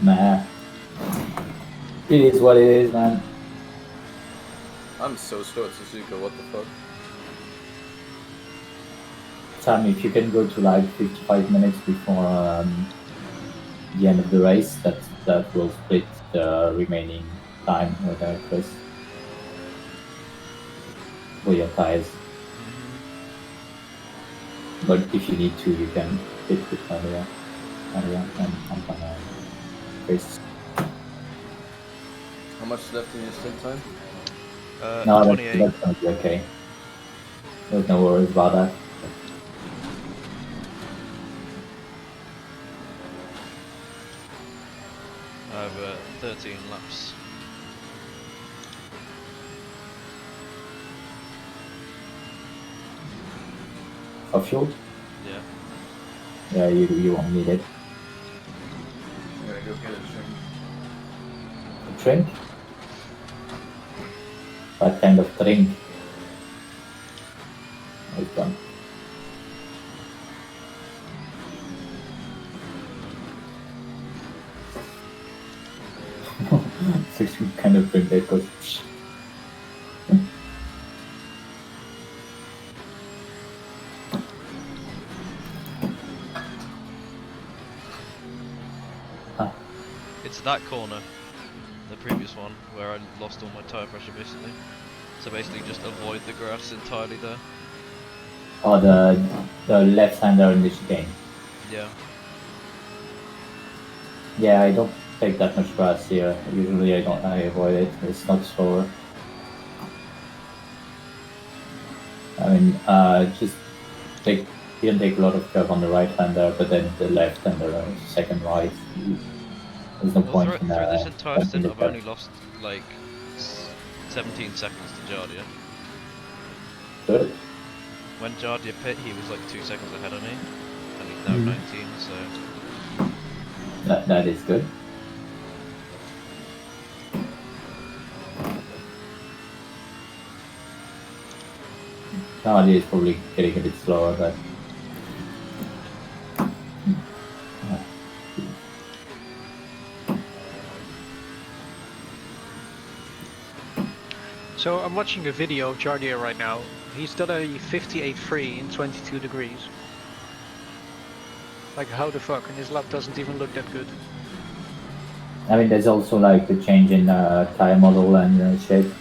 Nah. It is what it is, man. I'm so slow at Suzuka, what the fuck? Sam, if you can go to like 55 minutes before the end of the race, that will split the remaining time with Chris. For your tires. But if you need to, you can hit with Maria and Chris. How much left in your stint time? No, 28. that's gonna be okay. There's no worries about that. I have 13 laps. For fuel? Yeah. Yeah, you won't need it. I'm gonna go get a drink. A drink? What kind of drink? It's done. So you kind of drink that goes. It's that corner, the previous one, where I lost all my tyre pressure basically. So basically just avoid the grass entirely there. Or the left-hander in the chicane. Yeah. Yeah, I don't take that much grass here. Usually I avoid it. It's not slower. I mean, just you can take a lot of curve on the right hander, but then the left and the second right, there's no Well, point through in this entire stint the I've only lost like 17 seconds to Jardia. Good. When Jardia pit he was like 2 seconds ahead of me, and he's now 19, so... That is good. Charlie is probably getting a bit slower, but So I'm watching a video of Jardier right now. He's done a 58.3 in 22 degrees. Like how the fuck? And his lap doesn't even look that good. I mean, there's also like the change in tire model and shape.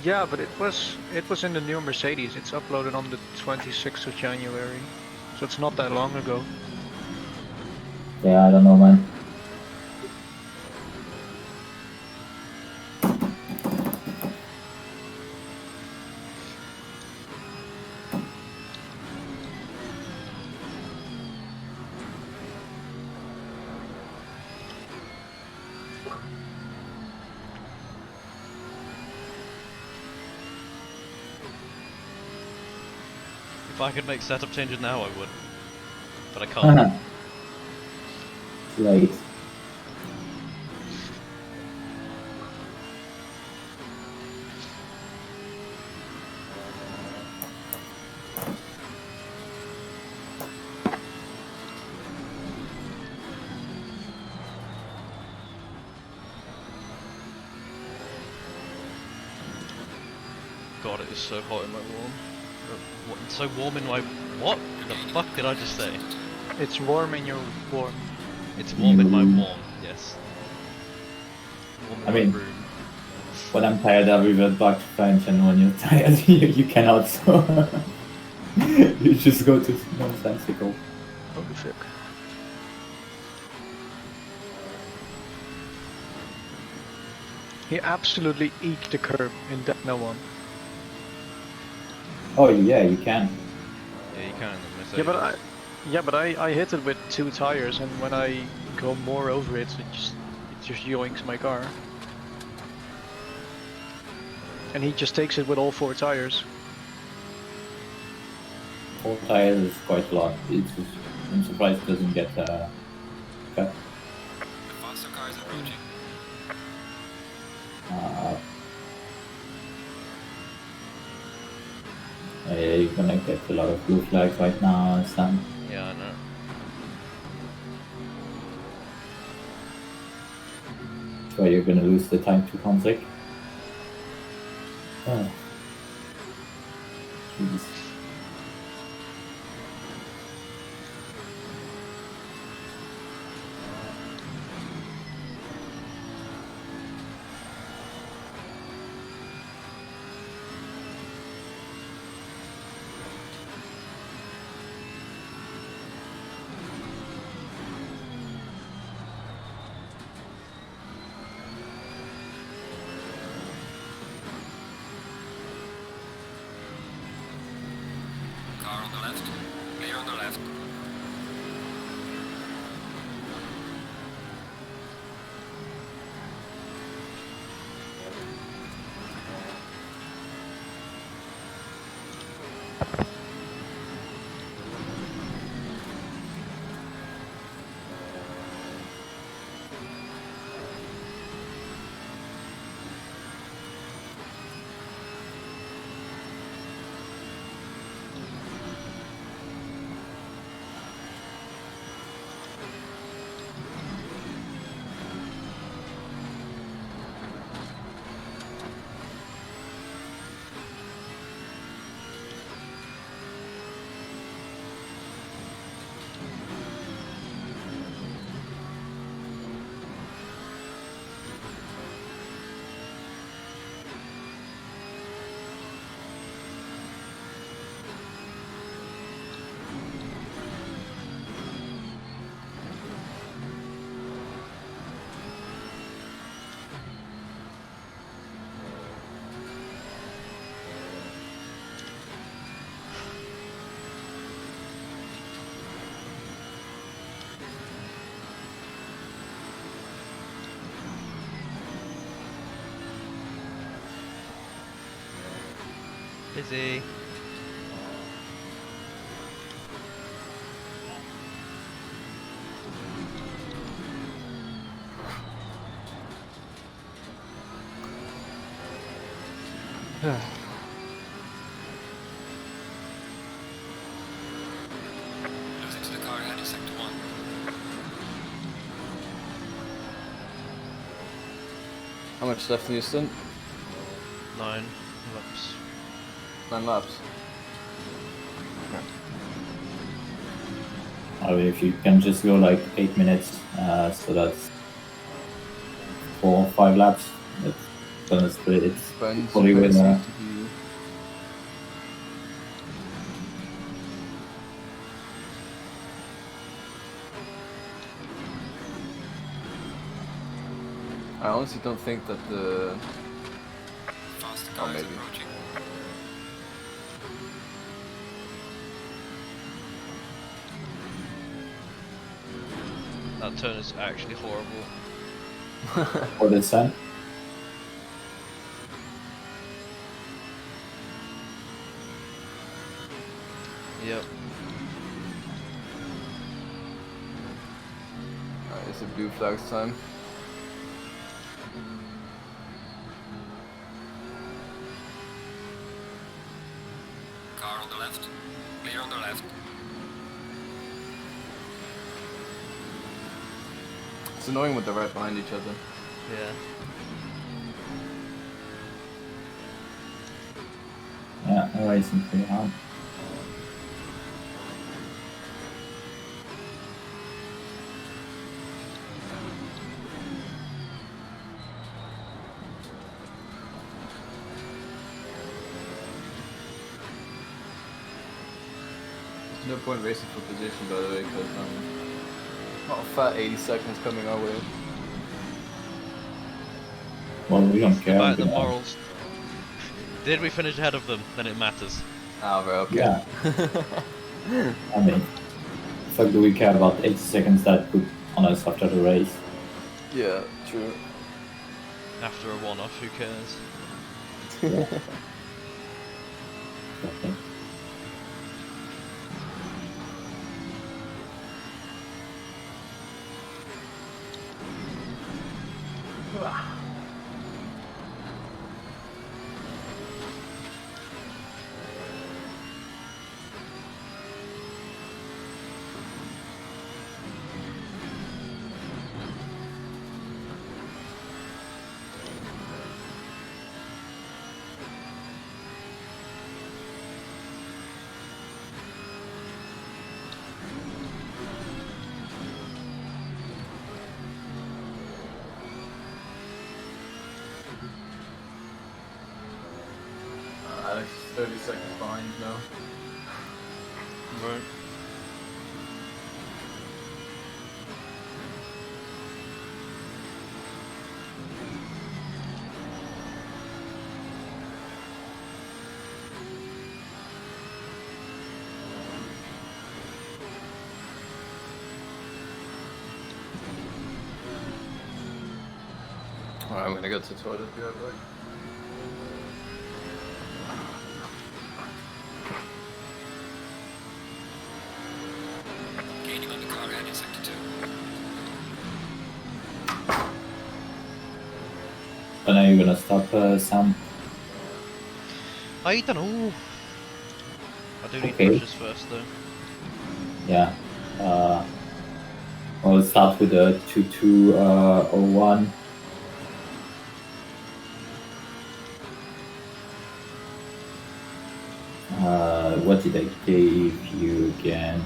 Yeah, but it was in the new Mercedes. It's uploaded on the 26th of January, so it's not that long ago. Yeah, I don't know, man. If I could make setup changes now I would. But I can't. Late. God, it is so hot in my warm. It's so warm in my... What the fuck did I just say? It's warm in your warm. It's warm in my warm, yes. Warm in I my mean- room. When I'm tired, I revert back to French, and when you're tired, you cannot. So you just go to nonsensical. Holy fuck. He absolutely eked the curb in that no one. Oh yeah, you can. Yeah, you can. Yeah, but I hit it with 2 tires, and when I go more over it, it just yoinks my car. And he just takes it with all 4 tires. 4 tires is quite a lot. I'm surprised it doesn't get cut. The faster car is approaching. Yeah, you're gonna get a lot of blue flags right now, Sam. Yeah, I know. So you're gonna lose the time to conflict. Oh. Jeez. Car on the left. Clear on the left. Busy. Losing to the car ahead in sector 1. How much left in your stint? 9 laps. 9 laps. I mean, if you can just go like 8 minutes, so that's 4 or 5 laps, it's gonna split it. Burns Probably with, seems to be... I honestly don't think that the... Faster car is maybe. approaching. That turn is actually horrible. for the sun. Yep. Alright, it's a blue flags time. Car on the left. Clear on the left. It's annoying when they're right behind each other. Yeah. I'm racing pretty hard. There's no point racing for position, by the way, because not a fat 80 seconds coming our way. Well, we don't care. About we're the gonna- morals. Did we finish ahead of them? Then it matters. Ah, right, okay. Yeah. I mean, fuck do we care about 80 seconds that put on us after the race? Yeah, true. After a one-off, who cares? Okay. Alex is 30 seconds behind now. Right. Alright, I'm gonna go to the toilet, be right back. Gaining on the car ahead in sector 2. When are you gonna stop, Sam? I don't know. I do need Okay. brushes first, though. Yeah. We'll start with the 2201. What did I give you again?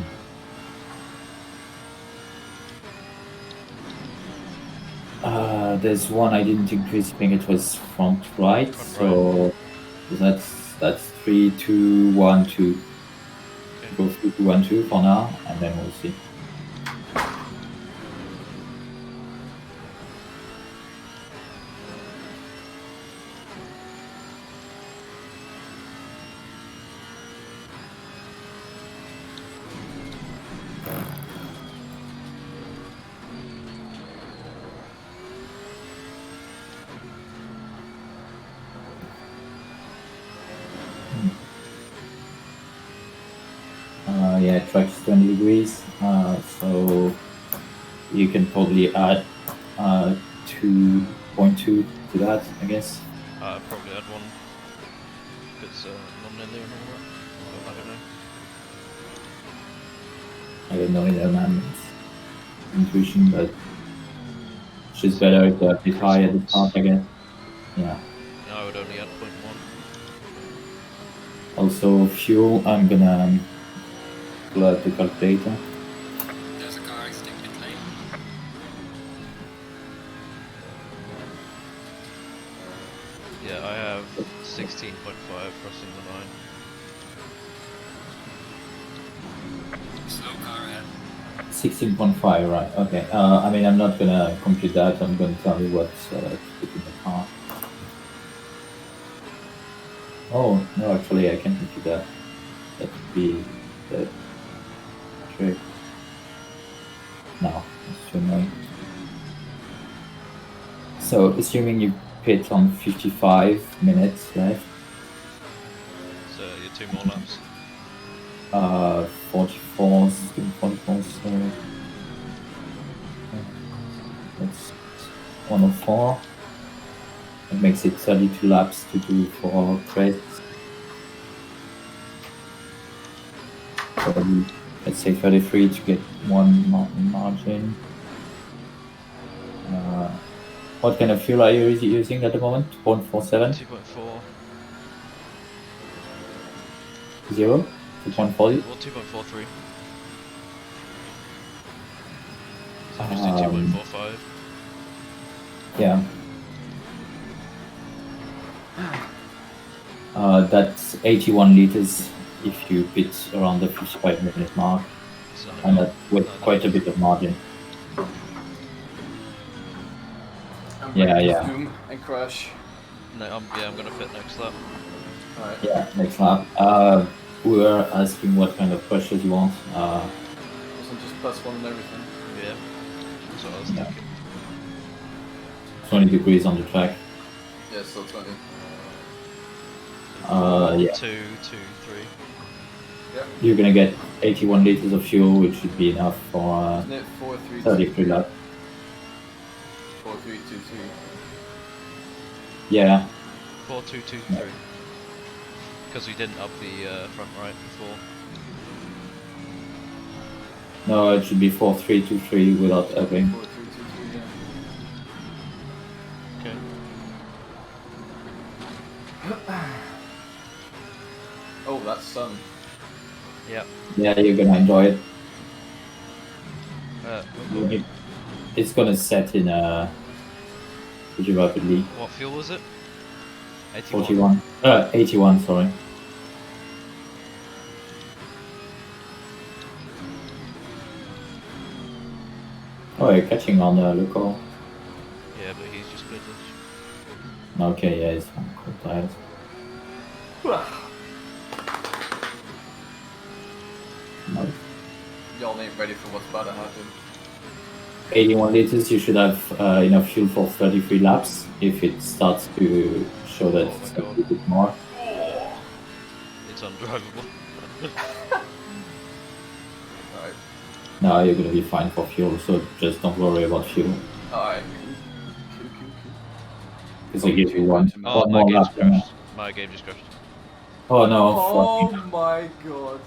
There's one I didn't increase. I think it was front right. Front So that's 3, 2, 1, 2. Okay. Go 3, 2, 1, 2 for now, and then we'll see. Yeah, track's 20 degrees, so you can probably add 2.2 to that, I guess. I'll probably add one. If it's non-linear and all that. But I don't know. I don't know either, man. It's intuition, but it's just better if they're a bit high at the start, I guess. Yeah. No, I would only add 0.1. Also, fuel, I'm gonna pull out the calculator. There's a car exiting pit lane. Yeah, I have 16.5 crossing the line. Slow car ahead. 16.5, right, okay. I mean, I'm not gonna compute that, I'm gonna tell you what's to put in the car. Oh, no, actually, I can compute that. That would be the trick. No, it's too annoying. So, assuming you pit on 55 minutes left, So you're 2 more laps. 44, 44, so that's 104. It makes it 32 laps to do for credits. So let's say 33 to get one margin. What kind of fuel are you using at the moment? 2.47? 2.4. 0? 2.40? Well, 2.43. So just do Um, 2.45. Yeah. That's 81 liters if you bid around the 55-minute mark, So and no, that's with no, quite a no. bit of margin. I'm Yeah, ready to yeah. zoom and crash. No, I'm gonna pit next lap. Alright. Yeah, next lap. We were asking what kind of pressures you want. Wasn't just +1 and everything. Yeah, that's what I was Yeah. thinking. 20 degrees on the track. Yeah, still 20. Four, Yeah. 2, 2, 3. Yep. You're gonna get 81 liters of fuel, which should be enough for Isn't it 4, 3, 2, 33 3? laps. 4, 3, 2, 3. Yeah. 4, 2, 2, 3. Because we didn't up the front right before. No, it should be 4-3-2-3 without upping. 4, 3, 2, 3, yeah. Okay. Oh, that's sun. Yeah. Yeah, you're gonna enjoy it. Oh God. It's gonna set in pretty rapidly. What fuel was it? 81. 41. 81, sorry. Oh, you're catching on local. Yeah, but he's just British. Okay, yeah, it's quite tired. No. Y'all ain't ready for what's about to happen. 81 liters, you should have enough fuel for 33 laps. If it starts to show that Oh my it's God. a bit more. It's undrivable. Alright. No, you're gonna be fine for fuel, so just don't worry about fuel. Alright. Because I give you one Oh, my more game lap. just crashed. My game just crashed. Oh no, Oh fucking, my god.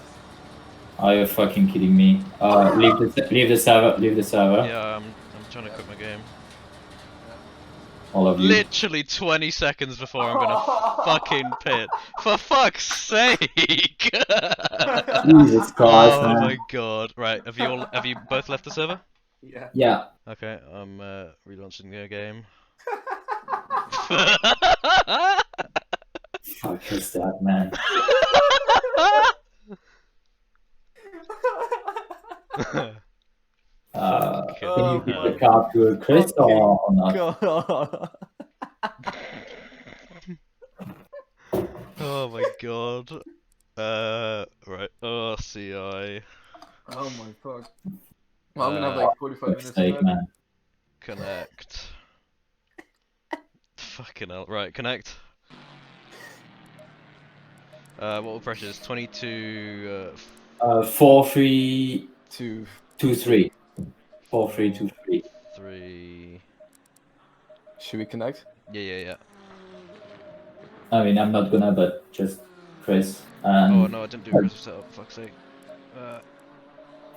are you fucking kidding me? Leave the server. Yeah, I'm trying to quit my game. All of you. Literally 20 seconds before I'm gonna fucking pit. For fuck's sake! Jesus Christ, Oh man. my God! Right, have you both left the server? Yeah. Yeah. Okay, I'm relaunching the game. Fuck is that, man? Can you give the card to Chris or not? God. Oh my God. Right, RCI. Oh my fuck. Well, I'm gonna have like 45 Fuck's minutes sake, left. man. Connect. Fucking hell. Right, connect. What pressures? 22. 4-3-2-3. 2. 4-3-2-3. 3. Should we connect? Yeah. I mean, I'm not gonna, but just Chris. Oh no, I didn't do aggressive setup. Fuck's sake.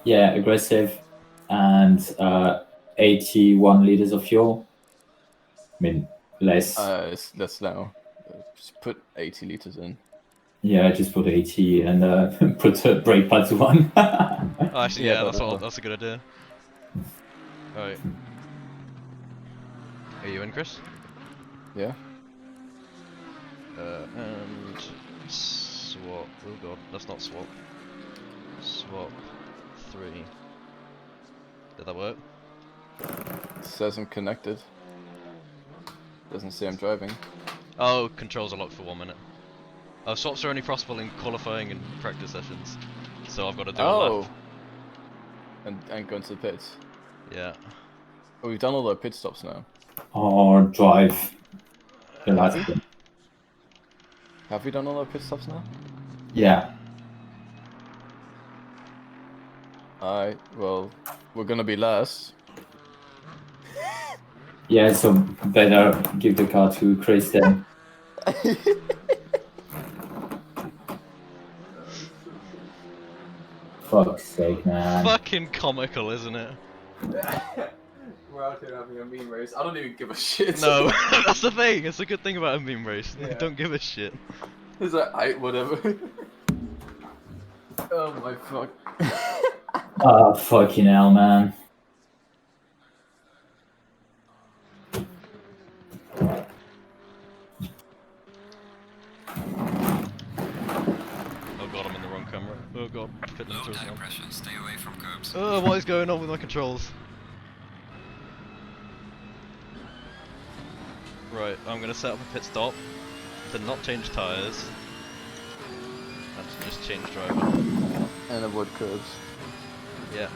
Yeah, aggressive and 81 liters of fuel. I mean, less. It's less now. Just put 80 liters in. Yeah, just put 80 and put brake pads on. Oh, actually, Yeah, yeah, that's a good idea. Alright. Are you in, Chris? Yeah. And swap. Oh god, that's not swap. Swap 3. Did that work? It says I'm connected. Doesn't say I'm driving. Oh, controls are locked for 1 minute. Oh, swaps are only possible in qualifying and practice sessions, so I've got to do a lap. And go into the pits. Yeah. Oh, we've done all the pit stops now. Or drive. The last one. Have we done all our pit stops now? Yeah. Alright, well, we're gonna be last. Yeah, so better give the car to Chris then. Fuck's sake, man. Fucking comical, isn't it? We're out here having a meme race. I don't even give a shit. No, that's the thing. It's a good thing about a meme race. Yeah. Don't give a shit. It's like, whatever. Oh my fuck. Oh, fucking hell, man. Oh god, I'm in the wrong camera. Oh god, pit Low limiters tire on. pressure, stay away from curbs. Oh, what is going on with my controls? Right, I'm gonna set up a pit stop to not change tyres and to just change driver. And avoid curbs. Yeah.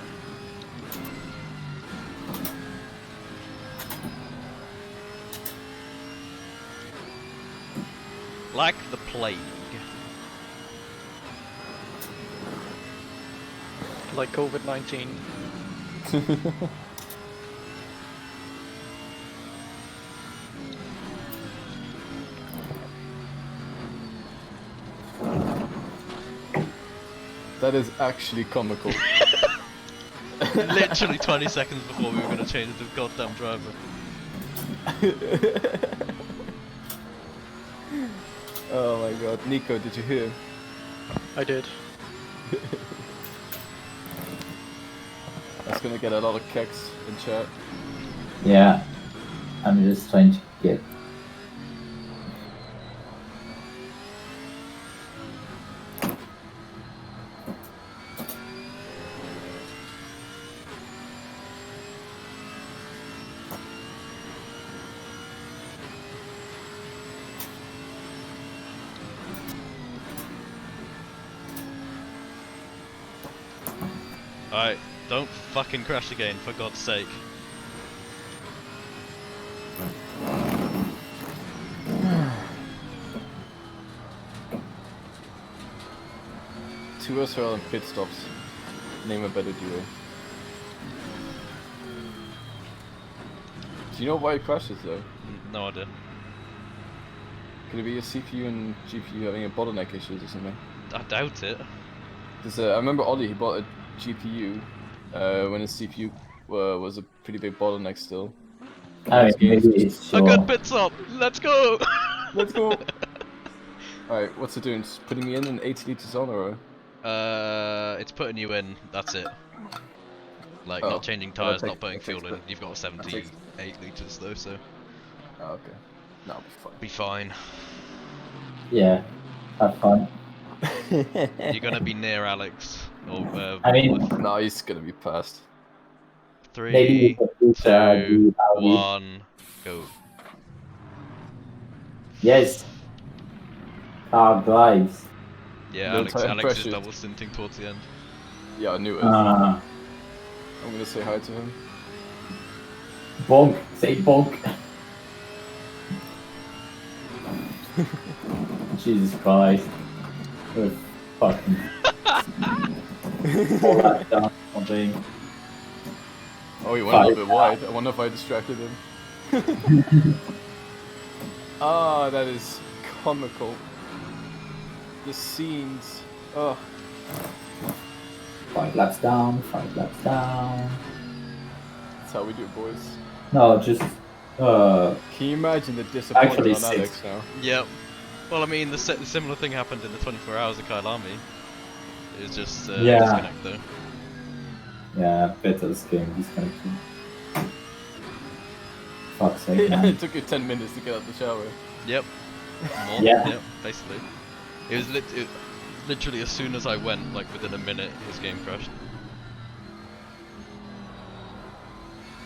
Like the plague. Like COVID-19. That is actually comical. Literally 20 seconds before we were gonna change the goddamn driver. Oh my god. Nico, did you hear? I did. That's gonna get a lot of kicks in chat. Yeah. I'm just trying to get. Alright, don't fucking crash again, for God's sake. Two Australian pit stops. Name a better duo. Do you know why it crashes though? No idea. Could it be a CPU and GPU having a bottleneck issues or something? I doubt it. Because I remember Ollie, he bought a GPU when his CPU was a pretty big bottleneck still. I mean, His games maybe just- it's A sure. good pit stop! Let's go! Let's go! Alright, what's it doing? Just putting me in 80 liters on or? It's putting you in, that's it. Like, Oh, not changing well, tyres, that not takes- putting that fuel takes in. the- You've got 78 litres though, so Oh, okay. No, I'll be fine. Yeah. Have fun. be fine. You're gonna be near Alex. Or, I mean- Wolf. No, he's gonna be passed. Maybe 3, we could put, 2, the Audi. 1, go. Yes. Car drives. Yeah, No Alex tire is pressure. double stinting towards the end. Yeah, I knew it. Ah. I'm gonna say hi to him. Bonk. Say bonk. Jesus Christ. We're fucking. All that down something. Oh, he went a little bit Five. wide. I wonder if I distracted him. Ah, that is comical. The scenes. Oh, 5 laps down, 5 laps down. that's how we do it, boys. No, just Can you imagine the disappointment Actually, on 6. Alex now? Yep. Well, I mean, the similar thing happened in the 24 hours of Kyle Army. It was just Yeah. disconnect though. yeah, Vettel's game disconnected. Fuck's sake, man. It took you 10 minutes to get out the shower. Yep. More. Yeah. Yep. Basically, it was literally as soon as I went, like within a minute, his game crashed.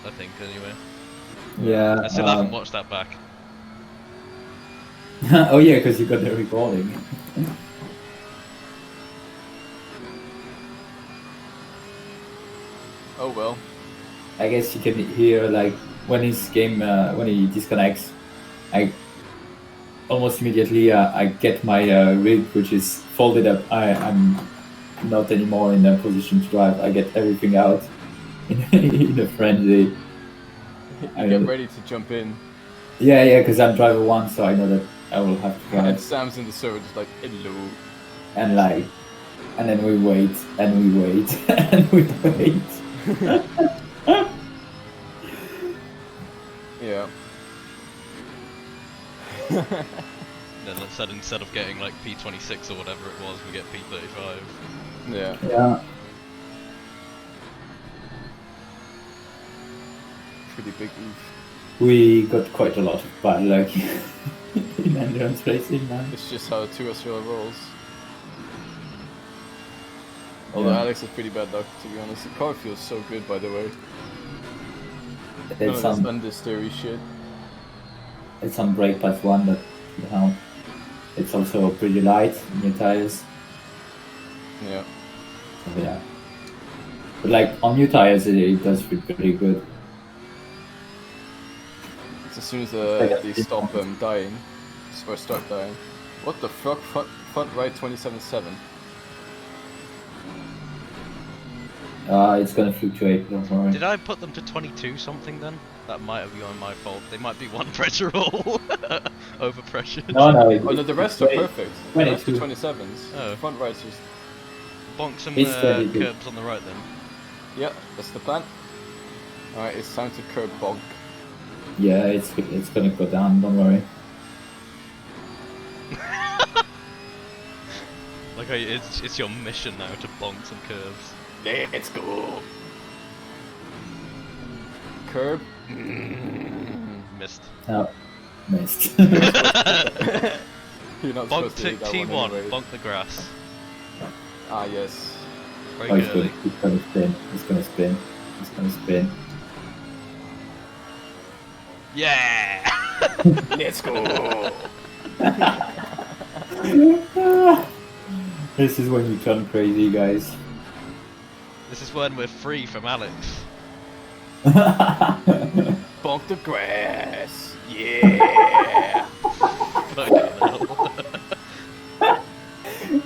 I think anyway. Yeah. I still haven't watched that back. Oh yeah, because you got the recording. Oh well. I guess you can hear like when his game when he disconnects, I almost immediately I get my rig which is folded up. I'm not anymore in a position to drive. I get everything out in a frenzy. I Get know- ready to jump in. Yeah, because I'm driver 1, so I know that I will have to And drive. Sam's in the server just like, hello. And like, and then we wait, and we wait, and we wait. Yeah. Then instead of getting like P26 or whatever it was, we get P35. Yeah. Yeah. Pretty big oof. We got quite a lot of bad luck in endurance racing, man. It's just how 2SL rolls. Although Yeah. Alex is pretty bad luck, to be honest. The car feels so good, by the way. None It's of this on understeery shit. it's on brake path 1 that it's also pretty light, new tires. Yeah. So yeah. But like on new tires it does feel pretty good. It's as soon as Like they stop dying, or start dying. What the fuck? Front right 27.7. It's gonna fluctuate, don't worry. Did I put them to 22 something then? That might have been my fault. They might be one pressure roll. Over pressured. No, Oh no, the rest are perfect. The rest are 22. 27s. Oh. Front right's just... Bonk some It's 22. curbs on the right then. Yeah, that's the plan. Alright, it's time to curb bonk. Yeah, it's gonna go down, don't worry. Like it's your mission now to bonk some curves. Let's go! Curb. Missed. Oh, missed. You're not Bonk supposed to hit that T1, one anyway. bonk the grass. Ah, yes. Very Oh, it's early. gonna spin. It's gonna spin. It's gonna spin. Yeah! Let's go! This is when you turn crazy, guys. This is when we're free from Alex. Bonk the grass! Yeah! Fucking hell.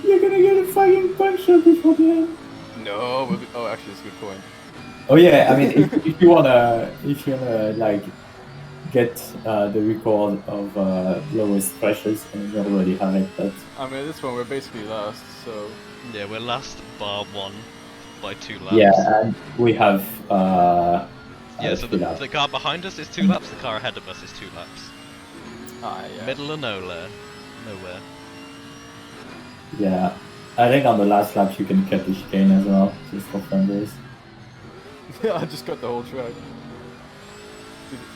You're gonna get a fucking puncture before the end. No, we'll be... Oh, actually, that's a good point. Oh yeah, I mean, if you wanna like get the record of lowest pressures, and you already have it. But I mean, this one we're basically last, so... Yeah, we're last bar 1 by 2 laps. yeah, and we have Yeah, so speed up. the car behind us is 2 laps, the car ahead of us is 2 laps. Ah, yeah. Middle of nowhere. Nowhere. Yeah, I think on the last lap you can cut the chicane as well, just for fun days. Yeah, I just got the whole track.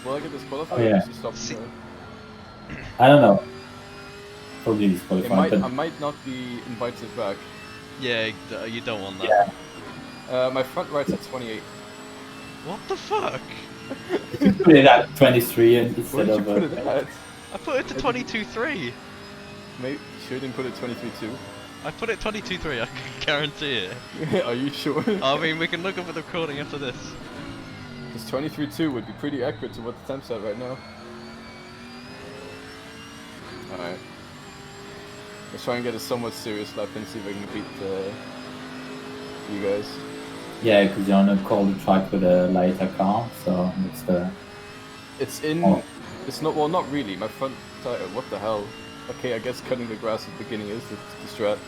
Will I get disqualified? Oh, yeah. Or just stop See- there? I don't know. Probably It disqualified, might, but I might not be invited back. Yeah, you don't want that. yeah. My front right's at 28. What the fuck? You put it at 23 Where instead did you of put it at? I put it to 22.3. Maybe you sure didn't put it 23.2. I put it 22.3, I can guarantee it. Are you sure? I mean, we can look up at the recording after this. Because 23.2 would be pretty accurate to what the temp's at right now. Alright. Let's try and get a somewhat serious lap and see if I can beat you guys. yeah, because you're on a cold track with a lighter car, so it's the It's in... Oh. It's not... Well, not really. My front tire... What the hell? Okay, I guess cutting the grass at the beginning is the strat.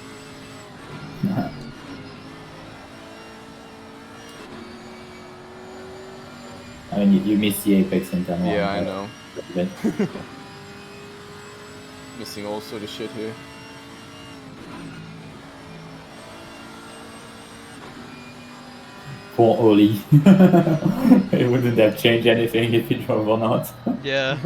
I mean, you missed the apex in turn 1. Yeah, I but- know. but- Missing all sort of shit here. Poor Oli. It wouldn't have changed anything if he drove or not. Yeah.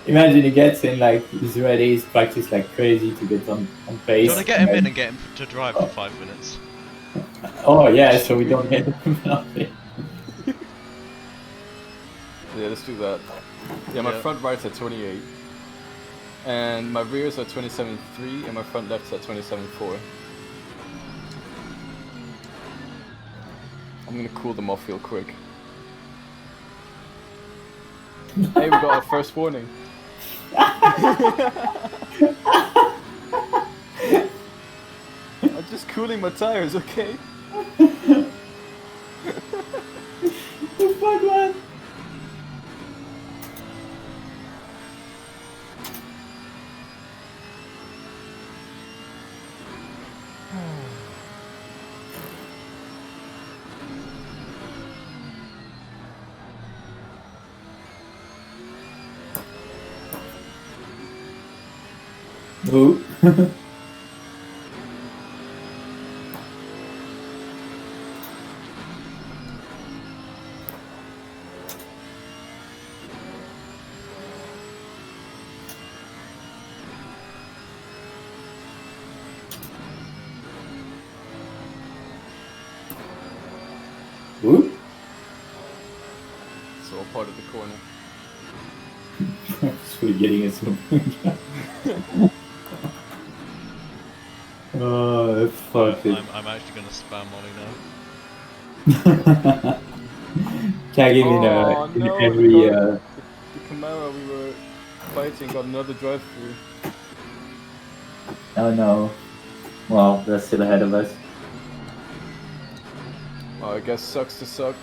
Imagine he gets in, like, he's ready, he's practiced like crazy to get on Do pace. you want to get him in and get him to drive for 5 minutes? Oh yeah, so we don't get nothing. Yeah, let's do that. Yeah, my Yeah. front right's at 28. And my rear's at 27.3 and my front left's at 27.4. I'm gonna cool them off real quick. Hey, we got our first warning. I'm just cooling my tires, okay? The fuck, man? Who? Whoop. It's all part of the corner. It's really getting us moving. Oh, fuck it. I'm actually gonna spam Molly now. Tag him Oh, in no, every. the Camaro we were fighting got another drive-through. Oh no. Well, they're still ahead of us. Oh, I guess sucks to suck.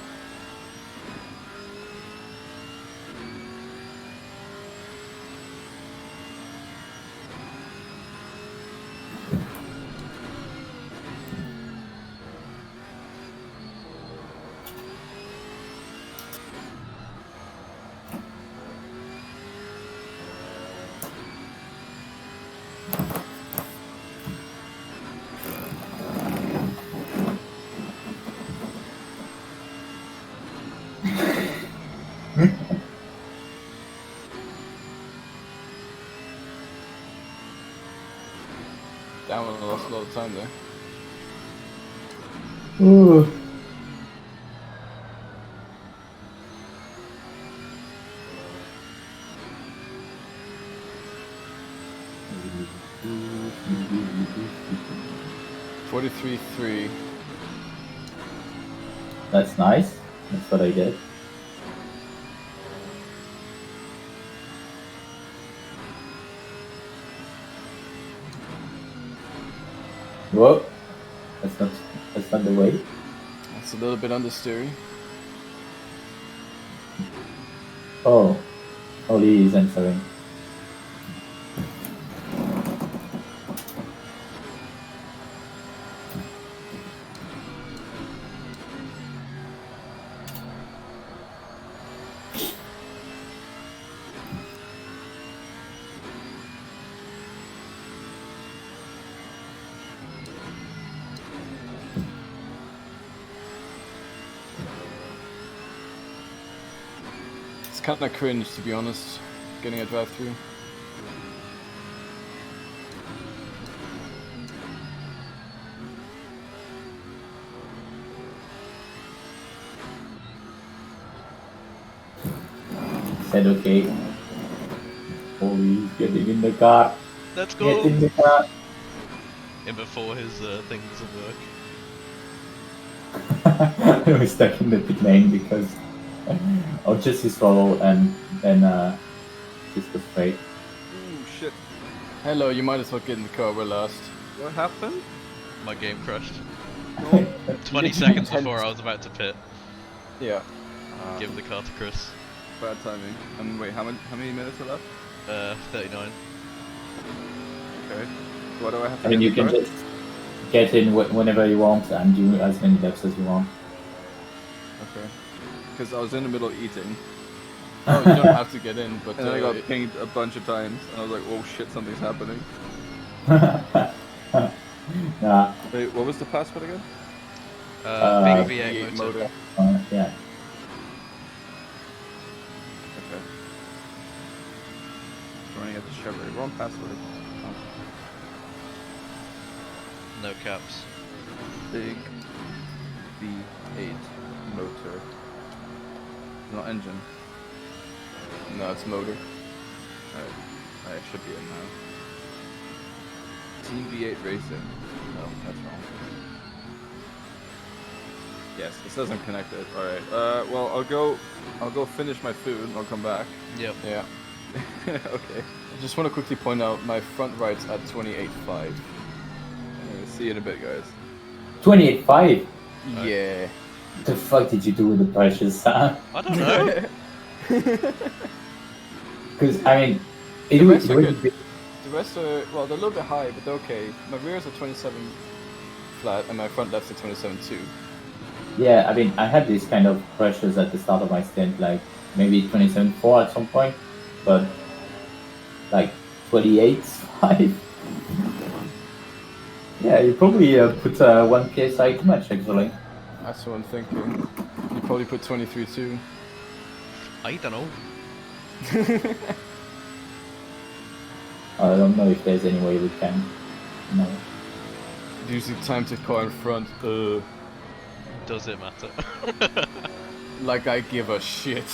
Damn, I lost a lot of time there. Ooh. $43.3. That's nice. That's what I get. Whoa. That's not the way. That's a little bit understeery. Oh. Oli is answering. It's kind of cringe, to be honest, getting a drive-through. Said okay. Oli's getting in the car. Let's Get go! in the car. And before his thing doesn't work. I was stuck in the pit lane because of just his follow and then just go straight. Ooh, shit. Hello, you might as well get in the car, we're last. What happened? My game crashed. No. 20 seconds before I was about to pit. Yeah. Give the car to Chris. Bad timing. And wait, how many minutes are left? 39. Okay. What do I have to I mean, get you in can the car? just get in whenever you want and do as many laps as you want. Okay. Because I was in the middle eating, Oh, you don't have to get in, but and then I got pinged a bunch of times, and I was like, oh shit, something's happening. Nah, Wait, what was the password again? Big V8 V8 motor. yeah. Okay. Running at the Chevrolet. Wrong password. Oh. No caps. Big V8 motor. Not engine. no, it's motor. Alright. I should be in now. Team V8 Racing. No, that's wrong. Yes, it says I'm connected. Alright. Well, I'll go finish my food and I'll come back. Yep. Yeah. Okay. I just want to quickly point out my front right's at 28.5. See you in a bit, guys. 28.5. Yeah. What the fuck did you do with the precious? I don't know. Because I mean, The it would rest are would good. be. The rest are, well, they're a little bit high, but they're okay. My rear's at 27 flat, and my front left's at 27.2. Yeah, I mean, I had these kind of pressures at the start of my stint, like maybe 27.4 at some point, but like 28.5. Yeah, you probably put 1 psi too much actually. That's what I'm thinking. You probably put 23.2. I don't know. I don't know if there's any way we can. No. Use the time to car in front. Don't does it matter? Like I give a shit.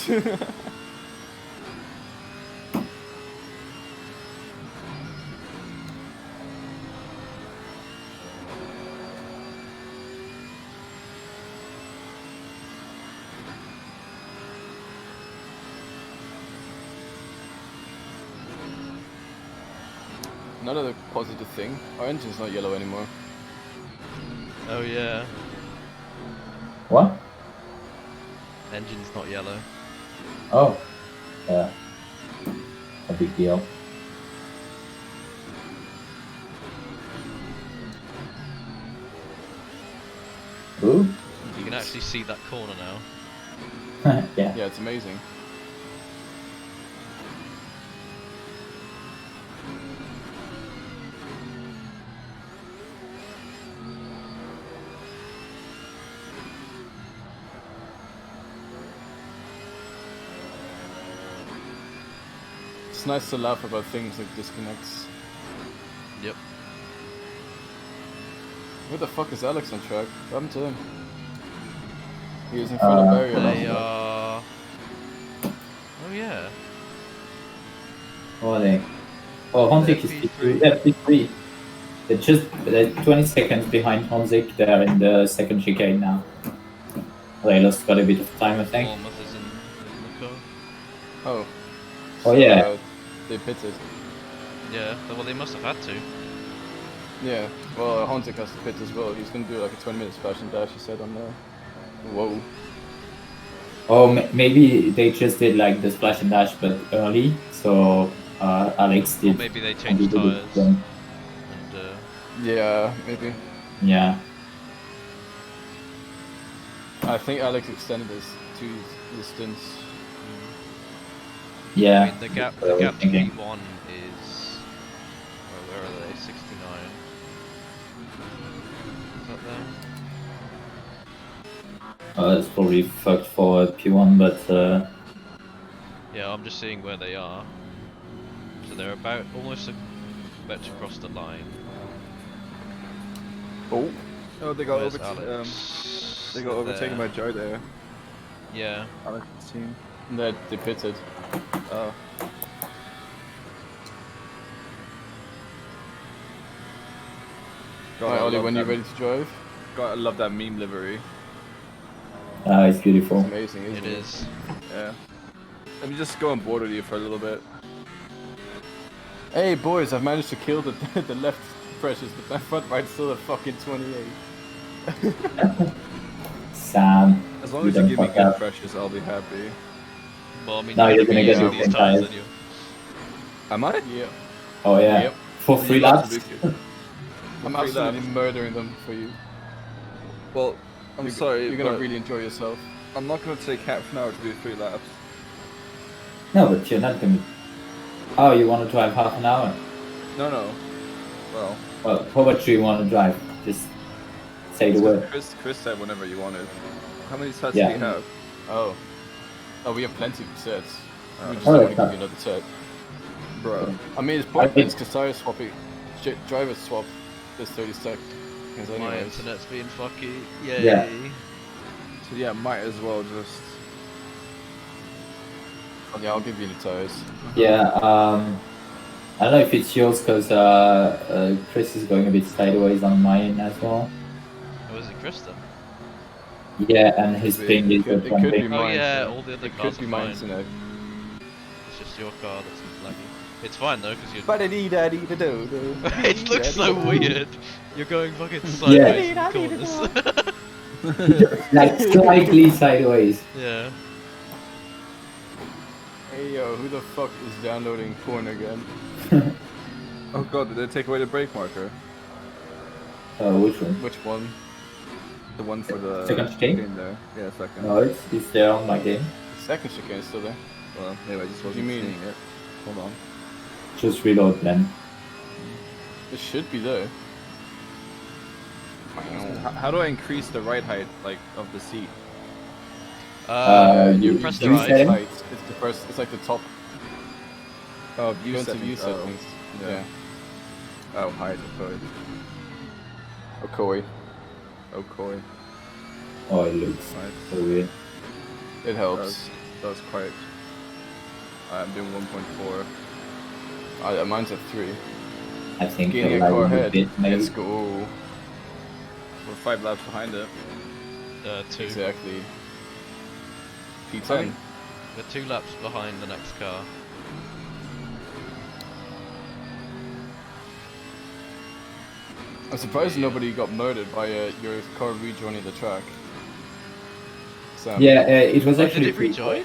Another positive thing, our engine's not yellow anymore. Oh yeah, What? engine's not yellow. Oh, yeah. A big deal. Ooh. You can actually see that corner now. Yeah. Yeah, it's amazing. It's nice to laugh about things like disconnects. Yep. Where the fuck is Alex on track? What happened to him? He was in front of barrier last They night. are. Oh yeah. Oh, they. Oh, Honzik is FP3. FP3. They're 20 seconds behind Honzik. They're in the second chicane now. They lost quite a bit of time, I think. Bournemouth is in the car. Oh. Oh, yeah. They pitted. Yeah. Well, they must have had to. Yeah. Well, Honzik has to pit as well. He's gonna do like a 20-minute splash and dash, he said on there. Whoa. Oh, maybe they just did like the splash and dash, but early. So Alex Or did. maybe they changed did it tyres. then. And Yeah, maybe. Yeah. I think Alex extended his stints. Yeah. I mean, the gap that's what I to was thinking. P1 is. Oh, where are they? 69. Is that them? It's probably fucked for P1, but Yeah, I'm just seeing where they are. So they're about almost about to cross the line. Oh. Oh, they got Where's overtaken. Alex? They got overtaken by Joy there. Yeah. Alex's team. They pitted. Oh. Alright, I Ollie, love when you that- ready to drive? God, I love that meme livery. it's beautiful. It's amazing, isn't It it? is. Yeah. Let me just go on board with you for a little bit. Hey boys, I've managed to kill the the left pressures, but my front right's still at fucking 28. Sam. As long You as you don't give me fuck good up. pressures, I'll be happy. Well, I mean, No, you're you're gonna gonna be get using the these same tires, tires. aren't you? Am I? Yeah. Oh yeah. Yep. For 3 laps. I'm three absolutely laps. murdering them for you. Well, I'm You're- sorry, You're gonna but really enjoy yourself. I'm not gonna take half an hour to do 3 laps. No, but you're not gonna. Oh, you want to drive half an hour? No, no. Well, Well, how much do you want to drive? Just say the word. Chris said whenever you wanted. How many sets Yeah. do you have? Oh. Oh, we have plenty of sets. We just Oh, don't want to yeah. give you another set. Bro. I mean, it's pointless because tire swapping, driver swap is 30 seconds My anyways. internet's being fucky. Yay. Yeah. So yeah, might as well just... Yeah, I'll give you the tires. Yeah. I don't know if it's yours because Chris is going a bit sideways on mine as well. Oh, is it Chris then? Yeah, and his Could be. ping is It could at be 1 Oh mine. yeah, so all the other it cars could be are mine, fine. you know. It's just your car that's laggy. It's fine though, because you're... Ba-da-dee-da-dee-da-do-do. It looks so Dee-da-dee-da-do. weird. You're going fucking sideways in corners. Like slightly sideways. Yeah. Hey yo, who the fuck is downloading porn again? Oh god, did they take away the brake marker? Which one? Which one? The one for the Second chicane? chicane there. Yeah, second. No, it's there on my game. Second chicane is still there. Well, anyway, I just What do wasn't you mean? seeing it. Hold on. Just reload then. It should be there. How do I increase the ride height, like, of the seat? You you- press you the right. said- Right, it's the first. It's like the top. Oh, Go view into settings. view Oh, settings. yeah. Yeah. Oh, height, okay. Okoi. Oh, coy. Oh, it looks Nice. so weird. It helps. That's quite. I'm doing 1.4. Mine's at 3. I think Gaining a like car a ahead. bit, maybe. Let's go. We're 5 laps behind it. 2. Exactly. I P10. mean, We're 2 laps behind the next car. I'm surprised nobody got murdered by your car rejoining the track. Sam. Yeah, it was Oh, actually did it pretty rejoin?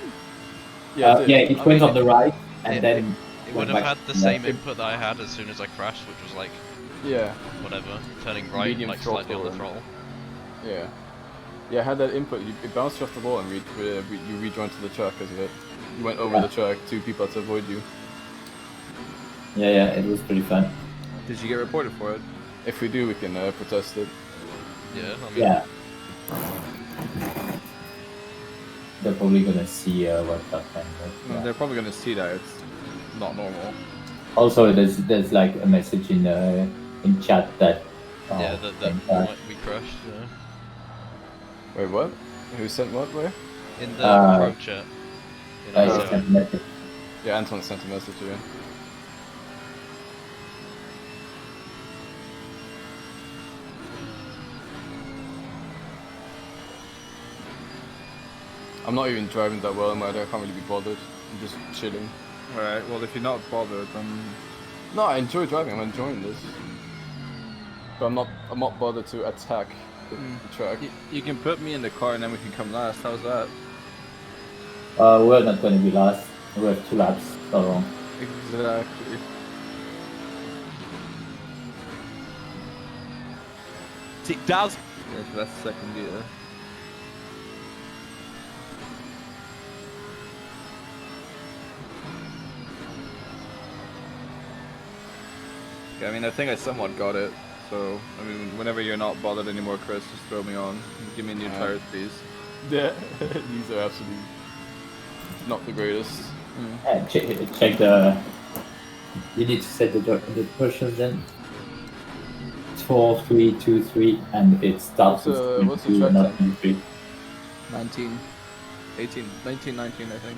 Yeah, it did. yeah, it I went mean, on the right and it- then It went would have back had the to same left. input that I had as soon as I crashed, which was like, Yeah, whatever, turning right, Medium like slightly on the throttle throttle. yeah. Yeah, I had that input. It bounced off the wall and you rejoined to the track because of it. You went over Yeah. the track, 2 people had to avoid you. Yeah, it was pretty fun. did you get reported for it? If we do, we can protest it. Yeah, I mean, Yeah. They're probably gonna see what happened. But, yeah. They're probably going to see that it's not normal. Also, there's like a message in chat that. yeah, that we crashed. Yeah. Wait, what? Who sent what? Where? In the Uh, pro chat. In I RCI. sent a message. Yeah, Anton sent a message to you. I'm not even driving that well, I can't really be bothered. I'm just chilling. Alright, well, if you're not bothered, then. No, I enjoy driving. I'm enjoying this. But I'm not bothered to attack the track. You can put me in the car and then we can come last. How's that? We're not gonna be last. We have 2 laps. So Exactly. That's second gear. Okay, I mean, I think I somewhat got it. So, I mean, whenever you're not bothered anymore, Chris, just throw me on. Give me new tires, please. Yeah, these are absolutely not the greatest. check the. You need to set the portions then. 4, 3, 2, 3, and it starts with What's the 2, track not time? 3. 19, 18, 19, 19, I think.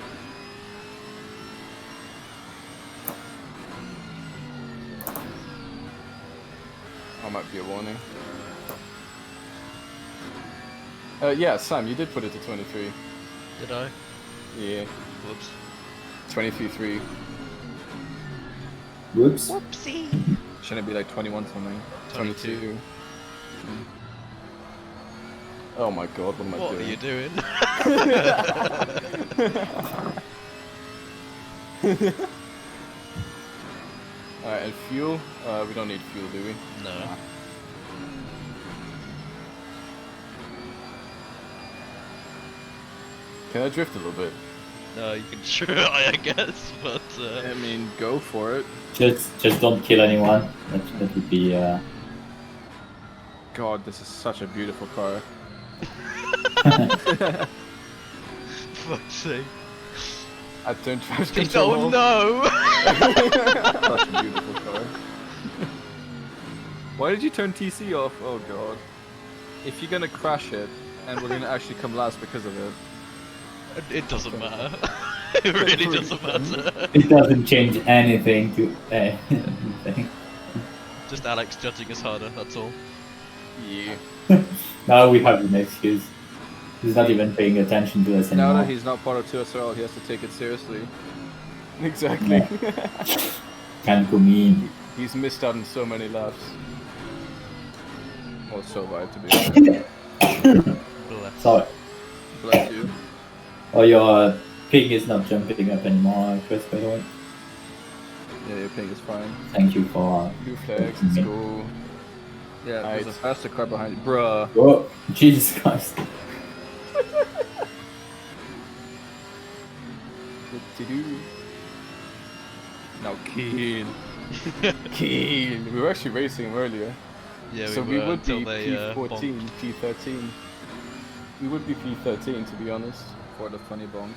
That might be a warning. Yeah, Sam, you did put it to 23. Did I? Yeah, Whoops. 23.3. Whoops. Whoopsie. Shouldn't it be like 21 something? 22. Oh my god, what am I What doing? are you doing? Alright, and fuel? We don't need fuel, do we? No. Can I drift a little bit? No, you can try, I guess, but I mean, go for it. Just don't kill anyone. That would be. God, this is such a beautiful car. fuck's sake. I don't drive control. Oh no! Such a beautiful car. Why did you turn TC off? Oh god. If you're gonna crash it, and we're gonna actually come last because of it. It doesn't matter. It really doesn't matter. It doesn't change anything to anything. Just Alex judging us harder, that's all. Yeah. Now we have an excuse. He's not even paying attention to us Now anymore. that he's not part of 2SRL, he has to take it seriously. Exactly. Can't go mean. He's missed out on so many laps. Well, so bad to be honest. Bless. Sorry. Bless you. Oh, your ping is not jumping up anymore, Chris, by the way. Yeah, your ping is fine. Thank you for. Blue flags, let's go. Yeah, there's a Right. faster car behind you. Bruh. Oh, Jesus Christ. What to do? Now Keen. Keen. We were actually racing him earlier. Yeah, So we we were would until be they P14, bonked. P13. We would be P13 to be honest. For the funny bonk.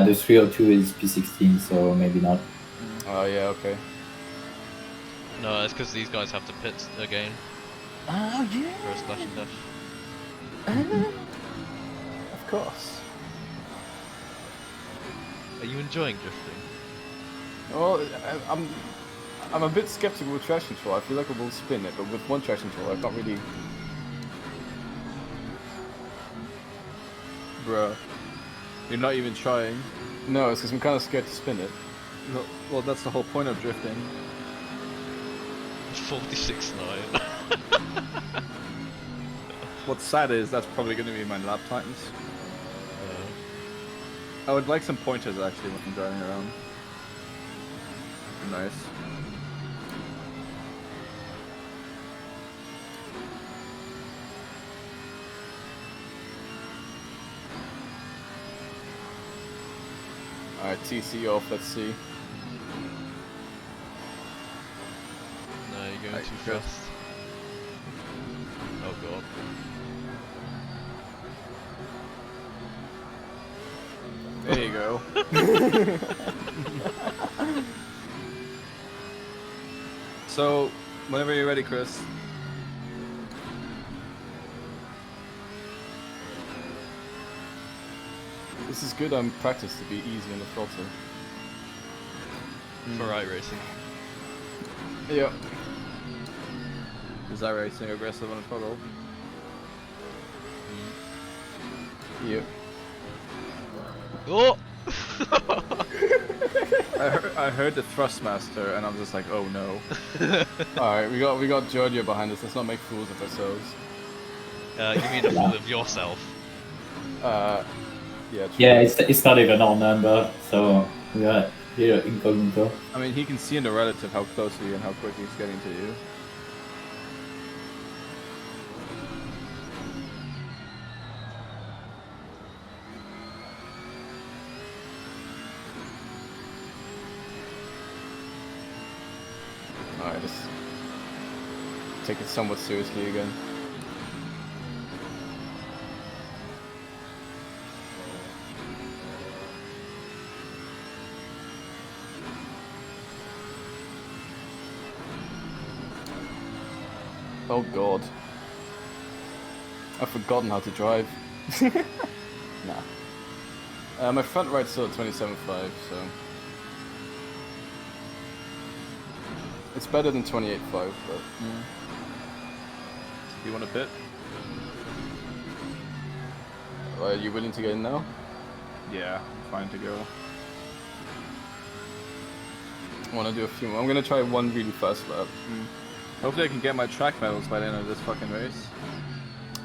The 302 is P16, so maybe not. Oh yeah, okay. No, it's because these guys have to pit again Oh yeah. for a splash and dash. course. Are you enjoying drifting? Well, I'm a bit skeptical with traction control. I feel like I will spin it, but with one traction control, I can't really. Bruh. You're not even trying. No, it's because I'm kind of scared to spin it. No, well, that's the whole point of drifting. 46.9. What's sad is that's probably going to be my lap times. I would like some pointers actually when I'm driving around. Nice. Alright, TC off, let's see. No, you're going Right, too good. fast. Oh god. There you go. So, whenever you're ready, Chris. This is good. I'm practiced to be easy on the throttle. For iRacing. Yeah. Is that racing aggressive on the throttle? Yep. Oh! I heard the Thrustmaster and I'm just like, oh no. Alright, we got Giorgio behind us. Let's not make fools of ourselves. You mean a fool of yourself? Yeah. True. Yeah, it's not even our number, so we are here incognito. I mean, he can see in the relative how closely and how quickly he's getting to you. Alright, let's take it somewhat seriously again. Oh god. I've forgotten how to drive. Nah. My front right's still at 27.5, so... It's better than 28.5, but... Do you want to pit? Are you willing to get in now? Yeah, I'm fine to go. I want to do a few more. I'm gonna try one really fast lap. Hopefully I can get my track medals by the end of this fucking race.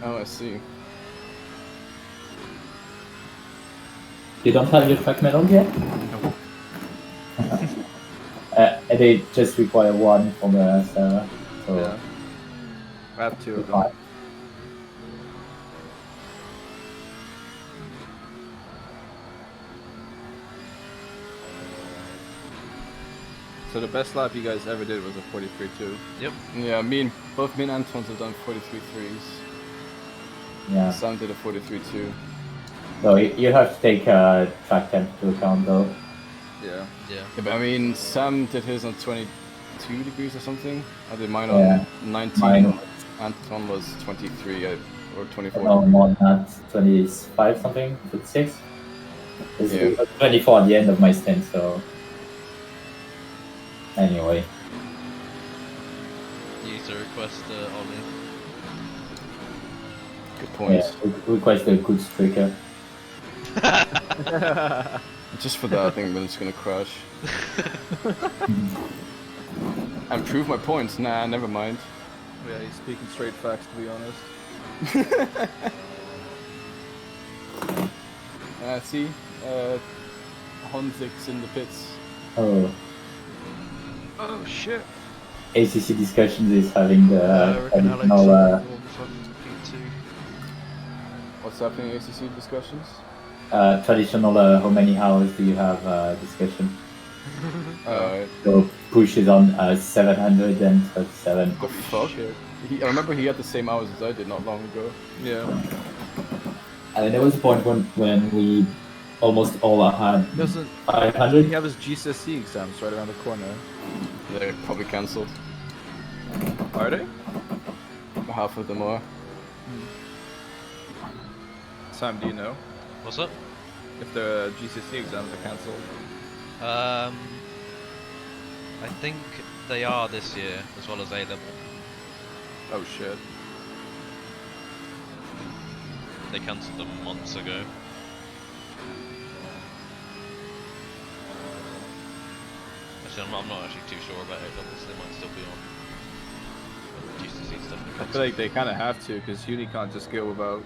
Oh, I see. You don't have your track medal yet? No. And they just require one from the server. So Yeah. I have two of them. fine. So the best lap you guys ever did was a 43.2. Yep. Yeah, both me and Anton have done 43.3s. Yeah. Sam did a 43.2. So you have to take track temp into account though. Yeah. Yeah. Yeah, but I mean, Sam did his on 22 degrees or something. I did mine Yeah. on 19. Mine- Anton was 23 or 24. No, more than that, 25 something, 26. It's Yeah. 24 at the end of my stint, so anyway. User request Ollie. Good point. Yeah, request a good streaker. Just for that, I think I'm just gonna crash. And prove my points. Nah, never mind. Yeah, he's speaking straight facts, to be honest. See, Honzik's in the pits. Oh, Oh shit. ACC Discussions is having the I reckon Alex traditional, will be fucking too. What's happening in ACC discussions? traditional how many hours do you have discussion. So push is on 737. What the fuck? I remember he had the same hours as I did not long ago. Yeah. And there was a point when we almost all had Doesn't 500. he have his GCSE exams right around the corner? They're probably cancelled. Are they? Half of them are. Sam, do you know? What's up? If the GCC exams are cancelled. I think they are this year, as well as A level. Oh shit. They cancelled them months ago. Actually, I'm not actually too sure about A levels. They might still be on. But GCC stuff. I feel like they kind of have to, because uni can't just go without.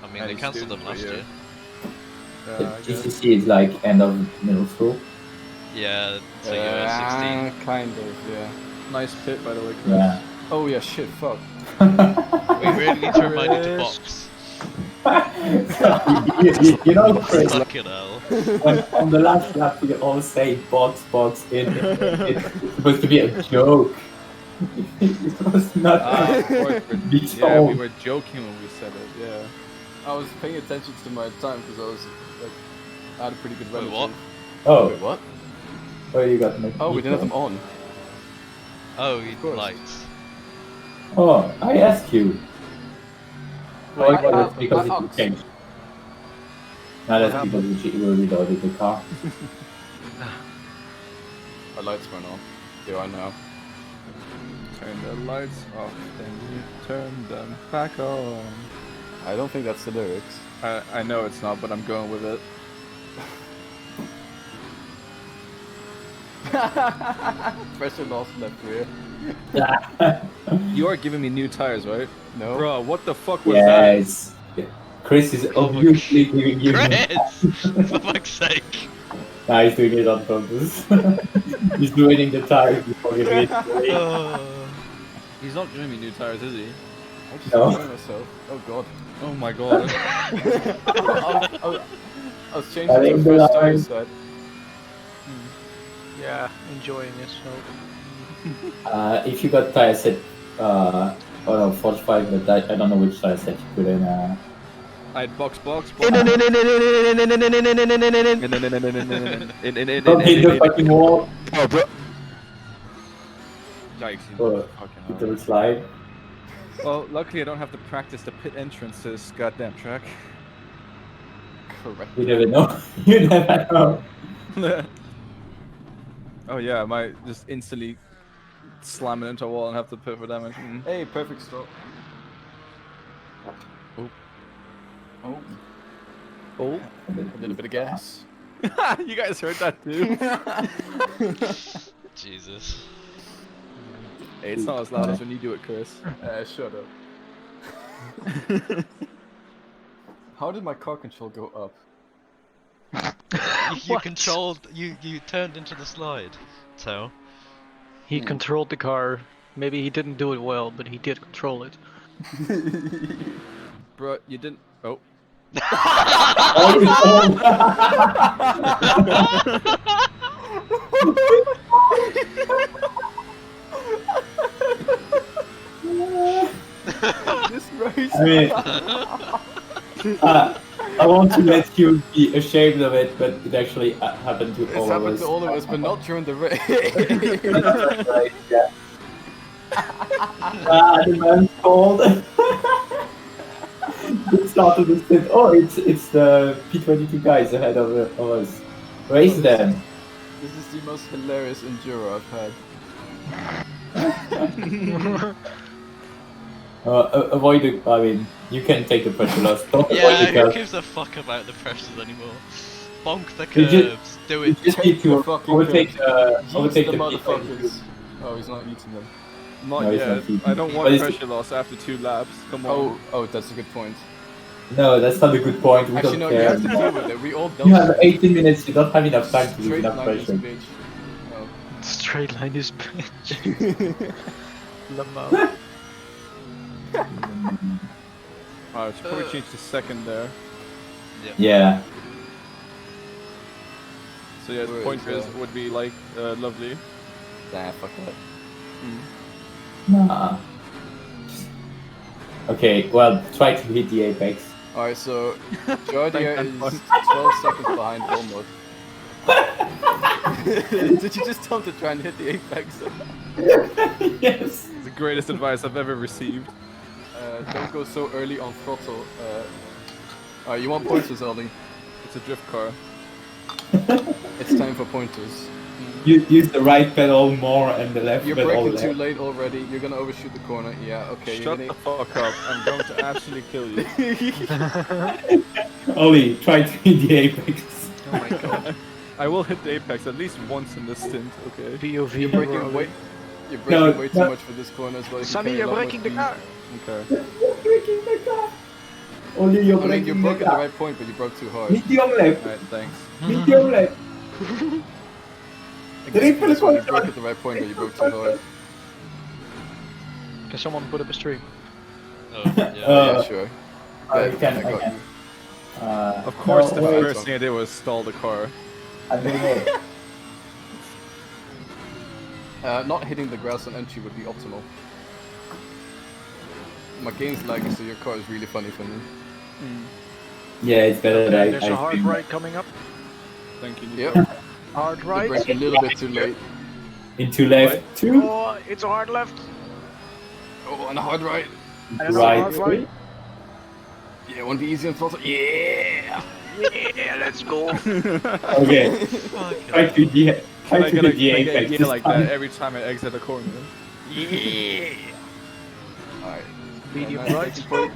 I mean, any they cancelled them students last per year. I guess. GCC is like end of middle school. Yeah, so you're 16. Kind of, yeah. Nice pit, by the way, Chris. Yeah. Oh yeah, shit, fuck. We really need to remind you to box. you know, Chris, Fucking hell. on the last lap we all say box, box, it's supposed to be a joke. It was not Of course, be yeah, told. we were joking when we said it, yeah. I was paying attention to my time because I was like, I had a pretty good Wait, relative. what? Oh, Wait, what? oh, you got me. Oh, we didn't have them on. Oh, you course. lights. Oh, I asked you. Oh, Wait, yeah, that's because I it changed. No, that's because we reloaded the car. My lights went on. They are now. Turn the lights off, then you turn them back on. I don't think that's the lyrics. I know it's not, but I'm going with it. Pressure loss left rear. You are giving me new tires, right? No. Bro, what the fuck was that? Yes. Chris is obviously giving you. Chris! For fuck's sake. Nah, he's doing it on purpose. He's ruining the tires before giving it away. He's not giving me new tires, is he? I'm just No. enjoying myself. Oh god. Oh my god. I was changing to the first tire side. Yeah, enjoying yourself. If you got tire set, oh no, 45, but I don't know which tire set you put in. I'd box. Don't hit the fucking wall. Oh, bro. Yikes, Oh, fucking it hell. will slide. Well, luckily I don't have to practice the pit entrance to this goddamn track. Correct. You never know. You never know. Oh yeah, I might just instantly slam it into a wall and have to pit for damage. Hey, perfect stop. Oh. Oh. Oh. A little bit of gas. You guys heard that too? Jesus. Hey, it's not as loud as when you do it, Chris. Shut up. How did my car control go up? You What? controlled, you turned into the slide, so. He controlled the car. Maybe he didn't do it well, but he did control it. Bro, you didn't. Oh. This race. I mean, I want to let you be ashamed of it, but it actually happened to It's all of happened us. to all of us, but not during the race. That's right, yeah. The man's cold. It started to sit. Oh, it's the P22 guys ahead of us. Race them. This is the most hilarious enduro I've had. Avoid the. I mean, you can take the pressure loss. Don't Yeah, avoid the who curve. gives a fuck about the pressures anymore? Bonk the You just- curbs, do You it. just need to the fucking overtake Yeets overtake the the motherfuckers. P22. Oh, he's not eating them. Not No, it's yet. not keeping. I don't But want it's- pressure loss after 2 laps. Come on. Oh, that's a good point. No, that's not a good point. We Actually, don't no, you care. have to deal with it. We all dealt You have with it. 18 minutes. You don't have enough time to use Straight enough line this pressure. bitch. No. Straight line is bitch. Lamau. I should probably change to second there. Yeah. So yeah, the Where pointer is, would be like lovely. Nah, fuck that. Nah. Okay, well, try to hit the apex. Alright, so Jordi Thank is God. 12 seconds behind Wilmot. Did you just tell him to try and hit the apex? Yes. It's the greatest advice I've ever received. Don't go so early on throttle. Alright, you want pointers, Ollie? It's a drift car. It's time for pointers. Use the right pedal more and the left You're pedal braking too left. late already. You're gonna overshoot the corner. Yeah, okay. Shut the fuck up. I'm going to actually kill you. Ollie, try to hit the apex. Oh my god. I will hit the apex at least once in this stint, okay? POV. You're braking way. You're braking No, way too no. much for this corner as well. You can Sammy, carry a you're lot more breaking the speed. car. Okay. You're breaking the car. Ollie, you're I mean, you breaking broke the at the car. right point, but you broke too hard. Medium left. Alright, thanks. Medium left. I guess Triple this one you control. broke at the right point, but you broke too hard. Can someone put up a stream? Oh, yeah. Yeah, sure. I Bet, can. I got I can. you. Of course, the no, wait. first thing I did was stall the car. I don't know. Not hitting the grass on entry would be optimal. My game's lagging, so your car is really funny for me. Yeah, it's better that There's a hard right coming up. Thank you. Yep. Hard You're right. braking a little bit too late. into left two, Oh, it's a hard left. Oh, and a hard right. And a right hard right. three. Yeah, want to be easy on throttle? Yeah! Yeah, let's go. Okay, try to hit the Can I get a apex yeah this like time. that every time I exit a corner? Yeah! Alright. Medium Nice right. taking point.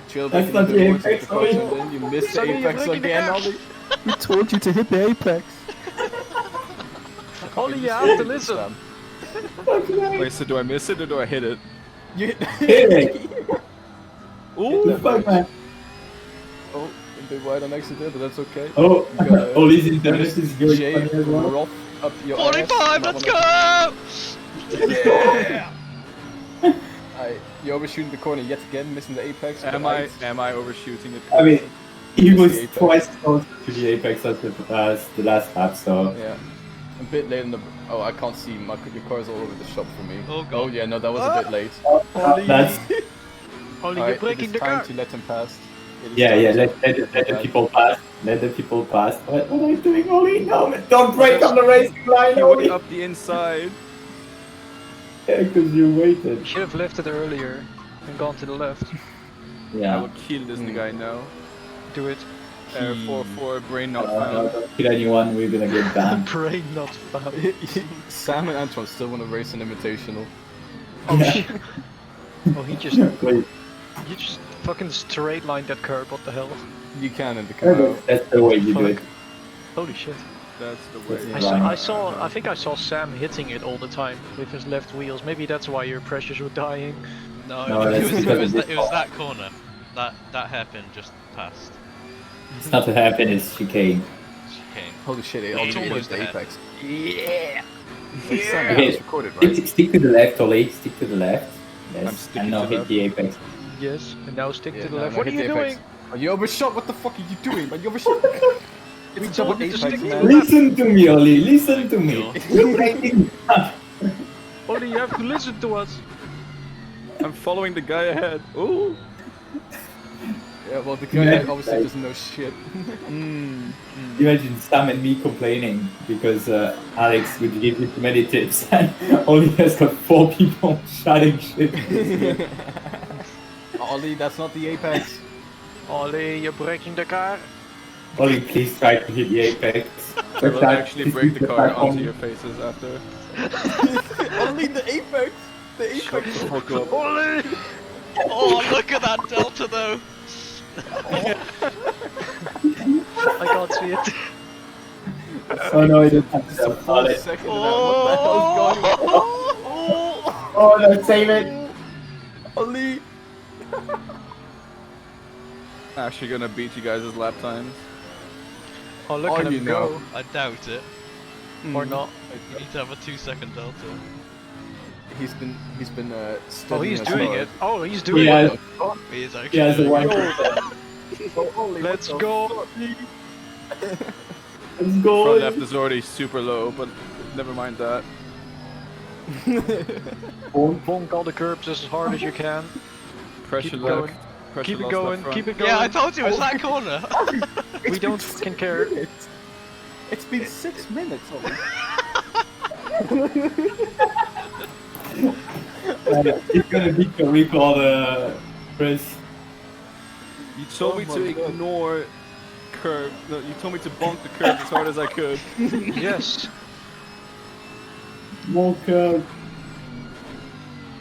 Chill That's back not in the the apex, caution, Ollie. then you missed the Sammy, you're apex breaking the again, car. Ollie. We told you to hit the apex. Only you have to listen. Wait, so do I miss it or do I hit it? You Hit it. Ooh! Fuck, man. Oh, a bit wide on accident, but that's okay. Oh, You gotta Ollie's internet Just is going J funny as well. rough up your 45, ass. let's go! Yeah! You're overshooting the corner yet again, missing the apex. Am but I overshooting it? I mean, he Missed was the apex. twice close to the apex as the last lap, so Yeah. A bit late in the. Oh, I can't see. Your car's all over the shop for me. Oh, God. Oh yeah, no, that was a bit late. that's Only Alright, you're it breaking is the time car. to let him pass. It is yeah, time yeah. to Let the pass. people pass. Let the people pass. What are you doing, Ollie? No, don't break on the racing line, You went Ollie. up the inside. Yeah, because you waited. You should have left it earlier and gone to the left. I Yeah. will kill this guy now. Do it. For brain not No, found. don't kill anyone. We're gonna get banned. Brain not found. Sam and Antoine still want to race an invitational. Oh Yeah. shit. Oh, he just Wait, fucking straight lined that curb. What the hell? You can in the car. that's the way you do it. Holy shit. That's the way. That's I think I saw Sam hitting it all the time with his left wheels. Maybe that's why your pressures were dying. No, No, it, that's was, because it, was of this it was ball. that corner. That hairpin just passed. It's not to happen. It's chicane. Chicane. Holy shit! It It's almost almost the there. apex. Yeah. Sam, Okay. it's recorded, right? Stick to the left, Ollie. Stick to the left. I'm Yes, sticking and now to hit left. the apex. Yes, and now stick Yeah, to the no, left. no, What are hit you the apex. doing? Oh, you overshot. What the fuck are you doing, man? You overshot. We It's told double you to apex, stick to man. the left. Listen to me, Ollie. Listen to me. You're breaking up. Only you have to listen to us. I'm following the guy ahead. Ooh! Yeah, well, the guy Yeah. obviously doesn't know shit. Imagine Sam and me complaining because Alex would give you too many tips and Ollie has got 4 people shouting shit. Ollie, that's not the apex. Ollie, you're breaking the car. Ollie, please try to hit the apex. I will actually break the car onto your faces after. Ollie, the apex. The Shut apex. the fuck up. Ollie! Oh, look at that delta though. I can't see it. Oh no, I don't have to Full stop it. second of that. What the hell's going on? Oh no, save it! Ollie. Actually gonna beat you guys' lap times. Oh, look Oh, at you him know. go. I doubt it. Or not. You need to have a 2-second delta. He's been Oh, studying he's us doing hard. it. Oh, he's doing Yeah, it. He is actually. he has a doing one. it. Let's go. Let's go! Front left is already super low, but never mind that. Bonk all the curbs as hard as you can. Pressure Keep it left. going. Pressure Keep it lost going. left front. Keep it going. Yeah, I told you it's that corner. We don't fucking care. It's been 6 minutes, Ollie. He's gonna beat the record, Chris. You told me to ignore curve. No, you told me to bonk the curve as hard as I could. Yes. More curve.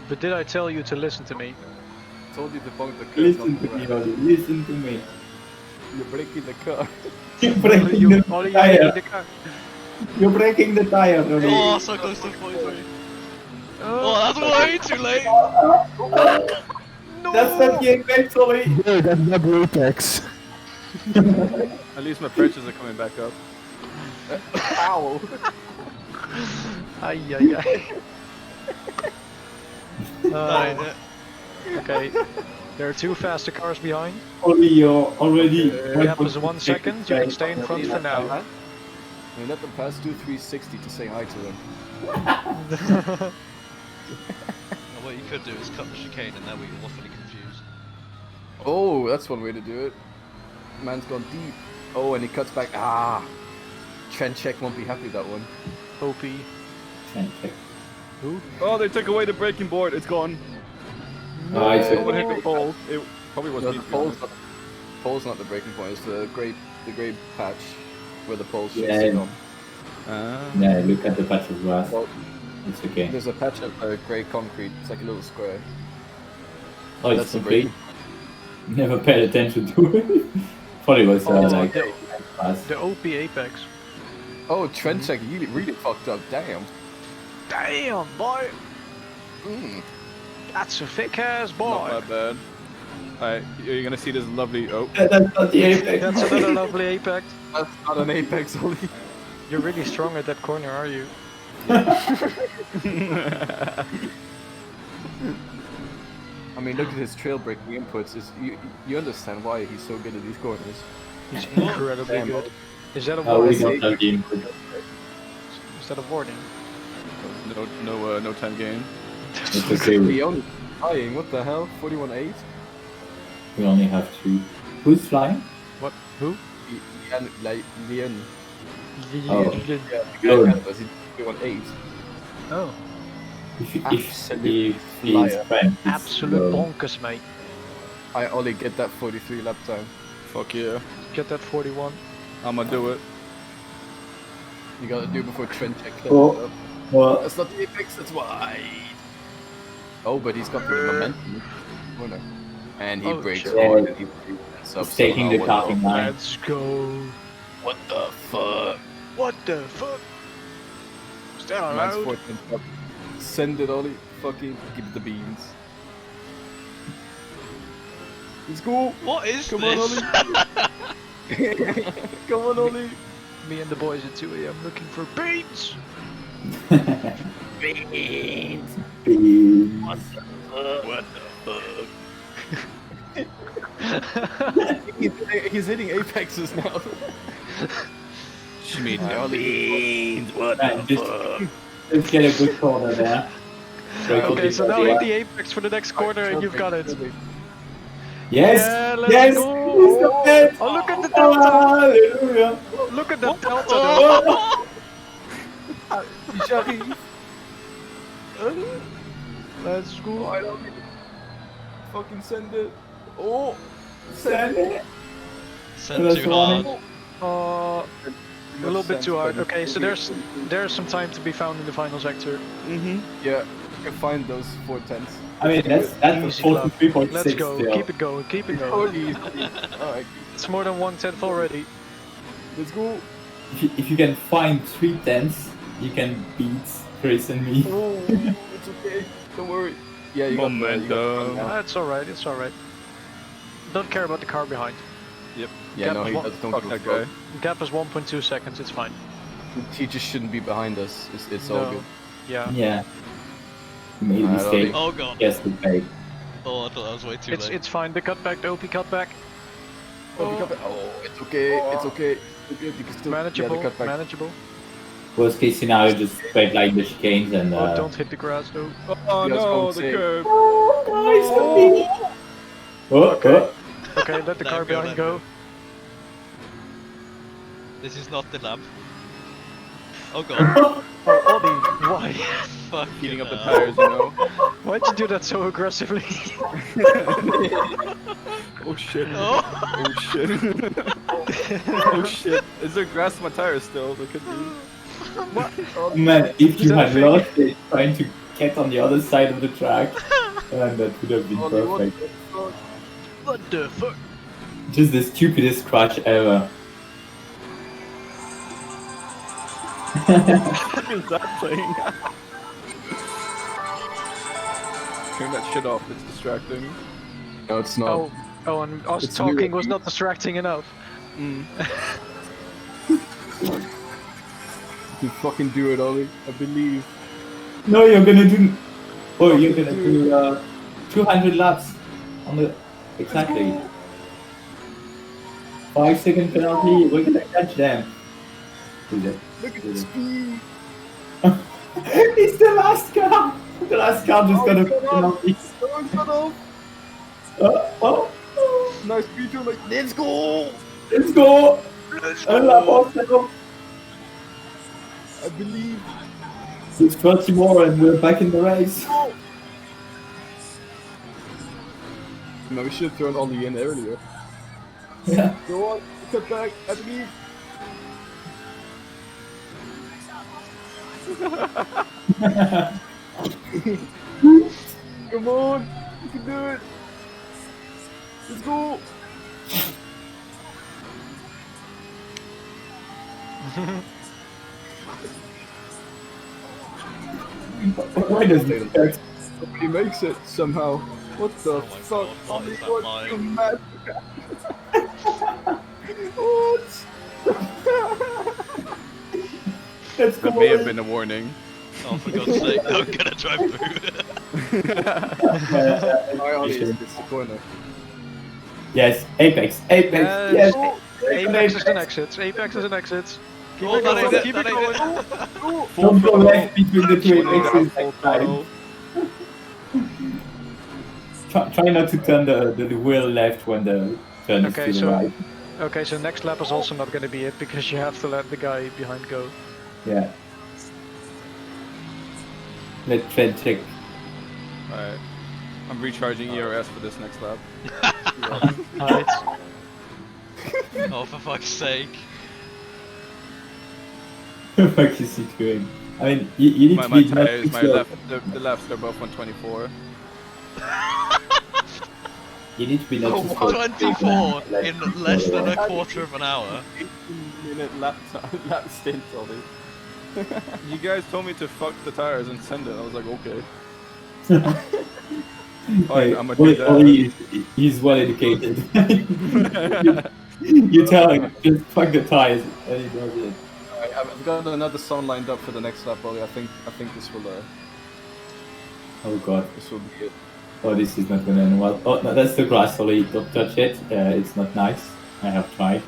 But did I tell you to listen to me? Told you to bunk the curve. Listen not to the me, ramp. Ollie. Listen to me. You're breaking the car. You're breaking You, the Ollie, you're tire. making the car. You're breaking the tire, Ollie. Oh, so close to 43. Oh, that's way too late. That's not the apex, Ollie. Dude, that's double apex. At least my pressures are coming back up. Ow! Ay, ay, ay. That ain't it. Okay. There are 2 faster cars behind. Ollie, you're already. Gap is 1 second. You can stay in front for now. We let them pass, do 360 to say hi to them. Now, what you could do is cut the chicane and then we're awfully confused. Oh, that's one way to do it. Man's gone deep. Oh, and he cuts back. Ah! Trend check won't be happy with that one. OP. Oh, they took away the braking board. It's gone. Oh, it's Someone okay. hit the pole. It probably was No, me. the to be honest. pole's not the breaking point. It's the grey patch where the pole should Yeah. sit on. Yeah, look at the patch of grass. Well, It's okay. there's a patch of grey concrete. It's like a little square. Oh, That's it's the okay. breaking. Never paid attention to it. Probably was like the, fast. the OP Apex. Oh, trend check really fucked up. Damn. Damn, boy! Mm. That's a thick ass Not boy. that bad. Alright, you're gonna see this lovely. Oh, That's not the apex. That's another lovely Apex. That's not an apex, Ollie. You're really strong at that corner, are you? I mean, look at his trail breaking inputs. You understand why he's so good at these corners. He's incredibly Damn. good. Is that a Oh, we warning? don't have the input. Is that a warning? no time gain. It's okay. The only flying. What the hell? 41.8. We only have 2. Who's flying? What? Who? Lian. Oh. Yeah, Good. he's 41.8. Oh. If Absolute he's liar. friend, Absolute bonkers, mate. I only get that 43 lap time. Fuck yeah. Get that 41. I'ma do it. You gotta do it before trend check. Oh. Well, That's not the apex. That's wide. Oh, but he's got the momentum. Corner. And he Oh, breaks shit. hard and he breaks up he's taking the somehow. carving line. Let's go. What the fuck? What the fuck? Is that Man's allowed? 14 up. Send it, Ollie. Fucking give it the beans. Let's go. What is Come on, this? Ollie. Come on, Ollie. Me and the boys at 2 AM looking for beats. Beans. He's hitting apexes now. Man, just get a good corner there. Okay, so now hit the apex for the next corner and you've got it. Yes! Yeah, let's Yes! go! Who's the best? Oh, look at the delta! Hallelujah! Look at the delta though! J'arrive. Let's go! I don't need fucking send it. Oh, Send it! Sent That's too hard. A little bit too hard. Okay, so there's some time to be found in the final sector. Yeah, you can find those 410s. I mean, that's Easy lap. 43.6 Let's go. still. Keep it going. Keep it going. Holy. Alright, It's more than 1/10 already. let's go. If you can find 3 tenths, you can beat Chris and me. Oh, it's okay. Don't worry. Yeah, you got the Momentum. It's alright. It's alright. Don't care about the car behind. Yeah, no, he Gap does. Don't Fuck give a that guy. fuck. Gap is 1.2 seconds. It's fine. He just shouldn't be behind us. It's all No. good. Yeah. Yeah. He made a I don't mistake. think- Oh god. He has to pay. Oh, I thought that was way too late. It's fine. The cutback, the OP cutback. Oh, it's okay. It's okay. It's good. You can still Manageable. Yeah, the cutback. Manageable. Worst case scenario, just break like the chicanes and. Oh, don't hit the grass though. Oh Yes, no, don't the say. curve. Oh. Okay, let the Let car him go, behind let him go. This is not the lab. Oh god. Oh, Ollie, why? Fuck. Heating up the tires, you know. Why'd you do that so aggressively? Oh shit. Oh. Oh shit. Oh shit. Is there grass on my tires still? There could be. What? Man, if you had Thing. lost it trying to get on the other side of the track, that would have been Ollie, what perfect. the fuck? What the fuck? Just the stupidest crash ever. What is that thing? Turn that shit off, it's distracting. No, it's not. Oh, and us It's talking weird. was not distracting enough. Mm. You fucking do it, Ollie. I believe. No, you're gonna do. Oh, you're Fucking gonna do do 200 laps on the. Exactly. 5-second penalty. We're gonna catch them. Who's it? Look at the speed. It's the last car. The last car just got a penalty. Oh, shut up. Oh, Nice speed. You're like, let's go. let's go. A lap off now. I believe. It's 30 more and we're back in the race. No, we should have thrown Ollie in earlier. Yeah. Go on, cut back. I believe. Come on, you can do it. Let's go. Why does it hurt? He makes it somehow. What the Oh my fuck? God, what Ollie, is that what? line? You mad? What? Let's That go. may have been a warning. Oh, for God's sake, I'm gonna drive through. Alright, Ollie, it's the corner. Yes, Apex, Apex, yes. Apex is an exit. Apex is an exit. Keep Oh, it that ain't going. it, Keep it that ain't going. it. Don't go left between the two Apexes Full next time. throttle. Try not to turn the wheel left when the turn is Okay, to the so- right. Okay, so next lap is also not going to be it because you have to let the guy behind go. Yeah. Let's check. Alright. I'm recharging ERS for this next lap. Alright. Oh, for fuck's sake. What the fuck is he doing? I mean, you need My to be tires, my slow. left, the lefts are both 124. You need to be not Oh, too slow. 24 in less than a quarter of an hour. 18-minute lap stint, Ollie. You guys told me to fuck the tires and send it. I was like, okay. Fine, I'm gonna do that. Ollie, he's well educated. you tell him, just fuck the tires, and he does it. Alright, I've got another song lined up for the next lap, Ollie. I think this will Oh god. this will be it. Oh, this is not gonna end well. Oh, no, that's the grass, Ollie. Don't touch it. It's not nice. I have tried.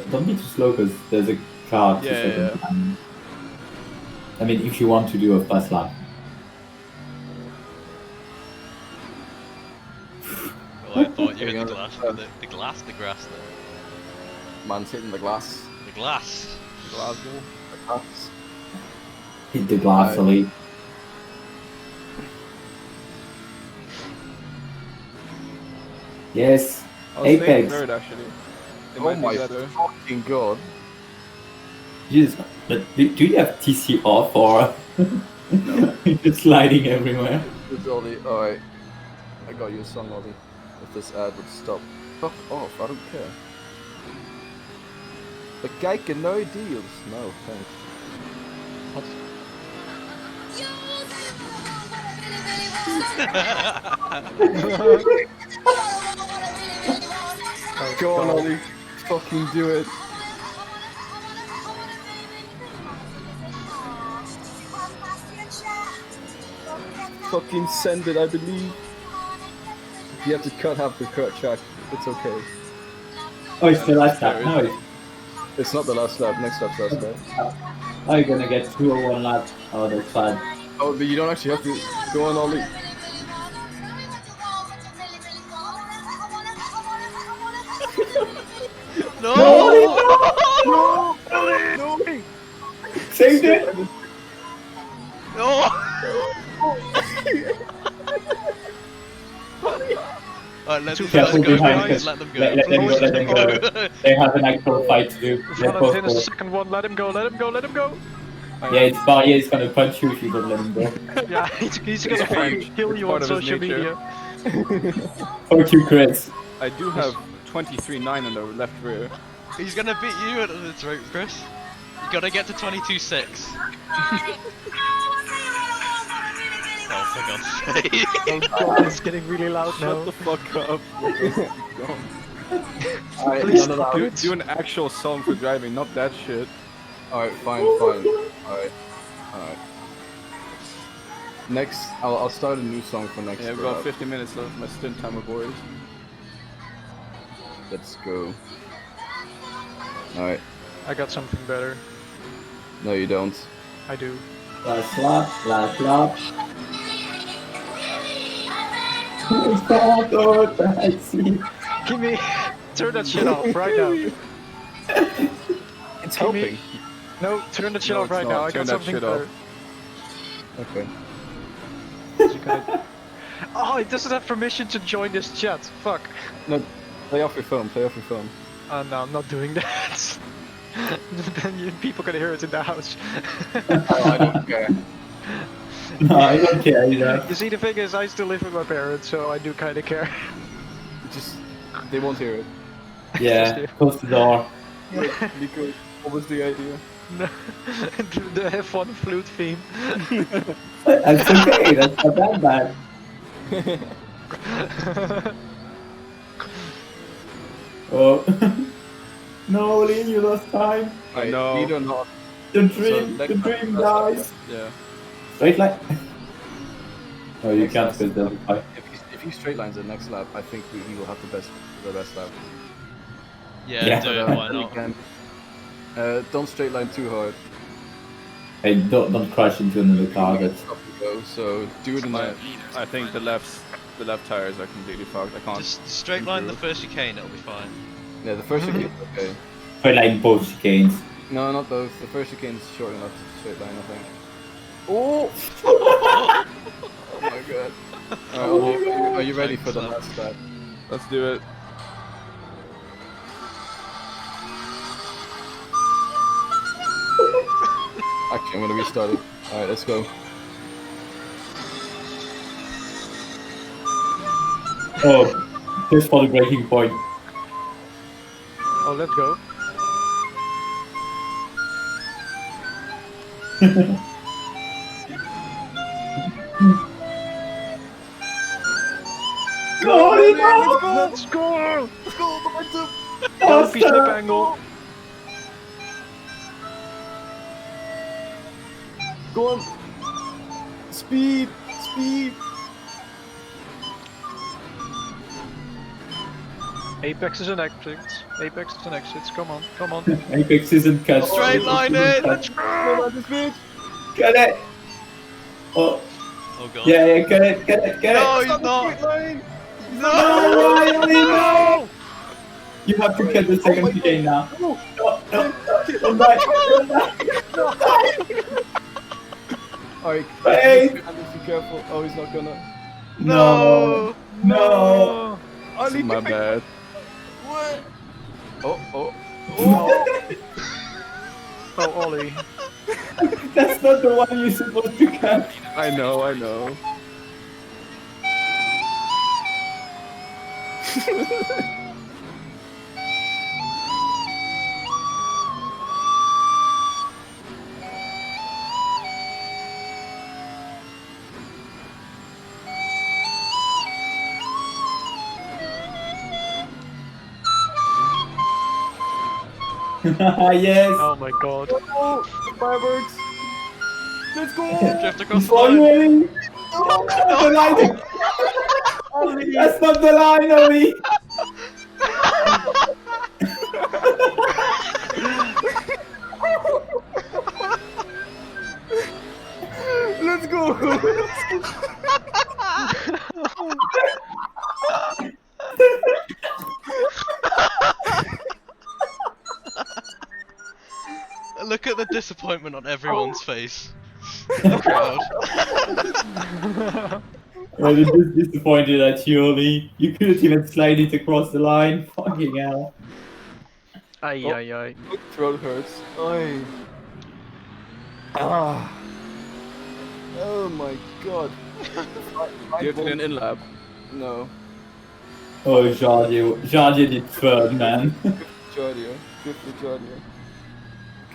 Don't be too slow, because there's a car to Yeah, second yeah. time. I mean, if you want to do a fast lap. Oh, I thought you were the glass, the grass there. Man's hitting the glass. The glass. Glasgow. The glass. Hit the glass, Right. Ollie. Yes. I was thinking Apex. third, actually. It Oh might my be better. fucking god. Jesus. But do you have TC off, or it's sliding everywhere? This Ollie. Alright. I got you a song, Ollie. If this ad would stop. Fuck off, I don't care. The guy can no deals. No, thanks. Go on, Ollie. Fucking do it. Fucking send it, I believe. If you have to cut half the cut track, it's okay. Oh, it's the last lap. No, It's not the last lap, next lap's last lap. oh, you're gonna get 201 laps. Oh, that's fine. Oh, but you don't actually have to go on, Ollie. No! No! No! Saved it! No! Alright, let's Careful go, behind, guys. because Let them go. let them go, let them go. They have an actual fight to do. Let both Valentin is go. the second one. Let him go. Let him go. Let him go. Yeah, it's Barrier is gonna punch you if you don't let him go. Yeah, he's gonna fucking kill you on part of his social nature. media. Fuck you, Chris. I do have 23.9 on the left rear. He's gonna beat you at the throat, Chris. You gotta get to 22.6. Oh, for God's sake. Oh god, it's getting really loud Shut now. the fuck up. Alright, Please no, no, no. Do an actual song for driving, not that shit. Alright, fine. Alright. Next, I'll start a new song for next. Yeah, we've got 50 minutes left. My stint timer, boys. Let's go. Alright. I got something better. No, you don't. I do. Last lap, last lap. I see. Kimmy, turn that shit off right now. It's helping. No, turn that shit No, off it's right not. now. I Turn got that something shit better. Okay. Oh, it doesn't have permission to join this chat. Fuck. No, play off your phone. Play off your phone. No, I'm not doing that. Then people can hear it in the house. Oh, I don't care. No, I don't care either. You see, the thing is, I still live with my parents, so I do kind of care. Just, they won't hear it. Yeah, close the door. Because what was the idea? No, the have fun flute theme. That's okay, that's not that bad. Oh. No, Lee, you lost time. I know. Need or not. The dream, So, the dream dies. Yeah. Straight line. Oh, you Next can't lap. fit the fight. If he straight lines the next lap, I think he will have the best lap. Yeah, Yeah. do it, But, why not? again, don't straight line too hard. Hey, don't crash into another car. You That's get stuff to go, so do it in My, that. I think the left tires are completely fucked. I can't. Just straight line the improve. first chicane, it'll be fine. Yeah, the first chicane is okay. straight line both chicanes. No, not both. The first chicane is short enough to straight line, I think. Oh! Oh my god. Alright, are you ready for the last lap? Let's do it. Actually, I'm gonna restart it. Alright, let's go. Oh, just for the breaking point. Oh, let's go. Go, Nico! Let's go! Let's go, momentum! Don't be slip angle. Go on! Speed! Speed! Apex is an exit. Apex is an exit. Come on, come on. Apex isn't catch. Straight line it! Let's Go on this bitch! get it! Oh, Oh god. yeah, get it, get it, get No, it! he's not! Line! No, Riley, no! You have to get the second chicane now. No! No, don't die, don't die. Alright, Wait. be careful. Oh, he's not gonna. No, no. My bad. What? Oh, oh. Oh, Ollie. That's not the one you're supposed to catch. I know, I know. Yes. Oh my god. Oh, the fireworks! Let's go! Drift across the line. Following. The line. That's not the line, Ollie. Let's go! Look at the disappointment on everyone's face. The crowd. just disappointed at you, Oli. You couldn't even slide it across the line. Fucking hell. Ay, Oh. ay, ay. My throat hurts. Oi. Ah. Oh my god. Do you have to do an in lap? No. Oh, Jardio did third, man. Jardio. Good for Jardio.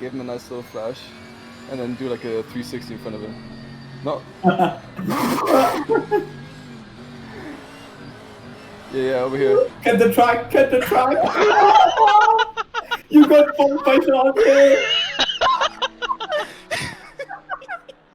Give him a nice little flash. And then do like a 360 in front of him. No. Yeah, over here. Cut the track, cut the track! You got bumped by Jardio!